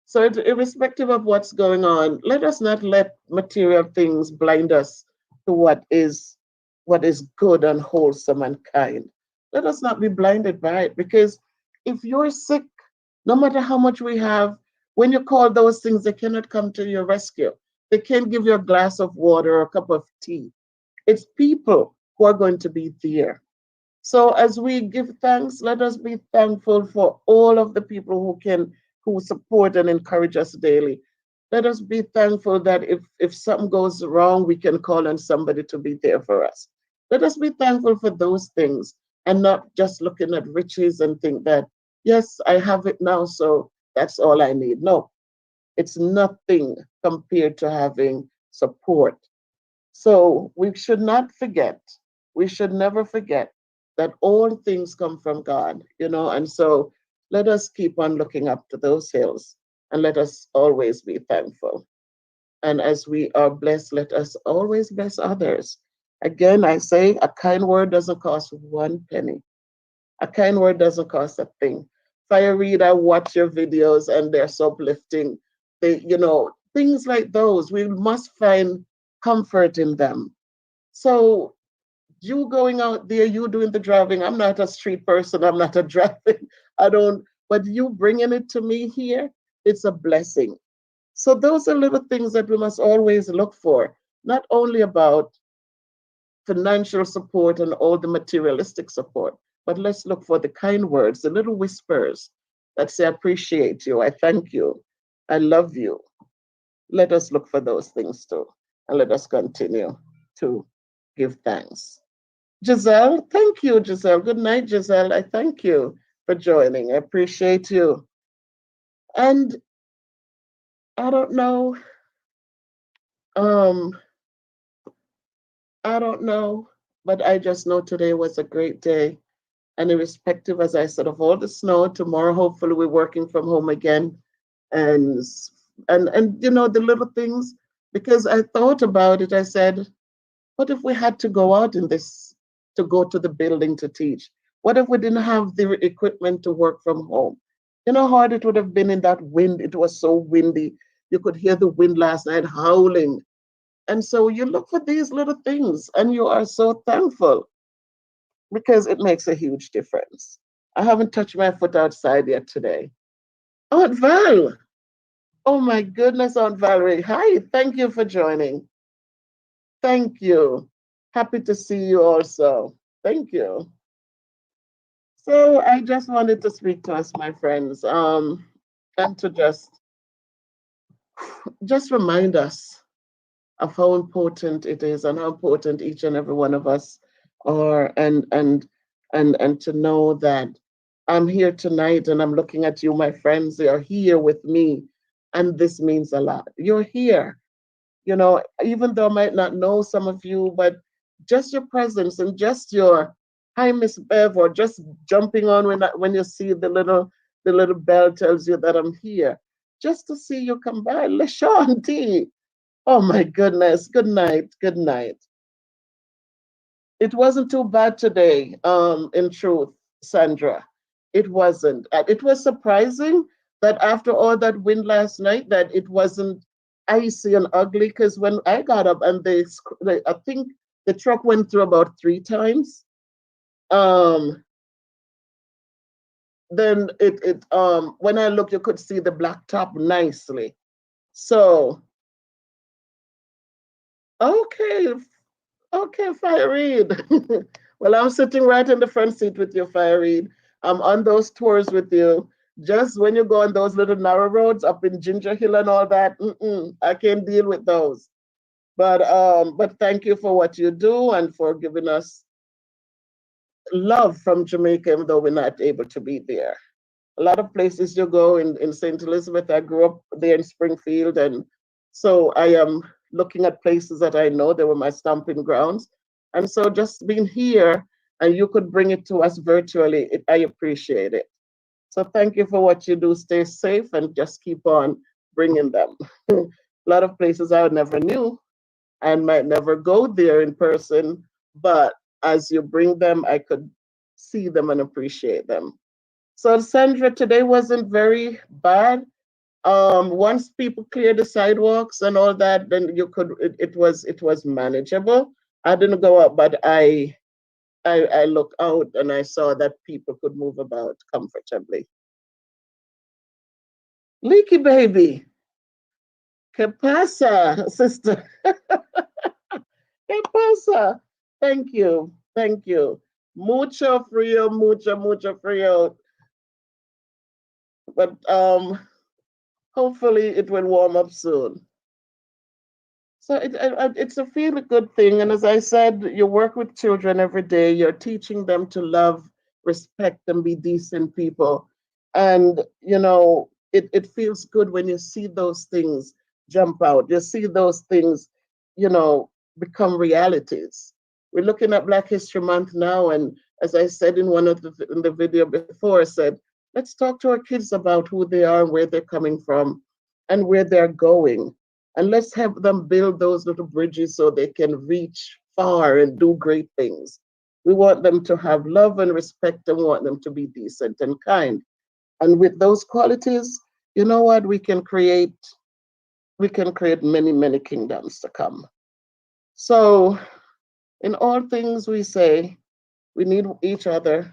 so irrespective of what's going on, let us not let material things blind us to what is good and wholesome and kind. Let us not be blinded by it, because if you're sick, no matter how much we have, when you call those things, they cannot come to your rescue. They can't give you a glass of water or a cup of tea. It's people who are going to be there. So as we give thanks, let us be thankful for all of the people who support and encourage us daily. Let us be thankful that if something goes wrong, we can call on somebody to be there for us. Let us be thankful for those things and not just looking at riches and think that, yes, I have it now, so that's all I need. No, it's nothing compared to having support. So we should not forget, we should never forget that all things come from God, and so let us keep on looking up to those hills and let us always be thankful. And as we are blessed, let us always bless others. Again, I say a kind word doesn't cost one penny. A kind word doesn't cost a thing. Fire Read, I watch your videos and they're so uplifting. Things like those, we must find comfort in them. So you going out there, you doing the driving. I'm not a street person. I'm not a driving. I don't, but you bringing it to me here, it's a blessing. So those are little things that we must always look for, not only about financial support and all the materialistic support, but let's look for the kind words, the little whispers that say, I appreciate you, I thank you, I love you. Let us look for those things too. And let us continue to give thanks. Giselle, thank you, Giselle. Good night, Giselle. I thank you for joining. I appreciate you. And I don't know, um, I don't know, but I just know today was a great day. And irrespective, as I said, of all the snow, tomorrow hopefully we're working from home again. And the little things, because I thought about it, I said, what if we had to go out in this to go to the building to teach? What if we didn't have the equipment to work from home? You know how hard it would have been in that wind. It was so windy. You could hear the wind last night howling. And so you look for these little things and you are so thankful because it makes a huge difference. I haven't touched my foot outside yet today. Aunt Val. Oh my goodness, Aunt Valerie. Hi, thank you for joining. Thank you. Happy to see you also. Thank you. So I just wanted to speak to us, my friends, and to just remind us of how important it is and how important each and every one of us are, and to know that I'm here tonight and I'm looking at you, my friends. They are here with me, and this means a lot. You're here, even though I might not know some of you, but just your presence and just your hi, Miss Bev, or just jumping on when you see the little bell tells you that I'm here, just to see you come by. LaShawn T. Oh my goodness. Good night. Good night. It wasn't too bad today, in truth, Sandra. It wasn't. It was surprising that after all that wind last night, that it wasn't icy and ugly. Because when I got up and I think the truck went through about 3 times. Um, then when I looked, you could see the black top nicely. So okay, okay, Fire Read. Well, I'm sitting right in the front seat with you, Fire Read. I'm on those tours with you. Just when you go on those little narrow roads up in Ginger Hill and all that, I can't deal with those. But thank you for what you do and for giving us love from Jamaica, even though we're not able to be there. A lot of places you go in St. Elizabeth. I grew up there in Springfield, and so I am looking at places that I know they were my stomping grounds. And so just being here and you could bring it to us virtually, I appreciate it. So thank you for what you do. Stay safe and just keep on bringing them. A lot of places I never knew and might never go there in person, but as you bring them, I could see them and appreciate them. So Sandra, today wasn't very bad. Once people cleared the sidewalks and all that, then you could it was manageable. I didn't go out, but I looked out and I saw that people could move about comfortably. Leaky baby, ¿qué pasa, sister? ¿Qué pasa? Thank you, thank you. Mucho frío, mucho frío. But hopefully it will warm up soon. So it's a feel good thing. And as I said, you work with children every day. You're teaching them to love, respect, and be decent people. And, it feels good when you see those things jump out. You see those things, become realities. We're looking at Black History Month now. And as I said in the video before, I said, let's talk to our kids about who they are and where they're coming from and where they're going, and let's have them build those little bridges so they can reach far and do great things. We want them to have love and respect and want them to be decent and kind. And with those qualities, you know what? We can create many, many kingdoms to come. So in all things we say, we need each other,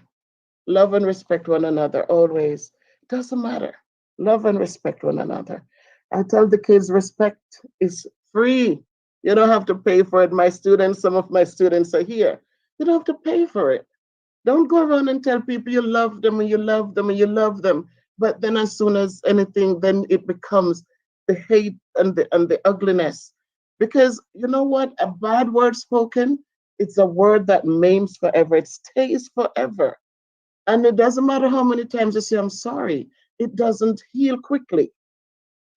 love and respect one another always. It doesn't matter. Love and respect one another. I tell the kids respect is free. You don't have to pay for it. Some of my students are here. You don't have to pay for it. Don't go around and tell people you love them and you love them and you love them. But then as soon as anything, then it becomes the hate and the ugliness. Because you know what? A bad word spoken, it's a word that maims forever. It stays forever. And it doesn't matter how many times you say, I'm sorry, it doesn't heal quickly.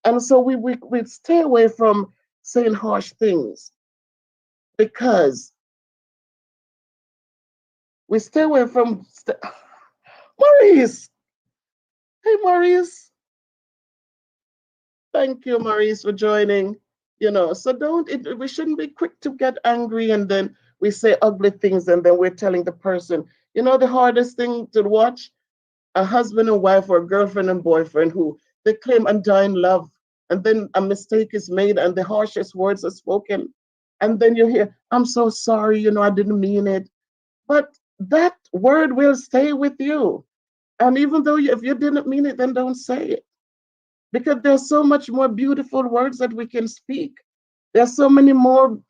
And so we stay away from saying harsh things because we stay away from. Maurice! Hey, Maurice. Thank you, Maurice, for joining. So we shouldn't be quick to get angry and then we say ugly things and then we're telling the person. The hardest thing to watch? A husband and wife or a girlfriend and boyfriend who they claim undying love, and then a mistake is made and the harshest words are spoken, and then you hear, I'm so sorry, I didn't mean it. But that word will stay with you. And even though if you didn't mean it, then don't say it. Because there's so much more beautiful words that we can speak. There's so many more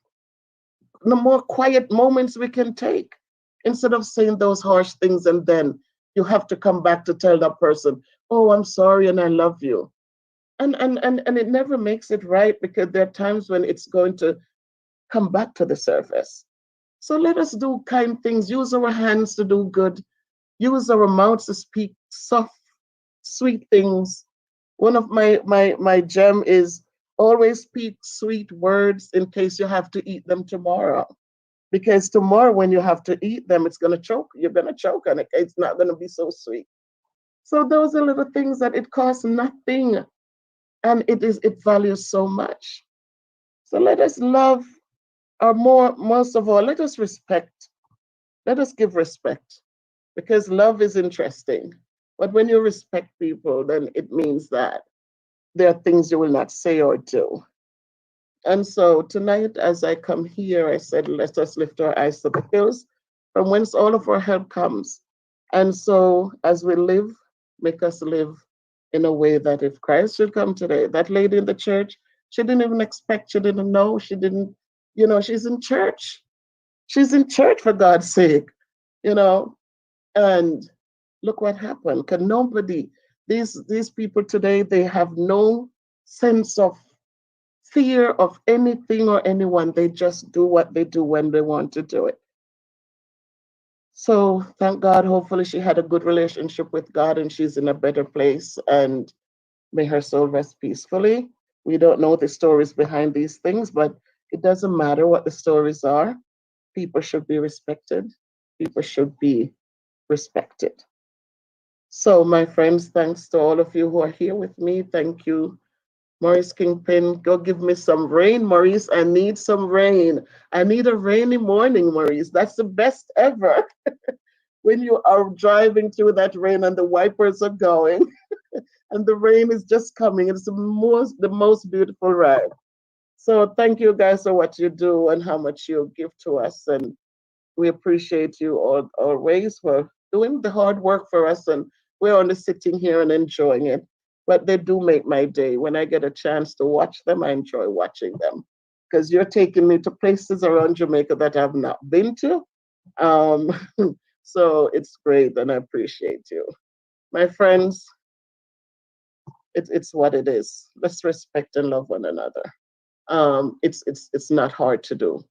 the more quiet moments we can take instead of saying those harsh things and then you have to come back to tell that person, oh, I'm sorry and I love you. And it never makes it right because there are times when it's going to come back to the surface. So let us do kind things, use our hands to do good, use our mouths to speak soft, sweet things. One of my gem is always speak sweet words in case you have to eat them tomorrow. Because tomorrow when you have to eat them, it's gonna choke. You're gonna choke on it. It's not gonna be so sweet. So those are little things that it costs nothing and it values so much. So let us love, or most of all, let us respect. Let us give respect because love is interesting. But when you respect people, then it means that there are things you will not say or do. And so tonight, as I come here, I said, let us lift our eyes to the hills from whence all of our help comes. And so as we live, make us live in a way that if Christ should come today, that lady in the church, she didn't even expect, she didn't know, she didn't, she's in church. She's in church for God's sake, and look what happened. Can nobody, these people today, they have no sense of fear of anything or anyone. They just do what they do when they want to do it. So thank God, hopefully she had a good relationship with God and she's in a better place, and may her soul rest peacefully. We don't know the stories behind these things, but it doesn't matter what the stories are. People should be respected. People should be respected. So my friends, thanks to all of you who are here with me. Thank you, Maurice Kingpin. Go give me some rain, Maurice. I need some rain. I need a rainy morning, Maurice. That's the best ever. when you are driving through that rain and the wipers are going and the rain is just coming. It's the most beautiful ride. So thank you guys for what you do and how much you give to us. And we appreciate you all always for doing the hard work for us. And we're only sitting here and enjoying it. But they do make my day. When I get a chance to watch them, I enjoy watching them. Because you're taking me to places around Jamaica that I've not been to. Um, so it's great and I appreciate you. My friends, it's what it is. Let's respect and love one another. It's not hard to do.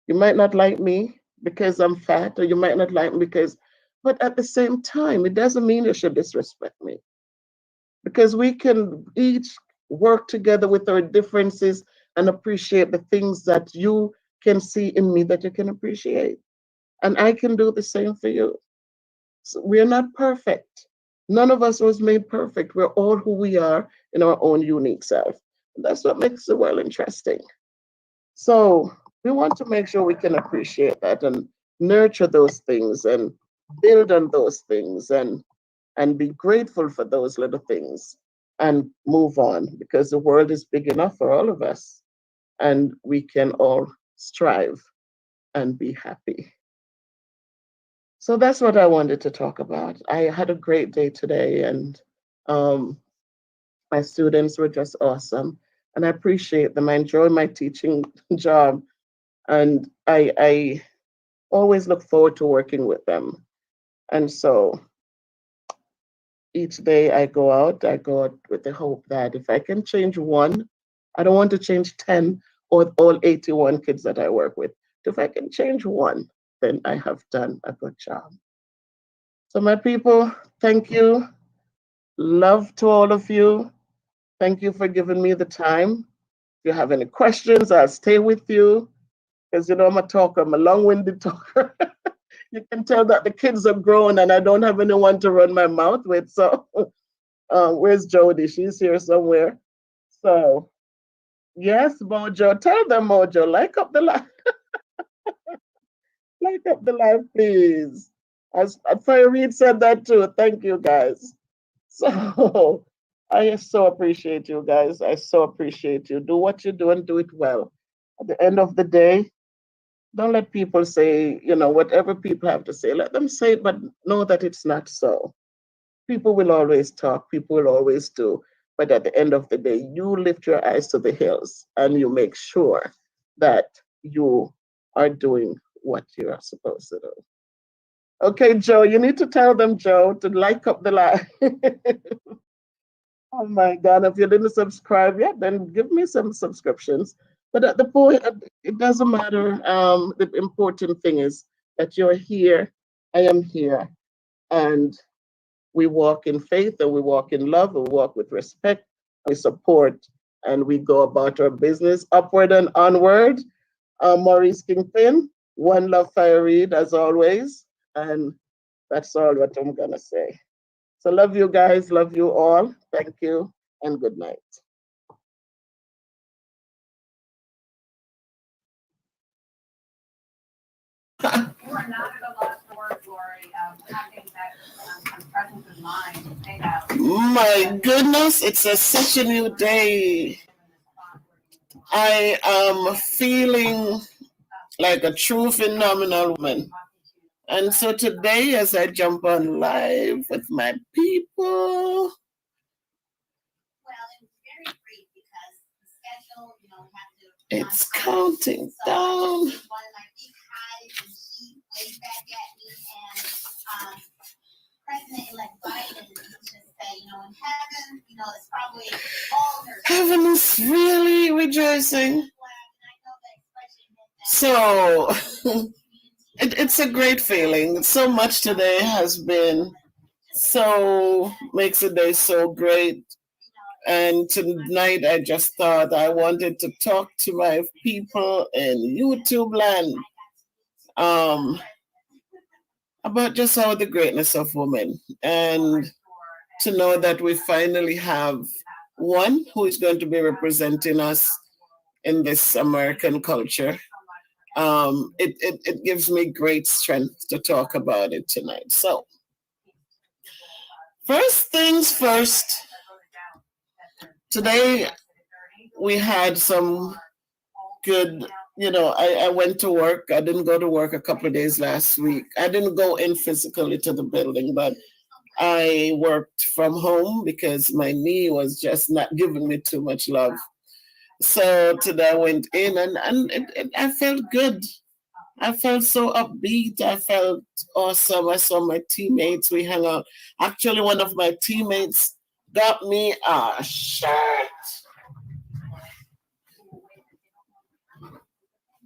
You might not like me because I'm fat, or you might not like me because, but at the same time, it doesn't mean you should disrespect me because we can each work together with our differences and appreciate the things that you can see in me that you can appreciate. And I can do the same for you. So we are not perfect. None of us was made perfect. We're all who we are in our own unique self. And that's what makes the world interesting. So we want to make sure we can appreciate that and nurture those things and build on those things and be grateful for those little things and move on because the world is big enough for all of us and we can all strive and be happy. So that's what I wanted to talk about. I had a great day today, and um, my students were just awesome, and I appreciate them. I enjoy my teaching job, and I always look forward to working with them. And so each day I go out with the hope that if I can change one, I don't want to change 10 or all 81 kids that I work with. If I can change one, then I have done a good job. So, my people, thank you. Love to all of you. Thank you for giving me the time. If you have any questions, I'll stay with you because you know I'm a talker, I'm a long winded talker. You can tell that the kids are grown and I don't have anyone to run my mouth with. So, where's Jody? She's here somewhere. So, yes, Mojo, tell them, Mojo, like up the live, like up the live, please. As Fire Reed said that too. Thank you, guys. So, I so appreciate you guys. I so appreciate you. Do what you do and do it well. At the end of the day, don't let people say, whatever people have to say, let them say it, but know that it's not so. People will always talk, people will always do. But at the end of the day, you lift your eyes to the hills and you make sure that you are doing what you are supposed to do. Okay, Joe, you need to tell them, Joe, to like up the live. Oh my God, if you didn't subscribe yet, then give me some subscriptions. But at the point, it doesn't matter. The important thing is that you're here, I am here, and we walk in faith and we walk in love, we walk with respect, we support, and we go about our business upward and onward. Maurice Kingpin, one love Fire Reed as always, and that's all what I'm gonna say. So love you guys, love you all. Thank you and good night. You are not at a loss for words, Lori, having that presence of mind to say that. My goodness, it's a such a new day. I am feeling like a true phenomenal woman. And so today, as I jump on live with my people, it's counting down. Heaven is really rejoicing. So it's a great feeling. So much today has been makes the day so great. And tonight I just thought I wanted to talk to my people in YouTube land about just how the greatness of women and to know that we finally have one who is going to be representing us in this American culture. It gives me great strength to talk about it tonight. So, first things first, today we had some good, I went to work. I didn't go to work a couple of days last week. I didn't go in physically to the building, but I worked from home because my knee was just not giving me too much love. So today I went in and I felt good. I felt so upbeat. I felt awesome. I saw my teammates. We hung out. Actually, one of my teammates got me a shirt.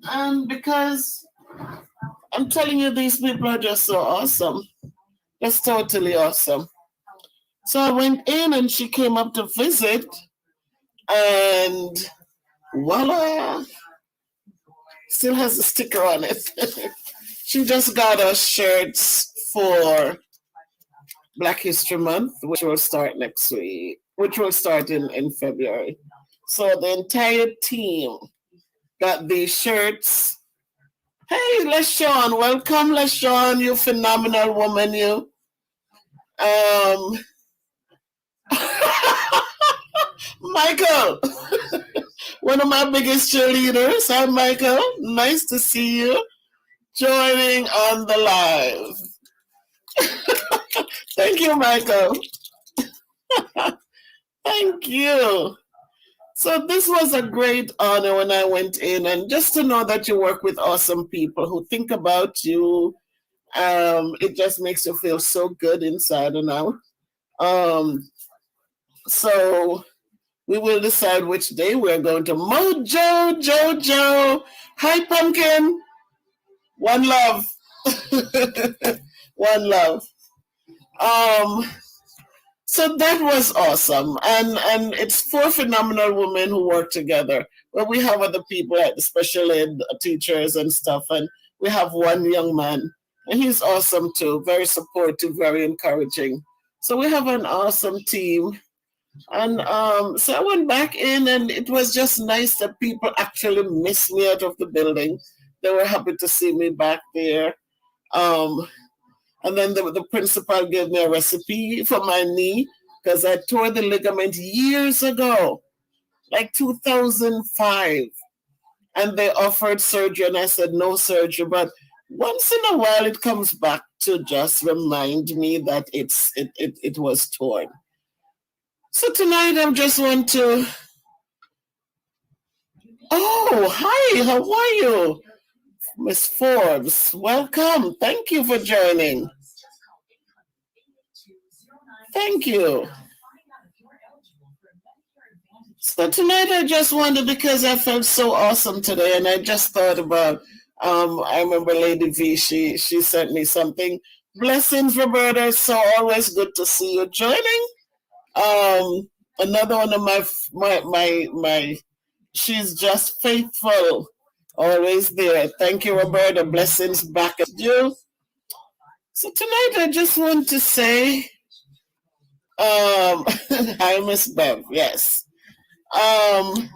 And because I'm telling you, these people are just so awesome. Just totally awesome. So I went in and she came up to visit, and voila, still has a sticker on it. She just got us shirts for Black History Month, which will start next week, which will start in February. So the entire team got these shirts. Hey, LaShawn, welcome, LaShawn, you phenomenal woman, you. Michael, one of my biggest cheerleaders. Hi, Michael. Nice to see you joining on the live. Thank you, Michael. Thank you. So this was a great honor when I went in, and just to know that you work with awesome people who think about you, it just makes you feel so good inside and out. So we will decide which day we're going to. Mojo Jojo. Hi, Pumpkin. One love. One love. So that was awesome. And it's 4 phenomenal women who work together. Well, we have other people like the special ed teachers and stuff, and we have one young man, and he's awesome too, very supportive, very encouraging. So we have an awesome team. And so I went back in, and it was just nice that people actually missed me out of the building. They were happy to see me back there. And then the principal gave me a recipe for my knee because I tore the ligament years ago, like 2005. And they offered surgery, and I said no surgery. But once in a while, it comes back to just remind me that it was torn. So tonight I just want to. Oh, hi, how are you? Miss Forbes, welcome. Thank you for joining. Thank you. So tonight I just wanted, because I felt so awesome today, and I just thought about, I remember Lady V, she sent me something. Blessings, Roberta. It's so always good to see you joining. Another one of my she's just faithful, always there. Thank you, Roberta. Blessings back at you. So tonight I just want to say, hi, Miss Bev. Yes. I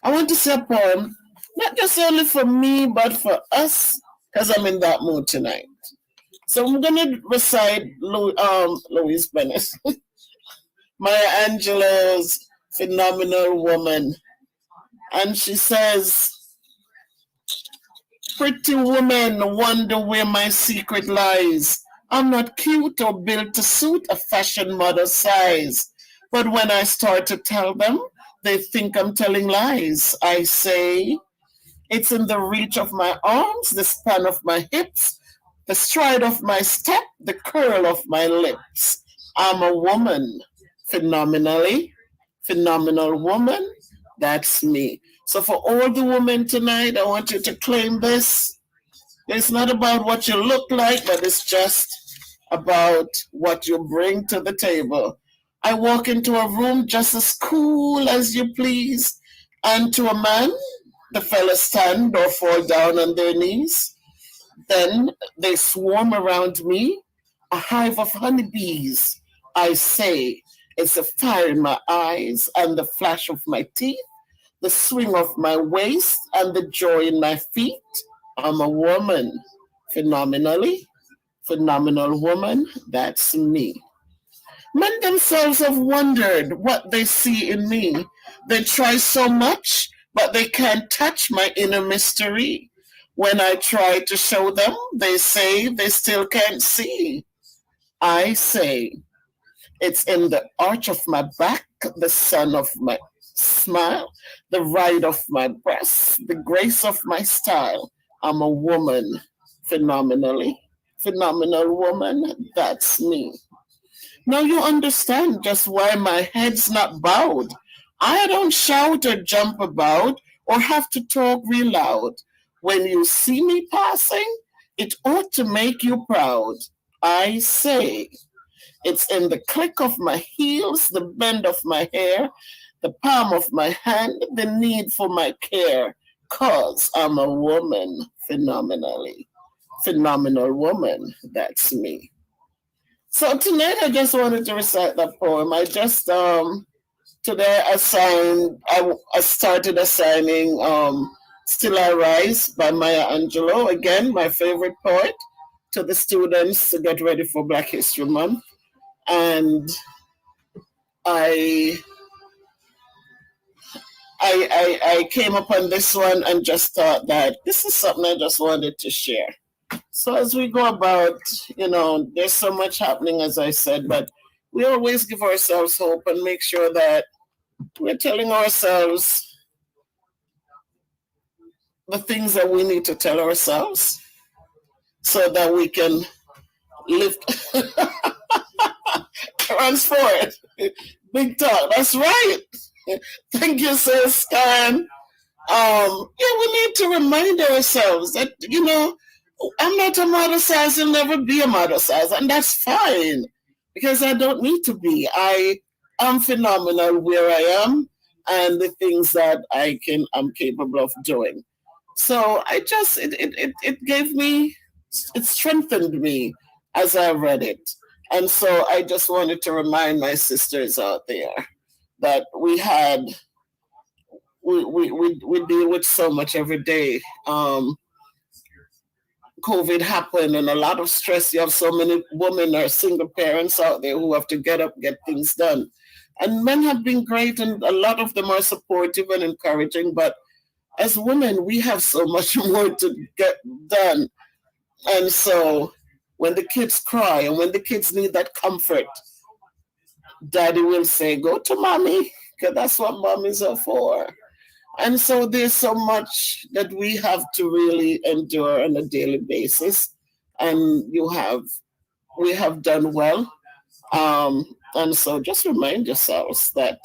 want to say a poem, not just only for me, but for us, because I'm in that mood tonight. So I'm going to recite Louise Bennett, Maya Angelou's Phenomenal Woman. And she says, pretty woman wonder where my secret lies. I'm not cute or built to suit a fashion model size. But when I start to tell them, they think I'm telling lies. I say, it's in the reach of my arms, the span of my hips, the stride of my step, the curl of my lips. I'm a woman, phenomenal woman. That's me. So for all the women tonight, I want you to claim this. It's not about what you look like, but it's just about what you bring to the table. I walk into a room just as cool as you please, and to a man, the fellas stand or fall down on their knees. Then they swarm around me, a hive of honeybees. I say, it's the fire in my eyes and the flash of my teeth, the swing of my waist, and the joy in my feet. I'm a woman. Phenomenally, phenomenal woman. That's me. Men themselves have wondered what they see in me. They try so much, but they can't touch my inner mystery. When I try to show them, they say they still can't see. I say, it's in the arch of my back, the sun of my smile, the ride of my breast, the grace of my style. I'm a woman, phenomenally. Phenomenal woman, that's me. Now you understand just why my head's not bowed. I don't shout or jump about or have to talk real loud. When you see me passing, it ought to make you proud. I say, it's in the click of my heels, the bend of my hair, the palm of my hand, the need for my care. 'Cause I'm a woman, phenomenally. Phenomenal woman, that's me. So tonight I just wanted to recite that poem. I just today I started assigning Still I Rise by Maya Angelou, again my favorite poet, to the students to get ready for Black History Month. And I came upon this one and just thought that this is something I just wanted to share. So as we go about, there's so much happening, as I said, but we always give ourselves hope and make sure that we're telling ourselves the things that we need to tell ourselves so that we can live, transform. Big talk, that's right. Thank you, Sis Karen. We need to remind ourselves that, I'm not a model size, I'll never be a model size, and that's fine because I don't need to be. I am phenomenal where I am and the things that I'm capable of doing. So it gave me, it strengthened me as I read it. And so I just wanted to remind my sisters out there that we deal with so much every day. COVID happened and a lot of stress. You have so many women or single parents out there who have to get up, get things done. And men have been great and a lot of them are supportive and encouraging, but as women, we have so much more to get done. And so when the kids cry and when the kids need that comfort, daddy will say, go to mommy, because that's what mommies are for. And so there's so much that we have to really endure on a daily basis. And we have done well. And so just remind yourselves that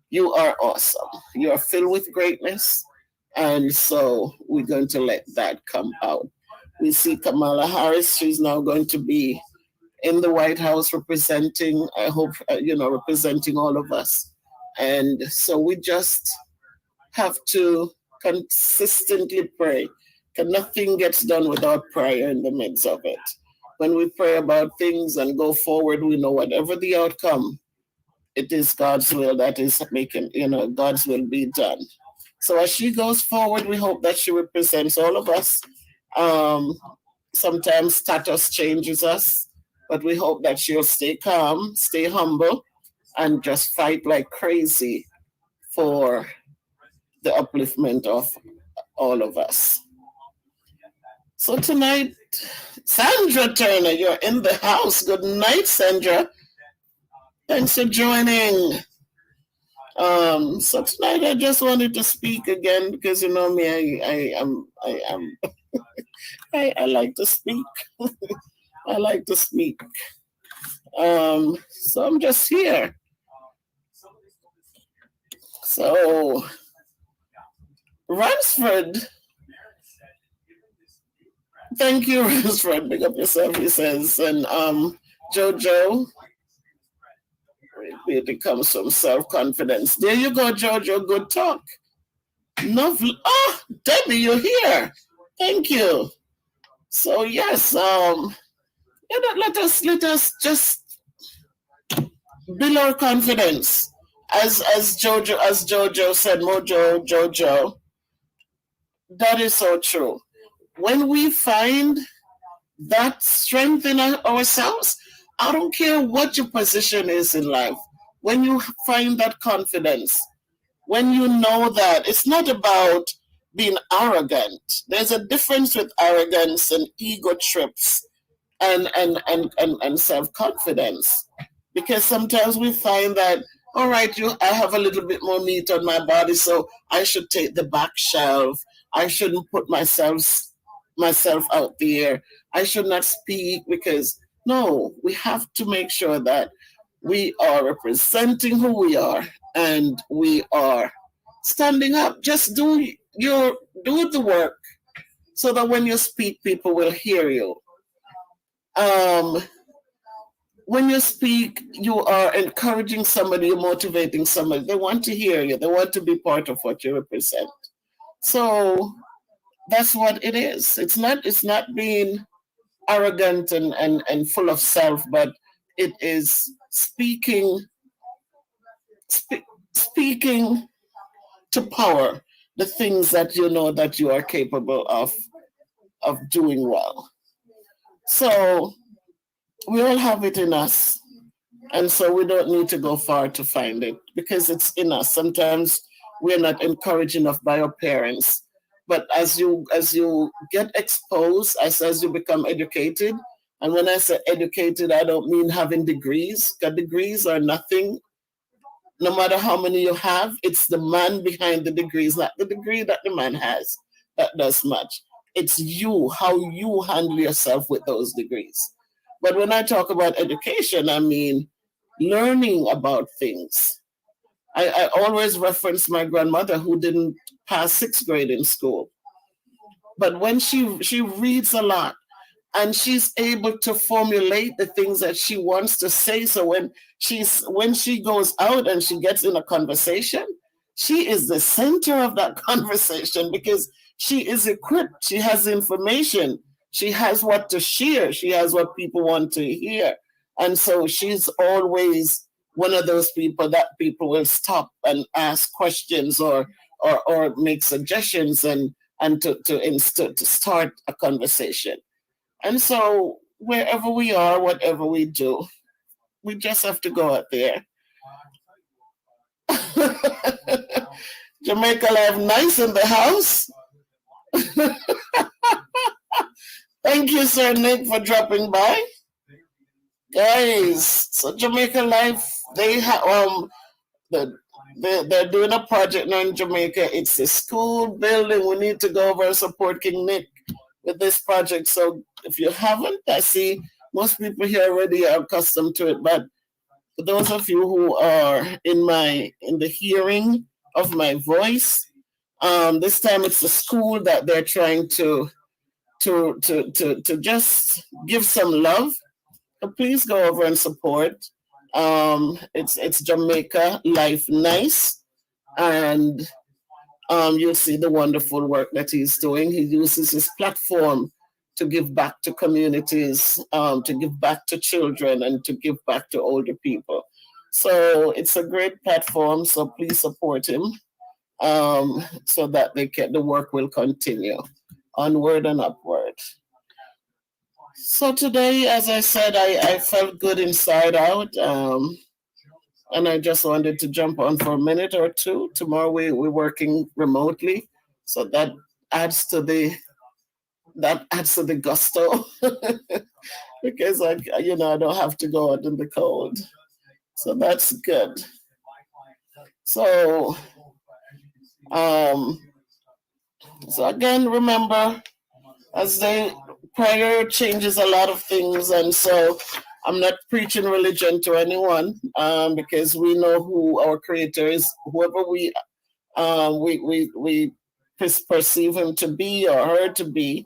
you are awesome. You are filled with greatness. And so we're going to let that come out. We see Kamala Harris. She's now going to be in the White House representing, I hope, representing all of us. And so we just have to consistently pray. Because nothing gets done without prayer in the midst of it. When we pray about things and go forward, we know whatever the outcome, it is God's will that is making, God's will be done. So as she goes forward, we hope that she represents all of us. Sometimes status changes us, but we hope that she'll stay calm, stay humble, and just fight like crazy for the upliftment of all of us. So tonight, Sandra Turner, you're in the house. Good night, Sandra. Thanks for joining. So tonight I just wanted to speak again because you know me, I like to speak. I like to speak. So I'm just here. So Ransford, thank you, Ransford. Big up yourself, he says. And Jojo, it comes from self-confidence. There you go, Jojo. Good talk. Lovely. Oh, Debbie, you're here. Thank you. So yes, let us just build our confidence as Jojo said, Jojo, that is so true. When we find that strength in ourselves, I don't care what your position is in life. When you find that confidence, when you know that it's not about being arrogant. There's a difference with arrogance and ego trips and self-confidence. Because sometimes we find that, all right, I have a little bit more meat on my body, so I should take the back shelf. I shouldn't put myself out there. I should not speak because no, we have to make sure that we are representing who we are and we are standing up. Just do the work so that when you speak, people will hear you. When you speak, you are encouraging somebody, you're motivating somebody. They want to hear you. They want to be part of what you represent. So that's what it is. It's not being arrogant and full of self, but it is speaking to power the things that you know that you are capable of doing well. So we all have it in us. And so we don't need to go far to find it because it's in us. Sometimes we're not encouraged enough by our parents. But as you get exposed, as you become educated, and when I say educated, I don't mean having degrees, because degrees are nothing. No matter how many you have, it's the man behind the degrees, not the degree that the man has, that does much. It's you, how you handle yourself with those degrees. But when I talk about education, I mean learning about things. I always reference my grandmother who didn't pass sixth grade in school. But when she reads a lot and she's able to formulate the things that she wants to say. So when she goes out and she gets in a conversation, she is the center of that conversation because she is equipped. She has information. She has what to share. She has what people want to hear. And so she's always one of those people that people will stop and ask questions or make suggestions and to start a conversation. And so wherever we are, whatever we do, we just have to go out there. Jamaica Live Nice in the house. Thank you, Sir Nick, for dropping by. Guys, so Jamaica Life, they have they're doing a project now in Jamaica. It's a school building. We need to go over and support King Nick with this project. So if you haven't, I see most people here already are accustomed to it. But for those of you who are in the hearing of my voice, this time it's the school that they're trying to just give some love. So please go over and support. It's Jamaica Life Nice, and you'll see the wonderful work that he's doing. He uses his platform to give back to communities, to give back to children, and to give back to older people. So it's a great platform. So please support him, so that the work will continue onward and upward. So today, as I said, I felt good inside out, and I just wanted to jump on for a minute or two. Tomorrow we're working remotely, so that adds to the gusto because I don't have to go out in the cold, so that's good. So so again, remember, as prayer changes a lot of things, and so I'm not preaching religion to anyone, because we know who our Creator is, whoever we perceive Him to be or her to be,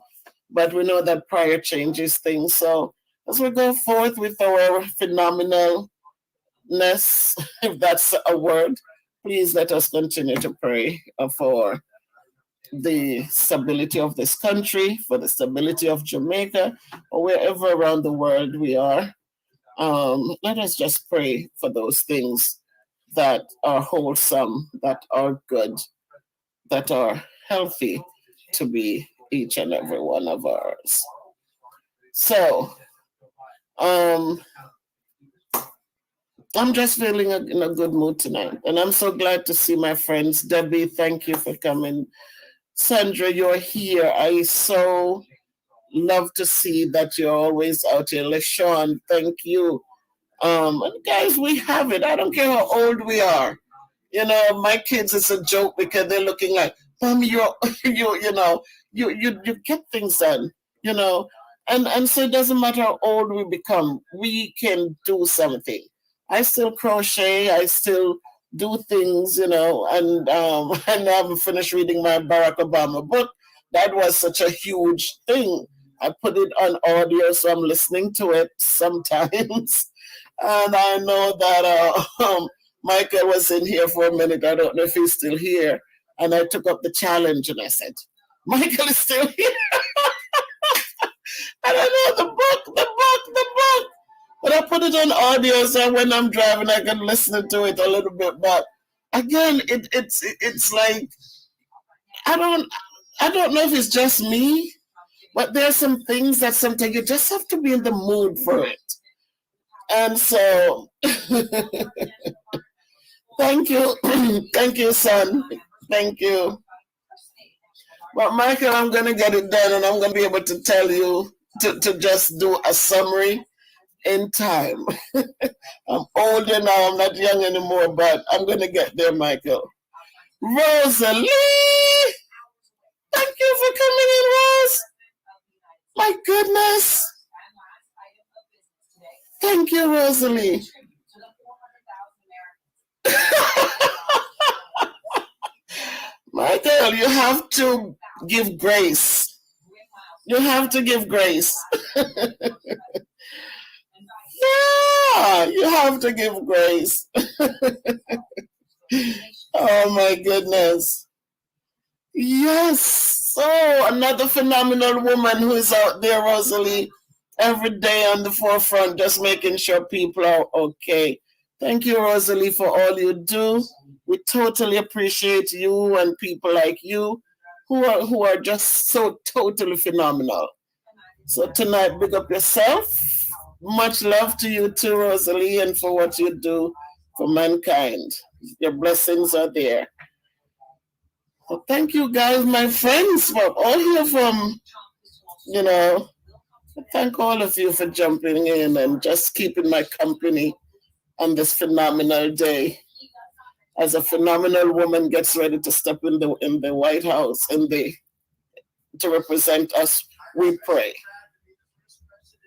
but we know that prayer changes things. So as we go forth with our phenomenalness, if that's a word, please let us continue to pray for the stability of this country, for the stability of Jamaica, or wherever around the world we are. Let us just pray for those things that are wholesome, that are good, that are healthy to be each and every one of ours. So, um, I'm just feeling in a good mood tonight. And I'm so glad to see my friends. Debbie, thank you for coming. Sandra, you're here. I so love to see that you're always out here. LaShawn, thank you. And guys, we have it. I don't care how old we are. You know, my kids, it's a joke because they're looking like, Mommy, you're, you get things done, you know. And so it doesn't matter how old we become, we can do something. I still crochet, I still do things, you know, and I haven't finished reading my Barack Obama book. That was such a huge thing. I put it on audio, so I'm listening to it sometimes. And I know that Michael was in here for a minute. I don't know if he's still here. And I took up the challenge and I said, Michael is still here. And I know the book. But I put it on audio so when I'm driving I can listen to it a little bit. But again, it's like I don't know if it's just me, but there's some things that sometimes you just have to be in the mood for it. And so thank you. Thank you, son. Thank you. But Michael, I'm gonna get it done and I'm gonna be able to tell you to just do a summary in time. I'm older now, I'm not young anymore, but I'm gonna get there, Michael. Rosalie! Thank you for coming in, Rose. My goodness. Thank you, Rosalie. Michael, you have to give grace. You have to give grace. Yeah, you have to give grace. Oh my goodness. Yes. So another phenomenal woman who is out there, Rosalie, every day on the forefront, just making sure people are okay. Thank you, Rosalie, for all you do. We totally appreciate you and people like you who are just so totally phenomenal. So tonight, big up yourself. Much love to you too, Rosalie, and for what you do for mankind. Your blessings are there. So thank you guys, my friends, for all here from, you know, thank all of you for jumping in and just keeping my company on this phenomenal day. As a phenomenal woman gets ready to step in the White House and to represent us, we pray.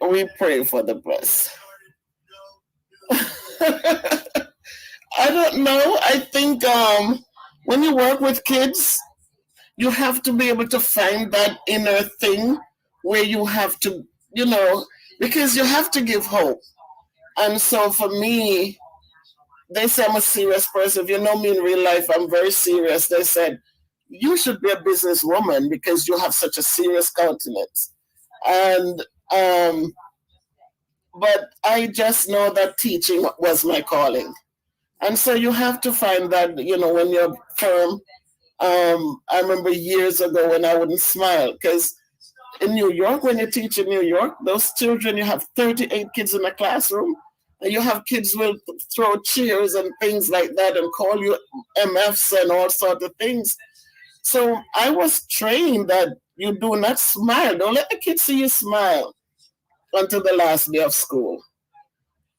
We pray for the best. I don't know. I think when you work with kids, you have to be able to find that inner thing where you have to, you know, because you have to give hope. And so for me, they say I'm a serious person. If you know me in real life, I'm very serious. They said, you should be a businesswoman because you have such a serious countenance. And but I just know that teaching was my calling. And so you have to find that, you know, when you're firm. I remember years ago when I wouldn't smile because in New York, when you teach in New York, those children, you have 38 kids in a classroom, and you have kids will throw chairs and things like that and call you MFs and all sorts of things. So I was trained that you do not smile. Don't let the kids see you smile until the last day of school.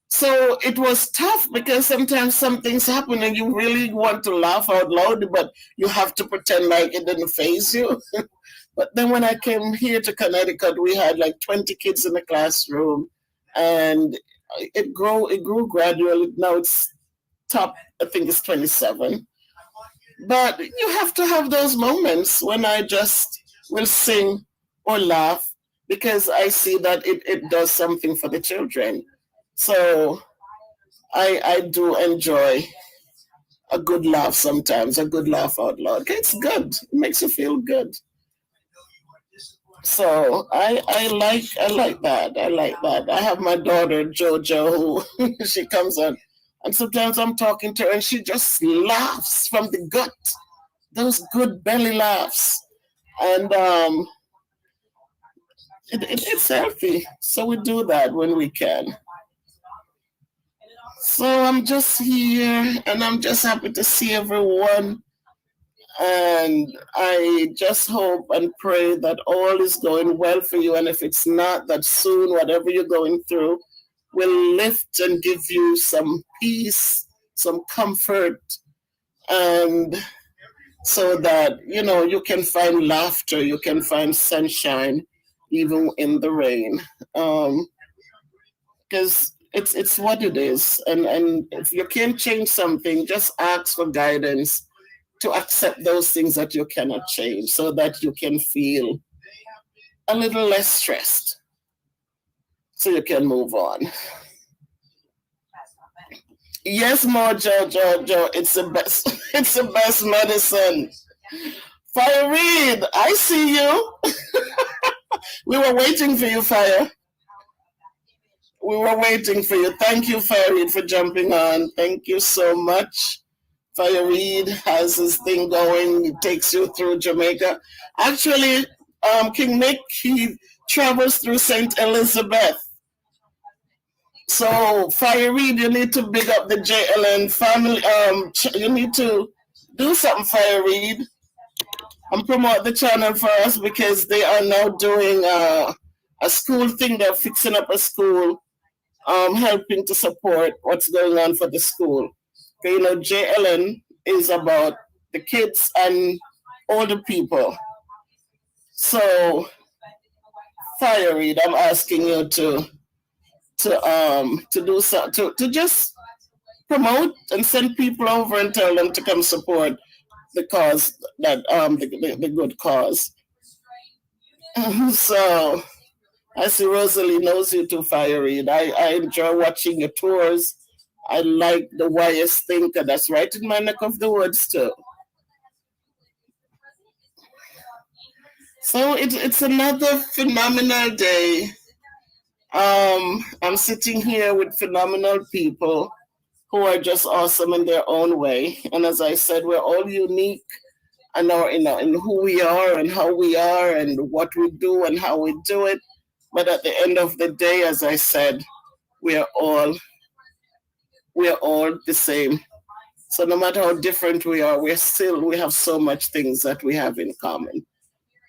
So it was tough because sometimes some things happen and you really want to laugh out loud, but you have to pretend like it didn't faze you. But then when I came here to Connecticut, we had like 20 kids in the classroom, and it grew gradually. Now it's top, I think it's 27. But you have to have those moments when I just will sing or laugh because I see that it does something for the children. So I do enjoy a good laugh sometimes, a good laugh out loud. It's good. It makes you feel good. So I like that. I like that. I have my daughter Jojo who she comes on. And sometimes I'm talking to her and she just laughs from the gut, those good belly laughs. And it's healthy. So we do that when we can. So I'm just here and I'm just happy to see everyone. And I just hope and pray that all is going well for you. And if it's not, that soon, whatever you're going through, will lift and give you some peace, some comfort, and so that, you can find laughter, you can find sunshine, even in the rain. Because it's what it is. And if you can't change something, just ask for guidance to accept those things that you cannot change so that you can feel a little less stressed so you can move on. Yes, Mojo, Jojo, it's the best. It's the best medicine. Fire Reed, I see you. We were waiting for you, Fire. We were waiting for you. Thank you, Fire Reed, for jumping on. Thank you so much. Fire Reed has his thing going. He takes you through Jamaica. Actually, King Nick, he travels through St. Elizabeth. So, Fire Reed, you need to big up the JLN family. You need to do something, Fire Reed, and promote the channel for us, because they are now doing a school thing. They're fixing up a school, helping to support what's going on for the school. JLN is about the kids and older people. So, Fire Reed, I'm asking you to do so, to just promote and send people over and tell them to come support the cause, that the good cause. So I see Rosalie knows you too, Fire Reed. I enjoy watching your tours. I like the YS Thinker. That's right in my neck of the woods too. So it's another phenomenal day. I'm sitting here with phenomenal people who are just awesome in their own way. And as I said, we're all unique in who we are and how we are and what we do and how we do it. But at the end of the day, as I said, we're all the same. So no matter how different we are, we have so much things that we have in common.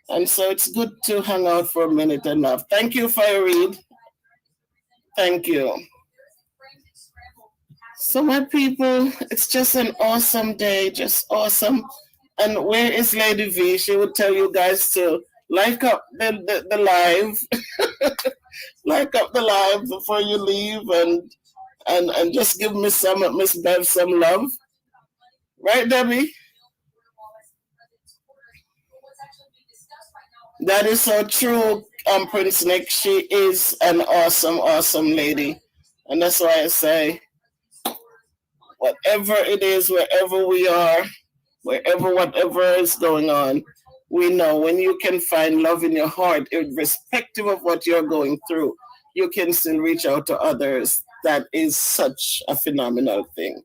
And so it's good to hang out for a minute enough. Thank you, Fire Reed. Thank you. So my people, it's just an awesome day, just awesome. And where is Lady V? She would tell you guys to like up the live, like up the live before you leave, and just give Miss Bev some love. Right, Debbie? That is so true, Prince Nick. She is an awesome, awesome lady. And that's why I say, whatever it is, wherever we are, whatever is going on, we know when you can find love in your heart, irrespective of what you're going through, you can still reach out to others. That is such a phenomenal thing.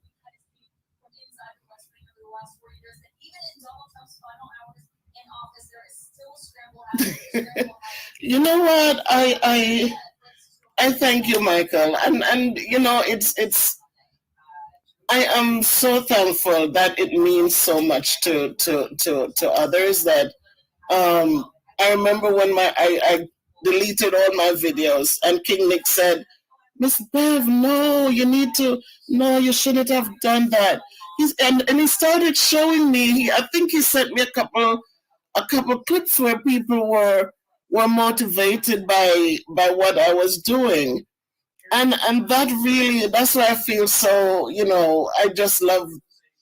You know what? I thank you, Michael, and it's. I am so thankful that it means so much to others. That I remember when I deleted all my videos, and King Nick said, "Miss Bev, no, you shouldn't have done that." And he started showing me. I think he sent me a couple clips where people were motivated by what I was doing. And that's why I feel so, I just love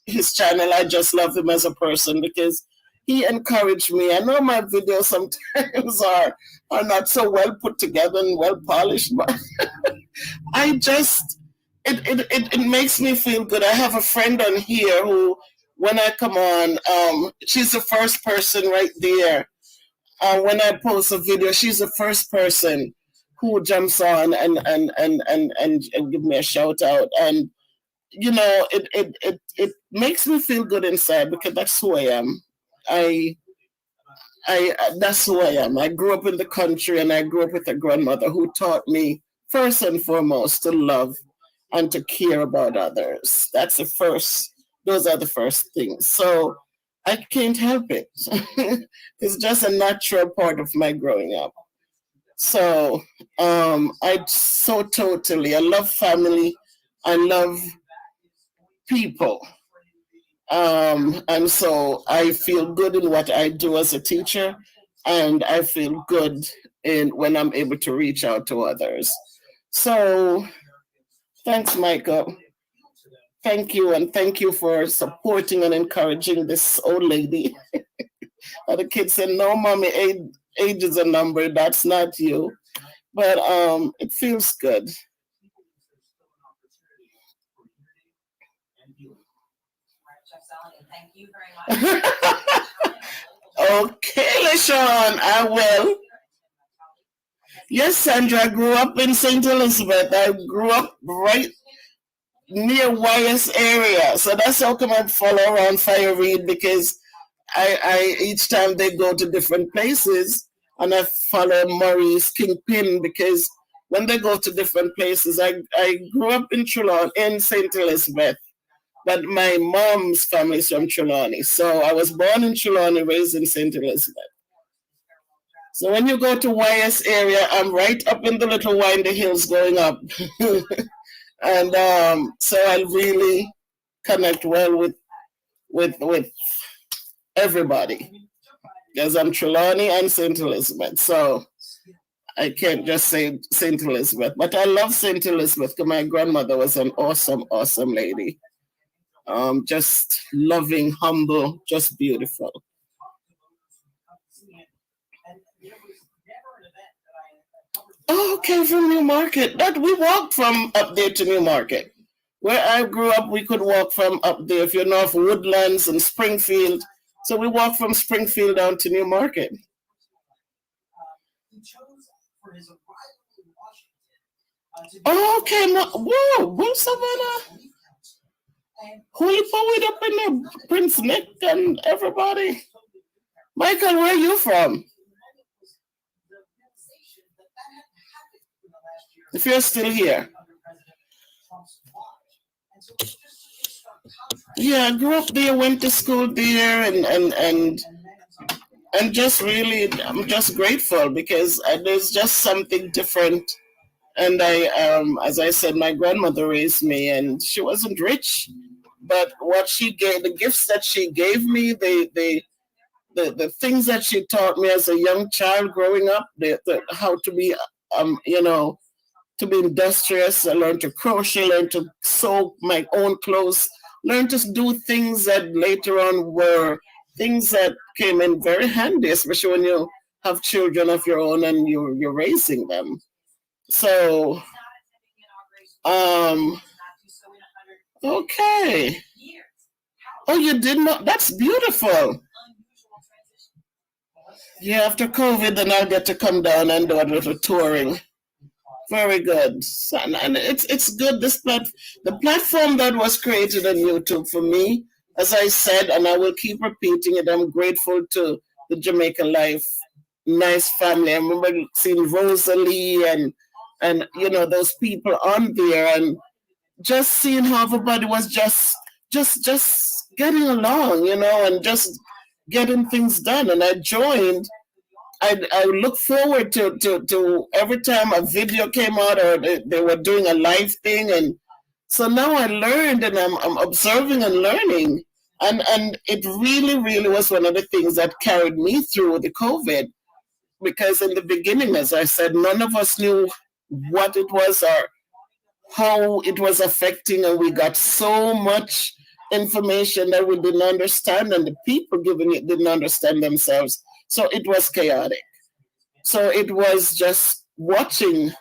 his channel. I just love him as a person because he encouraged me. I know my videos sometimes are not so well put together and well polished, but it makes me feel good. I have a friend on here who, when I come on, she's the first person right there. When I post a video, she's the first person who jumps on and give me a shout out. And you know, it makes me feel good inside because that's who I am. I that's who I am. I grew up in the country and I grew up with a grandmother who taught me first and foremost to love and to care about others. That's the first, those are the first things. So I can't help it. It's just a natural part of my growing up. So I so totally, I love family. I love people. And so I feel good in what I do as a teacher, and I feel good in when I'm able to reach out to others. So thanks, Michael. Thank you, and thank you for supporting and encouraging this old lady. And the kid said, "No, mommy, age is a number. That's not you." But it feels good. Thank you very much. Okay, LaShawn, I will. Yes, Sandra, I grew up in St. Elizabeth. I grew up right near YS area. So that's how come I follow around Fire Reed because I each time they go to different places and I follow Maurice Kingpin because when they go to different places, I grew up in Trelawney, in St. Elizabeth, but my mom's family is from Trelawney. So I was born in Trelawney, raised in St. Elizabeth. So when you go to YS area, I'm right up in the little windy hills going up. And so I really connect well with everybody because I'm Trelawney and St. Elizabeth. So I can't just say St. Elizabeth, but I love St. Elizabeth because my grandmother was an awesome, awesome lady. Just loving, humble, just beautiful. Oh, okay, from New Market. That we walked from up there to New Market. Where I grew up, we could walk from up there. If you know of Woodlands and Springfield, so we walked from Springfield down to New Market. Oh, okay, whoa, Blue Savannah. Holy poet up in there, Prince Nick and everybody. Michael, where are you from? If you're still here. Yeah, I grew up there, went to school there, and just really, I'm just grateful because there's just something different. And as I said, my grandmother raised me, and she wasn't rich, but what she gave, the gifts that she gave me, the things that she taught me as a young child growing up, how to be, you know, to be industrious. I learned to crochet, learned to sew my own clothes, learned to do things that later on were things that came in very handy, especially when you have children of your own and you're raising them. So, okay. Oh, you did not? That's beautiful. Yeah, after COVID, then I'll get to come down and do a little touring. Very good. So, and it's good. The platform that was created on YouTube for me, as I said, and I will keep repeating it. I'm grateful to the Jamaica Life nice family. I remember seeing Rosalie and you know those people on there, and just seeing how everybody was just getting along, you know, and just getting things done. And I joined. I look forward to every time a video came out or they were doing a live thing, and so now I learned and I'm observing and learning, and it really was one of the things that carried me through the COVID, because in the beginning, as I said, none of us knew what it was or how it was affecting, and we got so much information that we didn't understand, and the people giving it didn't understand themselves. So it was chaotic. So it was just watching.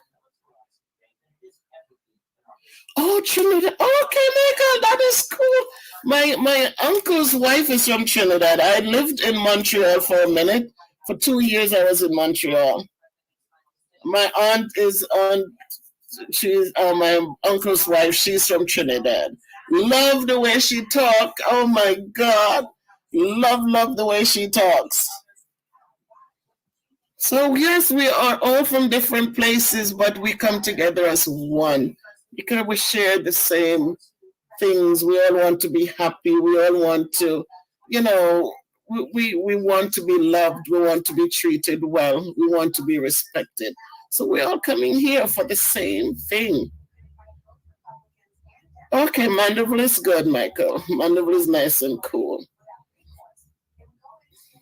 Oh, Trinidad. Oh, okay, Michael, that is cool. My uncle's wife is from Trinidad. I lived in Montreal for a minute. For 2 years, I was in Montreal. My aunt is on. She's my uncle's wife. She's from Trinidad. Love the way she talk. Oh my God. Love the way she talks. So yes, we are all from different places, but we come together as one because we share the same things. We all want to be happy. We all want to, you know, we want to be loved. We want to be treated well. We want to be respected. So we're all coming here for the same thing. Okay, Mandeville is good, Michael. Mandeville is nice and cool.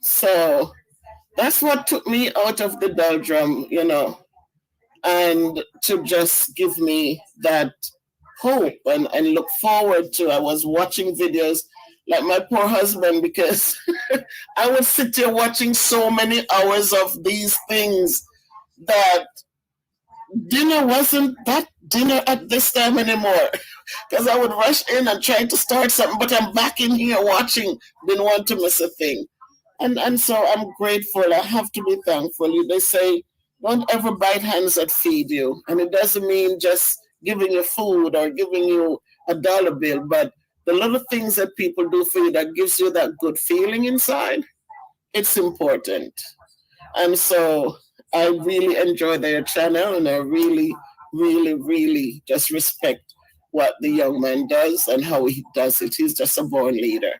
So that's what took me out of the doldrum, and to just give me that hope and look forward to. I was watching videos like my poor husband because I would sit here watching so many hours of these things that dinner wasn't that dinner at this time anymore because I would rush in and try to start something, but I'm back in here watching, didn't want to miss a thing. And so I'm grateful. I have to be thankful. They say, don't ever bite hands that feed you. And it doesn't mean just giving you food or giving you a dollar bill, but the little things that people do for you that gives you that good feeling inside, it's important. And so I really enjoy their channel, and I really, really, really just respect what the young man does and how he does it. He's just a born leader.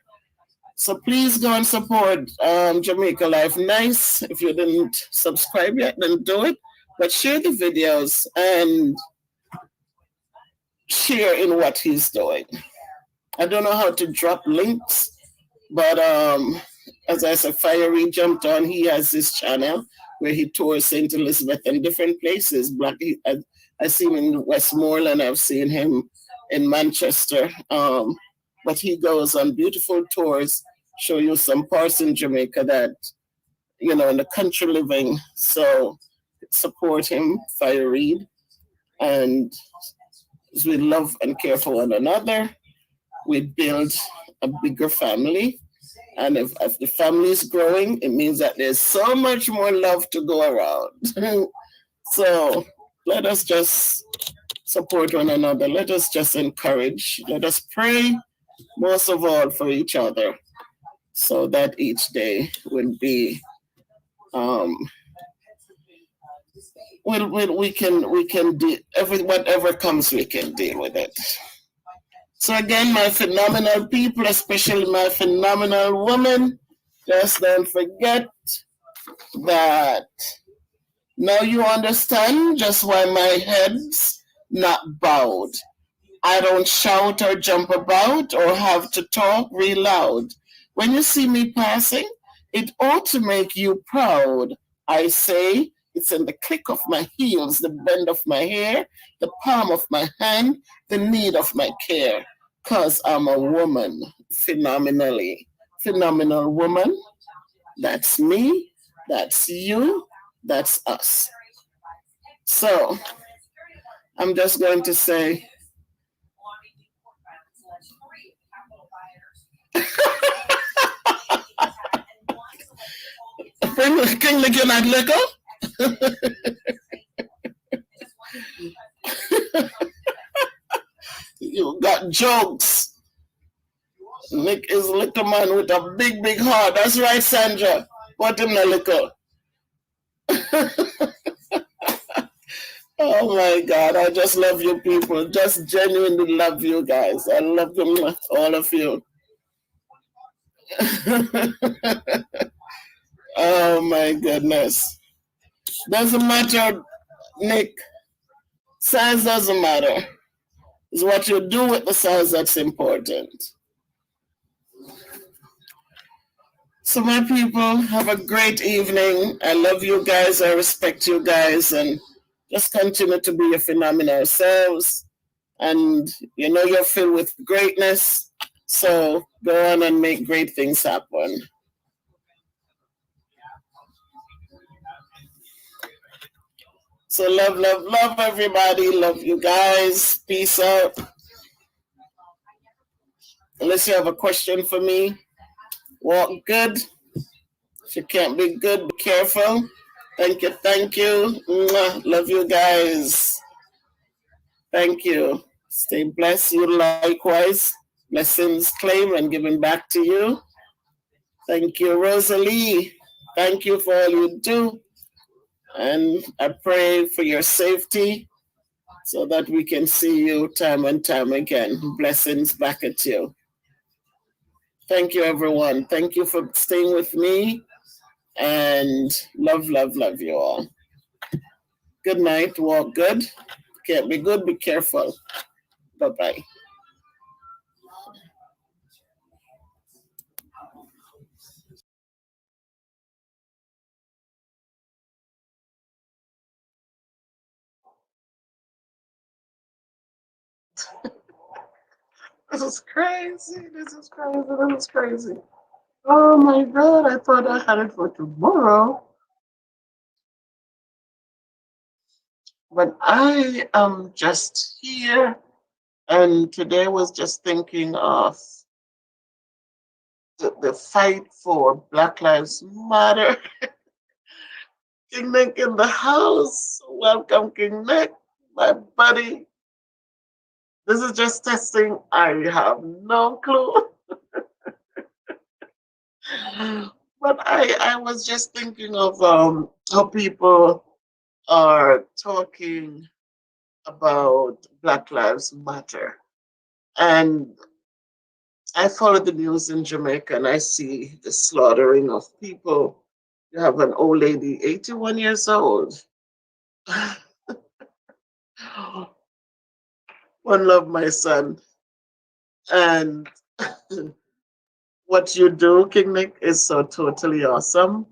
So please go and support Jamaica Life Nice. If you didn't subscribe yet, then do it. But share the videos and share in what he's doing. I don't know how to drop links, but as I said, Fiery jumped on. He has this channel where he tours St. Elizabeth and different places. I see him in Westmoreland. I've seen him in Manchester. But he goes on beautiful tours, show you some parts in Jamaica that, in the country living. So support him, Fire Reed. And as we love and care for one another, we build a bigger family. And if the family is growing, it means that there's so much more love to go around. So let us just support one another. Let us just encourage. Let us pray, most of all, for each other, so that each day will be, we can do whatever comes, we can deal with it. So again, my phenomenal people, especially my phenomenal woman, just don't forget that now you understand just why my head's not bowed. I don't shout or jump about or have to talk real loud. When you see me passing, it ought to make you proud. I say it's in the click of my heels, the bend of my hair, the palm of my hand, the need of my care. 'Cause I'm a woman, phenomenal woman. That's me, that's you, that's us. So I'm just going to say, King Lick, you're not liquor? You got jokes. Nick is liquor man with a big, big heart. That's right, Sandra. What him the liquor? Oh my God, I just love you people. Just genuinely love you guys. I love them, all of you. Oh my goodness. Doesn't matter, Nick. Size doesn't matter. It's what you do with the size that's important. So my people, have a great evening. I love you guys. I respect you guys. And just continue to be your phenomenal selves. And you're filled with greatness. So go on and make great things happen. So love everybody. Love you guys. Peace out. Unless you have a question for me, walk good. If you can't be good, be careful. Thank you. Mwah. Love you guys. Thank you. Stay blessed. You likewise. Blessings claim and given back to you. Thank you, Rosalie. Thank you for all you do. And I pray for your safety so that we can see you time and time again. Blessings back at you. Thank you, everyone. Thank you for staying with me. And love, love, love you all. Good night. Walk good. Can't be good. Be careful. Bye-bye. This is crazy. This is crazy. This is crazy. Oh my God. I thought I had it for tomorrow. But I am just here. And today was just thinking of the fight for Black Lives Matter. King Nick in the house. Welcome, King Nick, my buddy. This is just testing. I have no clue. But I was just thinking of how people are talking about Black Lives Matter. And I follow the news in Jamaica and I see the slaughtering of people. You have an old lady, 81 years old. One love, my son. And what you do, King Nick, is so totally awesome.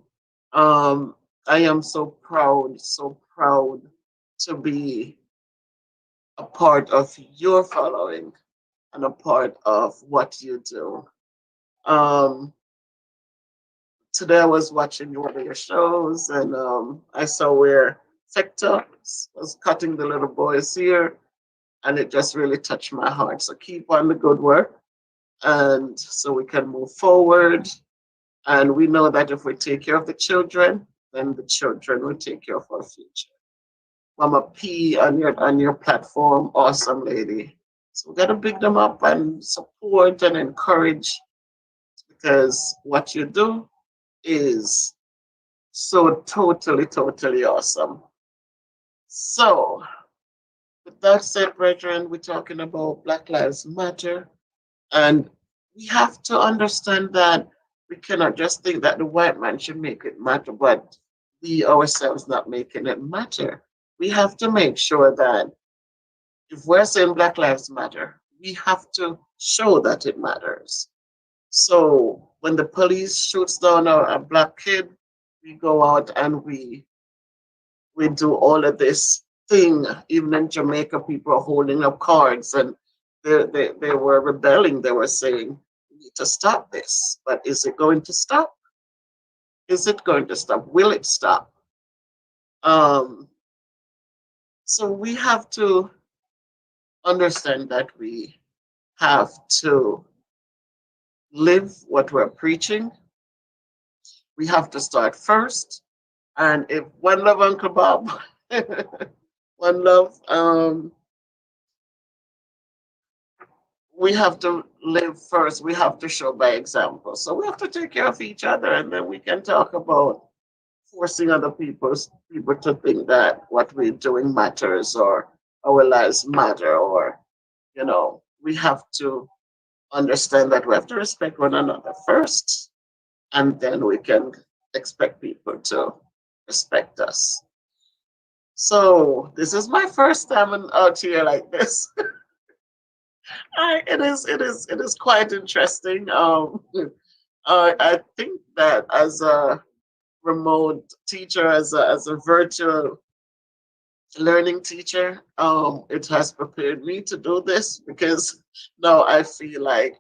Um, I am so proud to be a part of your following and a part of what you do. Um, Today I was watching one of your shows and I saw where Victor was cutting the little boy's ear, and it just really touched my heart. So keep on the good work, and so we can move forward. And we know that if we take care of the children, then the children will take care of our future. Mama P on your platform, awesome lady. So we gotta big them up and support and encourage, because what you do is so totally awesome. So with that said, brethren, we're talking about Black Lives Matter, and we have to understand that we cannot just think that the white man should make it matter, but we ourselves not making it matter. We have to make sure that if we're saying Black Lives Matter, we have to show that it matters. So when the police shoots down a black kid, we go out and we do all of this thing. Even in Jamaica, people are holding up cards and they were rebelling. They were saying, we need to stop this. But is it going to stop? Is it going to stop? Will it stop? Um, so we have to understand that we have to live what we're preaching. We have to start first. And if one love, Uncle Bob, one love, we have to live first. We have to show by example. So we have to take care of each other, and then we can talk about forcing other people to think that what we're doing matters or our lives matter, or we have to understand that we have to respect one another first, and then we can expect people to respect us. So this is my first time out here like this. It is quite interesting. I think that as a remote teacher, as a virtual learning teacher, it has prepared me to do this, because now I feel like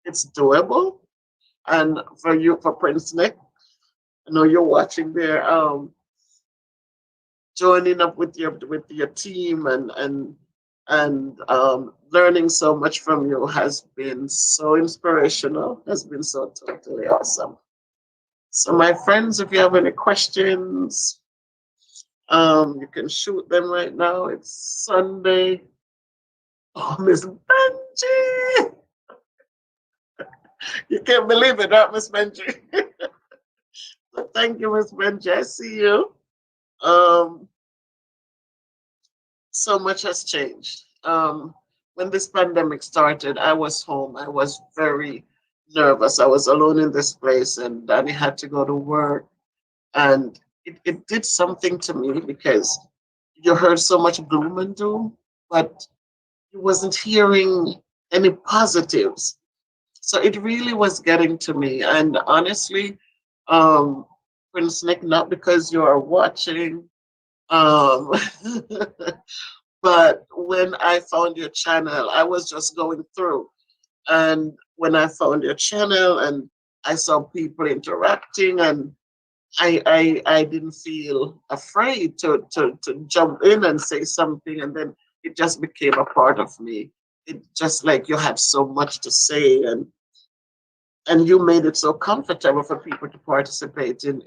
it's doable. And for you, for Prince Nick, I know you're watching there, joining up with your team and learning so much from you has been so inspirational, has been so totally awesome. So my friends, if you have any questions, you can shoot them right now. It's Sunday. Oh, Miss Benji. You can't believe it, right, Miss Benji? So thank you, Miss Benji. I see you. Um, so much has changed. When this pandemic started, I was home. I was very nervous. I was alone in this place, and Danny had to go to work. And it did something to me because you heard so much gloom and doom, but you wasn't hearing any positives. So it really was getting to me. And honestly, um, Prince Nick, not because you are watching, um, but when I found your channel, I was just going through. And when I found your channel and I saw people interacting, and I didn't feel afraid to jump in and say something, and then it just became a part of me. It just like you had so much to say, and you made it so comfortable for people to participate in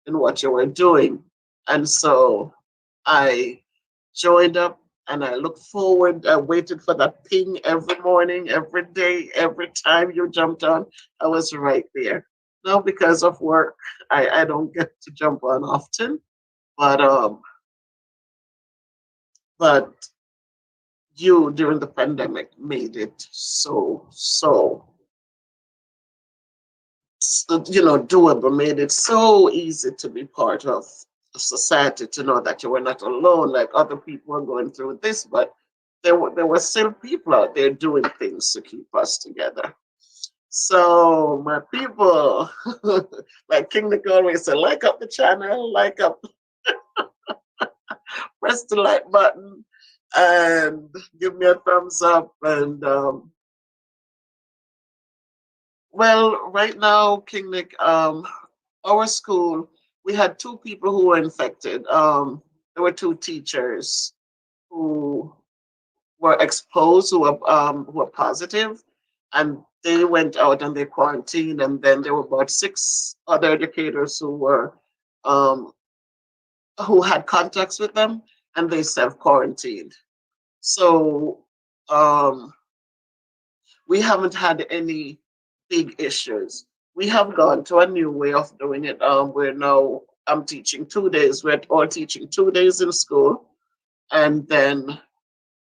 what you were doing. And so I joined up, and I looked forward. I waited for that ping every morning, every day, every time you jumped on. I was right there. Now because of work, I don't get to jump on often, but but you during the pandemic made it doable, made it so easy to be part of society, to know that you were not alone, like other people were going through this, but there were still people out there doing things to keep us together. So my people, like King Nick always said, like up the channel, like up, press the like button, and give me a thumbs up. And well, right now, King Nick, our school, we had two people who were infected. There were two teachers who were exposed, who were positive, and they went out and they quarantined. And then there were about six other educators um, who had contacts with them, and they self quarantined. So um, we haven't had any big issues. We have gone to a new way of doing it. We're now I'm teaching 2 days. We're all teaching 2 days in school, and then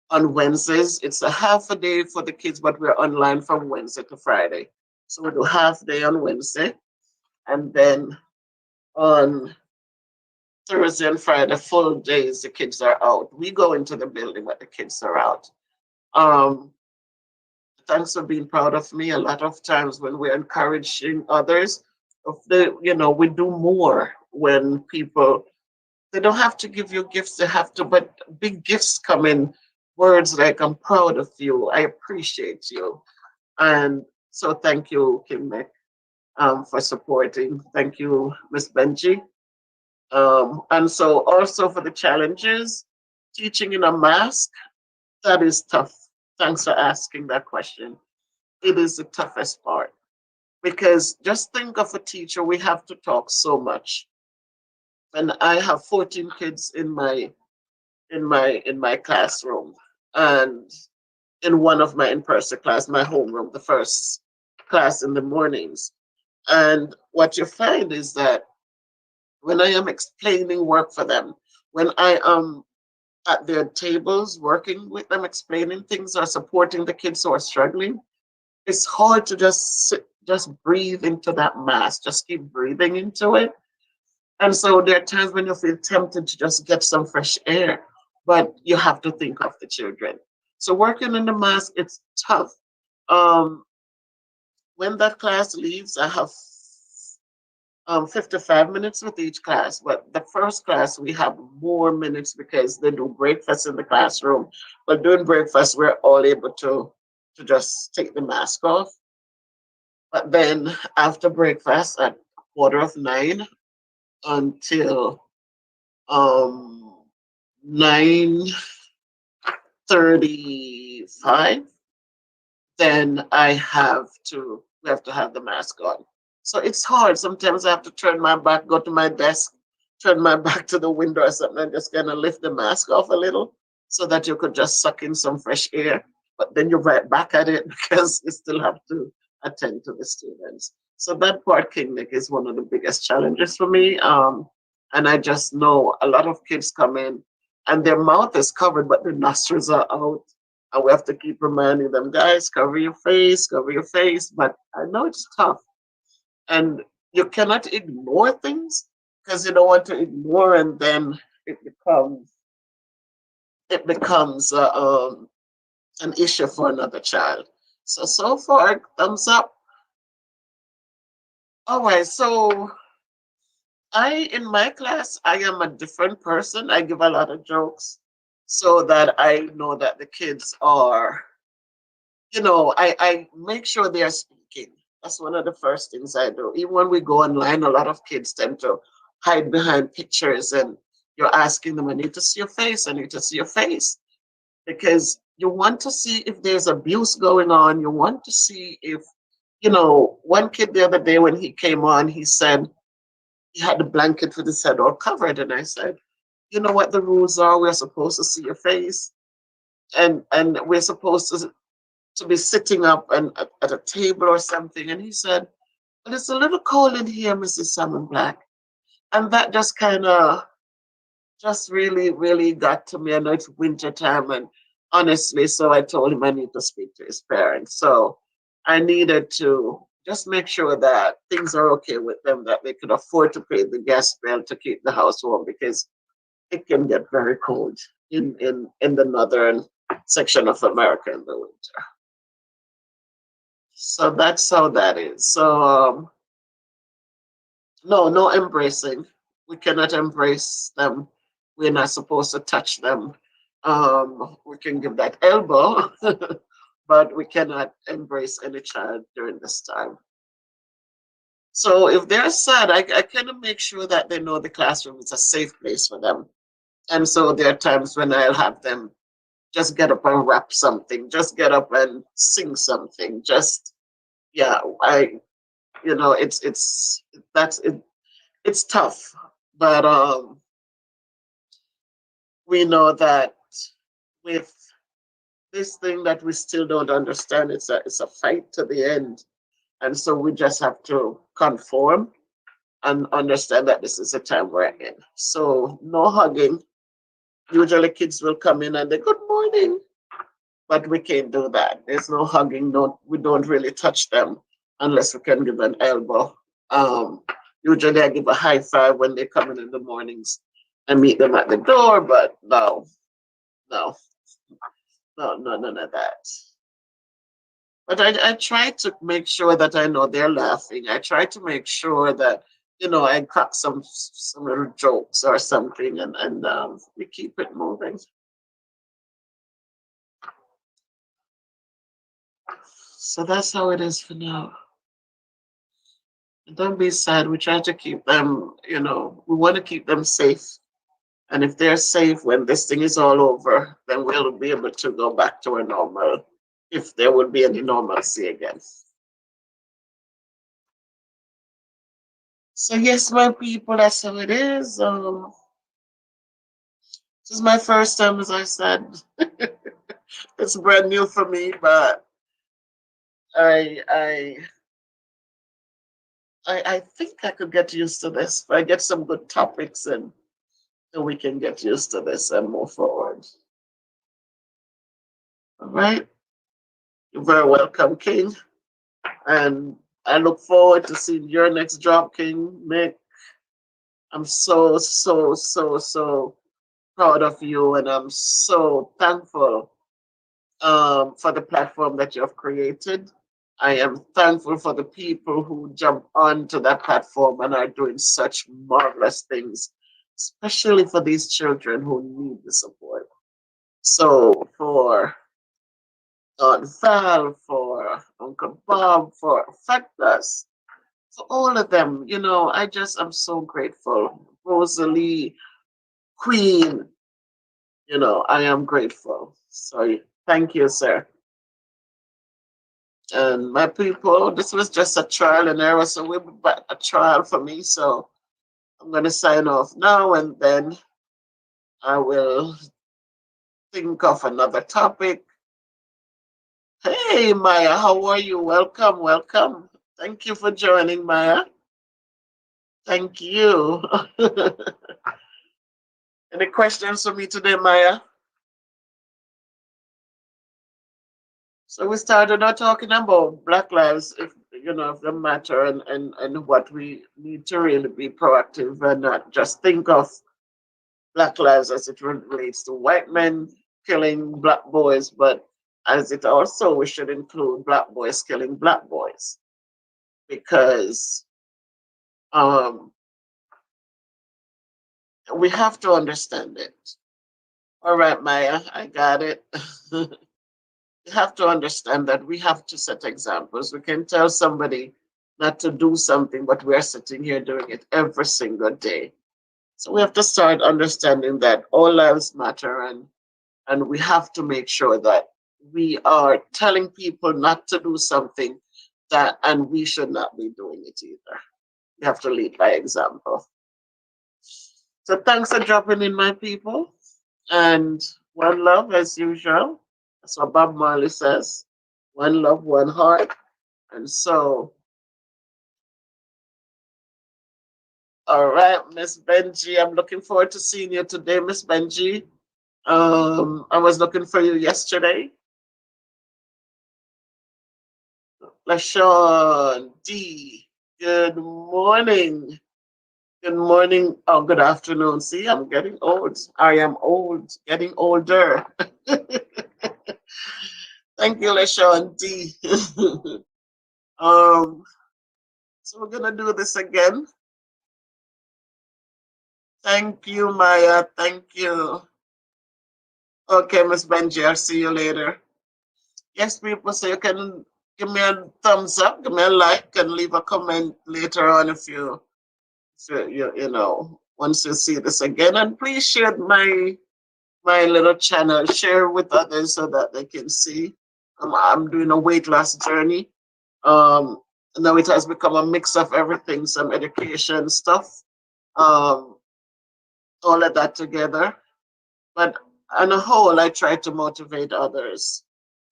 on Wednesdays it's a half a day for the kids, but we're online from Wednesday to Friday. So we do half day on Wednesday, and then on Thursday and Friday full days the kids are out. We go into the building, but the kids are out. Um, Thanks for being proud of me. A lot of times when we're encouraging others, we do more when people, they don't have to give you gifts, they have to, but big gifts come in words like, I'm proud of you, I appreciate you. And so thank you, Kim Nick, for supporting. Thank you, Miss Benji. And so also for the challenges, teaching in a mask, that is tough. Thanks for asking that question. It is the toughest part because just think of a teacher, we have to talk so much. And I have 14 kids in my classroom, and in one of my in-person class, my homeroom, the first class in the mornings. And what you find is that when I am explaining work for them, when I am at their tables working with them, explaining things or supporting the kids who are struggling, it's hard to just sit, just breathe into that mask, just keep breathing into it. And so there are times when you feel tempted to just get some fresh air, but you have to think of the children. So working in the mask, it's tough. Um, when that class leaves, I have 55 minutes with each class, but the first class we have more minutes because they do breakfast in the classroom. But during breakfast, we're all able to just take the mask off. But then after breakfast at 8:45 until 9:35, then we have to have the mask on. So it's hard. Sometimes I have to turn my back, go to my desk, turn my back to the window or something, and just kind of lift the mask off a little so that you could just suck in some fresh air, but then you're right back at it because you still have to attend to the students. So that part, King Nick, is one of the biggest challenges for me. And I just know a lot of kids come in and their mouth is covered, but their nostrils are out. And we have to keep reminding them, guys, cover your face, cover your face. But I know it's tough. And you cannot ignore things because you don't want to ignore, and then it becomes an issue for another child. So far, thumbs up. All right, so in my class, I am a different person. I give a lot of jokes so that I know that the kids are, I make sure they are speaking. That's one of the first things I do. Even when we go online, a lot of kids tend to hide behind pictures and you're asking them, I need to see your face, I need to see your face. Because you want to see if there's abuse going on. You want to see if, one kid the other day when he came on, he said he had the blanket with his head all covered. And I said, you know what the rules are? We're supposed to see your face. And we're supposed to be sitting up and at a table or something. And he said, well, it's a little cold in here, Mrs. Salmon Black. And that just kind of just really, really got to me. I know it's winter time, and honestly, so I told him I need to speak to his parents. So I needed to just make sure that things are okay with them, that they could afford to pay the gas bill to keep the house warm, because it can get very cold in the northern section of America in the winter. So that's how that is. So no embracing. We cannot embrace them. We're not supposed to touch them. We can give that elbow, but we cannot embrace any child during this time. So if they're sad, I kind of make sure that they know the classroom is a safe place for them. And so there are times when I'll have them just get up and rap something, just get up and sing something. Just yeah, it's tough, but we know that with this thing that we still don't understand, it's a fight to the end, and so we just have to conform and understand that this is a time we're in. So no hugging. Usually kids will come in and they good morning, but we can't do that. There's no hugging. No, we don't really touch them unless we can give an elbow. Um, Usually I give a high five when they come in the mornings and meet them at the door, but no, none of that. But I try to make sure that I know they're laughing. I try to make sure that, I crack some little jokes or something, and we keep it moving. So that's how it is for now. Don't be sad. We try to keep them, we want to keep them safe. And if they're safe when this thing is all over, then we'll be able to go back to our normal, if there would be any normalcy again. So yes, my people, that's how it is. This is my first time, as I said. It's brand new for me, but I think I could get used to this. If I get some good topics, and then we can get used to this and move forward. All right. You're very welcome, King. And I look forward to seeing your next drop, King Nick. I'm so, so, so, so proud of you, and I'm so thankful for the platform that you have created. I am thankful for the people who jump onto that platform and are doing such marvelous things, especially for these children who need the support. So for Aunt Val, for Uncle Bob, for Factus, for all of them, I'm so grateful. Rosalie, Queen, I am grateful. So thank you, sir. And my people, this was just a trial and error, so we'll be back a trial for me. So I'm going to sign off now, and then I will think of another topic. Hey, Maya, how are you? Welcome, welcome. Thank you for joining, Maya. Thank you. Any questions for me today, Maya? So we started out talking about Black lives, if if they matter, and what we need to really be proactive and not just think of Black lives as it relates to white men killing Black boys, but as it also we should include Black boys killing Black boys because um, we have to understand it. All right, Maya, I got it. You have to understand that we have to set examples. We can tell somebody not to do something, but we're sitting here doing it every single day. So we have to start understanding that all lives matter, and we have to make sure that we are telling people not to do something that and we should not be doing it either. We have to lead by example. So thanks for dropping in, my people. And one love as usual. That's what Bob Marley says. One love, one heart. And so, all right, Miss Benji, I'm looking forward to seeing you today, Miss Benji. I was looking for you yesterday. LaShawn D, good morning. Good morning. Oh, good afternoon. See, I'm getting old. I am old, getting older. Thank you, LaShawn D. um, so we're gonna do this again. Thank you, Maya. Thank you. Okay, Miss Benji, I'll see you later. Yes, people, so you can give me a thumbs up, give me a like, and leave a comment later on if you once you see this again. And please share my little channel, share with others so that they can see. I'm doing a weight loss journey. Um, Now it has become a mix of everything, some education stuff, um, all of that together. But on a whole, I try to motivate others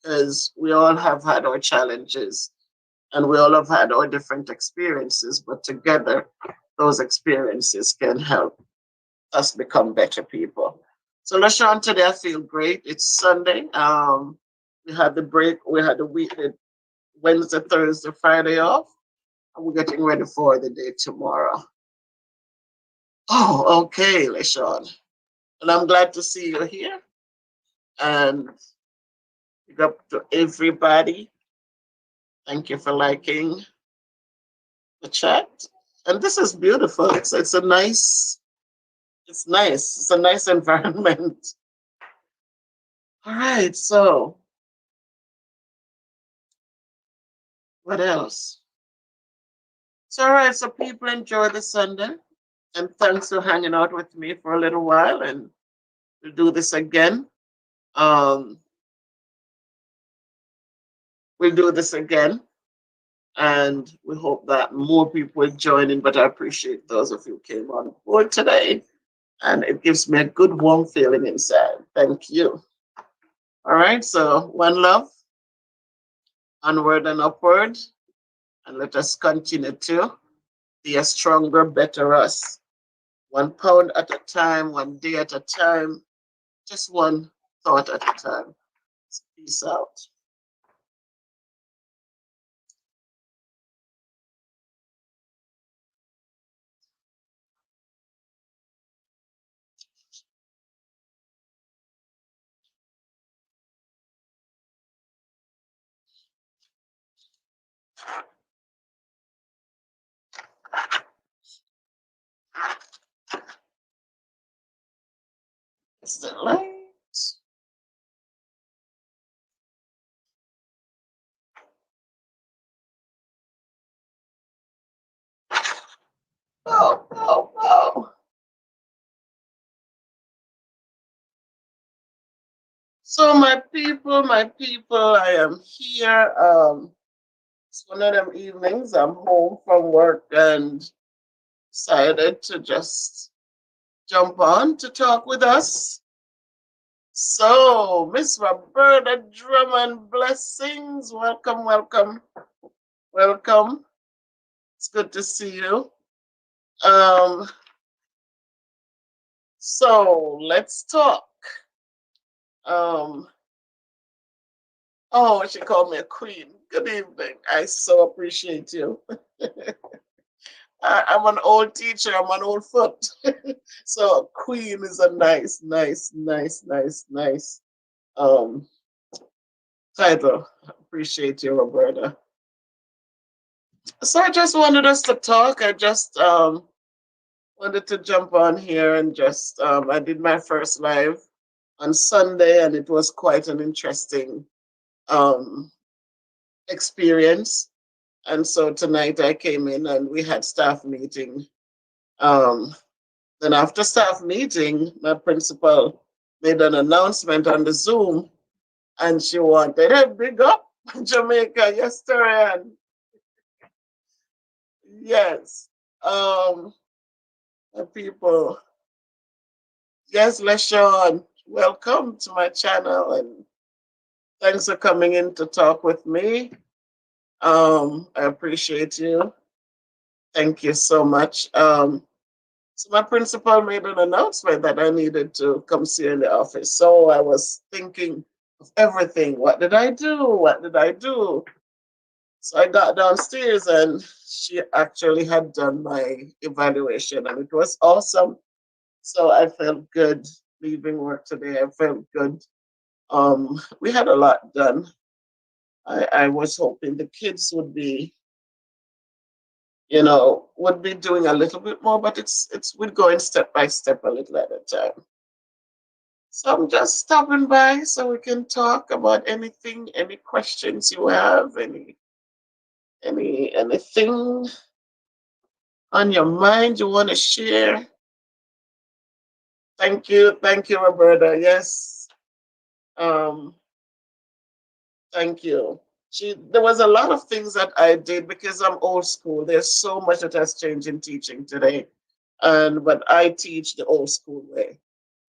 because we all have had our challenges and we all have had our different experiences, but together, those experiences can help us become better people. So, LaShawn, today I feel great. It's Sunday. We had the break, we had the week, Wednesday, Thursday, Friday off, and we're getting ready for the day tomorrow. Oh, okay, LaShawn. And I'm glad to see you here. And big up to everybody. Thank you for liking the chat. And this is beautiful. It's a nice, it's nice. It's a nice environment. All right, so what else? So all right, so people enjoy the Sunday. And thanks for hanging out with me for a little while. And we'll do this again. Um, we'll do this again. And we hope that more people will join in. But I appreciate those of you who came on board today. And it gives me a good warm feeling inside. Thank you. All right, so one love, onward and upward, and let us continue to be a stronger, better us. 1 pound at a time, 1 day at a time, just one thought at a time. Peace out. It's the light. Oh, oh, oh. So my people, I am here. It's one of them evenings. I'm home from work and decided to just jump on to talk with us. So, Miss Roberta Drummond, blessings. Welcome, welcome, welcome. It's good to see you. Um, so let's talk. Um, oh, she called me a queen. Good evening. I so appreciate you. I'm an old teacher. I'm an old foot. So queen is a nice um title. Appreciate you, Roberta. So I just wanted us to talk. I just wanted to jump on here and just I did my first live on Sunday and it was quite an interesting um experience. And so tonight I came in and we had staff meeting. Um then after staff meeting, my principal made an announcement on the Zoom and she wanted a big up Jamaica. Yes, Torian. Yes. Um people. Yes, LaShawn. Welcome to my channel and thanks for coming in to talk with me. I appreciate you. Thank you so much. So my principal made an announcement that I needed to come see her in the office. So I was thinking of everything. What did I do? What did I do? So I got downstairs and she actually had done my evaluation and it was awesome. So I felt good leaving work today. I felt good. We had a lot done. I was hoping the kids would be, would be doing a little bit more, but it's we're going step by step a little at a time. So I'm just stopping by so we can talk about anything, any questions you have, anything on your mind you want to share. Thank you, Roberta. Yes, um, thank you. There was a lot of things that I did because I'm old school. There's so much that has changed in teaching today, and but I teach the old school way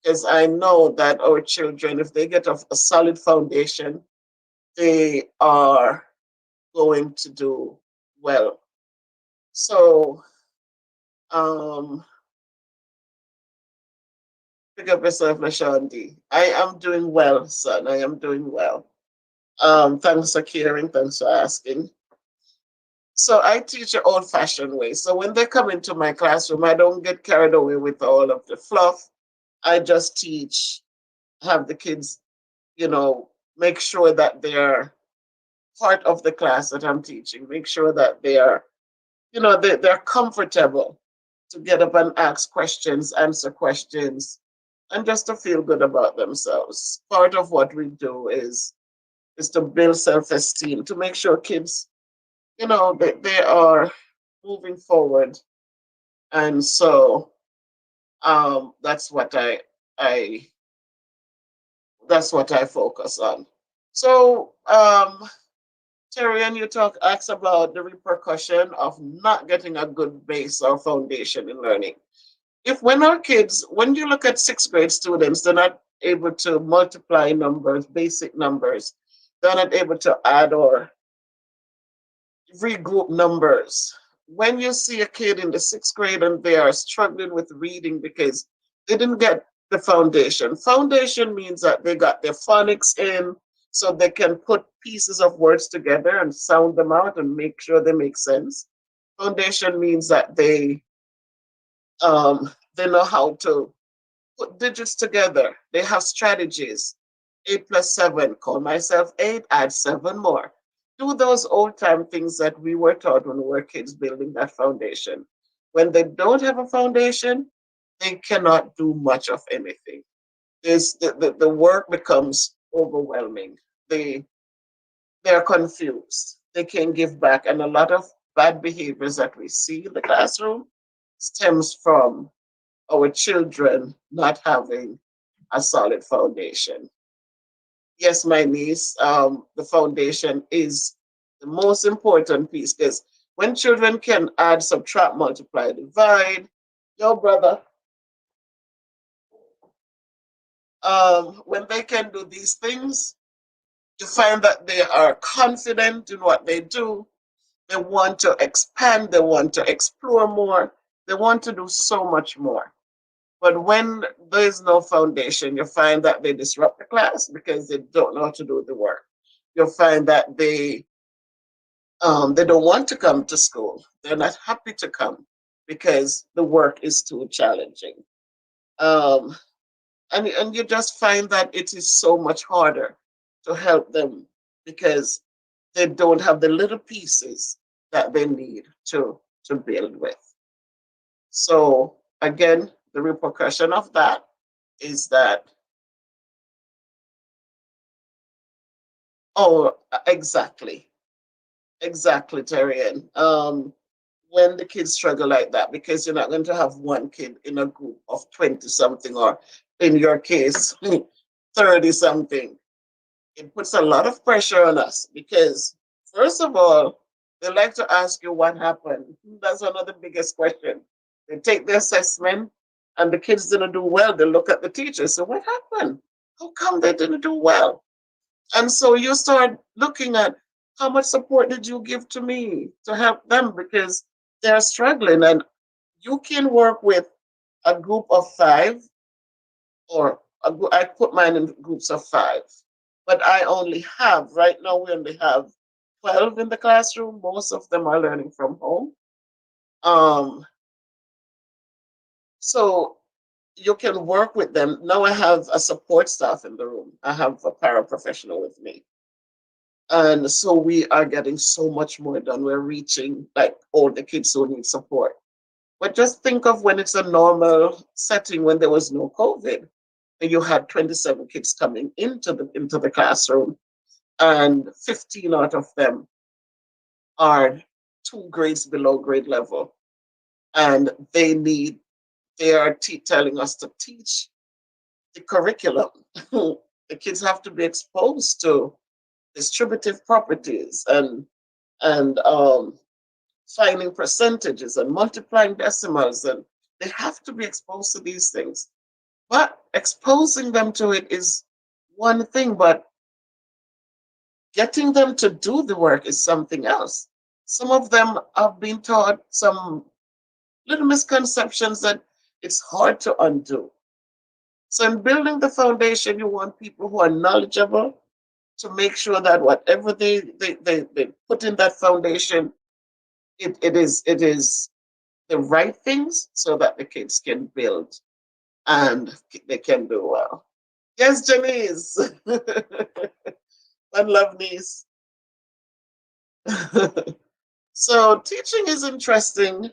because I know that our children, if they get a solid foundation, they are going to do well. So, um, pick up yourself, Lashandi. I am doing well, son. I am doing well. Thanks for caring. Thanks for asking. So I teach an old-fashioned way. So when they come into my classroom, I don't get carried away with all of the fluff. I just teach, have the kids, make sure that they're part of the class that I'm teaching. Make sure that they are, they're comfortable to get up and ask questions, answer questions, and just to feel good about themselves. Part of what we do is to build self-esteem, to make sure kids, they are moving forward. And so that's what I that's what I focus on. So Terry, and you asked about the repercussion of not getting a good base or foundation in learning. If when our kids, when you look at sixth grade students, they're not able to multiply numbers, basic numbers, they're not able to add or regroup numbers. When you see a kid in the sixth grade and they are struggling with reading because they didn't get the foundation. Foundation means that they got their phonics in so they can put pieces of words together and sound them out and make sure they make sense. Foundation means that they know how to put digits together. They have strategies. 8 plus 7, call myself 8, add 7 more. Do those old time things that we were taught when we were kids building that foundation. When they don't have a foundation, they cannot do much of anything. The work becomes overwhelming. They're confused. They can't give back. And a lot of bad behaviors that we see in the classroom stems from our children not having a solid foundation. Yes, my niece, the foundation is the most important piece because when children can add, subtract, multiply, divide, yo, brother, when they can do these things, you find that they are confident in what they do. They want to expand, they want to explore more, they want to do so much more. But when there is no foundation, you find that they disrupt the class because they don't know how to do the work. You'll find that they don't want to come to school. They're not happy to come because the work is too challenging. Um, and you just find that it is so much harder to help them because they don't have the little pieces that they need to build with. So again, the repercussion of that is that, oh, exactly, exactly, Terrian. When the kids struggle like that, because you're not going to have one kid in a group of 20 something, or in your case, 30 something, it puts a lot of pressure on us because, first of all, they like to ask you what happened. That's one of the biggest questions. They take the assessment and the kids didn't do well. They look at the teacher. So, what happened? How come they didn't do well? And so you start looking at how much support did you give to me to help them because they're struggling. And you can work with a group of five, or I put mine in groups of five, but I only have, right now, we only have 12 in the classroom. Most of them are learning from home. Um, so you can work with them. Now I have a support staff in the room. I have a paraprofessional with me. And so we are getting so much more done. We're reaching like all the kids who need support. But just think of when it's a normal setting when there was no COVID, and you had 27 kids coming into the classroom, and 15 out of them are 2 grades below grade level, and they are telling us to teach the curriculum. The kids have to be exposed to distributive properties and finding percentages and multiplying decimals, and they have to be exposed to these things. But exposing them to it is one thing, but getting them to do the work is something else. Some of them have been taught some little misconceptions that it's hard to undo. So, in building the foundation, you want people who are knowledgeable to make sure that whatever they put in that foundation, it is the right things so that the kids can build and they can do well. Yes, Janice. I love niece. So teaching is interesting.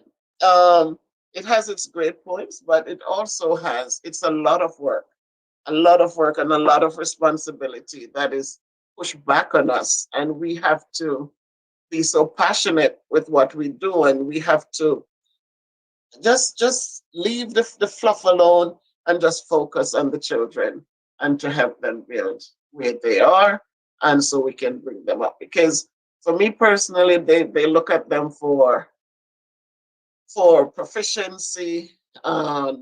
It has its great points, but it also has, it's a lot of work and a lot of responsibility that is pushed back on us. And we have to be so passionate with what we do, and we have to just leave the fluff alone and just focus on the children and to help them build where they are, and so we can bring them up. Because for me personally, they look at them for proficiency. I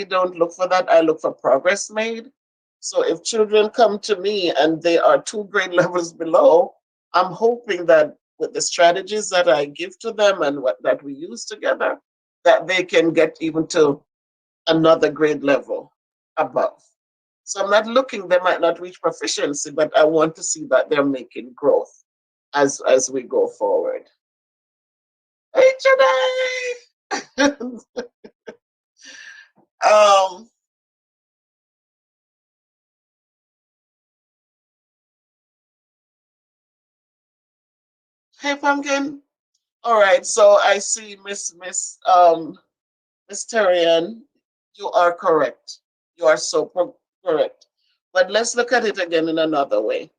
don't look for that. I look for progress made. So if children come to me and they are 2 grade levels below, I'm hoping that with the strategies that I give to them and what that we use together, that they can get even to another grade level above. So I'm not looking, they might not reach proficiency, but I want to see that they're making growth as we go forward. Hey, Jedi! um, hey, Pumpkin. All right, so I see Miss Terrian, you are correct. You are so correct. But let's look at it again in another way.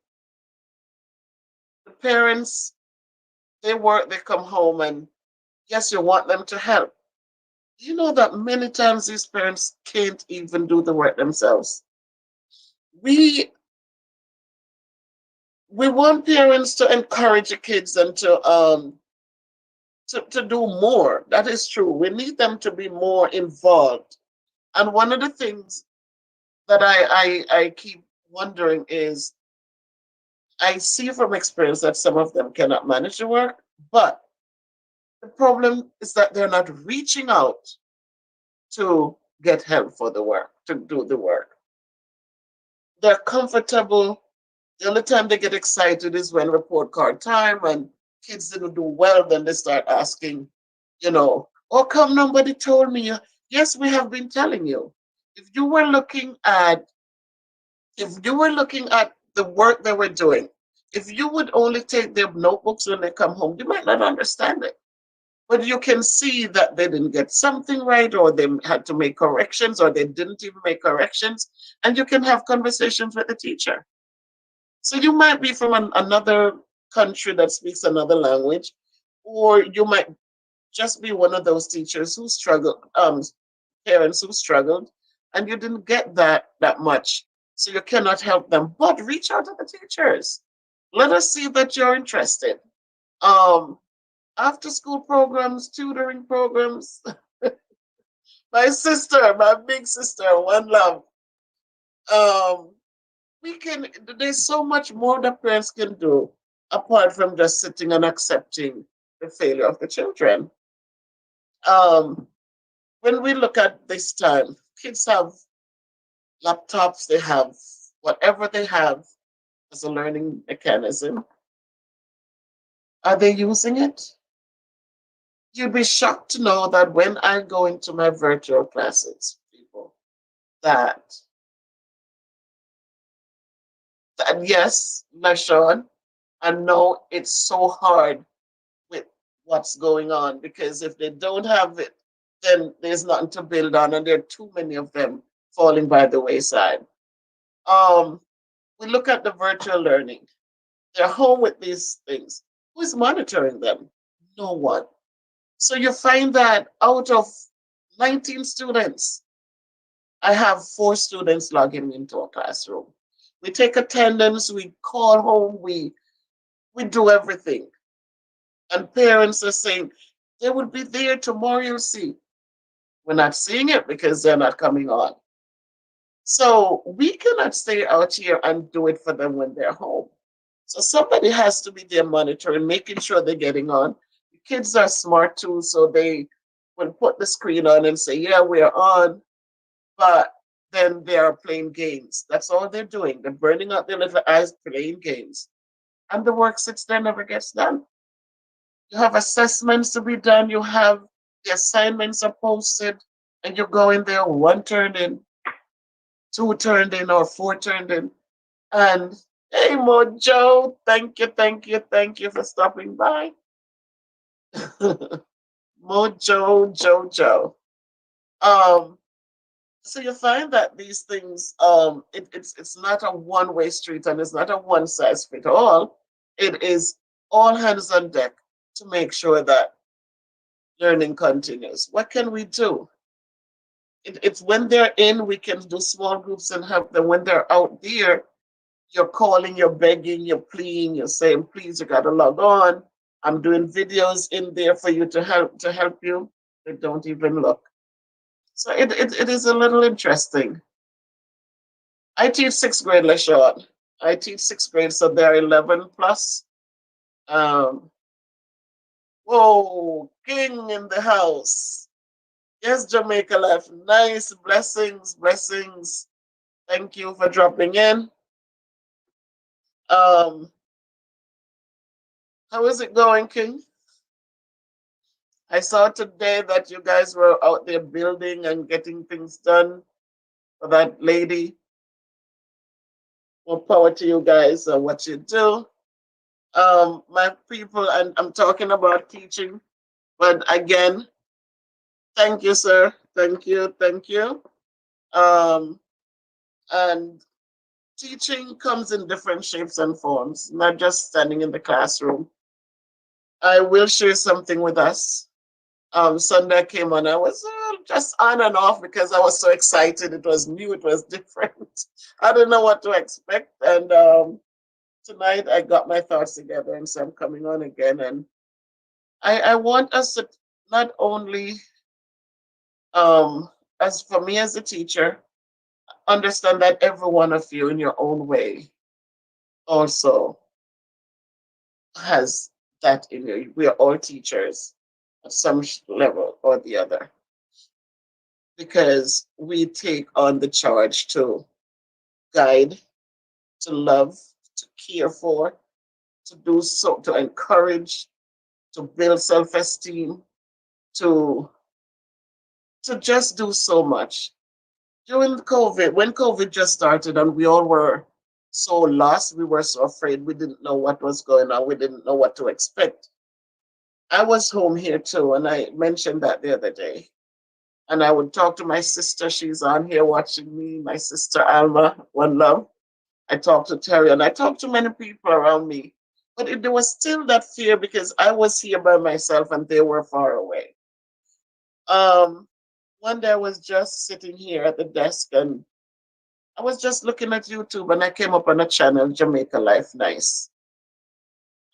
The parents, they work, they come home, and yes, you want them to help. You know that many times these parents can't even do the work themselves. We we want parents to encourage the kids and to do more. That is true. We need them to be more involved. And one of the things that I keep wondering is I see from experience that some of them cannot manage the work, but the problem is that they're not reaching out to get help for the work, to do the work. They're comfortable. The only time they get excited is when report card time and kids didn't do well, then they start asking, oh, come, nobody told me. Yes, we have been telling you. If you were looking at if you were looking at the work they were doing, if you would only take their notebooks when they come home, you might not understand it. But you can see that they didn't get something right, or they had to make corrections, or they didn't even make corrections, and you can have conversations with the teacher. So you might be from another country that speaks another language, or you might just be one of those teachers who struggled, parents who struggled, and you didn't get that much, so you cannot help them. But reach out to the teachers. Let us see that you're interested. Um, After school programs, tutoring programs. My sister, my big sister, one love. Um, we can. There's so much more that parents can do apart from just sitting and accepting the failure of the children. Um, when we look at this time, kids have laptops, they have whatever they have as a learning mechanism. Are they using it? You'd be shocked to know that when I go into my virtual classes, people, that, that yes, LaShawn, I know it's so hard with what's going on because if they don't have it, then there's nothing to build on, and there are too many of them falling by the wayside. Um, we look at the virtual learning. They're home with these things. Who is monitoring them? No one. So you find that out of 19 students, I have 4 students logging into a classroom. We take attendance, we call home, we do everything. And parents are saying, they will be there tomorrow, you'll see. We're not seeing it because they're not coming on. So we cannot stay out here and do it for them when they're home. So somebody has to be there monitoring, making sure they're getting on. The kids are smart too, so they will put the screen on and say, yeah, we're on, but then they are playing games. That's all they're doing. They're burning out their little eyes playing games. And the work sits there, never gets done. You have assessments to be done, you have the assignments are posted, and you go in there, 1 turned in, 2 turned in, or 4 turned in. And hey, Mojo, thank you, thank you, thank you for stopping by. Mojo, Jojo. Um, so you find that these things, it's not a one-way street and it's not a one size fit all. It is all hands on deck to make sure that learning continues. What can we do? It's when they're in, we can do small groups and help them. When they're out there, you're calling, you're begging, you're pleading, you're saying, please, you gotta log on. I'm doing videos in there for you to help you. They don't even look. So it is a little interesting. I teach 6th grade, LaShawn. I teach 6th grade, so they're 11 plus. Um, whoa, King in the house. Yes, Jamaica Life. Nice. Blessings, blessings. Thank you for dropping in. Um, how is it going, King? I saw today that you guys were out there building and getting things done for that lady. More power to you guys and what you do. My people, and I'm talking about teaching, but again, thank you, sir. Thank you, thank you. Um, and teaching comes in different shapes and forms, not just standing in the classroom. I will share something with us. Sunday I came on, I was just on and off because I was so excited. It was new, it was different. I didn't know what to expect. And tonight I got my thoughts together, and so I'm coming on again. And I want us to not only, um, as for me as a teacher, understand that every one of you in your own way also has that in you. We are all teachers at some level or the other because we take on the charge to guide, to love, to care for, to do so, to encourage, to build self-esteem, to just do so much. During COVID, when COVID just started and we all were so lost, we were so afraid, we didn't know what was going on, we didn't know what to expect. I was home here too, and I mentioned that the other day. And I would talk to my sister, she's on here watching me, my sister Alma, one love. I talked to Terry, and I talked to many people around me. But there was still that fear because I was here by myself and they were far away. Um, One day I was just sitting here at the desk and I was just looking at YouTube and I came up on a channel, Jamaica Life Nice.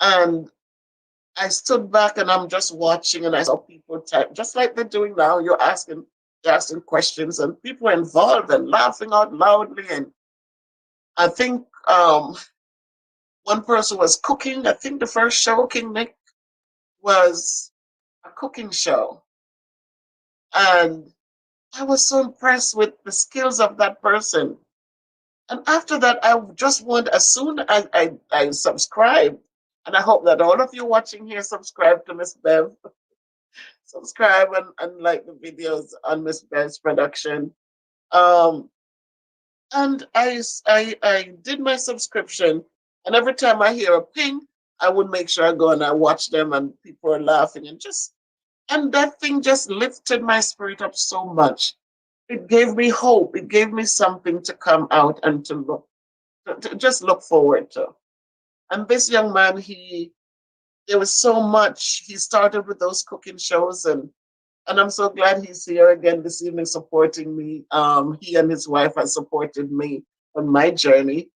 And I stood back and I'm just watching and I saw people type, just like they're doing now. They're asking questions and people are involved and laughing out loudly. And I think one person was cooking. I think the first show, King Nick, was a cooking show. And I was so impressed with the skills of that person. And after that, I just want, as soon as I subscribed, and I hope that all of you watching here subscribe to Miss Bev, subscribe and like the videos on Miss Bev's production. Um, and I did my subscription, and every time I hear a ping, I would make sure I go and I watch them, and people are laughing and that thing just lifted my spirit up so much. It gave me hope. It gave me something to come out and to just look forward to. And this young man, there was so much. He started with those cooking shows, and I'm so glad he's here again this evening supporting me. He and his wife have supported me on my journey,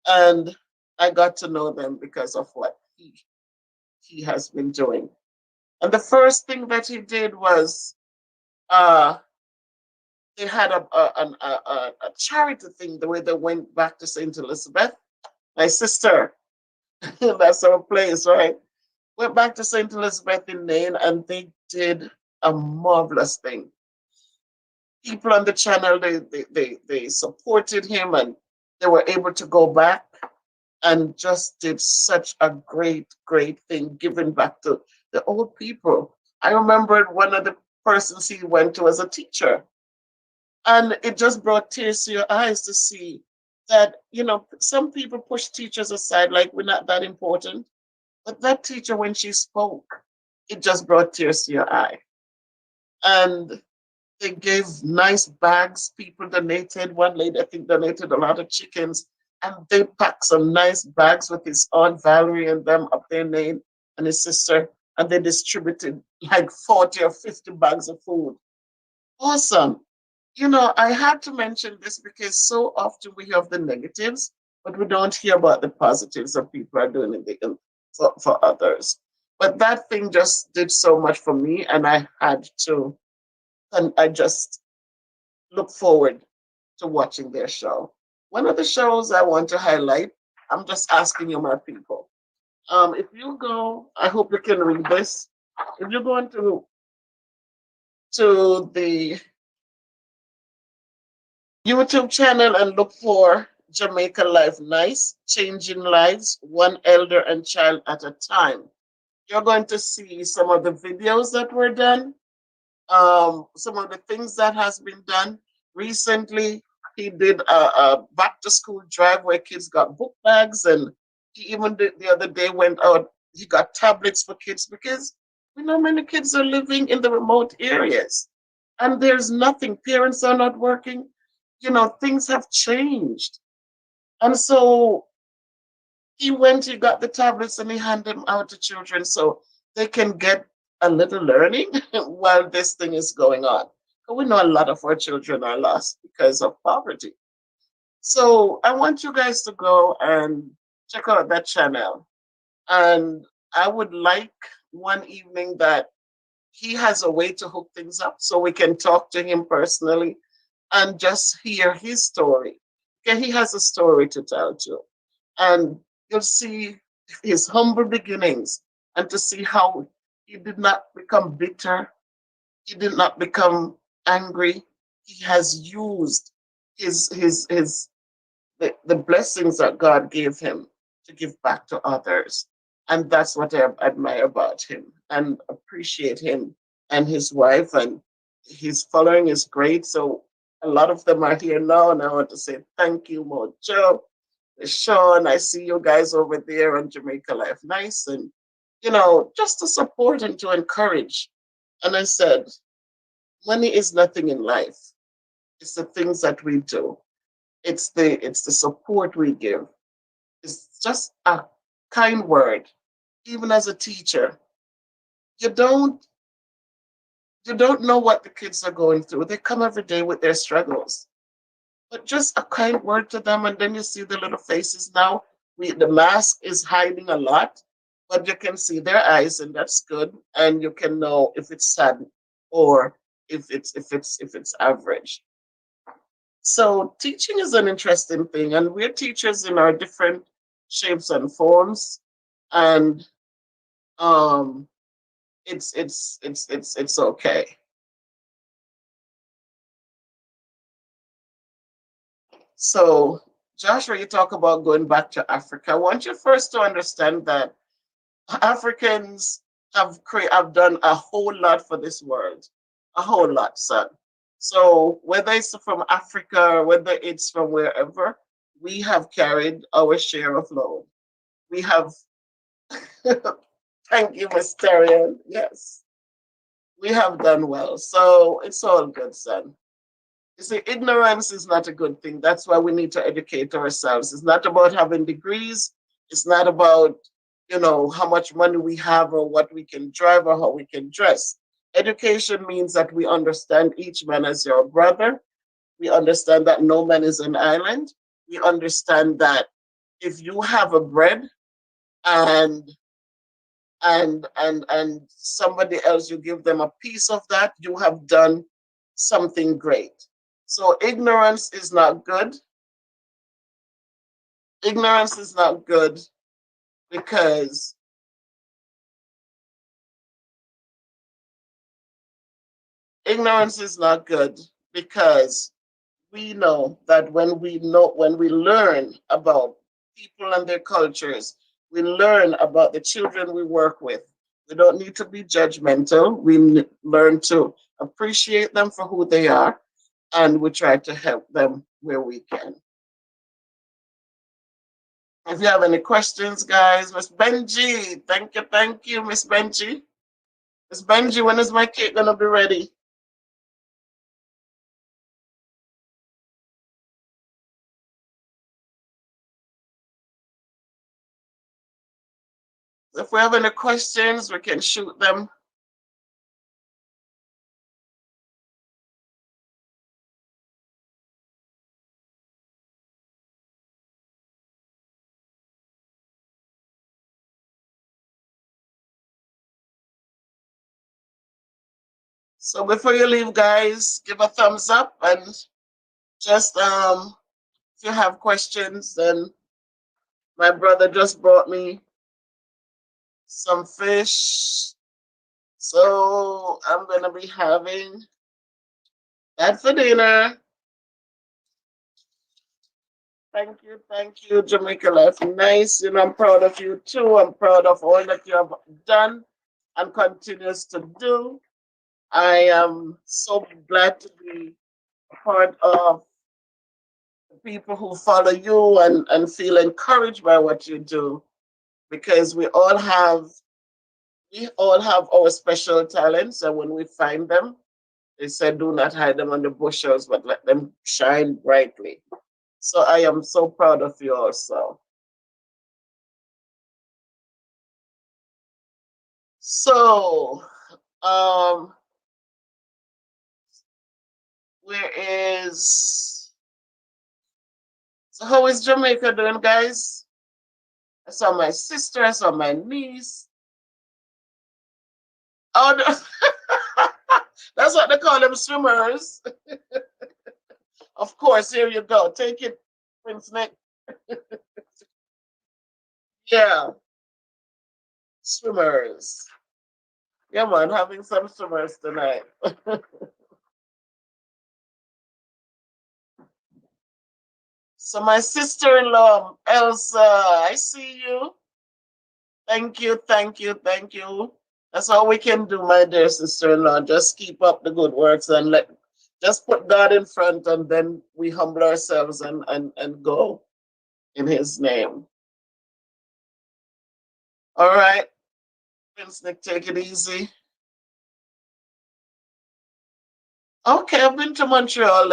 and I got to know them because of what he has been doing. And the first thing that he did was uh, they had a charity thing the way they went back to St. Elizabeth. My sister, that's our place, right? Went back to St. Elizabeth in Maine and they did a marvelous thing. People on the channel, they supported him and they were able to go back and just did such a great thing, giving back to the old people. I remember one of the persons he went to as a teacher. And it just brought tears to your eyes to see that, some people push teachers aside like we're not that important. But that teacher, when she spoke, it just brought tears to your eye. And they gave nice bags. People donated. One lady, I think, donated a lot of chickens. And they packed some nice bags with his aunt Valerie and them up their name and his sister. And they distributed like 40 or 50 bags of food. Awesome. I had to mention this because so often we hear of the negatives, but we don't hear about the positives that people are doing for others. But that thing just did so much for me, and I just look forward to watching their show. One of the shows I want to highlight, I'm just asking you, my people. If you go, I hope you can read this. If you go into the YouTube channel and look for Jamaica Life Nice, changing lives, one elder and child at a time. You're going to see some of the videos that were done, some of the things that has been done. Recently, he did a back to school drive where kids got book bags, and he even did the other day went out, he got tablets for kids because we know many kids are living in the remote areas and there's nothing, parents are not working. Things have changed. And so he got the tablets and he handed them out to children so they can get a little learning while this thing is going on. But we know a lot of our children are lost because of poverty. So I want you guys to go and check out that channel. And I would like one evening that he has a way to hook things up so we can talk to him personally and just hear his story. Okay, he has a story to tell too. And you'll see his humble beginnings and to see how he did not become bitter, he did not become angry. He has used his the blessings that God gave him to give back to others. And that's what I admire about him and appreciate him and his wife, and his following is great. So a lot of them are here now, and I want to say thank you, Mojo, Sean. I see you guys over there on Jamaica Life Nice, and just to support and to encourage. And I said, money is nothing in life. It's the things that we do. It's the support we give. It's just a kind word. Even as a teacher, you don't you don't know what the kids are going through. They come every day with their struggles. But just a kind word to them, and then you see the little faces now. The mask is hiding a lot, but you can see their eyes, and that's good. And you can know if it's sad or if it's average. So teaching is an interesting thing, and we're teachers in our different shapes and forms, and um, it's okay. So Joshua, you talk about going back to Africa. I want you first to understand that Africans have done a whole lot for this world, a whole lot, son. So whether it's from Africa or whether it's from wherever, we have carried our share of load. We have. Thank you, Mysterian. Yes, we have done well. So it's all good, son. You see, ignorance is not a good thing. That's why we need to educate ourselves. It's not about having degrees. It's not about, how much money we have or what we can drive or how we can dress. Education means that we understand each man as your brother. We understand that no man is an island. We understand that if you have a bread and and somebody else, you give them a piece of that, you have done something great. So ignorance is not good. Ignorance is not good because ignorance is not good because we know that when we learn about people and their cultures, we learn about the children we work with. We don't need to be judgmental. We learn to appreciate them for who they are, and we try to help them where we can. If you have any questions, guys, Miss Benji, thank you, Miss Benji. Miss Benji, when is my cake gonna be ready? If we have any questions, we can shoot them. So before you leave, guys, give a thumbs up, and just if you have questions, then my brother just brought me some fish. So I'm gonna be having that for dinner. Thank you, Jamaica Life Nice. I'm proud of you too. I'm proud of all that you have done and continues to do. I am so glad to be part of people who follow you and feel encouraged by what you do, because we all have our special talents, and when we find them, they said do not hide them on the bushels but let them shine brightly. So I am so proud of you also. So um where is so how is Jamaica doing, guys? I saw my sister, I saw my niece. Oh no. That's what they call them, swimmers. Of course, here you go. Take it, Prince Nick. Yeah, swimmers. Yeah, man, having some swimmers tonight. So my sister-in-law, Elsa, I see you. Thank you, thank you, thank you. That's all we can do, my dear sister-in-law. Just keep up the good works and just put God in front, and then we humble ourselves and go in his name. All right, Prince Nick, take it easy. Okay, I've been to Montreal,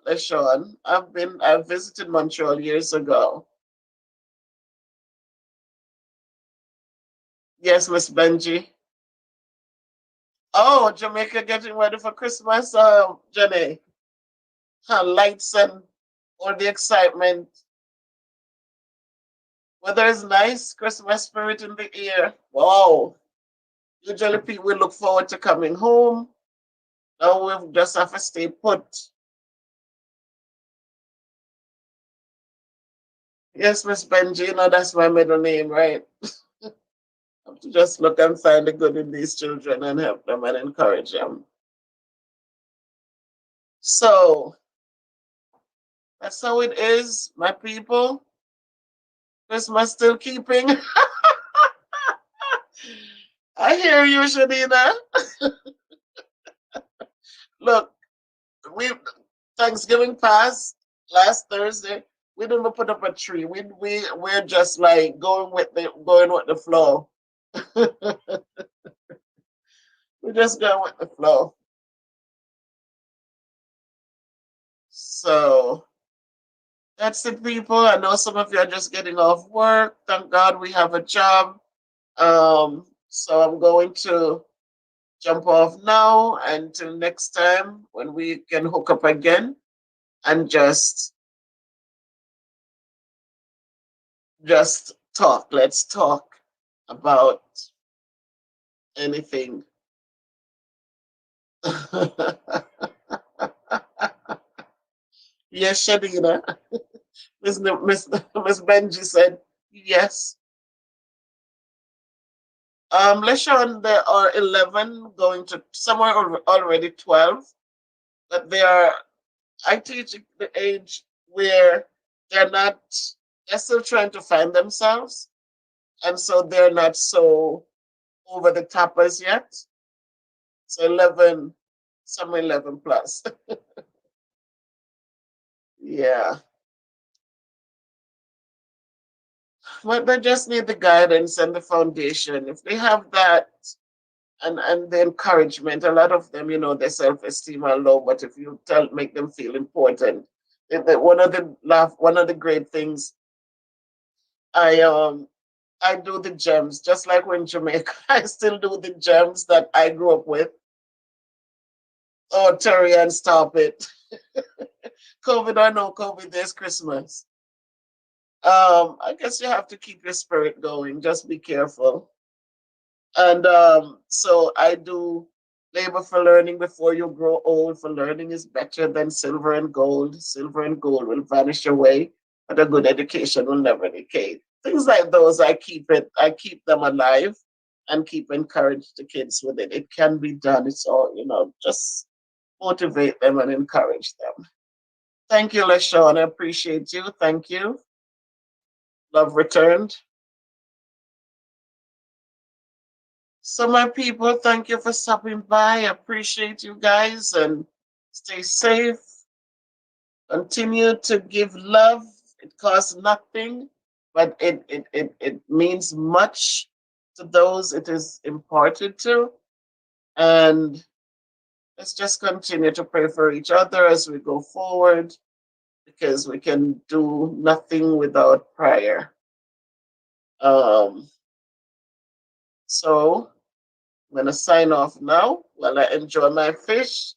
LaShawn. I visited Montreal years ago. Yes, Miss Benji. Oh, Jamaica getting ready for Christmas, Jenny. Lights and all the excitement. Weather is nice, Christmas spirit in the air. Wow. Usually people look forward to coming home. Now we just have to stay put. Yes, Miss Benji, you know that's my middle name, right? I have to just look and find the good in these children and help them and encourage them. So that's how it is, my people. Christmas still keeping. I hear you, Shadina. Look, we Thanksgiving passed last Thursday. We didn't put up a tree. We're just like going with the flow. We're just going with the flow. So that's it, people. I know some of you are just getting off work. Thank God we have a job. So I'm going to jump off now until next time when we can hook up again and just talk. Let's talk about anything. Yes, Shadina. Miss Benji said yes. LaShawn, there are 11 going to somewhere already 12, but I teach the age where they're still trying to find themselves. And so they're not so over the top as yet. So 11, some 11 plus. Yeah. But they just need the guidance and the foundation. If they have that and the encouragement, a lot of them, their self-esteem are low, but if you make them feel important, one of the great things I do the gems, just like when Jamaica, I still do the gems that I grew up with. Oh, Terry, and stop it. COVID or no COVID, there's Christmas. I guess you have to keep your spirit going. Just be careful. And so I do labor for learning before you grow old. For learning is better than silver and gold. Silver and gold will vanish away, but a good education will never decay. Things like those, I keep them alive and keep encourage the kids with it. It can be done. It's all, just motivate them and encourage them. Thank you, LaShawn. I appreciate you. Thank you. Love returned. So, my people, thank you for stopping by. I appreciate you guys and stay safe. Continue to give love. It costs nothing, but it means much to those it is imparted to. And let's just continue to pray for each other as we go forward because we can do nothing without prayer. So I'm going to sign off now while I enjoy my fish.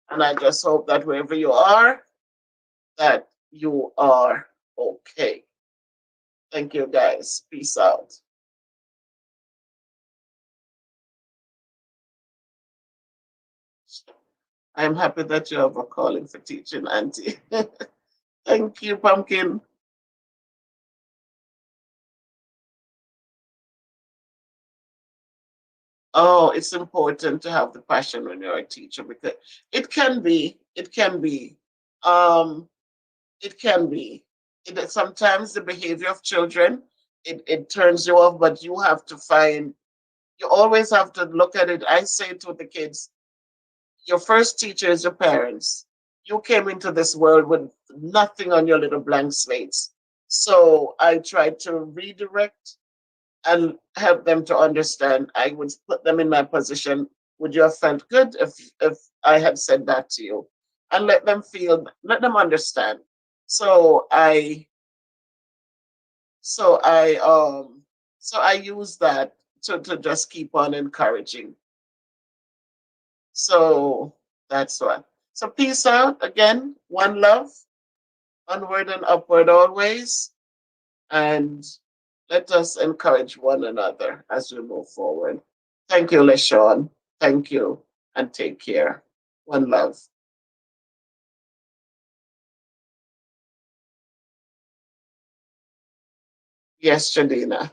And I just hope that wherever you are, that you are okay. Thank you, guys. Peace out. I'm happy that you have a calling for teaching, Auntie. Thank you, Pumpkin. Oh, it's important to have the passion when you're a teacher because it can be, um, it can be. Sometimes the behavior of children, it turns you off, but you have to find, you always have to look at it. I say to the kids, your first teacher is your parents. You came into this world with nothing on your little blank slates. So I try to redirect and help them to understand. I would put them in my position. Would you have felt good if I had said that to you? And let them feel, let them understand. So I so I so I use that to just keep on encouraging. So that's what. So peace out again, one love, onward and upward always. And let us encourage one another as we move forward. Thank you, LaShawn. Thank you, and take care. One love. Yes, Jadina.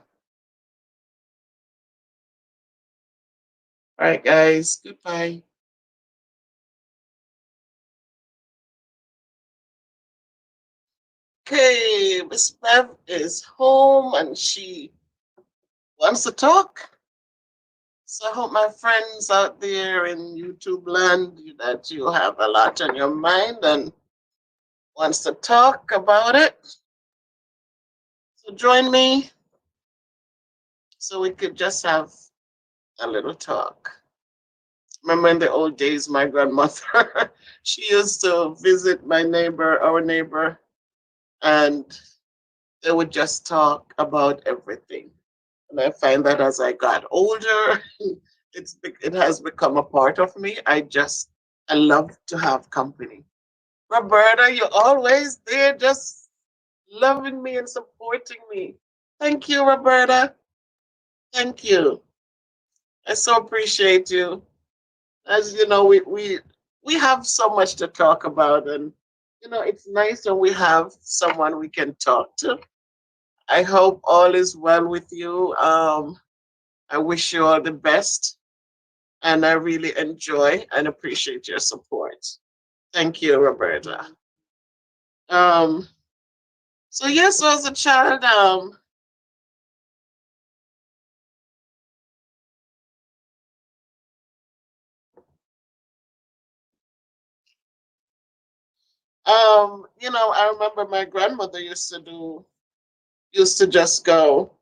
All right, guys. Goodbye. Okay, Miss Bev is home and she wants to talk. So I hope my friends out there in YouTube land that you have a lot on your mind and wants to talk about it. So join me so we could just have a little talk. Remember in the old days, my grandmother, she used to visit our neighbor, and they would just talk about everything. And I find that as I got older, it has become a part of me. I love to have company. Roberta, you're always there, just loving me and supporting me. Thank you, Roberta. Thank you. I so appreciate you. As you know, we have so much to talk about, and it's nice when we have someone we can talk to. I hope all is well with you. I wish you all the best, and I really enjoy and appreciate your support. Thank you, Roberta. Um, so yes, as a child, I remember my grandmother used to just go.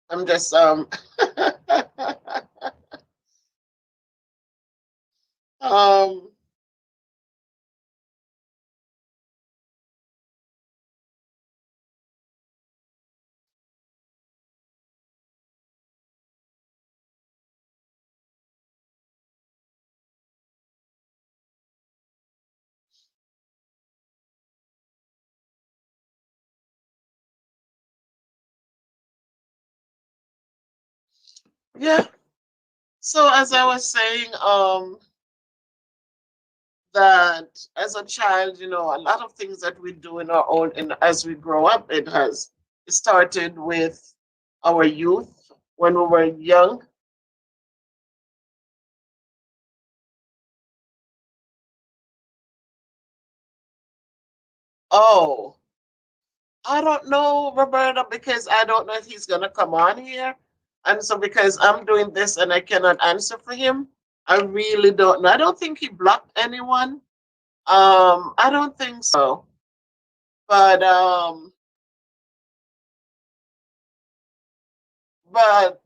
I'm just um yeah. So as I was saying, that as a child, a lot of things that we do in our own, and as we grow up, it started with our youth when we were young. Oh, I don't know, Roberta, because I don't know if he's gonna come on here. And so because I'm doing this and I cannot answer for him, I really don't know. I don't think he blocked anyone. I don't think so. But but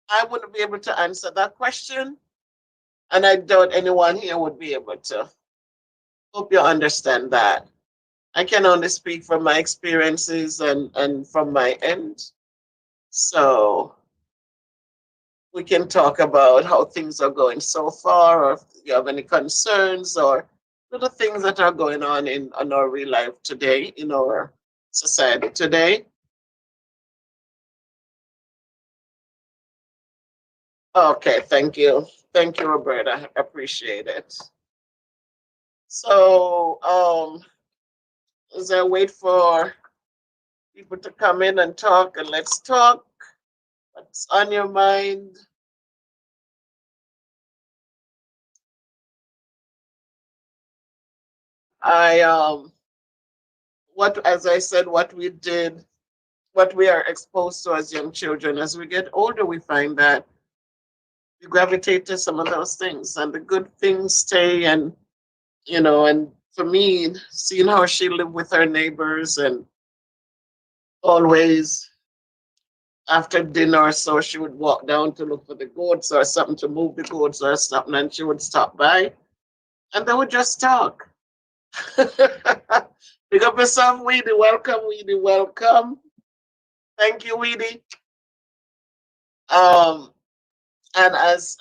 I wouldn't be able to answer that question. And I doubt anyone here would be able to. Hope you understand that. I can only speak from my experiences and from my end. So we can talk about how things are going so far, or if you have any concerns, or little things that are going on in our real life today, in our society today. Okay, thank you. Thank you, Roberta. I appreciate it. So, as I wait for people to come in and talk, and let's talk. What's on your mind? I what as I said, what we did, what we are exposed to as young children, as we get older, we find that we gravitate to some of those things, and the good things stay. And and for me, seeing how she lived with her neighbors, and always after dinner or so, she would walk down to look for the goats or something, to move the goats or something, and she would stop by and they would just talk. Pick up yourself, Weedy. Welcome, Weedy. Welcome. Thank you, Weedy. Um, and as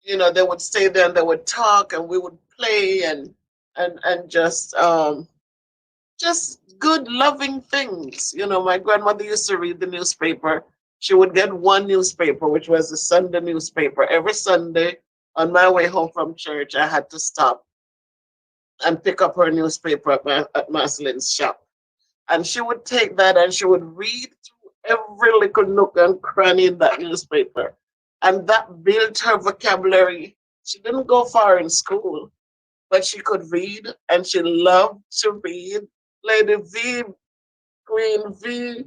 they would stay there and they would talk, and we would play, and just good, loving things. My grandmother used to read the newspaper. She would get one newspaper, which was the Sunday newspaper. Every Sunday on my way home from church, I had to stop and pick up her newspaper at Marcelin's shop. And she would take that and she would read through every little nook and cranny in that newspaper. And that built her vocabulary. She didn't go far in school, but she could read and she loved to read. Lady V, Queen V,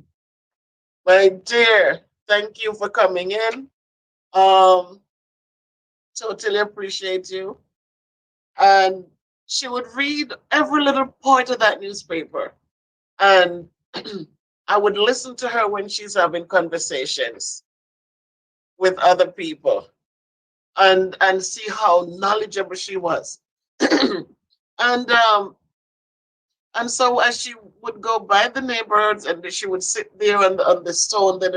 my dear, thank you for coming in. Um, Totally appreciate you. And she would read every little point of that newspaper. And I would listen to her when she's having conversations with other people, and see how knowledgeable she was. and and so as she would go by the neighborhoods, and she would sit there on the stone, they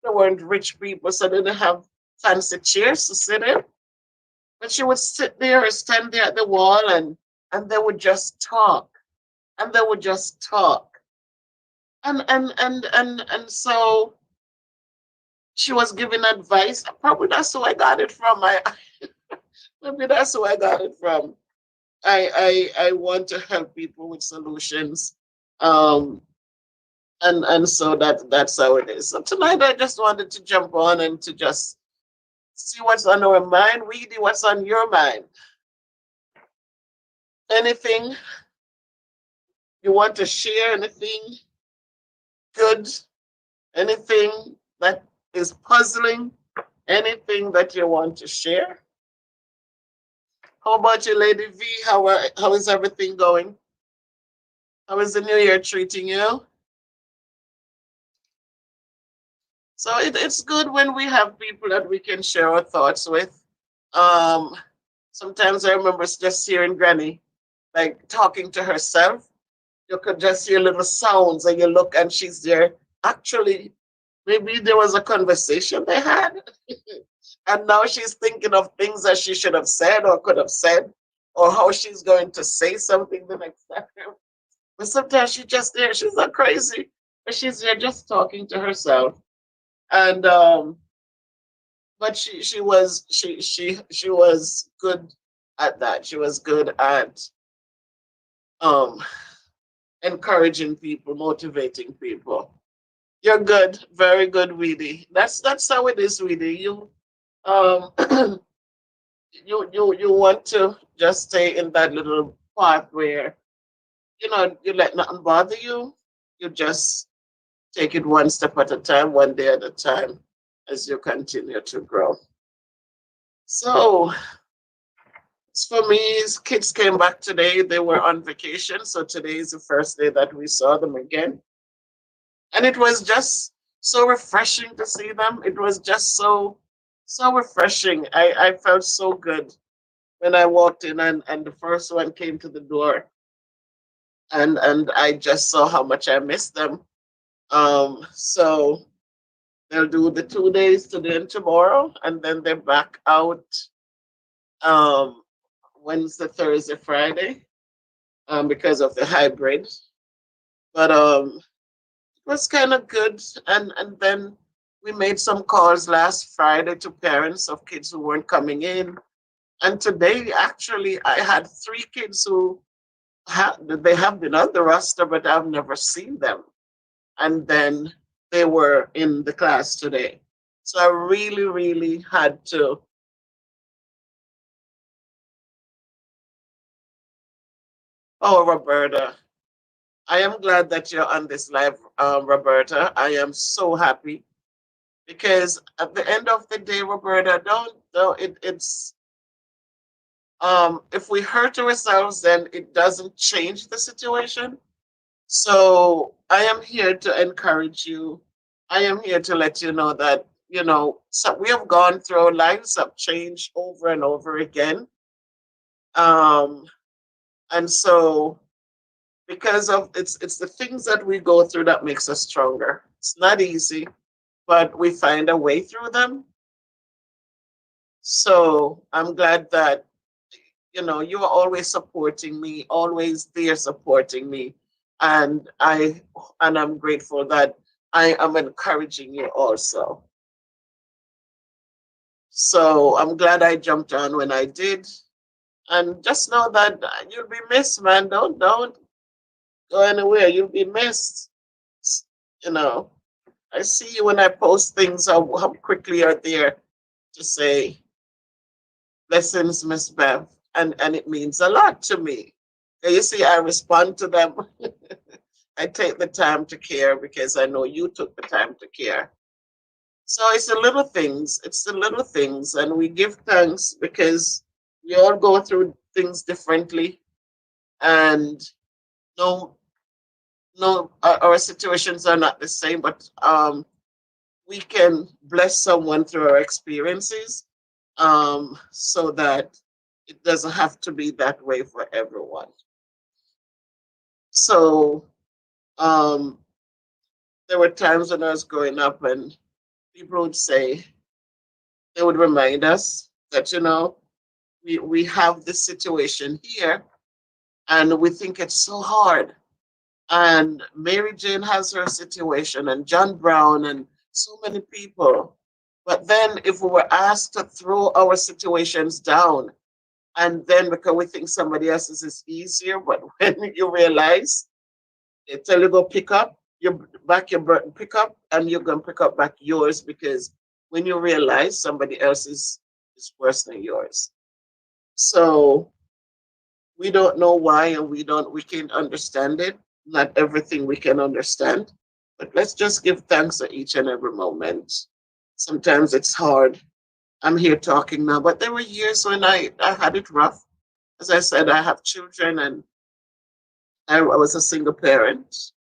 weren't rich people, so they didn't have fancy chairs to sit in. But she would sit there or stand there at the wall, and they would just talk. And they would just talk. And so she was giving advice. Probably that's who I got it from. Maybe that's who I got it from. I want to help people with solutions. Um and so that's how it is. So tonight I just wanted to jump on and to just see what's on our mind. Weedy, what's on your mind? Anything you want to share? Anything good? Anything that is puzzling? Anything that you want to share? How about you, Lady V? How is everything going? How is the new year treating you? So it's good when we have people that we can share our thoughts with. Um, Sometimes I remember just hearing Granny like talking to herself. You could just hear little sounds, and you look, and she's there. Actually, maybe there was a conversation they had, and now she's thinking of things that she should have said or could have said, or how she's going to say something the next time. But sometimes she's just there. She's not crazy, but she's there just talking to herself. And but she was good at that. She was good at um encouraging people, motivating people. You're good, very good, Weedy. That's how it is, Weedy. You um you want to just stay in that little path where you let nothing bother you. You just take it one step at a time, one day at a time, as you continue to grow. So as for me, his kids came back today. They were on vacation, so today is the first day that we saw them again. And it was just so refreshing to see them. It was just so refreshing. I felt so good when I walked in, and the first one came to the door, and I just saw how much I missed them. So they'll do the 2 days today and tomorrow, and then they're back out um Wednesday, Thursday, Friday, because of the hybrid. But it was kind of good. And then we made some calls last Friday to parents of kids who weren't coming in. And today, actually, I had 3 kids who they have been on the roster, but I've never seen them. And then they were in the class today. So I really, really had to. Oh, Roberta, I am glad that you're on this live, Roberta. I am so happy because at the end of the day, Roberta, don't it's if we hurt ourselves, then it doesn't change the situation. So I am here to encourage you. I am here to let you know that, so we have gone through our lives have changed over and over again. Um, and so because of it's the things that we go through that makes us stronger. It's not easy, but we find a way through them. So I'm glad that you are always supporting me, always there supporting me. And I'm grateful that I am encouraging you also. So I'm glad I jumped on when I did. And just know that you'll be missed, man. Don't go anywhere. You'll be missed. You know, I see you when I post things, how quickly you're there to say, blessings, Miss Bev. And it means a lot to me. And you see, I respond to them. I take the time to care because I know you took the time to care. So it's the little things. It's the little things. And we give thanks because we all go through things differently. And no, no, our situations are not the same, but we can bless someone through our experiences, so that it doesn't have to be that way for everyone. So um, there were times when I was growing up and people would say, they would remind us that, we have this situation here and we think it's so hard. And Mary Jane has her situation, and John Brown, and so many people. But then, if we were asked to throw our situations down, and then because we think somebody else's is easier, but when you realize, they tell you go pick up, you back your pick up, and you're gonna pick up back yours because when you realize somebody else's is worse than yours. So we don't know why, and we can't understand it. Not everything we can understand, but let's just give thanks at each and every moment. Sometimes it's hard. I'm here talking now, but there were years when I had it rough. As I said, I have children and I was a single parent,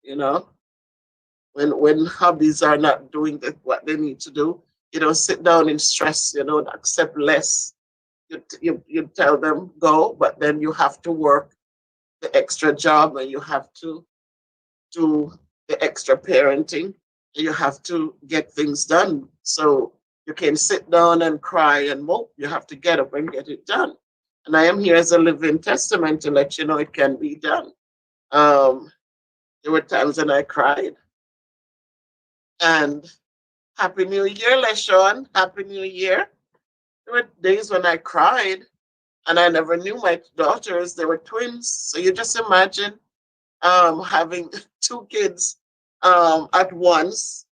when hobbies are not doing what they need to do, you don't sit down in stress, accept less. You tell them go, but then you have to work the extra job and you have to do the extra parenting. You have to get things done. So you can sit down and cry and mope. You have to get up and get it done. And I am here as a living testament to let you know it can be done. There were times when I cried. And Happy New Year, LeSean. Happy New Year. There were days when I cried and I never knew my daughters. They were twins. So you just imagine having 2 kids at once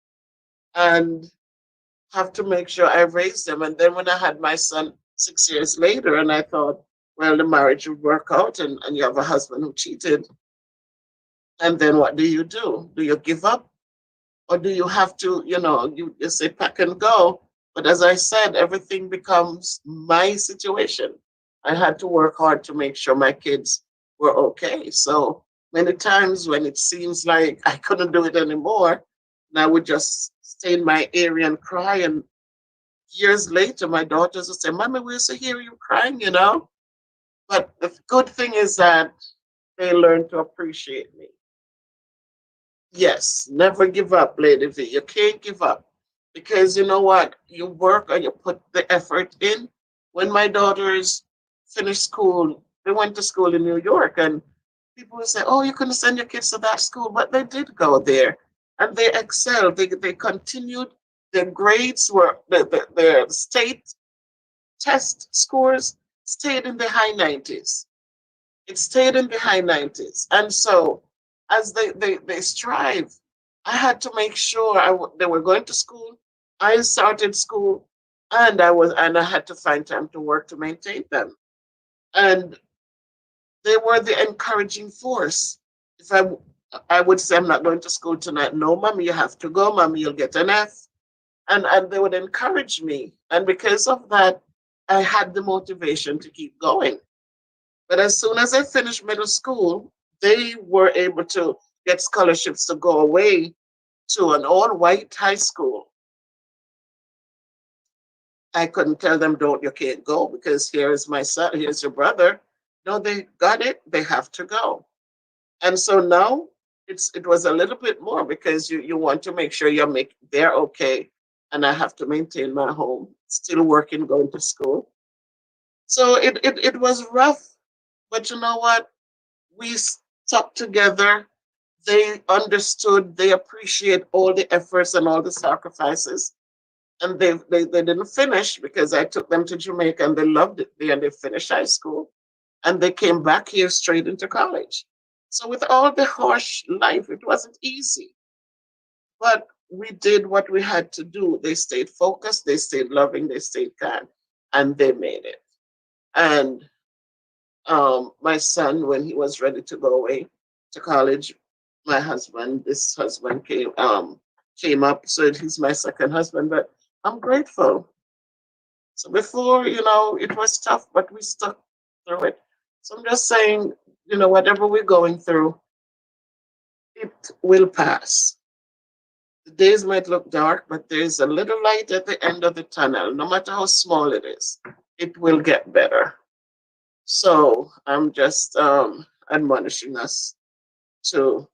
and have to make sure I raised them. And then when I had my son 6 years later, and I thought, well, the marriage would work out, and you have a husband who cheated. And then what do you do? Do you give up? Or do you have to, you say pack and go? But as I said, everything becomes my situation. I had to work hard to make sure my kids were okay. So many times when it seems like I couldn't do it anymore, and I would just stay in my area and cry. And years later, my daughters would say, Mommy, we used to hear you crying, But the good thing is that they learn to appreciate me. Yes, never give up, Lady V. You can't give up because you know what? You work and you put the effort in. When my daughters finished school, they went to school in New York, and people would say, "Oh, you couldn't send your kids to that school," but they did go there, and they excelled. They continued. Their grades were their state test scores stayed in the high 90s. It stayed in the high 90s, and so as they strive, I had to make sure they were going to school. I started school, and I had to find time to work to maintain them. And they were the encouraging force. If I would say I'm not going to school tonight. No, mommy, you have to go. Mommy, you'll get an F. And they would encourage me. And because of that, I had the motivation to keep going. But as soon as I finished middle school, they were able to get scholarships to go away to an all-white high school. I couldn't tell them, don't, you can't go because here is my son, here's your brother. No, they got it, they have to go. And so now it was a little bit more because you want to make sure they're okay. And I have to maintain my home, still working, going to school. So it was rough, but you know what? We stuck together. They understood, they appreciate all the efforts and all the sacrifices. And they didn't finish because I took them to Jamaica and they loved it there and they finished high school. And they came back here straight into college. So with all the harsh life, it wasn't easy. But we did what we had to do. They stayed focused, they stayed loving, they stayed kind, and they made it. And my son, when he was ready to go away to college, this husband came up. So he's my second husband, but I'm grateful. So before, it was tough, but we stuck through it. So I'm just saying, whatever we're going through, it will pass. The days might look dark, but there's a little light at the end of the tunnel. No matter how small it is, it will get better. So I'm just admonishing us to,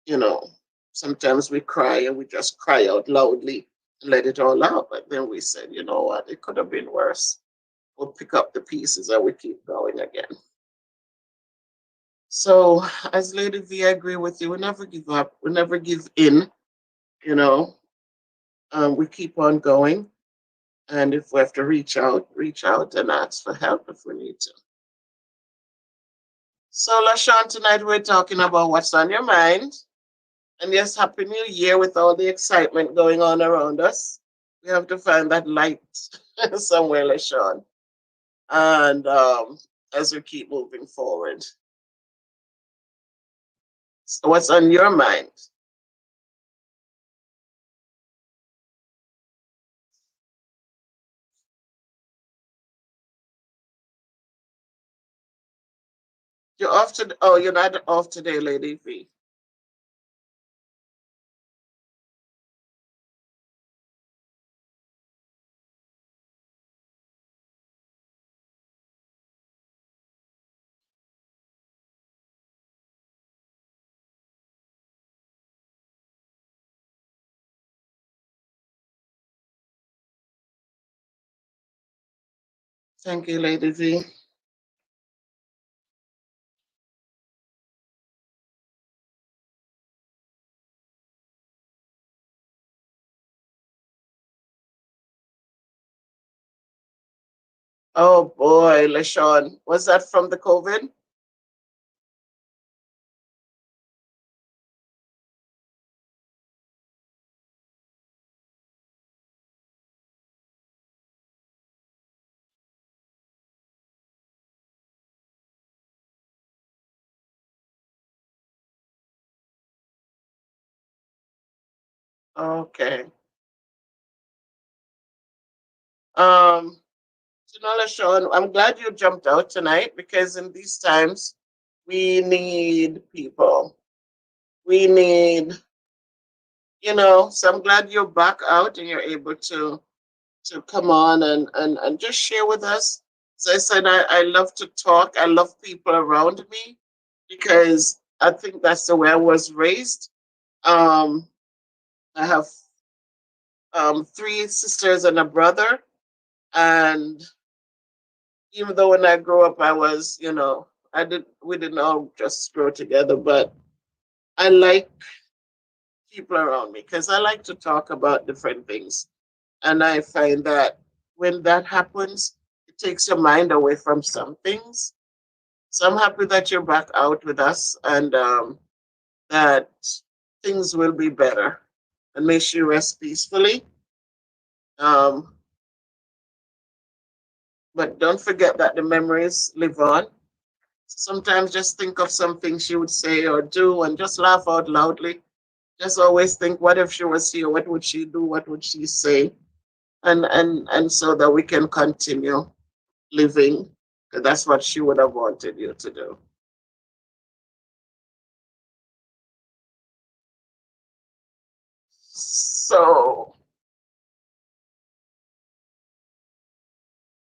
you know, sometimes we cry and we just cry out loudly and let it all out. But then we said, you know what, it could have been worse. We'll pick up the pieces and we keep going again. So as Lady V, I agree with you. We never give up. We never give in, you know. We keep on going. And if we have to reach out and ask for help if we need to. So, LaShawn, tonight we're talking about what's on your mind. And yes, Happy New Year with all the excitement going on around us. We have to find that light somewhere, LaShawn. And as we keep moving forward. So, what's on your mind? You're off today. Oh, you're not off today, Lady V. Thank you, Lady V. Oh boy, LaShawn. Was that from the COVID? Okay. Um, LaShawn, I'm glad you jumped out tonight because in these times we need people. We need, so I'm glad you're back out and you're able to come on and just share with us. As I said, I love to talk. I love people around me because I think that's the way I was raised. Um, I have three sisters and a brother, and Even though when I grew up, I was, we didn't all just grow together, but I like people around me because I like to talk about different things. And I find that when that happens, it takes your mind away from some things. So I'm happy that you're back out with us and that things will be better. And may she rest peacefully. Um, but don't forget that the memories live on. Sometimes just think of something she would say or do and just laugh out loudly. Just always think, what if she was here? What would she do? What would she say? And so that we can continue living. 'Cause that's what she would have wanted you to do. So,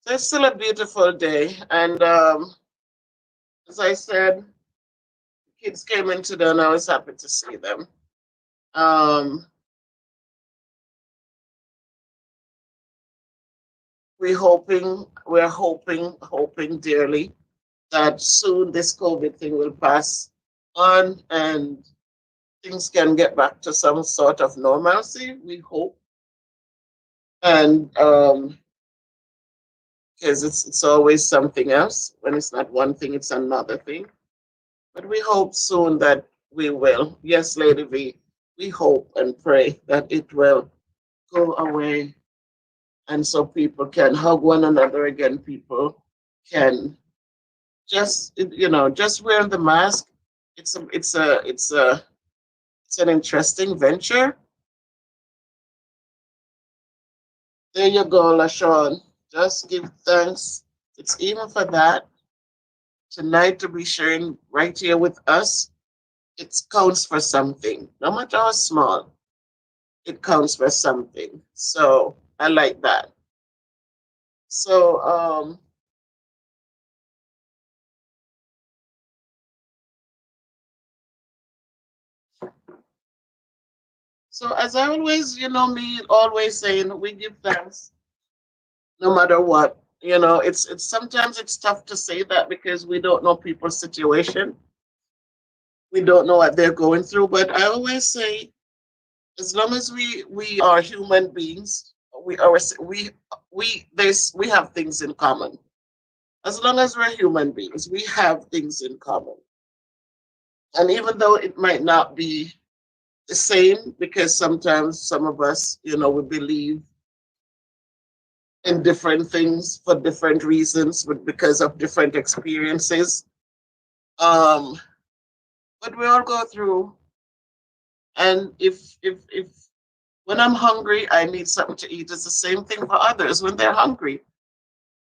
so it's still a beautiful day. And as I said, kids came in today and I was happy to see them. Um, we're hoping dearly that soon this COVID thing will pass on and things can get back to some sort of normalcy. We hope, and because it's always something else. When it's not one thing, it's another thing. But we hope soon that we will. Yes, Lady V, we hope and pray that it will go away, and so people can hug one another again. People can just wear the mask. It's an interesting venture. There you go, LaShawn. Just give thanks. It's even for that tonight to be sharing right here with us. It counts for something, no matter how small. It counts for something. So I like that. So so as I always, me always saying, we give thanks no matter what. It's sometimes it's tough to say that because we don't know people's situation. We don't know what they're going through. But I always say, as long as we are human beings, we have things in common. As long as we're human beings, we have things in common. And even though it might not be the same, because sometimes some of us, we believe in different things for different reasons, but because of different experiences. Um, but we all go through. And if when I'm hungry, I need something to eat. It's the same thing for others. When they're hungry,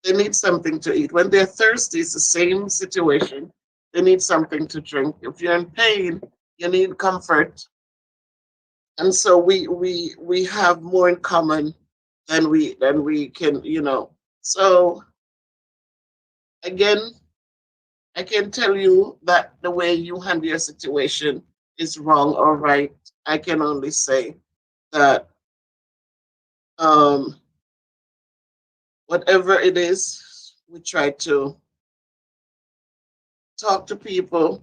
they need something to eat. When they're thirsty, it's the same situation. They need something to drink. If you're in pain, you need comfort. And so we have more in common than we can, So again, I can tell you that the way you handle your situation is wrong or right. I can only say that um, whatever it is, we try to talk to people,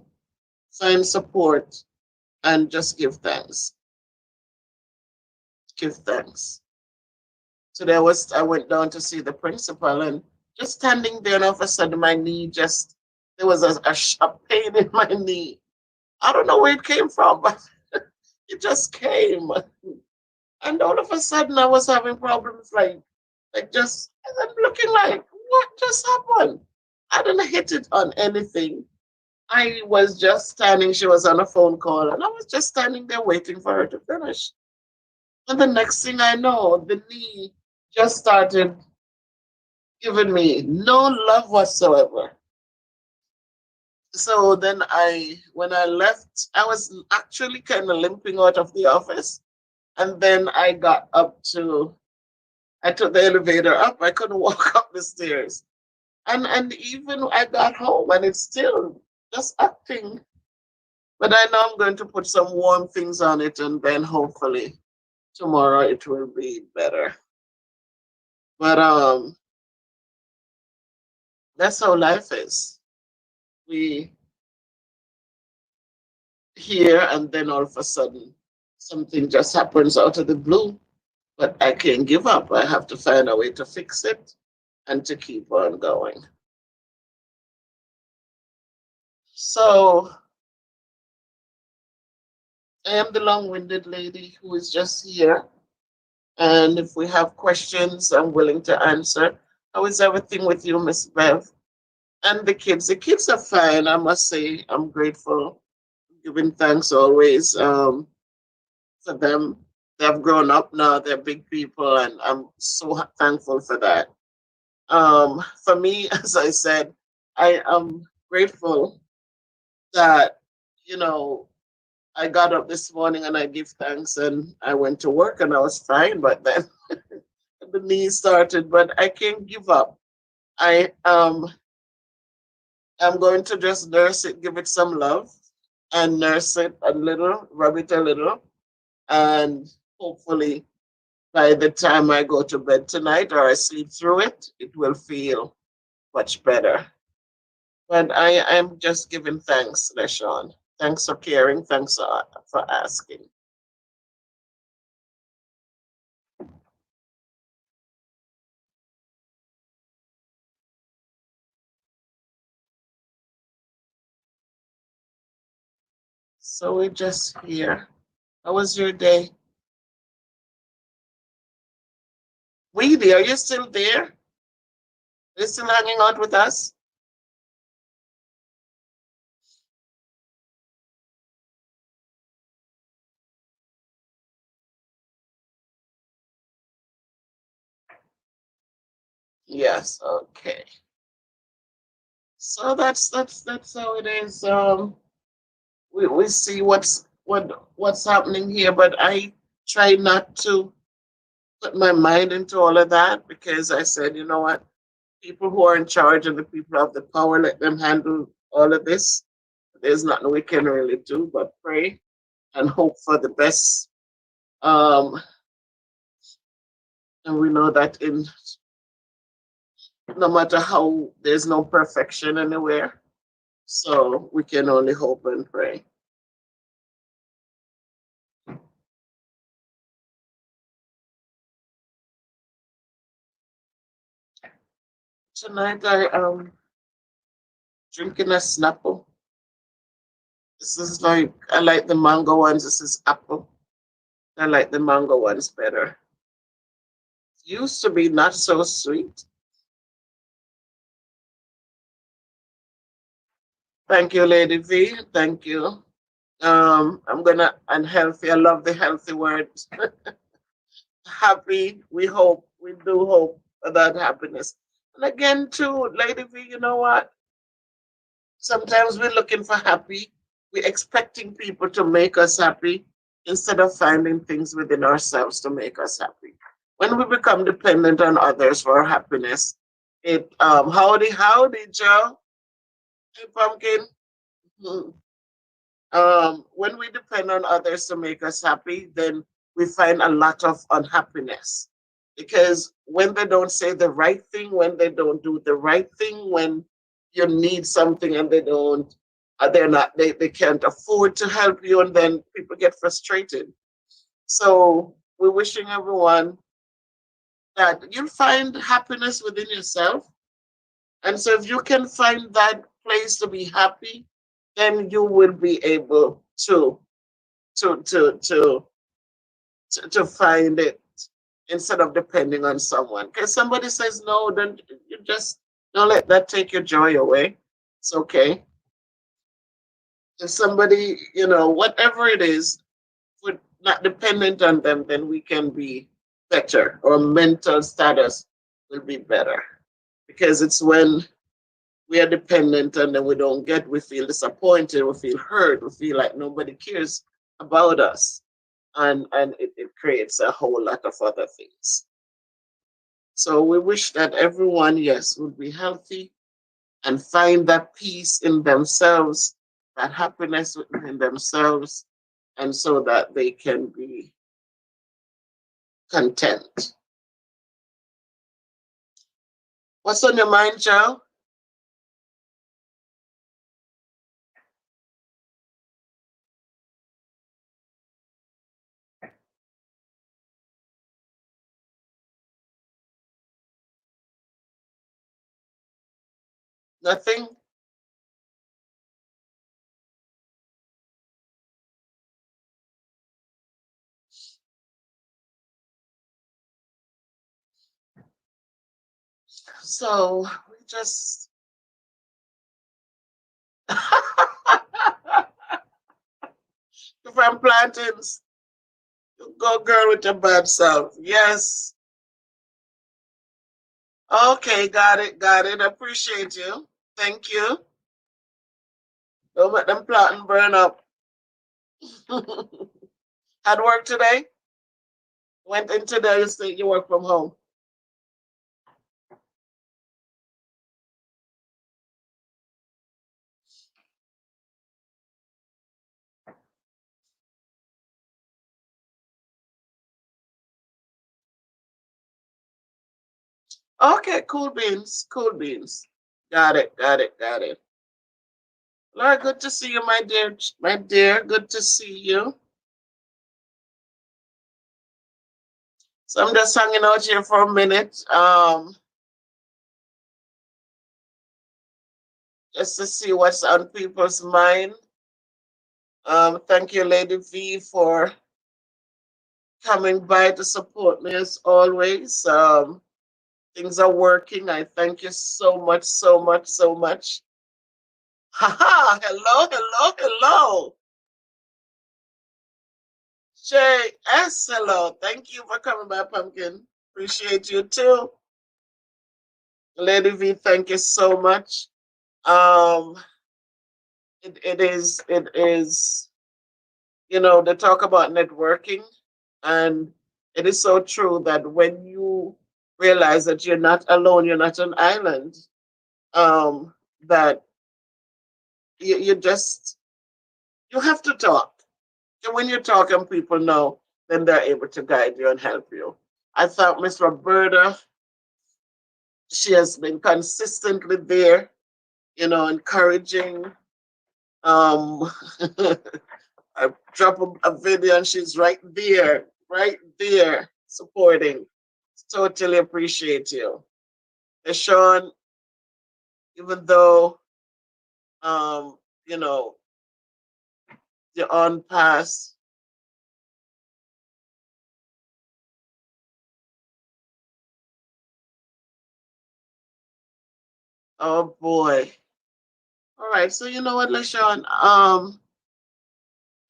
find support, and just give thanks. Give thanks. Today I went down to see the principal and just standing there and all of a sudden my knee just there was a pain in my knee. I don't know where it came from, but it just came. And all of a sudden I was having problems like just I'm looking like what just happened? I didn't hit it on anything. I was just standing, she was on a phone call, and I was just standing there waiting for her to finish. And the next thing I know, the knee just started giving me no love whatsoever. So then when I left, I was actually kind of limping out of the office. And then I took the elevator up. I couldn't walk up the stairs. And even I got home and it's still just acting. But I know I'm going to put some warm things on it and then hopefully tomorrow it will be better. But That's how life is. We hear, and then all of a sudden something just happens out of the blue. But I can't give up. I have to find a way to fix it and to keep on going. So I am the long-winded lady who is just here. And if we have questions, I'm willing to answer. How is everything with you, Miss Bev? And the kids? The kids are fine, I must say. I'm grateful, giving thanks always for them. They've grown up now, they're big people, and I'm so thankful for that. For me, as I said, I am grateful that, you know, I got up this morning and I give thanks and I went to work and I was fine, but then the knee started, but I can't give up. I'm going to just nurse it, give it some love and nurse it a little, rub it a little, and hopefully by the time I go to bed tonight or I sleep through it, it will feel much better. But I'm just giving thanks, Leshawn. Thanks for caring. Thanks for asking. So we're just here. How was your day? Weedy, are you still there? Are you still hanging out with us? Yes, okay. So that's how it is. We see what's happening here, but I try not to put my mind into all of that because I said, you know what, people who are in charge and the people who have the power, let them handle all of this. There's nothing we can really do but pray and hope for the best. Um, and we know that in no matter how there's no perfection anywhere, so we can only hope and pray. Tonight I drinking a Snapple. This is like I like the mango ones. This is apple. I like the mango ones better. Used to be not so sweet. Thank you, Lady V. Thank you. I'm gonna unhealthy. I love the healthy words. Happy. We hope. We do hope for that happiness. And again, too, Lady V. You know what? Sometimes we're looking for happy. We're expecting people to make us happy instead of finding things within ourselves to make us happy. When we become dependent on others for our happiness, it howdy Joe. Hey pumpkin. Mhm. When we depend on others to make us happy, then we find a lot of unhappiness. Because when they don't say the right thing, when they don't do the right thing, when you need something and they don't, they can't afford to help you, and then people get frustrated. So we're wishing everyone that you'll find happiness within yourself. And so if you can find that place to be happy, then you will be able to to to to find it instead of depending on someone. Because somebody says no, then you just don't let that take your joy away. It's okay. If somebody, whatever it is, we're not dependent on them, then we can be better. Our mental status will be better. Because it's when we are dependent and then we feel disappointed, we feel hurt, we feel like nobody cares about us. And it creates a whole lot of other things. So we wish that everyone, yes, would be healthy and find that peace in themselves, that happiness within themselves, and so that they can be content. What's on your mind, Joe? Nothing? So we just from plantains. Go girl with your bad self. Yes. Okay, got it, got it. Appreciate you. Thank you. Don't let them plantain burn up. Had work today? Went in today, you say you work from home. Okay, cool beans, cool beans. Got it, got it, got it. Laura, good to see you, my dear, my dear. Good to see you. So I'm just hanging out here for a minute, just to see what's on people's mind. Thank you, Lady V, for coming by to support me as always. Things are working. I thank you so much, so much, so much. Haha, hello, hello, hello. JS, hello. Thank you for coming by, Pumpkin. Appreciate you too. Lady V, thank you so much. Um, it is, they talk about networking, and it is so true that when you realize that you're not alone, you're not an island, that you just you have to talk. And when you talk and people know, then they're able to guide you and help you. I thought Miss Roberta, she has been consistently there, encouraging. Um, I drop a video and she's right there, supporting. Totally appreciate you. And Sean, even though um, you know, you're on pass. Oh boy. All right, so you know what, LaShawn?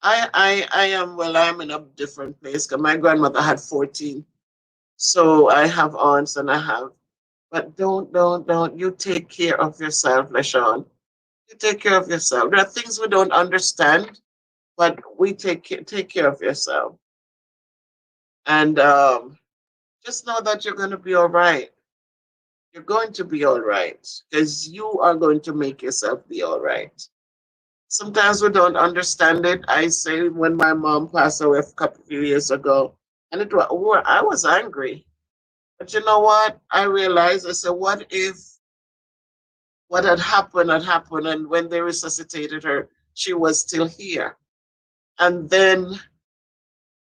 I am, well, I'm in a different place because my grandmother had 14. So I have aunts and I have, but don't. You take care of yourself, LaShawn. You take care of yourself. There are things we don't understand, but we take care of yourself. And just know that you're going to be all right. You're going to be all right because you are going to make yourself be all right. Sometimes we don't understand it. I say when my mom passed away a couple of years ago, and I was angry. But you know what? I realized, I said, what if what had happened, and when they resuscitated her, she was still here? And then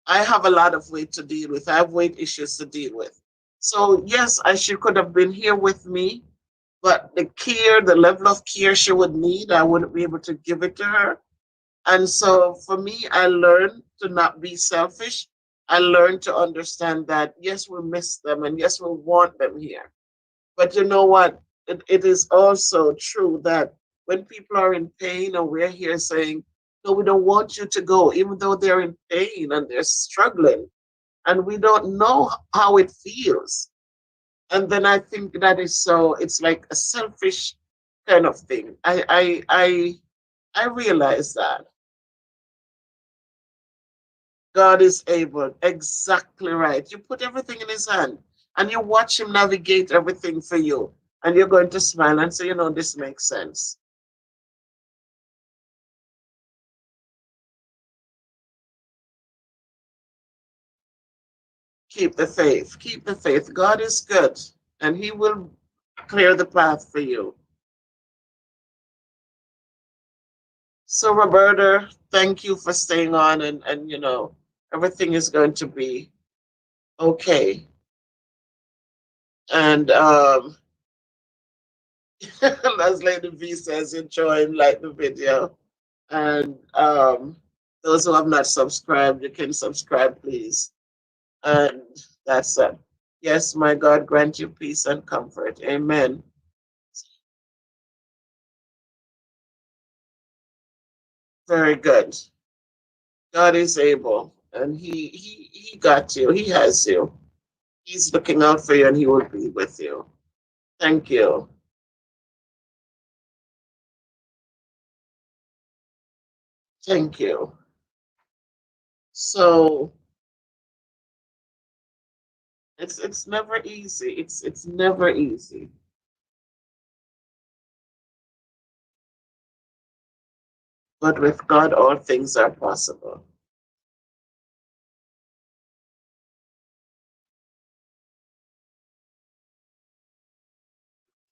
I have a lot of weight to deal with. I have weight issues to deal with. So yes, she could have been here with me, but the level of care she would need, I wouldn't be able to give it to her. And so for me, I learned to not be selfish. I learned to understand that yes, we miss them and yes, we want them here. But you know what? It is also true that when people are in pain and we're here saying, no, we don't want you to go, even though they're in pain and they're struggling, and we don't know how it feels. And then I think that is so, it's like a selfish kind of thing. I realize that. God is able. Exactly right. You put everything in his hand and you watch him navigate everything for you. And you're going to smile and say, this makes sense. Keep the faith. Keep the faith. God is good and he will clear the path for you. So, Roberta, thank you for staying on and everything is going to be okay. And As Lady V says, enjoying like the video. And those who have not subscribed, you can subscribe, please. And that's it. Yes, my God, grant you peace and comfort. Amen. Very good. God is able, and He got you. He has you. He's looking out for you, and He will be with you. Thank you. Thank you. So it's never easy. It's never easy. But with God, all things are possible.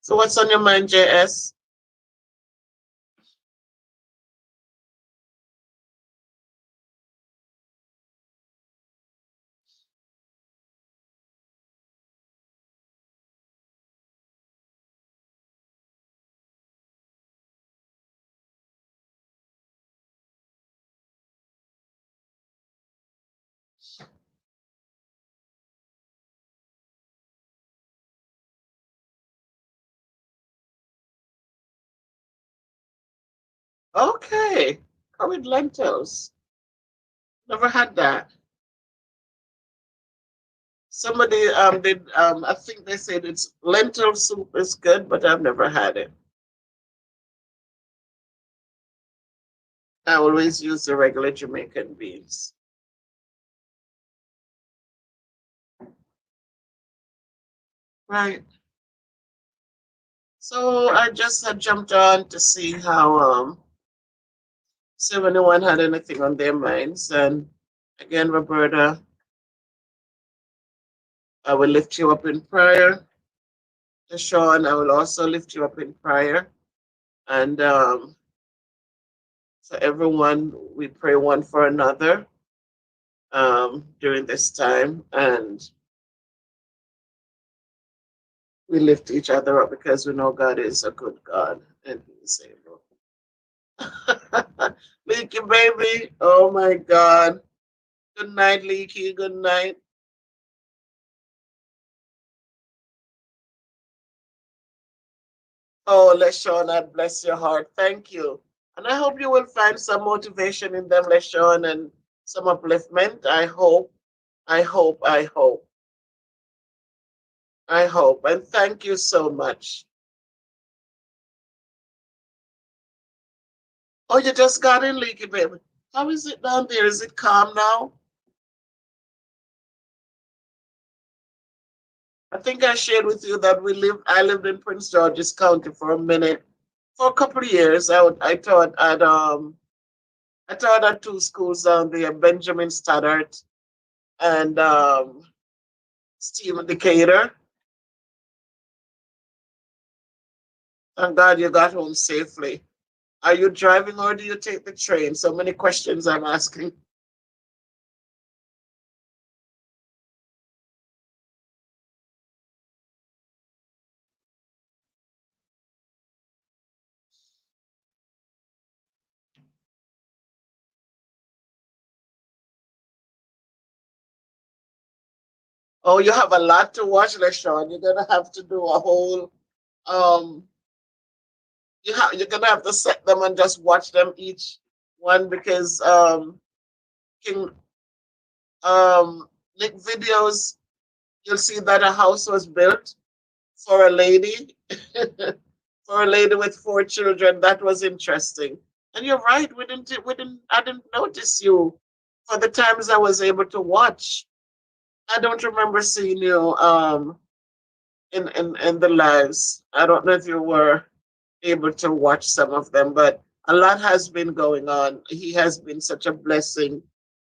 So what's on your mind, JS? Okay. Curried lentils. Never had that. Somebody did I think they said it's lentil soup is good, but I've never had it. I always use the regular Jamaican beans. Right. So I just had jumped on to see how see if anyone had anything on their minds. And again, Roberta, I will lift you up in prayer. Deshaun, I will also lift you up in prayer. And for everyone, we pray one for another during this time. And we lift each other up because we know God is a good God and He is able. Leaky baby, oh my God. Good night, Leaky. Good night. Oh, Leshona, bless your heart. Thank you. And I hope you will find some motivation in them, Leshon, and some upliftment. I hope, I hope, I hope, I hope. And thank you so much. Oh, you just got in, Leaky baby. How is it down there? Is it calm now? I think I shared with you that I lived in Prince George's County for a minute, for a couple of years. I taught at two schools down there, Benjamin Stoddart and Stephen Decatur. Thank God you got home safely. Are you driving or do you take the train? So many questions I'm asking. Oh, you have a lot to watch, LeSean. You're gonna have to do a whole um you're gonna have to set them and just watch them each one because King Nick videos, you'll see that a house was built for a lady, for a lady with four children. That was interesting. And you're right, I didn't notice you for the times I was able to watch. I don't remember seeing you in the lives. I don't know if you were able to watch some of them, but a lot has been going on. He has been such a blessing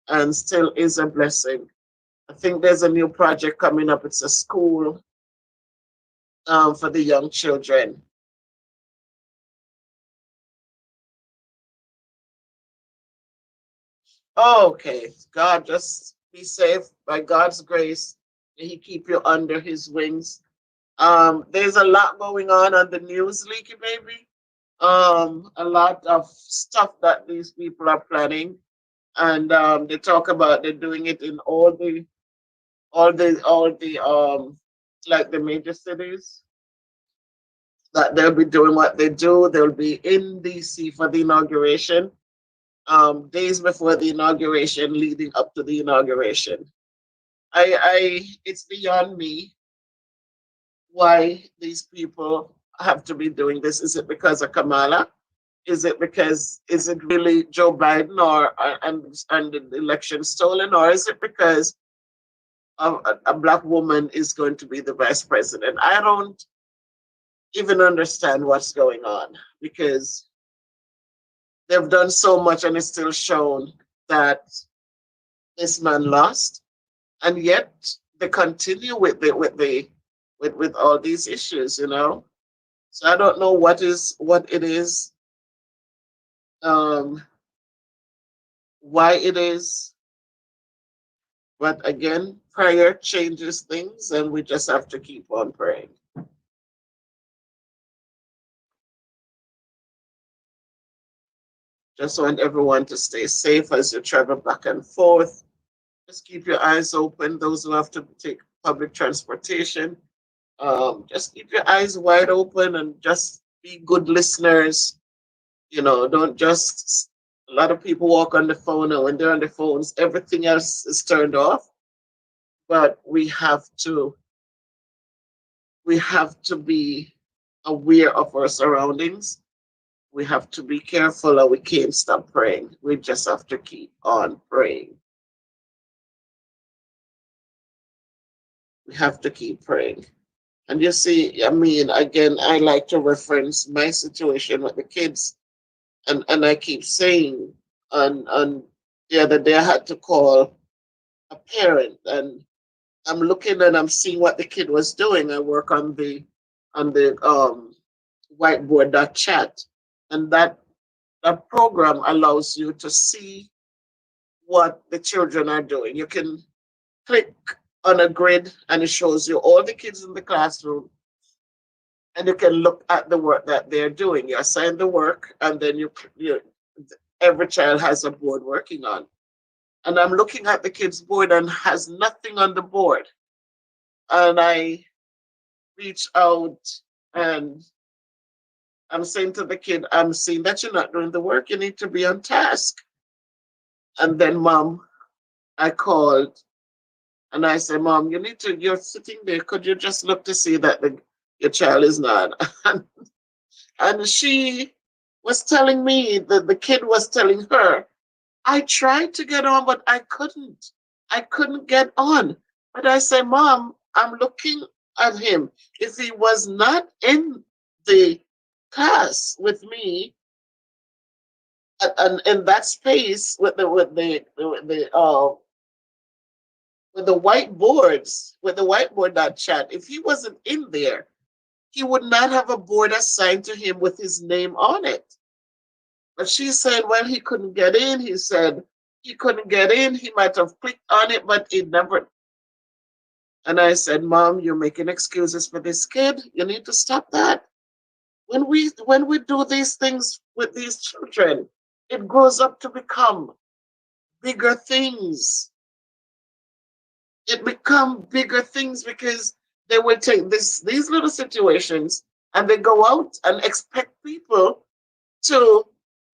and still is a blessing. I think there's a new project coming up. It's a school for the young children. Okay, God, just be safe by God's grace. May He keep you under His wings. There's a lot going on the news, Leaky Baby. A lot of stuff that these people are planning, and they talk about they're doing it in all the like the major cities. That they'll be doing what they do. They'll be in DC for the inauguration. Days before the inauguration, leading up to the inauguration. It's beyond me why these people have to be doing this. Is it because of Kamala? Is it really Joe Biden and the election stolen, or is it because a black woman is going to be the vice president? I don't even understand what's going on because they've done so much and it's still shown that this man lost, and yet they continue with all these issues, you know. So I don't know what it is, um, why it is, but again, prayer changes things, and we just have to keep on praying. Just want everyone to stay safe as you travel back and forth. Just keep your eyes open. Those who have to take public transportation, just keep your eyes wide open and just be good listeners. You know, don't just. A lot of people walk on the phone, and when they're on the phones, everything else is turned off. But we have to be aware of our surroundings. We have to be careful, and we can't stop praying. We just have to keep on praying. We have to keep praying. And you see, I mean, again, I like to reference my situation with the kids, and I keep saying, and the other day I had to call a parent, and I'm looking and I'm seeing what the kid was doing. I work on the whiteboard that chat, and that program allows you to see what the children are doing. You can click on a grid and it shows you all the kids in the classroom, and you can look at the work that they're doing. You assign the work, and then you every child has a board working on. And I'm looking at the kid's board and has nothing on the board. And I reach out and I'm saying to the kid, I'm seeing that you're not doing the work. You need to be on task. And then, Mom, I called and I said, Mom, you're sitting there. Could you just look to see that your child is not? And she was telling me that the kid was telling her, I tried to get on, but I couldn't. I couldn't get on. But I said, Mom, I'm looking at him. If he was not in the class with me and in that space with the whiteboards, with the whiteboard that chat, if he wasn't in there, he would not have a board assigned to him with his name on it. But she said, well, he couldn't get in. He said he couldn't get in. He might have clicked on it, but it never. And I said, Mom, you're making excuses for this kid. You need to stop that. When we do these things with these children, it grows up to become bigger things. It become bigger things because they will take these little situations and they go out and expect people to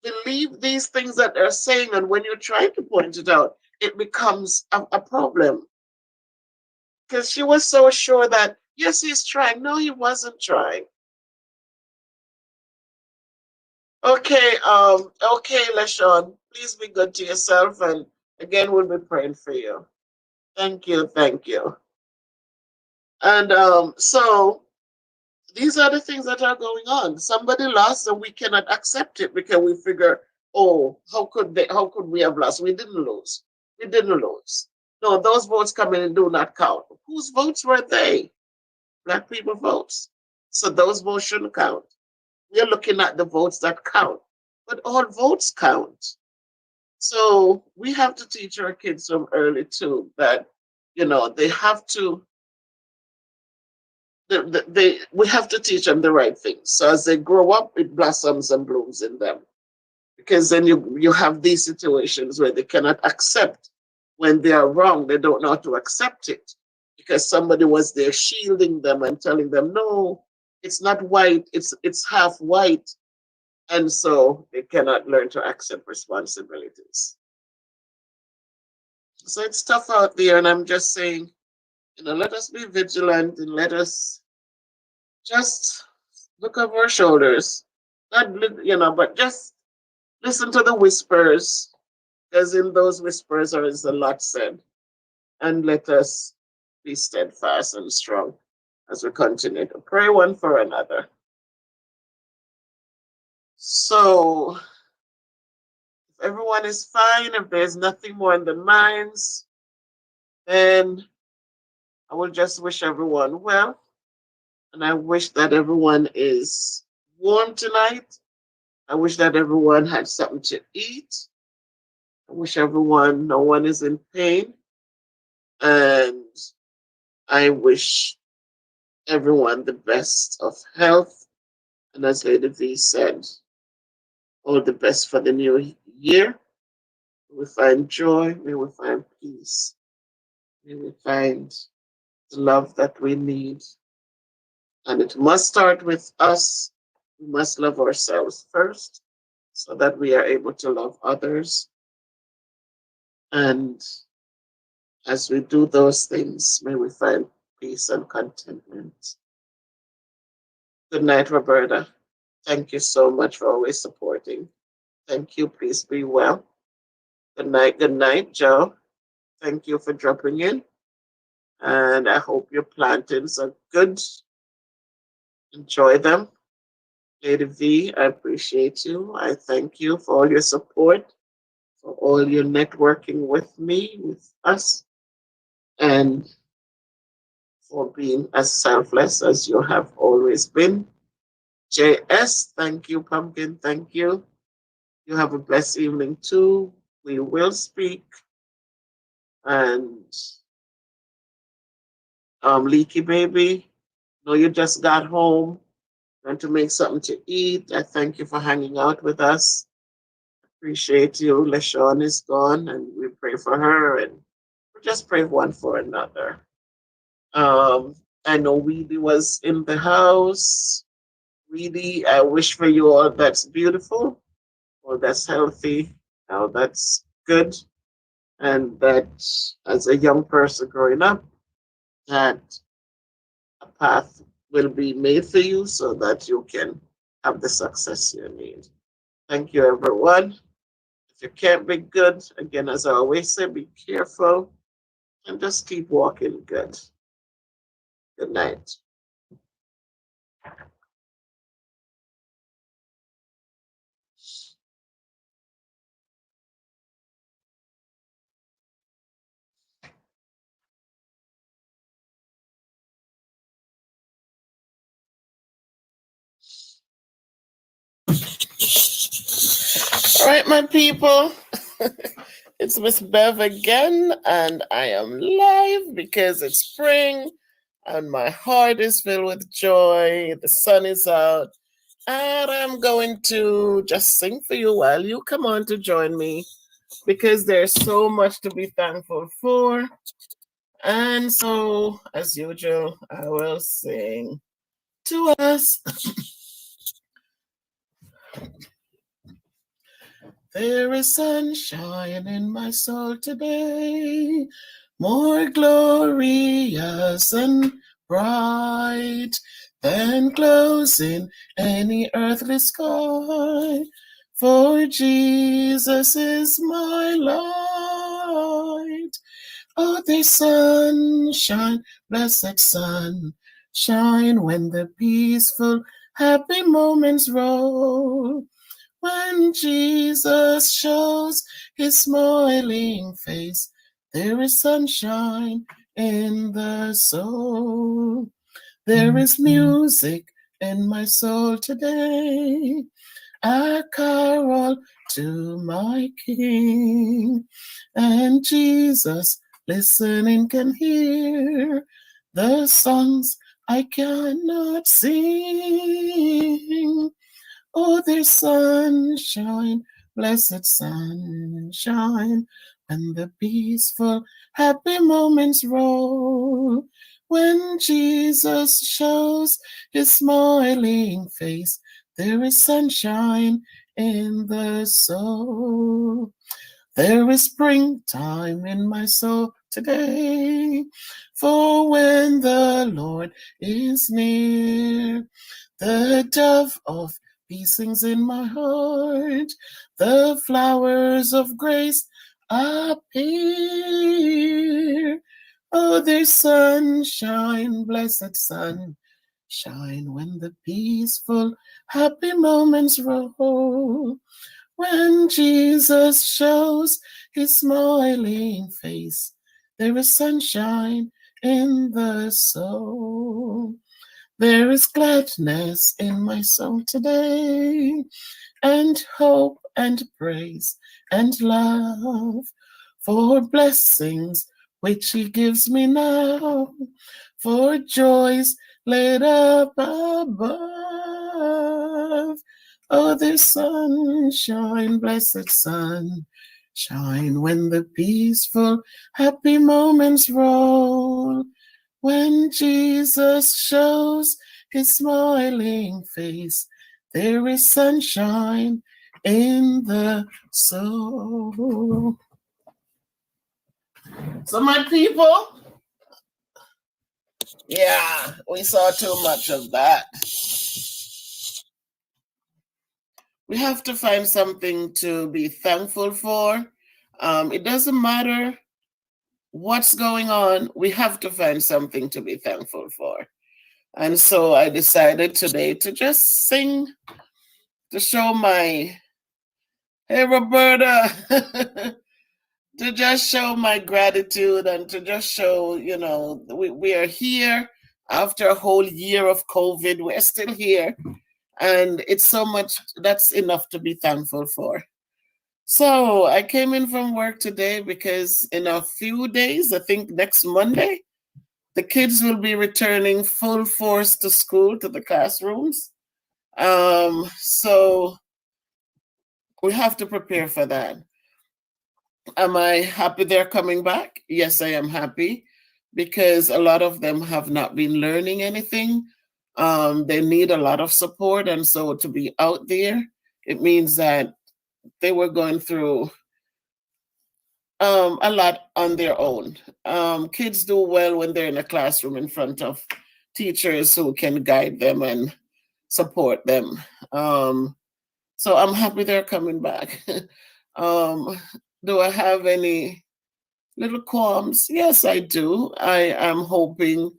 believe these things that they're saying, and when you try to point it out, it becomes a problem. Because she was so sure that yes, he's trying. No, he wasn't trying. Okay, LaShawn, please be good to yourself, and again, we'll be praying for you. Thank you. And so these are the things that are going on. Somebody lost, and we cannot accept it because we figure, oh, how could we have lost? We didn't lose. We didn't lose. No, those votes coming in do not count. Whose votes were they? Black people votes. So those votes shouldn't count. We're looking at the votes that count. But all votes count. So we have to teach our kids from early too that, they have to we have to teach them the right things. So as they grow up, it blossoms and blooms in them. Because then you have these situations where they cannot accept when they are wrong. They don't know how to accept it because somebody was there shielding them and telling them, no, it's not white, it's half white. And so they cannot learn to accept responsibilities. So it's tough out there, and I'm just saying, let us be vigilant and let us just look over our shoulders. Not, but just listen to the whispers, because in those whispers there is a lot said. And let us be steadfast and strong as we continue to pray one for another. So, if everyone is fine, if there's nothing more in the minds, then I will just wish everyone well. And I wish that everyone is warm tonight. I wish that everyone had something to eat. I wish everyone, no one is in pain. And I wish everyone the best of health. And as Lady V said, all the best for the new year. May we find joy. May we find peace. May we find the love that we need. And it must start with us. We must love ourselves first so that we are able to love others. And as we do those things, may we find peace and contentment. Good night, Roberta. Thank you so much for always supporting. Thank you. Please be well. Good night, Joe. Thank you for dropping in. And I hope your plantings are good. Enjoy them. Lady V, I appreciate you. I thank you for all your support, for all your networking with me, with us, and for being as selfless as you have always been. JS, thank you. Pumpkin, thank you. You have a blessed evening too. We will speak. And Leaky Baby, know you just got home and to make something to eat. I thank you for hanging out with us. Appreciate you. LaShawn is gone, and we pray for her, and we just pray one for another. I know Weedy was in the house. Weedy, I wish for you all that's beautiful, all that's healthy, all that's good, and that as a young person growing up, that a path will be made for you so that you can have the success you need. Thank you, everyone. If you can't be good, again, as I always say, be careful and just keep walking good. Good night. All right, my people. It's Miss Bev again, and I am live because it's spring and my heart is filled with joy. The sun is out, and I'm going to just sing for you while you come on to join me because there's so much to be thankful for. And so, as usual, I will sing to us. There is sunshine in my soul today, more glorious and bright than closing any earthly sky. For Jesus is my light. Oh, the sunshine, blessed sunshine, when the peaceful, happy moments roll. When Jesus shows his smiling face, there is sunshine in the soul. There is music in my soul today, a carol to my King. And Jesus, listening, can hear the songs I cannot sing. Oh, there's sunshine, blessed sunshine, when the peaceful, happy moments roll. When Jesus shows his smiling face, there is sunshine in the soul. There is springtime in my soul today, for when the Lord is near, the dove of peace sings in my heart, the flowers of grace appear. Oh, there's sunshine, blessed sunshine, when the peaceful, happy moments roll. When Jesus shows his smiling face, there is sunshine in the soul. There is gladness in my soul today, and hope and praise and love for blessings which he gives me now, for joys laid up above. Oh, there's sunshine, blessed sunshine, when the peaceful, happy moments roll. When Jesus shows his smiling face, there is sunshine in the soul. So, my people, yeah, we saw too much of that. We have to find something to be thankful for. It doesn't matter what's going on, we have to find something to be thankful for. And so I decided today to just sing, to show my, hey, Roberta, to just show my gratitude and to just show, we are here after a whole year of COVID. We're still here. And it's so much, that's enough to be thankful for. So I came in from work today because in a few days, I think next Monday, the kids will be returning full force to school, to the classrooms. So we have to prepare for that. Am I happy they're coming back? Yes, I am happy because a lot of them have not been learning anything. They need a lot of support. And so to be out there, it means that they were going through a lot on their own. Kids do well when they're in a classroom in front of teachers who can guide them and support them. So I'm happy they're coming back. Do I have any little qualms? Yes, I do. I am hoping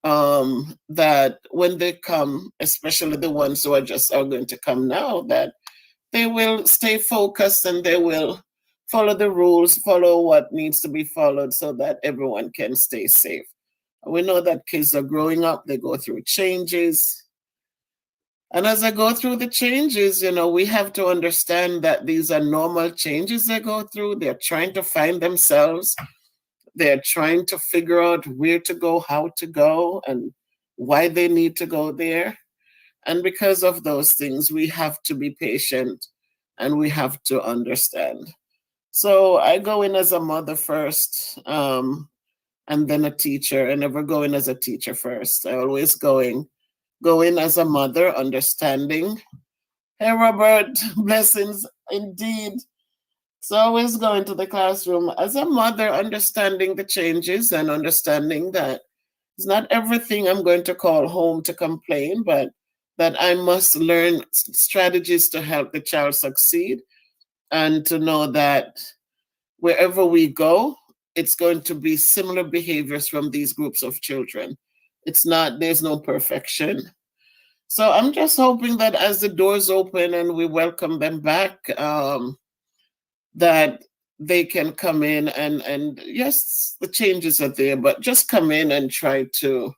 that when they come, especially the ones who are going to come now, that they will stay focused and they will follow the rules, follow what needs to be followed so that everyone can stay safe. We know that kids are growing up, they go through changes. And as I go through the changes, we have to understand that these are normal changes they go through. They're trying to find themselves. They're trying to figure out where to go, how to go, and why they need to go there. And because of those things, we have to be patient and we have to understand. So I go in as a mother first, and then a teacher. I never go in as a teacher first. I always go in as a mother, understanding. Hey, Robert, blessings indeed. So always go into the classroom as a mother, understanding the changes and understanding that it's not everything I'm going to call home to complain, but that I must learn strategies to help the child succeed and to know that wherever we go, it's going to be similar behaviors from these groups of children. There's no perfection. So I'm just hoping that as the doors open and we welcome them back, that they can come in and yes, the changes are there, but just come in and try to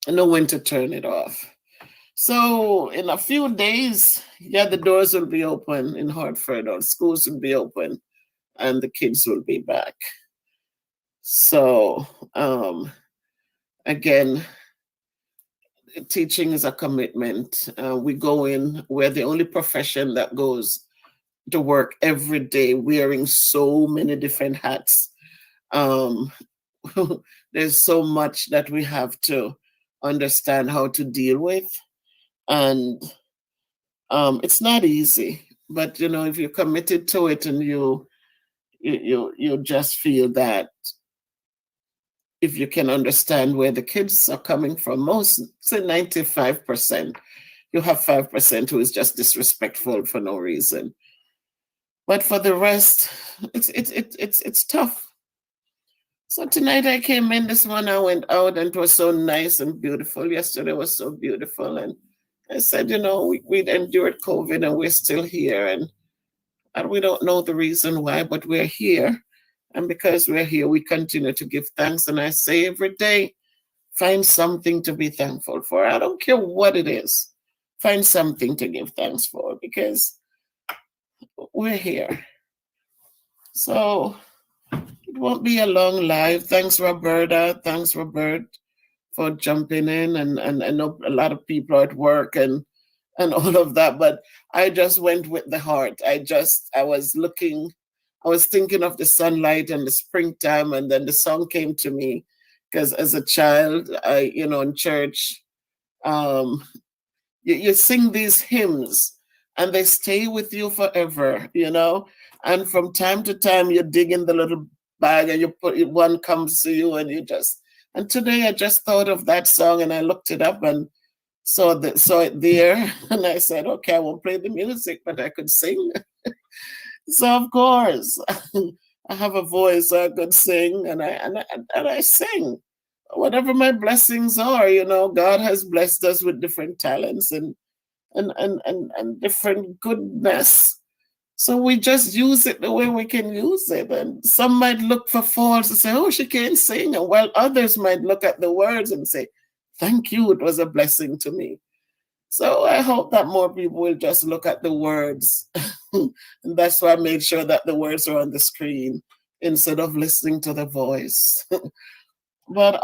know when to turn it off. So in a few days, the doors will be open in Hartford, or schools will be open and the kids will be back. So again, teaching is a commitment. We go in, we're the only profession that goes to work every day wearing so many different hats. Um, there's so much that we have to understand how to deal with. And it's not easy, but if you're committed to it and you just feel that if you can understand where the kids are coming from, most say 95%, you have 5% who is just disrespectful for no reason. But for the rest, it's tough. So tonight I came in, this morning I went out and it was so nice and beautiful. Yesterday was so beautiful. And I said, we endured COVID and we're still here. And we don't know the reason why, but we're here. And because we're here, we continue to give thanks. And I say every day, find something to be thankful for. I don't care what it is. Find something to give thanks for because we're here. So it won't be a long live. Thanks, Roberta. Thanks, Robert, for jumping in. And I know a lot of people are at work and all of that, but I just went with the heart. I was thinking of the sunlight and the springtime, and then the song came to me because as a child, in church, you sing these hymns and they stay with you forever, and from time to time you dig in the little bag and you put it, one comes to you and and today I just thought of that song and I looked it up and saw it there and I said, okay, I won't play the music, but I could sing. So of course, I have a voice, so I could sing, and I sing. Whatever my blessings are, God has blessed us with different talents and different goodness. So we just use it the way we can use it. And some might look for faults and say, oh, she can't sing. And while others might look at the words and say, thank you, it was a blessing to me. So I hope that more people will just look at the words. And that's why I made sure that the words are on the screen instead of listening to the voice. But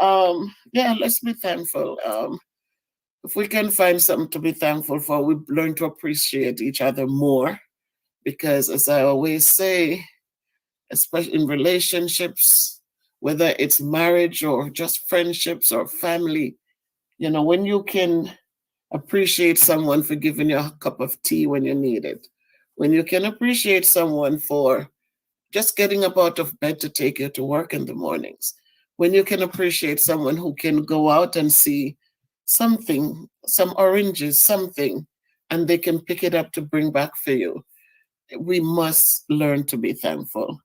yeah, let's be thankful. If we can find something to be thankful for, we learn to appreciate each other more. Because as I always say, especially in relationships, whether it's marriage or just friendships or family, when you can appreciate someone for giving you a cup of tea when you need it, when you can appreciate someone for just getting up out of bed to take you to work in the mornings, when you can appreciate someone who can go out and see something, some oranges, something, and they can pick it up to bring back for you. We must learn to be thankful.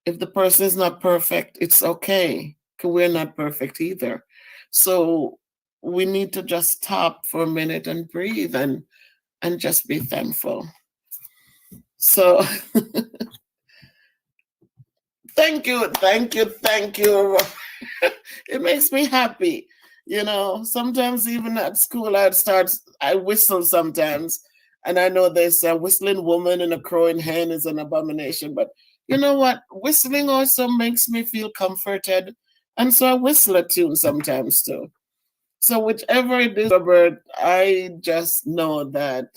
If the person is not perfect, it's okay, because we're not perfect either. So we need to just stop for a minute and breathe and just be thankful. So thank you. It makes me happy. Sometimes even at school I whistle sometimes. And I know there's a whistling woman and a crowing hen is an abomination. But you know what? Whistling also makes me feel comforted. And so I whistle a tune sometimes too. So whichever it is, Robert, I just know that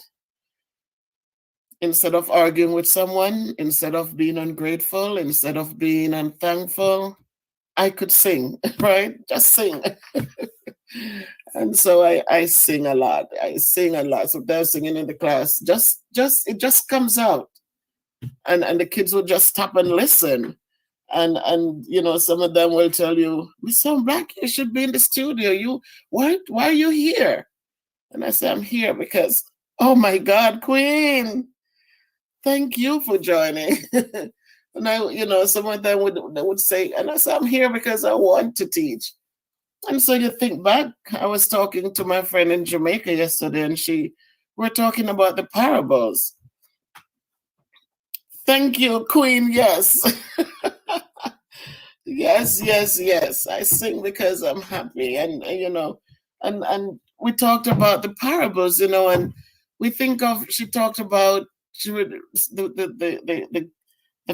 instead of arguing with someone, instead of being ungrateful, instead of being unthankful, I could sing, right? Just sing. And so I sing a lot. So they're singing in the class. It just comes out. And the kids will just stop and listen. And some of them will tell you, Miss Black, you should be in the studio. Why are you here? And I say, I'm here because, oh my God, Queen, thank you for joining. And some of them would say, and I say, I'm here because I want to teach. And so you think back, I was talking to my friend in Jamaica yesterday, and we're talking about the parables. Thank you, Queen. Yes. Yes. I sing because I'm happy. And we talked about the parables, and we think of, she talked about the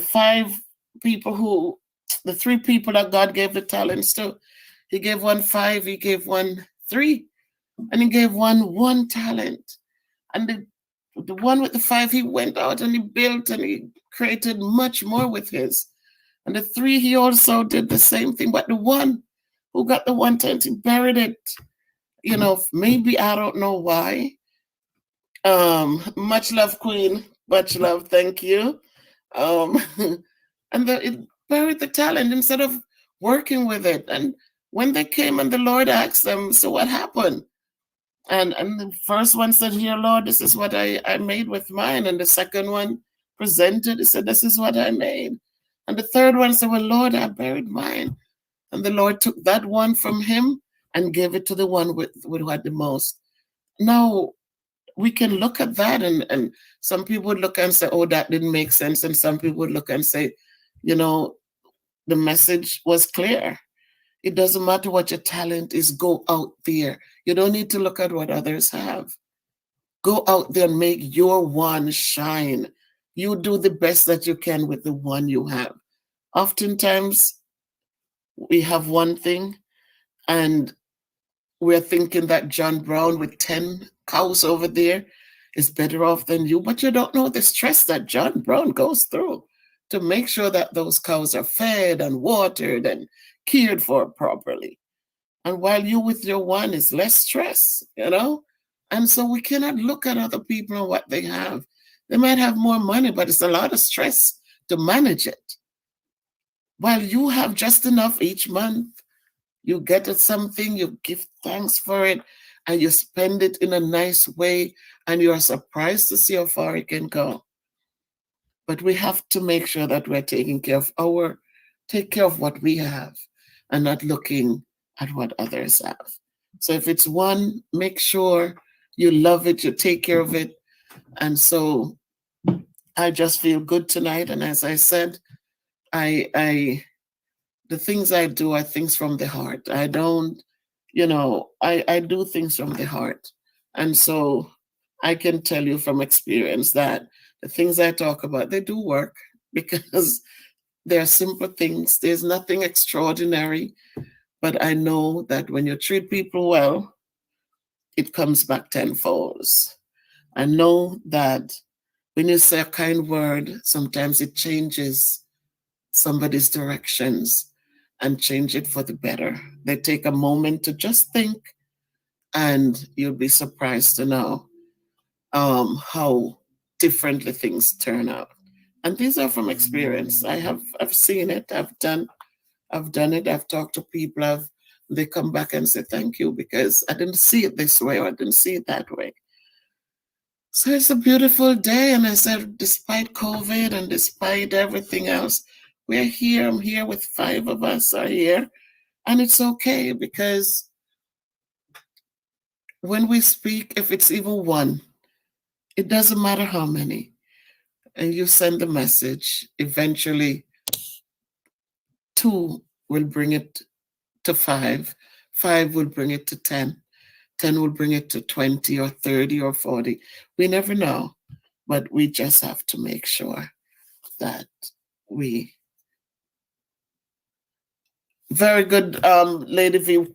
5 people the 3 people that God gave the talents to. He gave one 5, he gave one 3. And he gave one talent. And the one with the 5, he went out and he built and he created much more with his. And the 3, he also did the same thing. But the one who got the 1 talent, he buried it. You know, maybe I don't know why. Much love, Queen. Much love. Thank you. Um, and it buried the talent instead of working with it. And when they came and the Lord asked them, so what happened? And the first one said, here, Lord, this is what I made with mine. And the second one presented, he said, this is what I made. And the third one said, well, Lord, I buried mine. And the Lord took that one from him and gave it to the one who had the most. Now, we can look at that and some people would look and say, oh, that didn't make sense. And some people would look and say, you know, the message was clear. It doesn't matter what your talent is, go out there. You don't need to look at what others have. Go out there and make your one shine. You do the best that you can with the one you have. Oftentimes, we have one thing and we're thinking that John Brown with 10 cows over there is better off than you, but you don't know the stress that John Brown goes through to make sure that those cows are fed and watered and cared for properly. And while you with your one is less stress, you know? And so we cannot look at other people and what they have. They might have more money, but it's a lot of stress to manage it. While you have just enough each month, you get something, you give thanks for it, and you spend it in a nice way, and you are surprised to see how far it can go. But we have to make sure that we're take care of what we have and not looking at what others have. So if it's one, make sure you love it, you take care of it. And so I just feel good tonight. And as I said, the things I do are things from the heart. I don't, I do things from the heart. And so I can tell you from experience that the things I talk about, they do work because they're simple things. There's nothing extraordinary, but I know that when you treat people well, it comes back tenfold. I know that when you say a kind word, sometimes it changes somebody's directions and change it for the better. They take a moment to just think, and you'll be surprised to know how differently things turn out. And these are from experience. I've seen it. I've done it. I've talked to people. They come back and say thank you because I didn't see it this way or I didn't see it that way. So it's a beautiful day. And I said, despite COVID and despite everything else, we're here. I'm here with 5 of us are here. And it's okay because when we speak, if it's even one, it doesn't matter how many. And you send the message, eventually 2 will bring it to 5. 5 will bring it to 10. 10 will bring it to 20 or 30 or 40. We never know, but we just have to make sure that we. Very good, Lady V.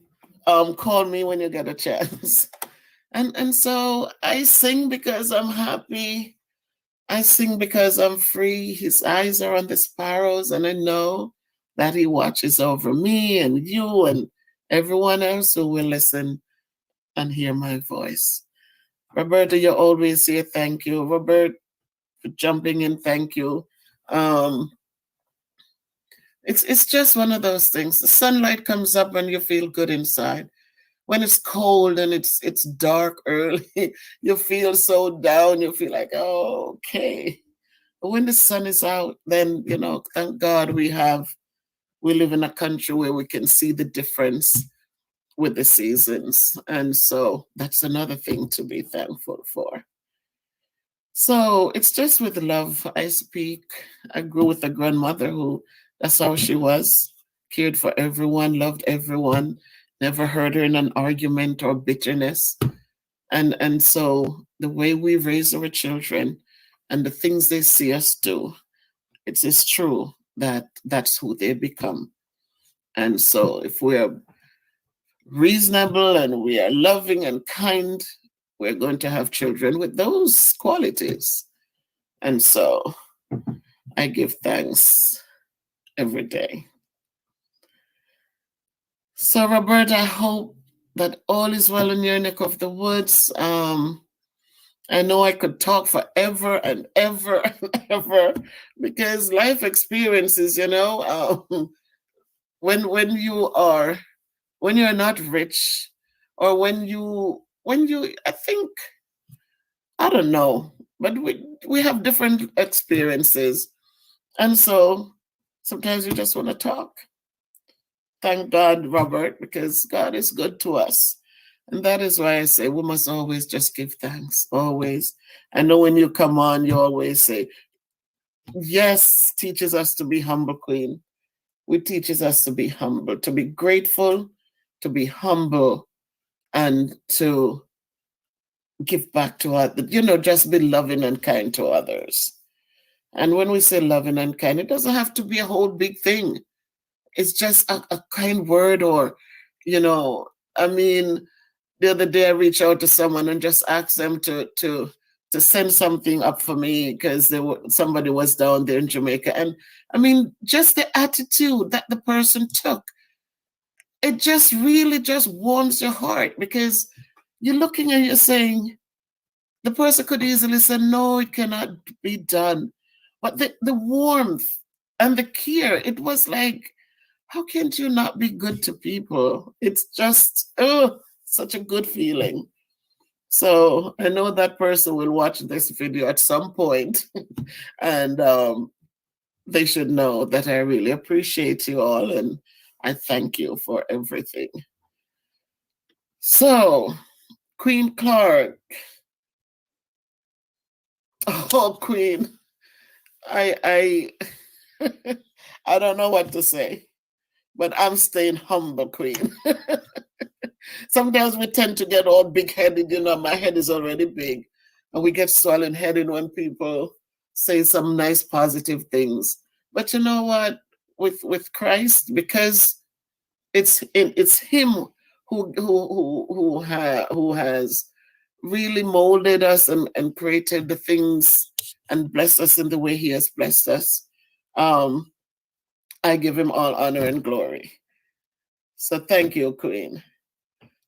Call me when you get a chance. And so I sing because I'm happy. I sing because I'm free. His eyes are on the sparrows, and I know that he watches over me and you and everyone else who will listen and hear my voice. Roberta, you always say thank you. Robert, for jumping in, thank you. It's just one of those things. The sunlight comes up and you feel good inside. When it's cold and it's dark early, you feel so down. You feel like, oh, okay. But when the sun is out, then, thank God we live in a country where we can see the difference with the seasons. And so that's another thing to be thankful for. So it's just with love I speak. I grew with a grandmother who, that's how she was, cared for everyone, loved everyone, never heard her in an argument or bitterness. And so the way we raise our children and the things they see us do, it's true that that's who they become. And so if we're reasonable and we are loving and kind, we're going to have children with those qualities. And so I give thanks every day. So, Robert, I hope that all is well in your neck of the woods. I know I could talk forever and ever and ever because life experiences, when you're not rich, or when you I think, I don't know, but we have different experiences, and so sometimes you just want to talk. Thank God, Robert, because God is good to us. And that is why I say we must always just give thanks. Always. I know when you come on, you always say, yes, teaches us to be humble, Queen. It teaches us to be humble, to be grateful, to be humble, and to give back to others, just be loving and kind to others. And when we say loving and kind, it doesn't have to be a whole big thing. It's just a kind word, or, I mean, the other day I reached out to someone and just asked them to send something up for me because somebody was down there in Jamaica. And I mean, just the attitude that the person took, it just really just warms your heart, because you're looking and you're saying, the person could easily say, no, it cannot be done. But the warmth and the care, it was like, how can you not be good to people? It's just, such a good feeling. So I know that person will watch this video at some point, and they should know that I really appreciate you all, and I thank you for everything. So, Queen Clark. Oh, Queen. I I don't know what to say, but I'm staying humble, Queen. Sometimes we tend to get all big-headed. My head is already big, and we get swollen-headed when people say some nice, positive things. But you know what? With Christ, because it's Him who has really molded us and created the things and blessed us in the way He has blessed us. I give Him all honor and glory. So thank you, Queen.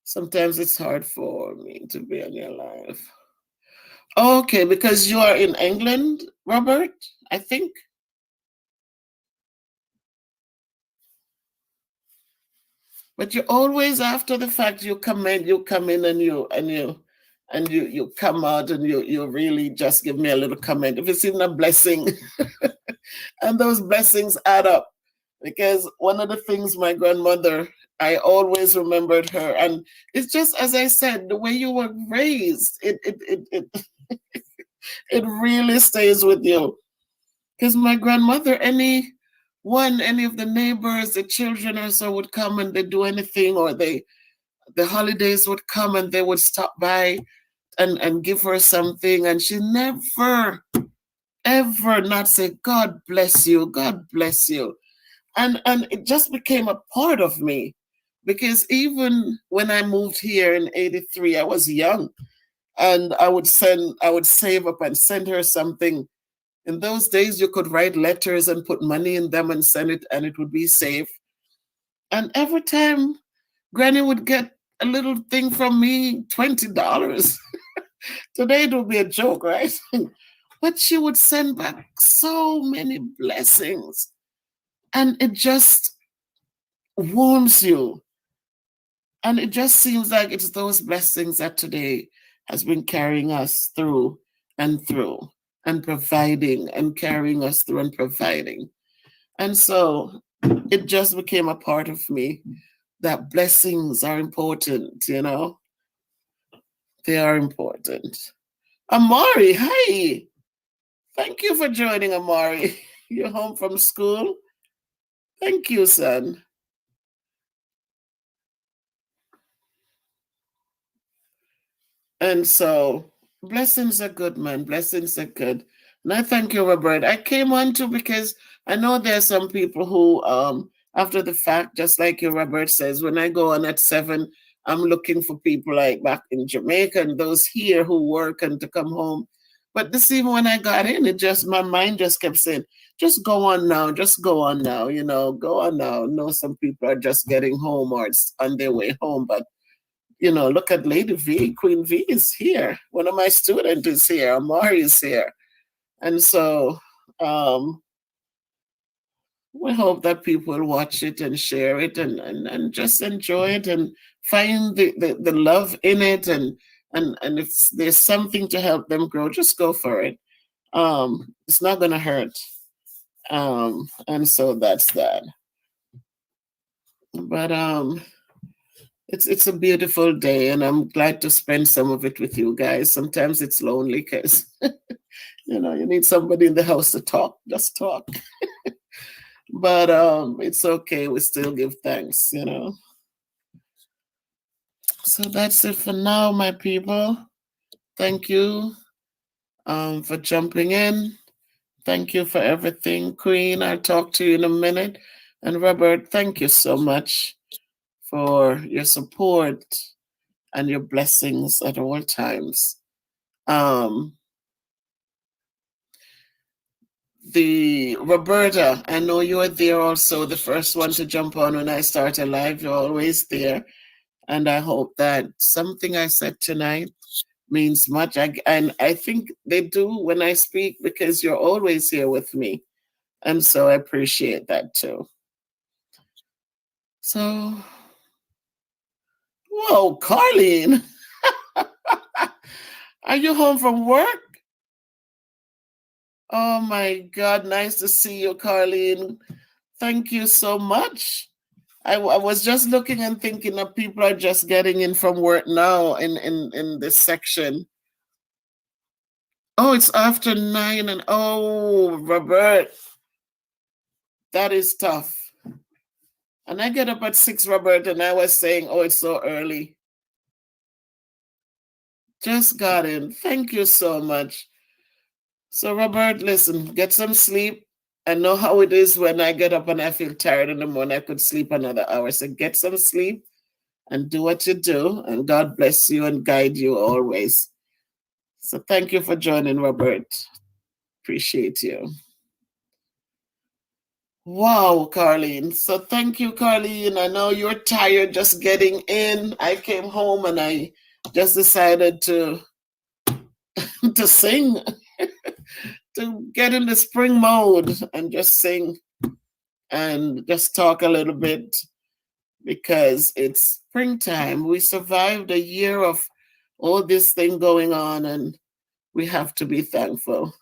Sometimes it's hard for me to be on your live. Okay, because you are in England, Robert, I think. But you always, after the fact, you come in and you come out and you really just give me a little comment. If it's even a blessing, and those blessings add up. Because one of the things my grandmother, I always remembered her, and it's just as I said, the way you were raised, it really stays with you. Because my grandmother, any of the neighbors, the children or so would come and they do anything, or the holidays would come and they would stop by and give her something, and she never ever not say, God bless you, God bless you. And it just became a part of me, because even when I moved here in 83, I was young, and I would save up and send her something. In those days, you could write letters and put money in them and send it, and it would be safe. And every time Granny would get a little thing from me, $20. Today it would be a joke, right? But she would send back so many blessings. And it just warms you. And it just seems like it's those blessings that today has been carrying us through and through, and providing and carrying us through and providing. And so it just became a part of me that blessings are important, They are important. Amari, hi. Thank you for joining, Amari. You're home from school? Thank you, son. And so blessings are good, man. Blessings are good. And I thank you, Robert. I came on too because I know there are some people who after the fact, just like your Robert says, when I go on at 7, I'm looking for people like back in Jamaica and those here who work and to come home. But this even when I got in, it just my mind just kept saying, just go on now, just go on now, go on now. No, some people are just getting home or it's on their way home, but look at Lady V, Queen V is here. One of my students is here, Amari is here. And so we hope that people will watch it and share it and just enjoy it and find the love in it and if there's something to help them grow, just go for it. It's not gonna hurt. And so that's that. But it's a beautiful day and I'm glad to spend some of it with you guys. Sometimes it's lonely because you need somebody in the house to talk, just talk. But it's okay. We still give thanks. So that's it for now, my people. Thank you for jumping in. Thank you for everything. Queen, I'll talk to you in a minute. And Robert, thank you so much for your support and your blessings at all times. The Roberta, I know you were there also, the first one to jump on when I started live. You're always there. And I hope that something I said tonight means much. And I think they do when I speak because you're always here with me. And so I appreciate that too. So, whoa, Carlene. Are you home from work? Oh my God, nice to see you, Carlene. Thank you so much. I was just looking and thinking that people are just getting in from work now in this section. Oh, it's after 9 and oh, Robert, that is tough. And I get up at 6, Robert, and I was saying, oh, it's so early. Just got in. Thank you so much. So, Robert, listen, get some sleep. I know how it is when I get up and I feel tired in the morning. I could sleep another hour. So get some sleep and do what you do. And God bless you and guide you always. So thank you for joining, Robert. Appreciate you. Wow, Carlene. So thank you, Carlene. I know you're tired just getting in. I came home and I just decided to sing. To get in the spring mode and just sing and just talk a little bit because it's springtime. We survived a year of all this thing going on and we have to be thankful.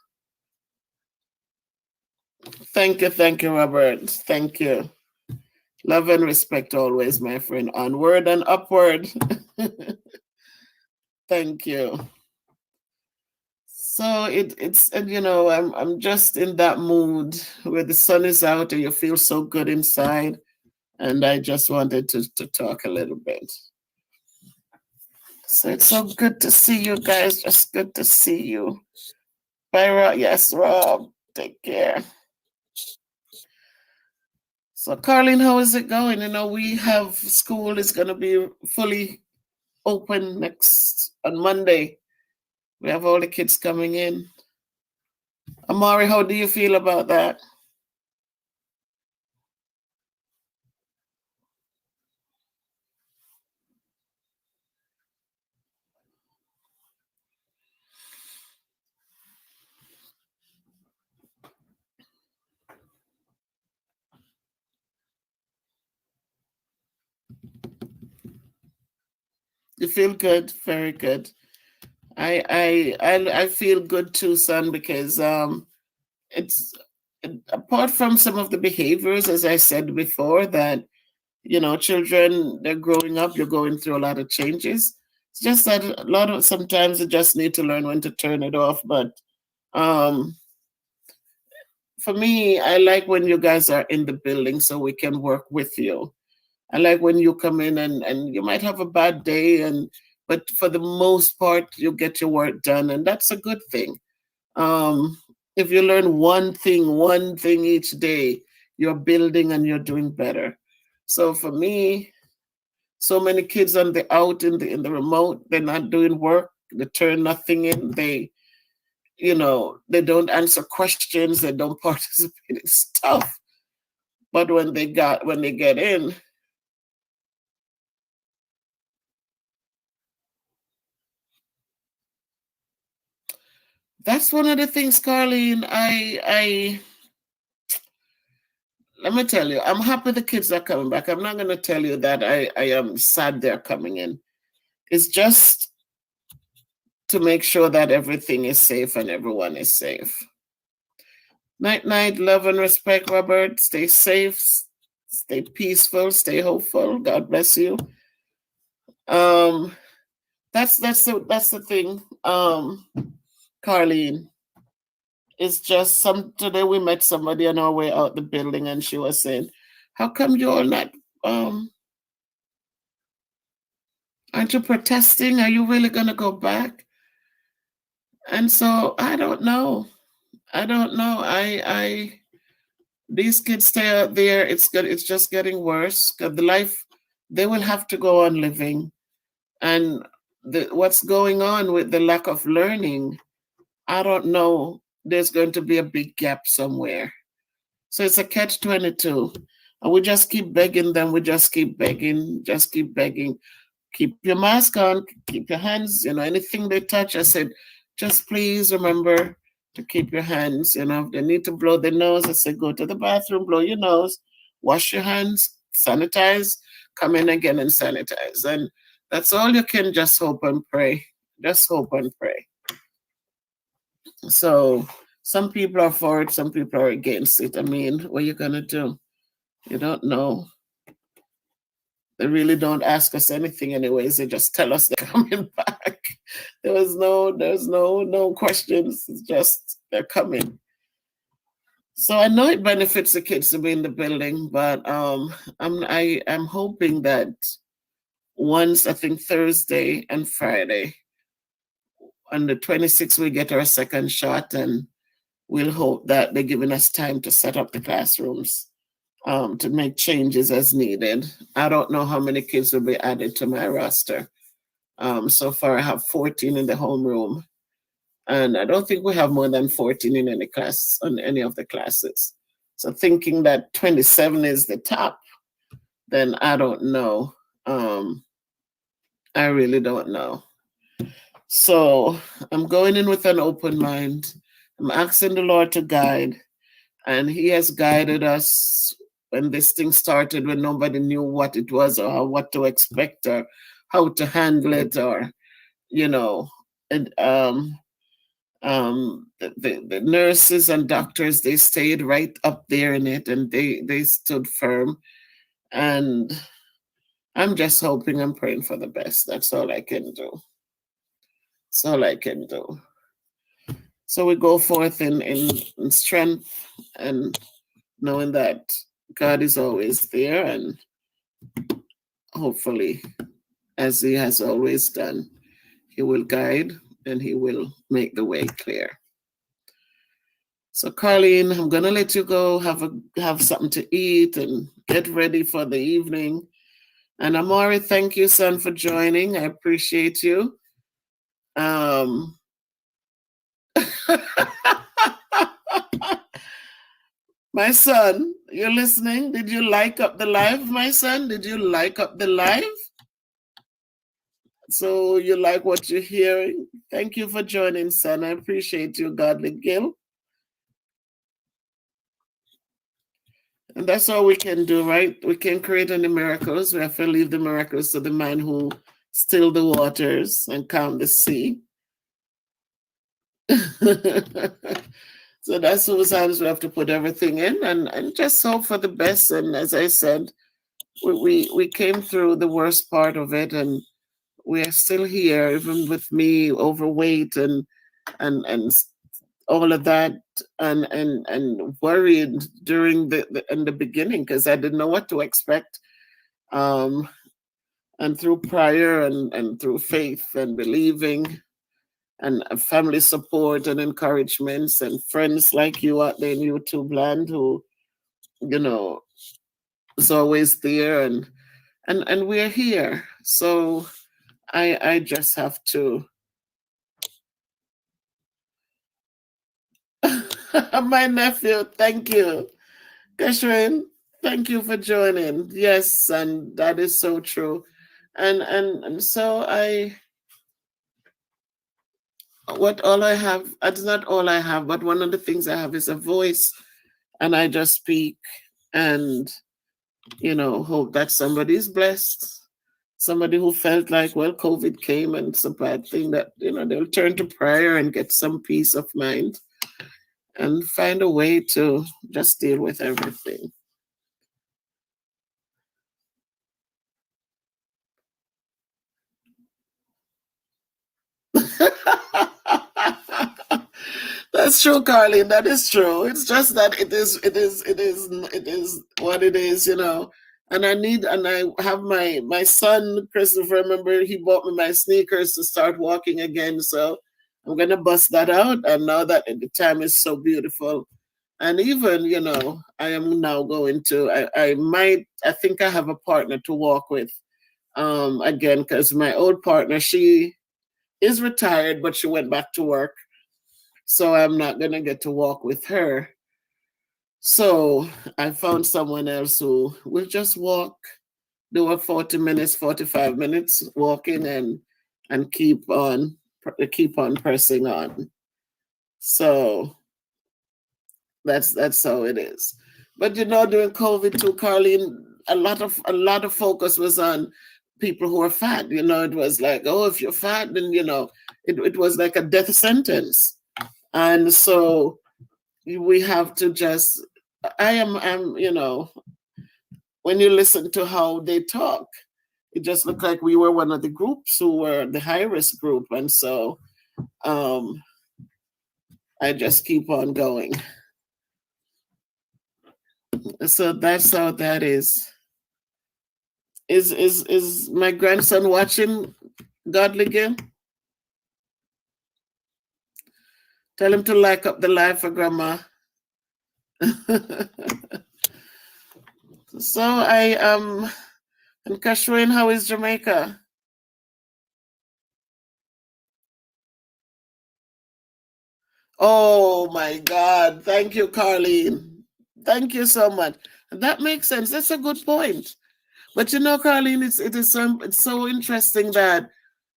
Thank you, Robert. Thank you. Love and respect always, my friend. Onward and upward. Thank you. So it's I'm just in that mood where the sun is out and you feel so good inside, and I just wanted to talk a little bit. So it's so good to see you guys. Just good to see you. Bye, Rob. Yes, Rob. Take care. So, Carlene, how is it going? We have school is going to be fully open on Monday. We have all the kids coming in. Amari, how do you feel about that? You feel good, very good. I feel good too, son, because it's apart from some of the behaviors, as I said before, that children, they're growing up, you're going through a lot of changes. It's just that a lot of sometimes you just need to learn when to turn it off. But for me, I like when you guys are in the building so we can work with you. I like when you come in and you might have a bad day, but for the most part, you get your work done, and that's a good thing. If you learn one thing each day, you're building and you're doing better. So for me, so many kids on the out in the remote, they're not doing work, they turn nothing in, they they don't answer questions, they don't participate in stuff. But when they get in, that's one of the things, Carlene. I let me tell you, I'm happy the kids are coming back. I'm not going to tell you that I am sad they're coming in. It's just to make sure that everything is safe and everyone is safe. Night, night, love and respect, Robert. Stay safe, stay peaceful, stay hopeful. God bless you. That's the thing. Carlene. It's just today we met somebody on our way out the building and she was saying, how come you all not aren't you protesting? Are you really gonna go back? And so I don't know. I these kids stay out there, it's just getting worse. Because the life they will have to go on living. And what's going on with the lack of learning, I don't know. There's going to be a big gap somewhere. So it's a catch-22. And we just keep begging them. We just keep begging, Keep your mask on, keep your hands, anything they touch. I said, just please remember to keep your hands. If they need to blow their nose, I said, go to the bathroom, blow your nose, wash your hands, sanitize, come in again and sanitize. And that's all you can just hope and pray. Just hope and pray. So some people are for it, some people are against it. I mean, what are you going to do? You don't know. They really don't ask us anything anyways. They just tell us they're coming back. There's no questions. It's just they're coming. So I know it benefits the kids to be in the building, but I'm hoping that once, I think Thursday and Friday, on the 26th, we get our second shot, and we'll hope that they're giving us time to set up the classrooms, to make changes as needed. I don't know how many kids will be added to my roster. So far, I have 14 in the homeroom, and I don't think we have more than 14 in any class, on any of the classes. So thinking that 27 is the top, then I don't know. I really don't know. So I'm going in with an open mind. I'm asking the Lord to guide, and He has guided us when this thing started, when nobody knew what it was or what to expect or how to handle it, or and the nurses and doctors, they stayed right up there in it, and they stood firm. And I'm just hoping and praying for the best. That's all I can do. That's all I can do. So we go forth in strength, and knowing that God is always there, and hopefully, as He has always done, He will guide and He will make the way clear. So Carlene, I'm gonna let you go, have something to eat and get ready for the evening. And Amari, thank you, son, for joining. I appreciate you. My son, you're listening? Did you like up the live, my son? Did you like up the live? So you like what you're hearing? Thank you for joining, son. I appreciate you, Godly Gil. And that's all we can do, right? We can't create any miracles. We have to leave the miracles to the man who stilled the waters and calmed the sea. So that's those times we have to put everything in and just hope for the best. And as I said, we came through the worst part of it, and we're still here, even with me overweight and all of that, and worried during in the beginning, because I didn't know what to expect. And through prayer and through faith and believing, and family support and encouragements, and friends like you out there in YouTube land who you know, is always there, and we're here. So I just have to. My nephew, thank you. Kashrin, thank you for joining. Yes, and that is so true. And so I what all I have, it's not all I have, but one of the things I have is a voice, and I just speak and hope that somebody's blessed. Somebody who felt like, well, COVID came and it's a bad thing, that they'll turn to prayer and get some peace of mind and find a way to just deal with everything. That's true, Carlene. That is true. It's just that it is what it is. And I have my son Christopher. Remember, he bought me my sneakers to start walking again. So I'm gonna bust that out. And now that the time is so beautiful, and even I am now going to. I think I have a partner to walk with. Again, because my old partner, she is retired, but she went back to work. So I'm not going to get to walk with her. So I found someone else who will just walk, do a 40 minutes, 45 minutes walking, and keep on pressing on. So that's how it is. But during COVID too, Carlene, a lot of focus was on people who are fat. It was like, oh, if you're fat, then it was like a death sentence. And so we have to just, I'm when you listen to how they talk, it just looked like we were one of the groups who were the high risk group. And so I just keep on going. So that's how that is. Is my grandson watching Godly Game? Tell him to like up the live for Grandma. So and Kashrin, how is Jamaica? Oh my God. Thank you, Carlene. Thank you so much. That makes sense. That's a good point. But Carlene, it's so interesting that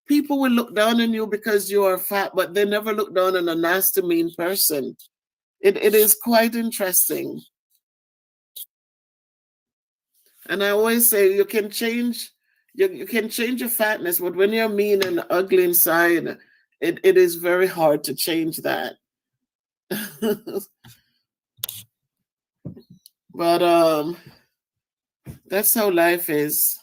people will look down on you because you are fat, but they never look down on a nasty, mean person. It is quite interesting. And I always say you can change you can change your fatness, but when you're mean and ugly inside, it is very hard to change that. But that's how life is.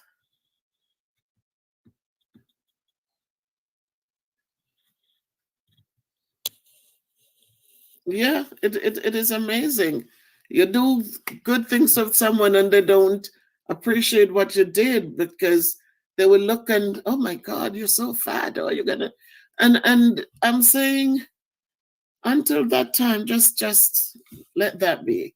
Yeah, it is amazing. You do good things with someone and they don't appreciate what you did because they will look and, oh my God, you're so fat, or you're gonna and I'm saying, until that time, just let that be.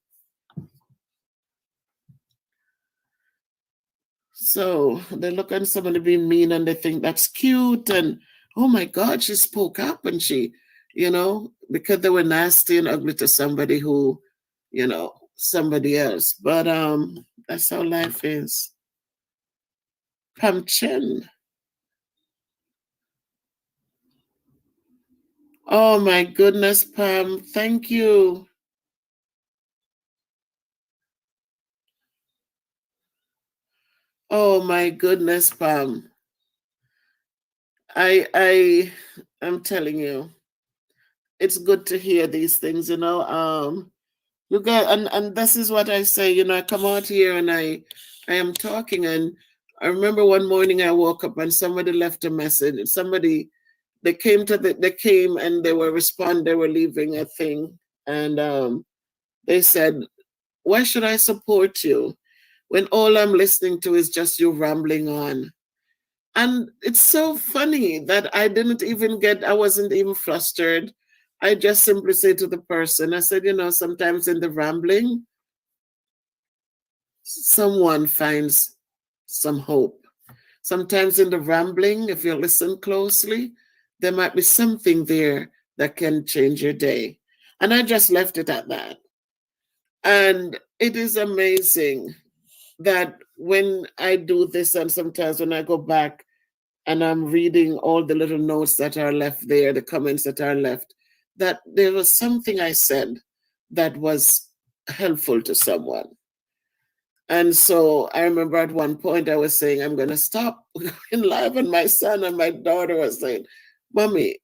So they look at somebody being mean and they think that's cute, and oh my God, she spoke up, and she, because they were nasty and ugly to somebody who, somebody else. But that's how life is. Pam Chen. Oh my goodness, Pam. Thank you. Oh my goodness, Pam. I'm telling you, it's good to hear these things, You get, and this is what I say, I come out here and I am talking, and I remember one morning I woke up and somebody left a message. They came and they were leaving a thing, and they said, why should I support you when all I'm listening to is just you rambling on? And it's so funny that I wasn't even flustered. I just simply say to the person, I said, sometimes in the rambling, someone finds some hope. Sometimes in the rambling, if you listen closely, there might be something there that can change your day. And I just left it at that. And it is amazing that when I do this, and sometimes when I go back and I'm reading all the little notes that are left there, the comments that are left, that there was something I said that was helpful to someone. And so I remember at one point I was saying, I'm going to stop going live. And my son and my daughter was saying, Mommy,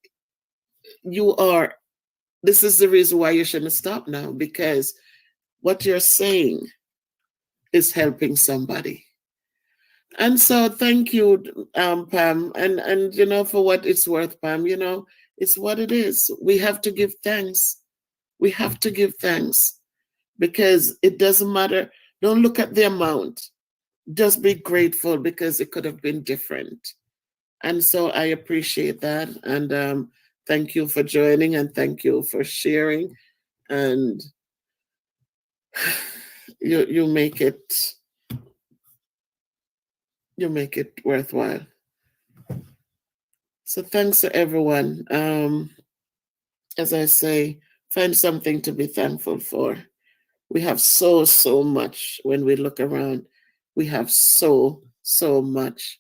this is the reason why you shouldn't stop now, because what you're saying is helping somebody. And so thank you, Pam. And for what it's worth, Pam, it's what it is. We have to give thanks. We have to give thanks because it doesn't matter. Don't look at the amount. Just be grateful because it could have been different. And so I appreciate that. And thank you for joining and thank you for sharing. And you make it worthwhile. So thanks to everyone. As I say, find something to be thankful for. We have so much when we look around. We have so much.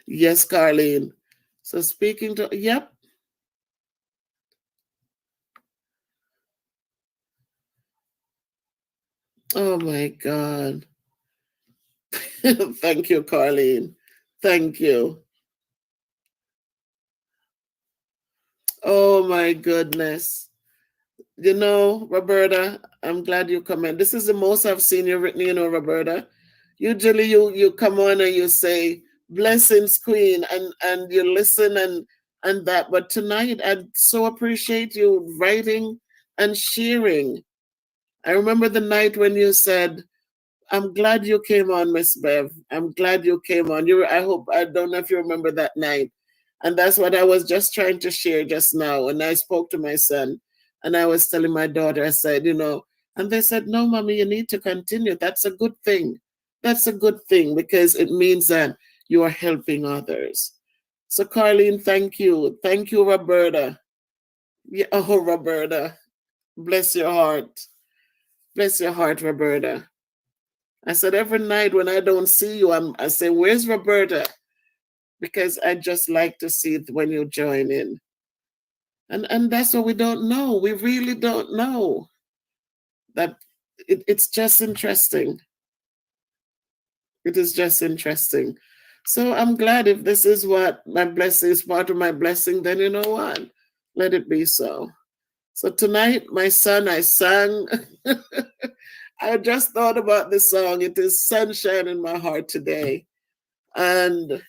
Yes, Carlene. So speaking to, yep. Oh my God. Thank you, Carlene. Thank you. Oh my goodness. Roberta, I'm glad you come in. This is the most I've seen you written, Roberta. Usually you come on and you say, blessings, Queen, and you listen and that. But tonight, I so appreciate you writing and sharing. I remember the night when you said, I'm glad you came on, Miss Bev. I'm glad you came on. I don't know if you remember that night. And that's what I was just trying to share just now. And I spoke to my son and I was telling my daughter, I said, and they said, no, Mommy, you need to continue. That's a good thing. That's a good thing because it means that you are helping others. So, Carlene, thank you. Thank you, Roberta. Yeah, oh, Roberta. Bless your heart. Bless your heart, Roberta. I said, every night when I don't see you, I say, where's Roberta? Because I just like to see it when you join in. And that's what we don't know. We really don't know. That it's just interesting. It is just interesting. So I'm glad if this is what my blessing is, part of my blessing, then you know what? Let it be so. So tonight, my son, I sang. I just thought about the song. It is sunshine in my heart today. And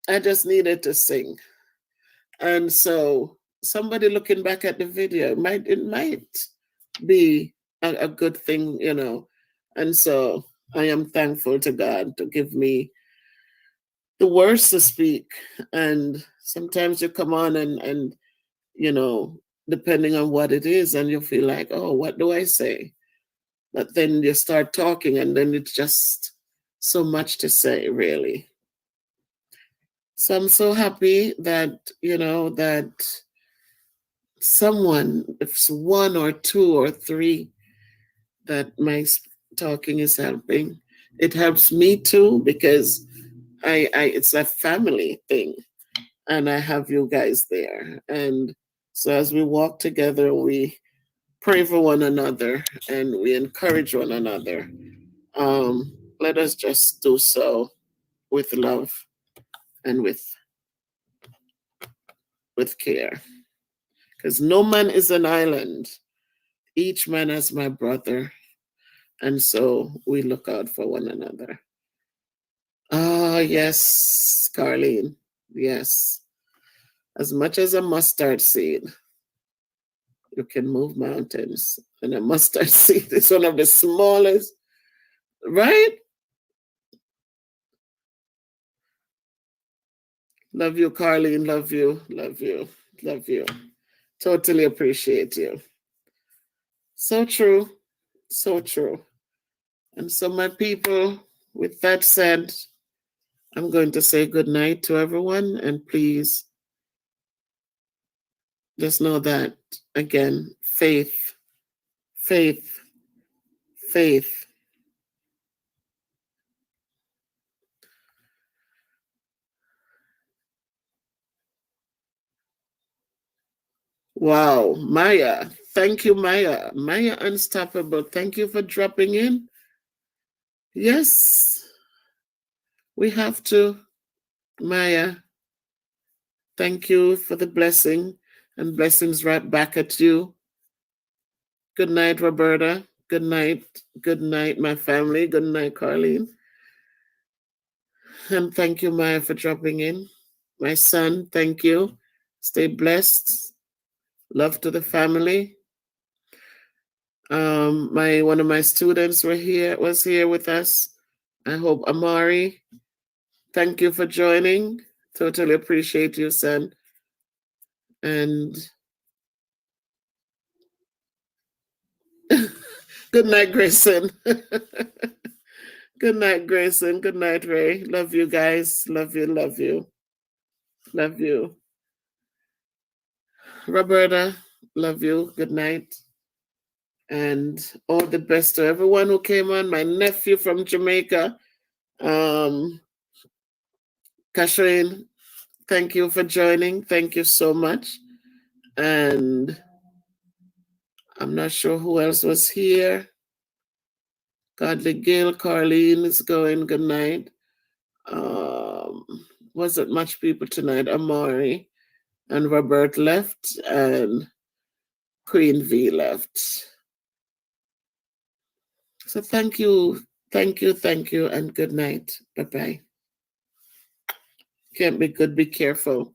I just needed to sing. And so somebody looking back at the video, it might be a good thing, And so I am thankful to God to give me the words to speak. And sometimes you come on and depending on what it is, and you feel like, oh, what do I say? But then you start talking and then it's just so much to say, really. So I'm so happy that, that someone, if it's one or two or three, that my talking is helping. It helps me too because it's a family thing and I have you guys there. And so as we walk together, we pray for one another and we encourage one another. Let us just do so with love and with care. Because no man is an island. Each man is my brother. And so we look out for one another. Oh, yes, Carlene. Yes. As much as a mustard seed, you can move mountains. And a mustard seed is one of the smallest, right? Love you, Carlene. Love you. Love you. Love you. Totally appreciate you. So true. So true. And so, my people, with that said, I'm going to say good night to everyone. And please just know that, again, faith, faith, faith. Wow, Maya. Thank you, Maya. Maya Unstoppable. Thank you for dropping in. Yes, we have to. Maya, thank you for the blessing, and blessings right back at you. Good night, Roberta. Good night. Good night, my family. Good night, Carlene. And thank you, Maya, for dropping in. My son, thank you. Stay blessed. Love to the family. One of my students was here with us. I hope Amari. Thank you for joining. Totally appreciate you, son. And good night, Grayson. Good night, Grayson. Good night, Ray. Love you guys. Love you, love you. Love you. Roberta, love you. Good night. And all the best to everyone who came on. My nephew from Jamaica, Kashrine, thank you for joining. Thank you so much. And I'm not sure who else was here. Godly Gill, Carlene is going. Good night. Wasn't much people tonight. Amari and Robert left, and Queen V left. So thank you, and good night. Bye-bye. Can't be good, be careful.